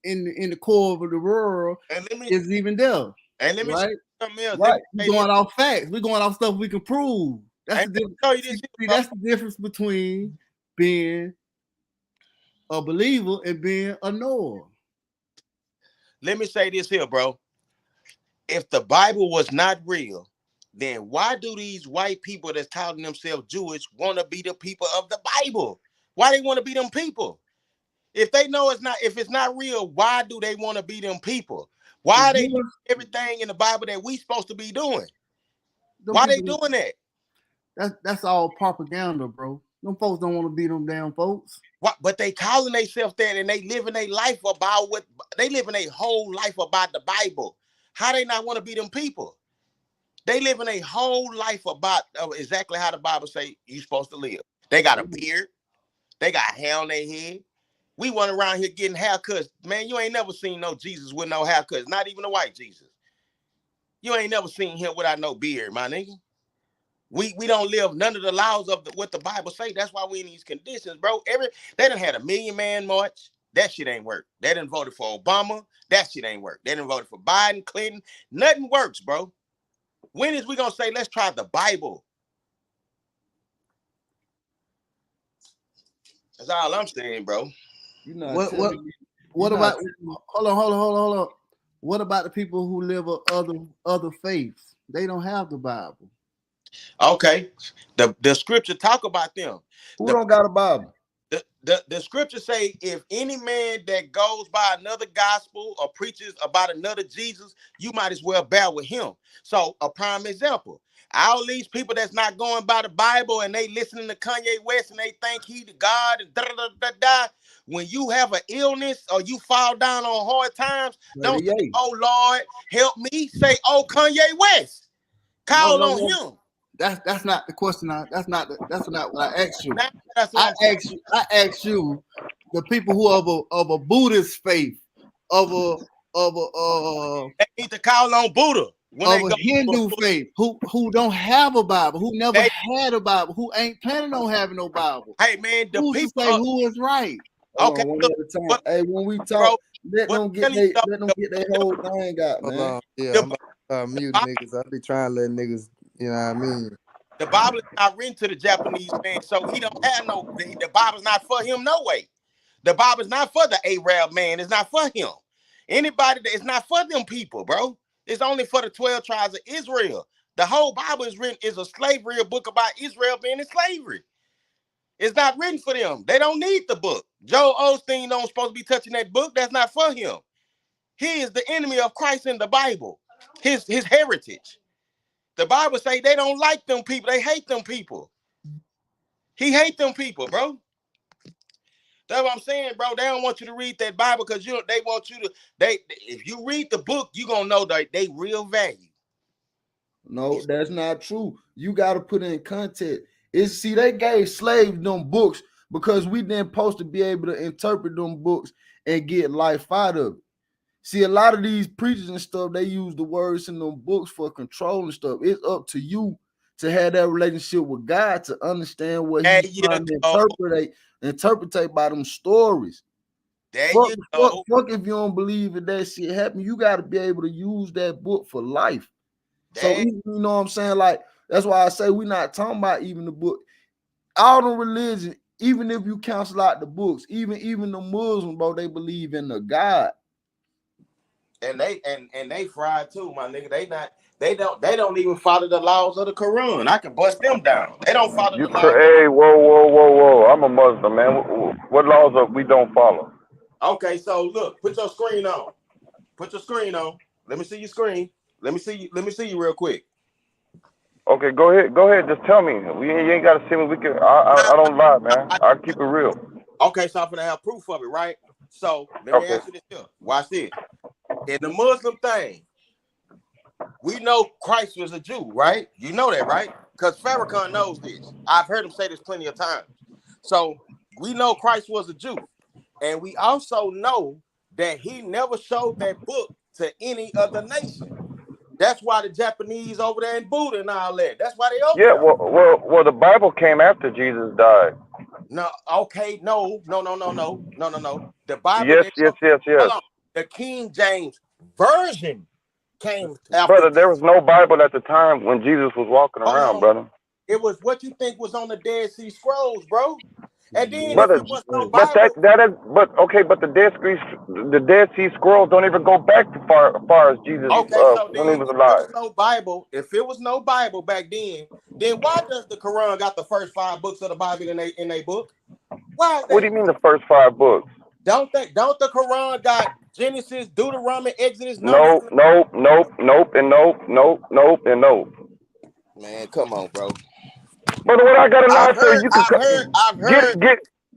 in the core of the world is even there. And let me right? say something else. Right. We're going off facts. We're going off stuff we can prove. That's the difference. That's the difference between being a believer and being a knower. Let me say this here, bro. If the Bible was not real, then why do these white people that's calling themselves Jewish want to be the people of the Bible? Why they want to be them people? If they know if it's not real, why do they want to be them people? Why are they doing everything in the Bible that we supposed to be doing? Why they doing that? That's all propaganda, bro. Them folks don't want to be them damn folks. What? But they calling themselves that, and they living their life about what they living their whole life about the Bible. How they not want to be them people? They living a whole life about exactly how the Bible say you supposed to live. They got a beard. They got hair on their head. We went around here getting haircuts. Man, you ain't never seen no Jesus with no haircuts. Not even a white Jesus. You ain't never seen him without no beard, my nigga. We don't live none of the laws of what the Bible say. That's why we in these conditions, bro. They done had a 1 million man march. That shit ain't work. They done voted for Obama. That shit ain't work. They done voted for Biden, Clinton. Nothing works, bro. When is we gonna say let's try the Bible? That's all I'm saying, bro. You know what about hold on. What about the people who live other faiths? They don't have the Bible. Okay. The scripture talk about them. Who don't got a Bible? The scripture say if any man that goes by another gospel or preaches about another Jesus, you might as well bear with him. So a prime example, all these people that's not going by the Bible and they listening to Kanye West and they think he the God and da. When you have an illness or you fall down on hard times, don't say, oh Lord, help me. Say, oh Kanye West. Call on him. That's not the question. That's not what I asked you. I asked you the people who are of a Buddhist faith, they need to call on Buddha. Of a Hindu faith who don't have a Bible, who never had a Bible, who ain't planning on having no Bible. Hey man, the who's people say who is right. Okay, one at a time. Hey, when we talk, let them get their whole thing out, man. Hold on. Yeah, I'm about to mute niggas. I be trying to let niggas, you know what I mean? The Bible is not written to the Japanese man, so he don't have the Bible's not for him no way. The Bible's not for the Arab man. It's not for him. Anybody that it's not for them people, bro. It's only for the 12 tribes of Israel. The whole Bible is a slavery, a book about Israel being in slavery. It's not written for them. They don't need the book. Joel Osteen don't supposed to be touching that book. That's not for him. He is the enemy of Christ in the Bible. His heritage. The Bible say they don't like them people. They hate them people. He hate them people, bro. That's what I'm saying, bro. They don't want you to read that Bible because they want you to. If you read the book, you gonna know that they real value. No, that's not true. You got to put it in context. They gave slaves them books because we then supposed to be able to interpret them books and get life out of it. See, a lot of these preachers and stuff, they use the words in them books for control and stuff. It's up to you to have that relationship with God to understand what There he's you trying to go. interpret by them stories. There Fuck, you go. fuck if you don't believe that that shit happened. You got to be able to use that book for life. So, There, you know what I'm saying? Like, that's why I say we're not talking about even the book. All the religion, even if you cancel out the books, even the Muslims, bro, they believe in the God. and they fried too, my nigga. They don't even follow the laws of the Quran. I can bust them down. They don't follow the laws. Hey, whoa! I'm a Muslim, man. What laws we don't follow? Okay, so look, put your screen on. Put your screen on. Let me see your screen. Let me see you real quick. Okay, go ahead. Just tell me. You ain't got to see me. We can. I don't lie, man. I keep it real. Okay, so I'm gonna have proof of it, right? So let me ask you this here. Watch this. In the Muslim thing, we know Christ was a Jew, right? You know that, right? Because Farrakhan knows this. I've heard him say this plenty of times. So we know Christ was a Jew. And we also know that he never showed that book to any other nation. That's why the Japanese over there in Buddha and all that. That's why they over Yeah, there. well, the Bible came after Jesus died. No, okay, no. The Bible, Yes. hold on. The King James Version came after. Brother, there was no Bible at the time when Jesus was walking Hold around, on. brother. It was what you think was on the Dead Sea Scrolls, bro. And then if Brother, it was no but Bible, but the Dead Sea Scrolls don't even go back to far as Jesus okay, so when he then was if there alive. was no Bible, back then why does the Quran got the first 5 books of the Bible in they book? Why is What that? do you mean the first 5 books? Don't the Quran got Genesis, Deuteronomy, Exodus, Numbers? Nope, and nope. Man, come on, bro. Brother, what I gotta lie so you can I've heard.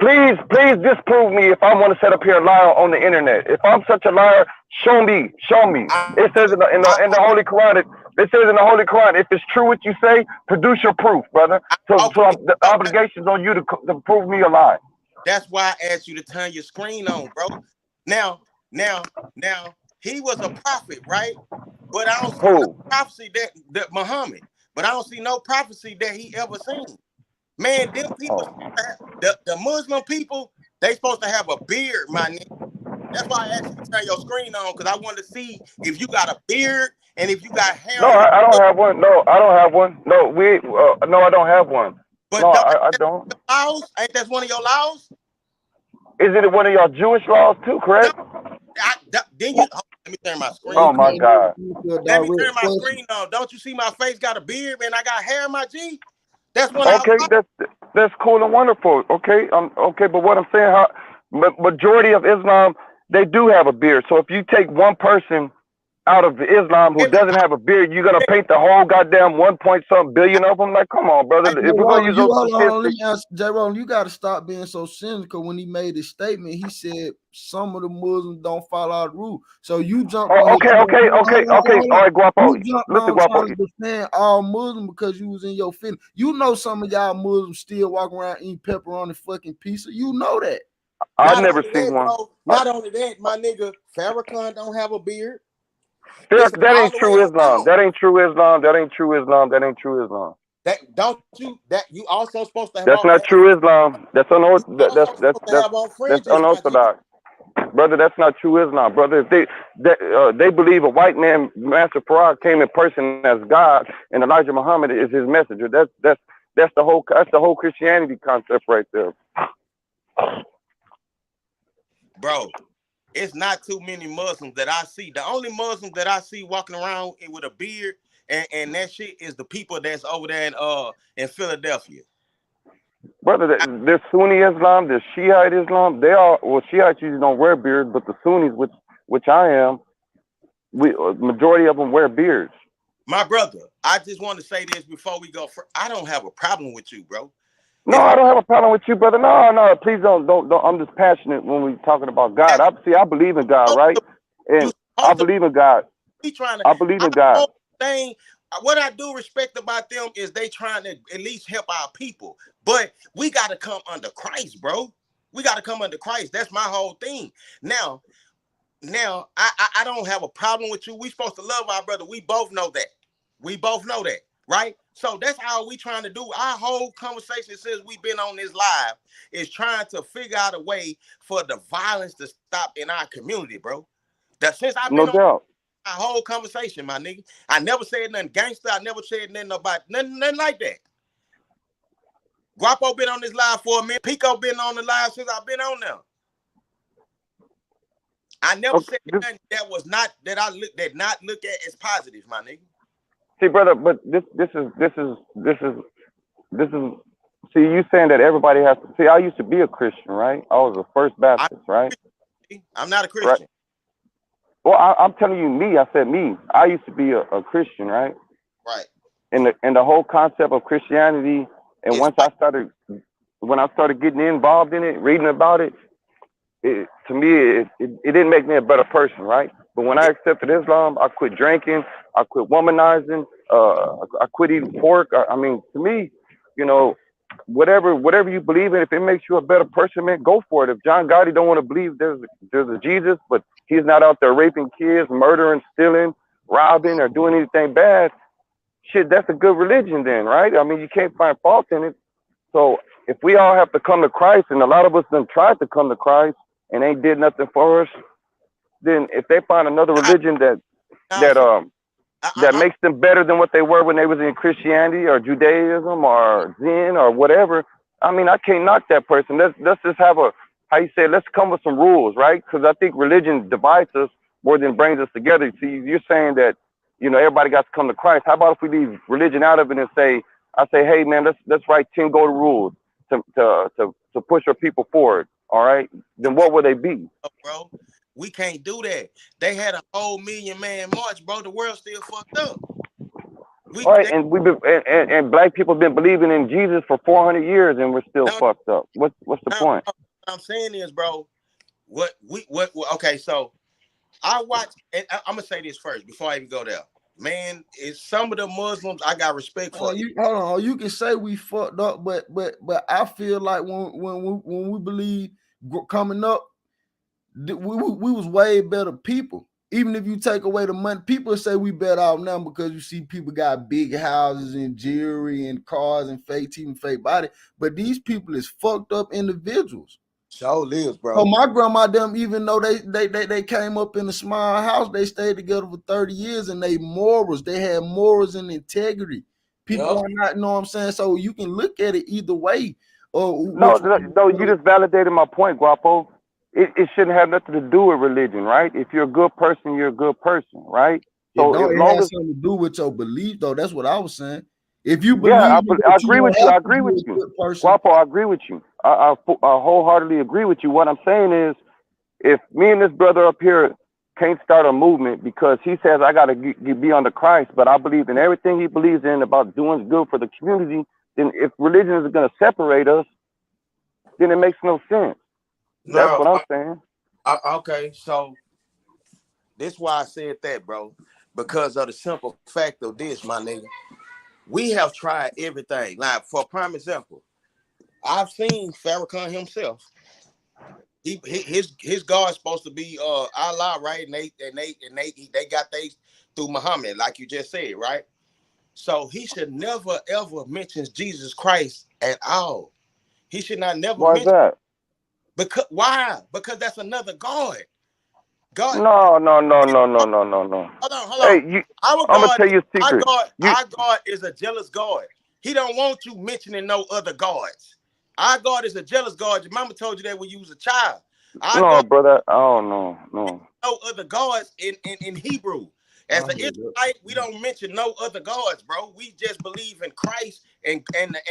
please disprove me if I want to set up here and lie on the internet. If I'm such a liar, show me. It says in the Holy Quran, it says in the Holy Quran, if it's true what you say, produce your proof, brother. So the obligation's on you to prove me a lie. That's why I asked you to turn your screen on, bro. Now, he was a prophet, right? But I don't see no prophecy that Muhammad. But I don't see no prophecy that he ever seen. Man, them people, the Muslim people, they supposed to have a beard, my nigga. That's why I asked you to turn your screen on, because I wanted to see if you got a beard and if you got hair. No, I don't have one. No, I don't have one. No, no, I don't have one. But no, I don't. Laws? Ain't that one of your laws? Is it one of y'all Jewish laws too, correct? Then you let me turn my screen. Oh my God. Let me turn my screen on. Don't you see my face got a beard, man? I got hair in my G. That's one. Okay, that's cool and wonderful. Okay, okay, but what I'm saying, majority of Islam, they do have a beard. So if you take one person out of Islam who doesn't have a beard, you're gonna paint the whole goddamn 1.something billion of them. Like, come on, brother. If we're gonna use those statistics, J-Ron, you got to stop being so cynical. When he made his statement, he said some of the Muslims don't follow the rule. So you jump. Okay. All right, Guapo. You jumped on trying to defend all Muslims because you was in your feelings. You know some of y'all Muslims still walk around eating pepperoni fucking pizza. You know that. I've never seen one. Not only that, my nigga, Farrakhan don't have a beard. That ain't true Islam. That ain't true Islam. That don't you? That you also supposed to have. That's not true Islam. That's unorthodox. That's unorthodox, brother. That's not true Islam, brother. If they believe a white man, Master Farad, came in person as God, and Elijah Muhammad is his messenger. That's the whole Christianity concept right there, bro. It's not too many Muslims that I see. The only Muslims that I see walking around with a beard and that shit is the people that's over there in Philadelphia. Brother, there's Sunni Islam, there's Shiite Islam. Shiites usually don't wear beards, but the Sunnis, which I am, majority of them wear beards. My brother, I just want to say this before we go. I don't have a problem with you, bro. No, I don't have a problem with you, brother. No, please don't. I'm just passionate when we're talking about God. I believe in God, right? And I believe in God. I believe in God. what I do respect about them is they trying to at least help our people. But we got to come under Christ, bro. We got to come under Christ. That's my whole thing. Now, I don't have a problem with you. We supposed to love our brother. We both know that. We both know that, right? So that's how we trying to do. Our whole conversation since we've been on this live is trying to figure out a way for the violence to stop in our community, bro. That since I've No been on doubt. our whole conversation, my nigga, I never said nothing gangster. I never said nothing about nothing like that. Guapo been on this live for a minute. Pico been on the live since I've been on there. I never said nothing that was not that I not look at as positive, my nigga. See, brother, but this is see, you saying that everybody has to see. I used to be a Christian, right? I was a First Baptist, right? I'm not a Christian. Right. Well, I'm telling you, me. I said me. I used to be a Christian, right? Right. And the whole concept of Christianity, and when I started getting involved in it, reading about it, to me, it didn't make me a better person, right? But when I accepted Islam, I quit drinking, I quit womanizing, I quit eating pork. I mean, to me, you know, whatever you believe in, if it makes you a better person, man, go for it. If John Gotti don't want to believe there's a Jesus, but he's not out there raping kids, murdering, stealing, robbing, or doing anything bad, shit, that's a good religion then, right? I mean, you can't find fault in it. So if we all have to come to Christ, and a lot of us done tried to come to Christ and ain't did nothing for us, then if they find another religion that makes them better than what they were when they was in Christianity or Judaism or Zen or whatever, I mean, I can't knock that person. Let's just have let's come with some rules, right? Because I think religion divides us more than brings us together. See, you're saying that, you know, everybody got to come to Christ. How about if we leave religion out of it and say, hey man, let's write 10 golden rules to push our people forward. All right, then what would they be? Bro, we can't do that. They had a whole 1 million man march, bro. The world still fucked up. And we've been and black people have been believing in Jesus for 400 years, and we're still fucked up. What's the point? What I'm saying is, bro, okay, so I watch, and I'm gonna say this first before I even go there. Man, it's some of the Muslims I got respect for. Hold on, you can say we fucked up, but I feel like when we believe coming up, we was way better people. Even if you take away the money, people say we better off now because you see people got big houses and jewelry and cars and fake teeth and fake body. But these people is fucked up individuals. So lives, bro. So my grandma, them, even though they came up in a small house, they stayed together for 30 years and they had morals and integrity. People are not, you know what I'm saying? So you can look at it either way. No, you just validated my point, Guapo. It shouldn't have nothing to do with religion, right? If you're a good person, you're a good person, right? So it has something to do with your belief, though. That's what I was saying. If you believe, I agree with you. I agree with you, Guapo. I agree with you. I wholeheartedly agree with you. What I'm saying is, if me and this brother up here can't start a movement because he says I got to be under Christ, but I believe in everything he believes in about doing good for the community, then if religion is going to separate us, then it makes no sense. That's what I'm saying. Okay, so this is why I said that, bro. Because of the simple fact of this, my nigga. We have tried everything. Like, for prime example, I've seen Farrakhan himself. His God is supposed to be Allah, right? And they got they through Muhammad, like you just said, right? So he should never ever mention Jesus Christ at all. He should not never Why mention. That? Why? Because that's another God. God. No. Hold on. Hey, I'm gonna tell you a secret. Our God is a jealous God. He don't want you mentioning no other gods. Our God is a jealous God. Your mama told you that when you was a child. Brother. Oh no. No other gods in Hebrew. As an Israelite, we don't mention no other gods, bro. We just believe in Christ and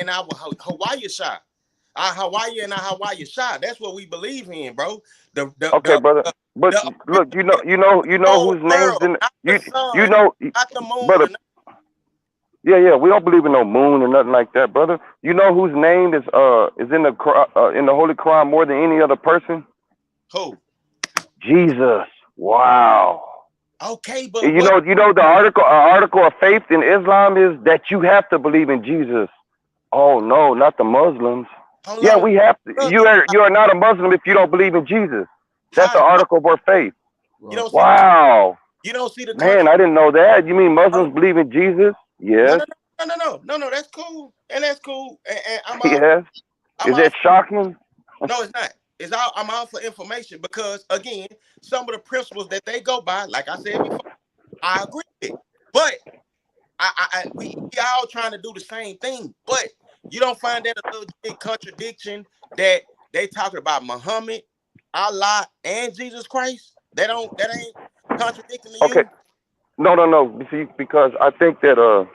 our Hawaii Shah. Our Hawaii and our Hawaii Shah. That's what we believe in, bro. Brother. But look, you know whose names in you know, not the moon, brother. Yeah, we don't believe in no moon or nothing like that, brother. You know whose name is in the Holy Quran more than any other person? Who? Jesus. Wow. Okay, but You know, the article of faith in Islam is that you have to believe in Jesus. Oh no, not the Muslims. hold Yeah, on, we have to. brother. You are not a Muslim if you don't believe in Jesus. That's the How article of our faith. you don't see the Wow, man, country? I didn't know that. You mean Hold on. Muslims believe in Jesus? No, Yes, no, no, no, no, no, no. That's cool, and that's cool. And yes. I'm Is all. that shocking? No, it's not. It's all. I'm all for information because again, some of the principles that they go by, like I said before, I agree with. But we all trying to do the same thing, but you don't find that a little big contradiction that they talking about Muhammad, Allah, and Jesus Christ? That ain't contradicting to Okay. you? No, no, no. You see, because I think you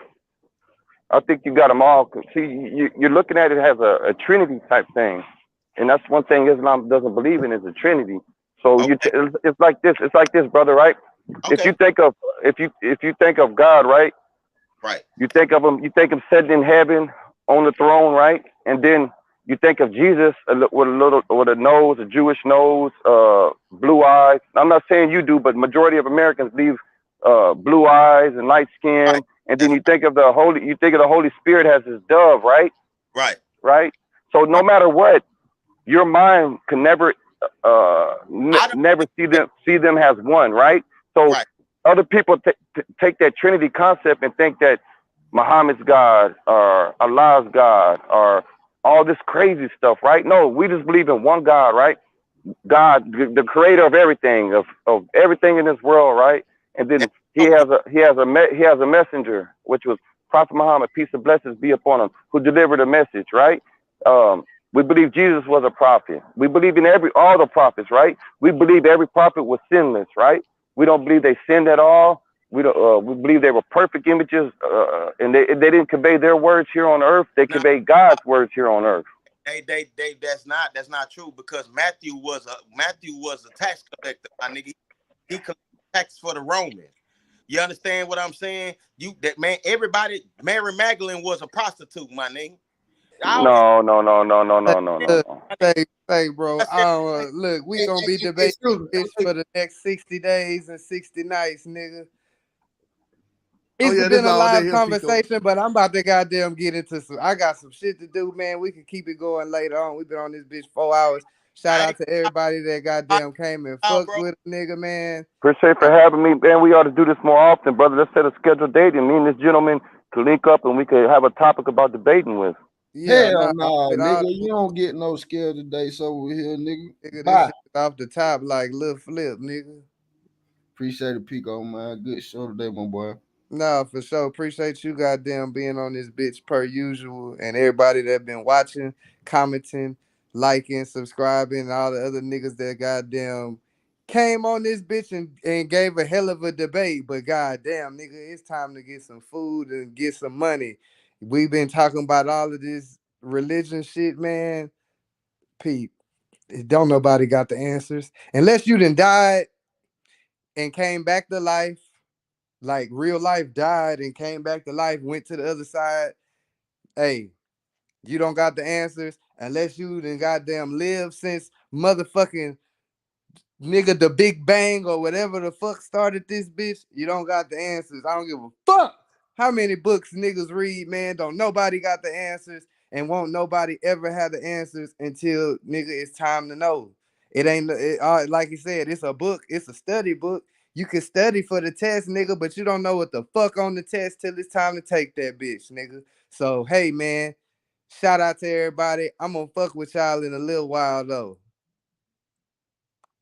got them all. See, you're looking at it as a Trinity type thing, and that's one thing Islam doesn't believe in is a Trinity. So Okay, it's like this. It's like this, brother. Right? If you okay, think of if you think of God, right? right, You think of him. You think him sitting in heaven on the throne, right? And then you think of Jesus with a nose, a Jewish nose, blue eyes. I'm not saying you do, but majority of Americans leave blue eyes and light right. skin. And then That's you think of the Holy. You think of the Holy Spirit as his dove, right? right, Right. So no right. matter what, your mind can never I don't never think that. see them as one, right? So Right. other people take that Trinity concept and think that Muhammad's God or Allah's God or all this crazy stuff, right? No, we just believe in one God, right? God, the creator of everything in this world, right? And then That's what we. he has a messenger, which was Prophet Muhammad, peace and blessings be upon him, who delivered a message, right? We believe Jesus was a prophet. We believe in all the prophets, right? We believe every prophet was sinless, right? We don't believe they sinned at all. We don't. We believe they were perfect images, and they didn't convey their words here on earth. They No, conveyed God's words here on earth. they. That's not true because Matthew was a tax collector, my nigga. He collected tax for the Romans. You understand what I'm saying? You that man, everybody, Mary Magdalene was a prostitute, my nigga. All this, No, no, no, no, no, Hey, no, no, no, look, no. my nigga, bro. I said, Look, we Hey, gonna be debating excuse me. this for the next 60 days and 60 nights, nigga. Oh It's yeah, been this a all day live here, Pico. conversation, but I'm about to goddamn get into some. I got some shit to do, man. We can keep it going later on. We've been on this bitch 4 hours. Shout I out ain't to everybody that talking goddamn came and about, fucked bro. with a nigga, man. Appreciate for having me, man. We ought to do this more often, brother. Let's set a scheduled date, and me and this gentleman could link up, and we could have a topic about debating with. Yeah, Hell nah, nah, with all nigga. You don't get no scale today, so over here, nigga. nigga, this Bye. shit off the top like Lil Flip, nigga. Appreciate it, Pico, man. Good show today, my boy. No, for sure. Appreciate you goddamn being on this bitch per usual. And everybody that been watching, commenting, liking, subscribing, and all the other niggas that goddamn came on this bitch and gave a hell of a debate. But goddamn, nigga, it's time to get some food and get some money. We've been talking about all of this religion shit, man. Pete, don't nobody got the answers. Unless you done died and came back to life, like real life, died and came back to life, went to the other side. Hey, you don't got the answers unless you done goddamn lived since motherfucking nigga the Big Bang or whatever the fuck started this bitch. You don't got the answers. I don't give a fuck how many books niggas read, man. Don't nobody got the answers and won't nobody ever have the answers until nigga it's time to know. It ain't like you said, it's a book, it's a study book. You can study for the test, nigga, but you don't know what the fuck on the test till it's time to take that bitch, nigga. So hey man, shout out to everybody. I'm gonna fuck with y'all in a little while though.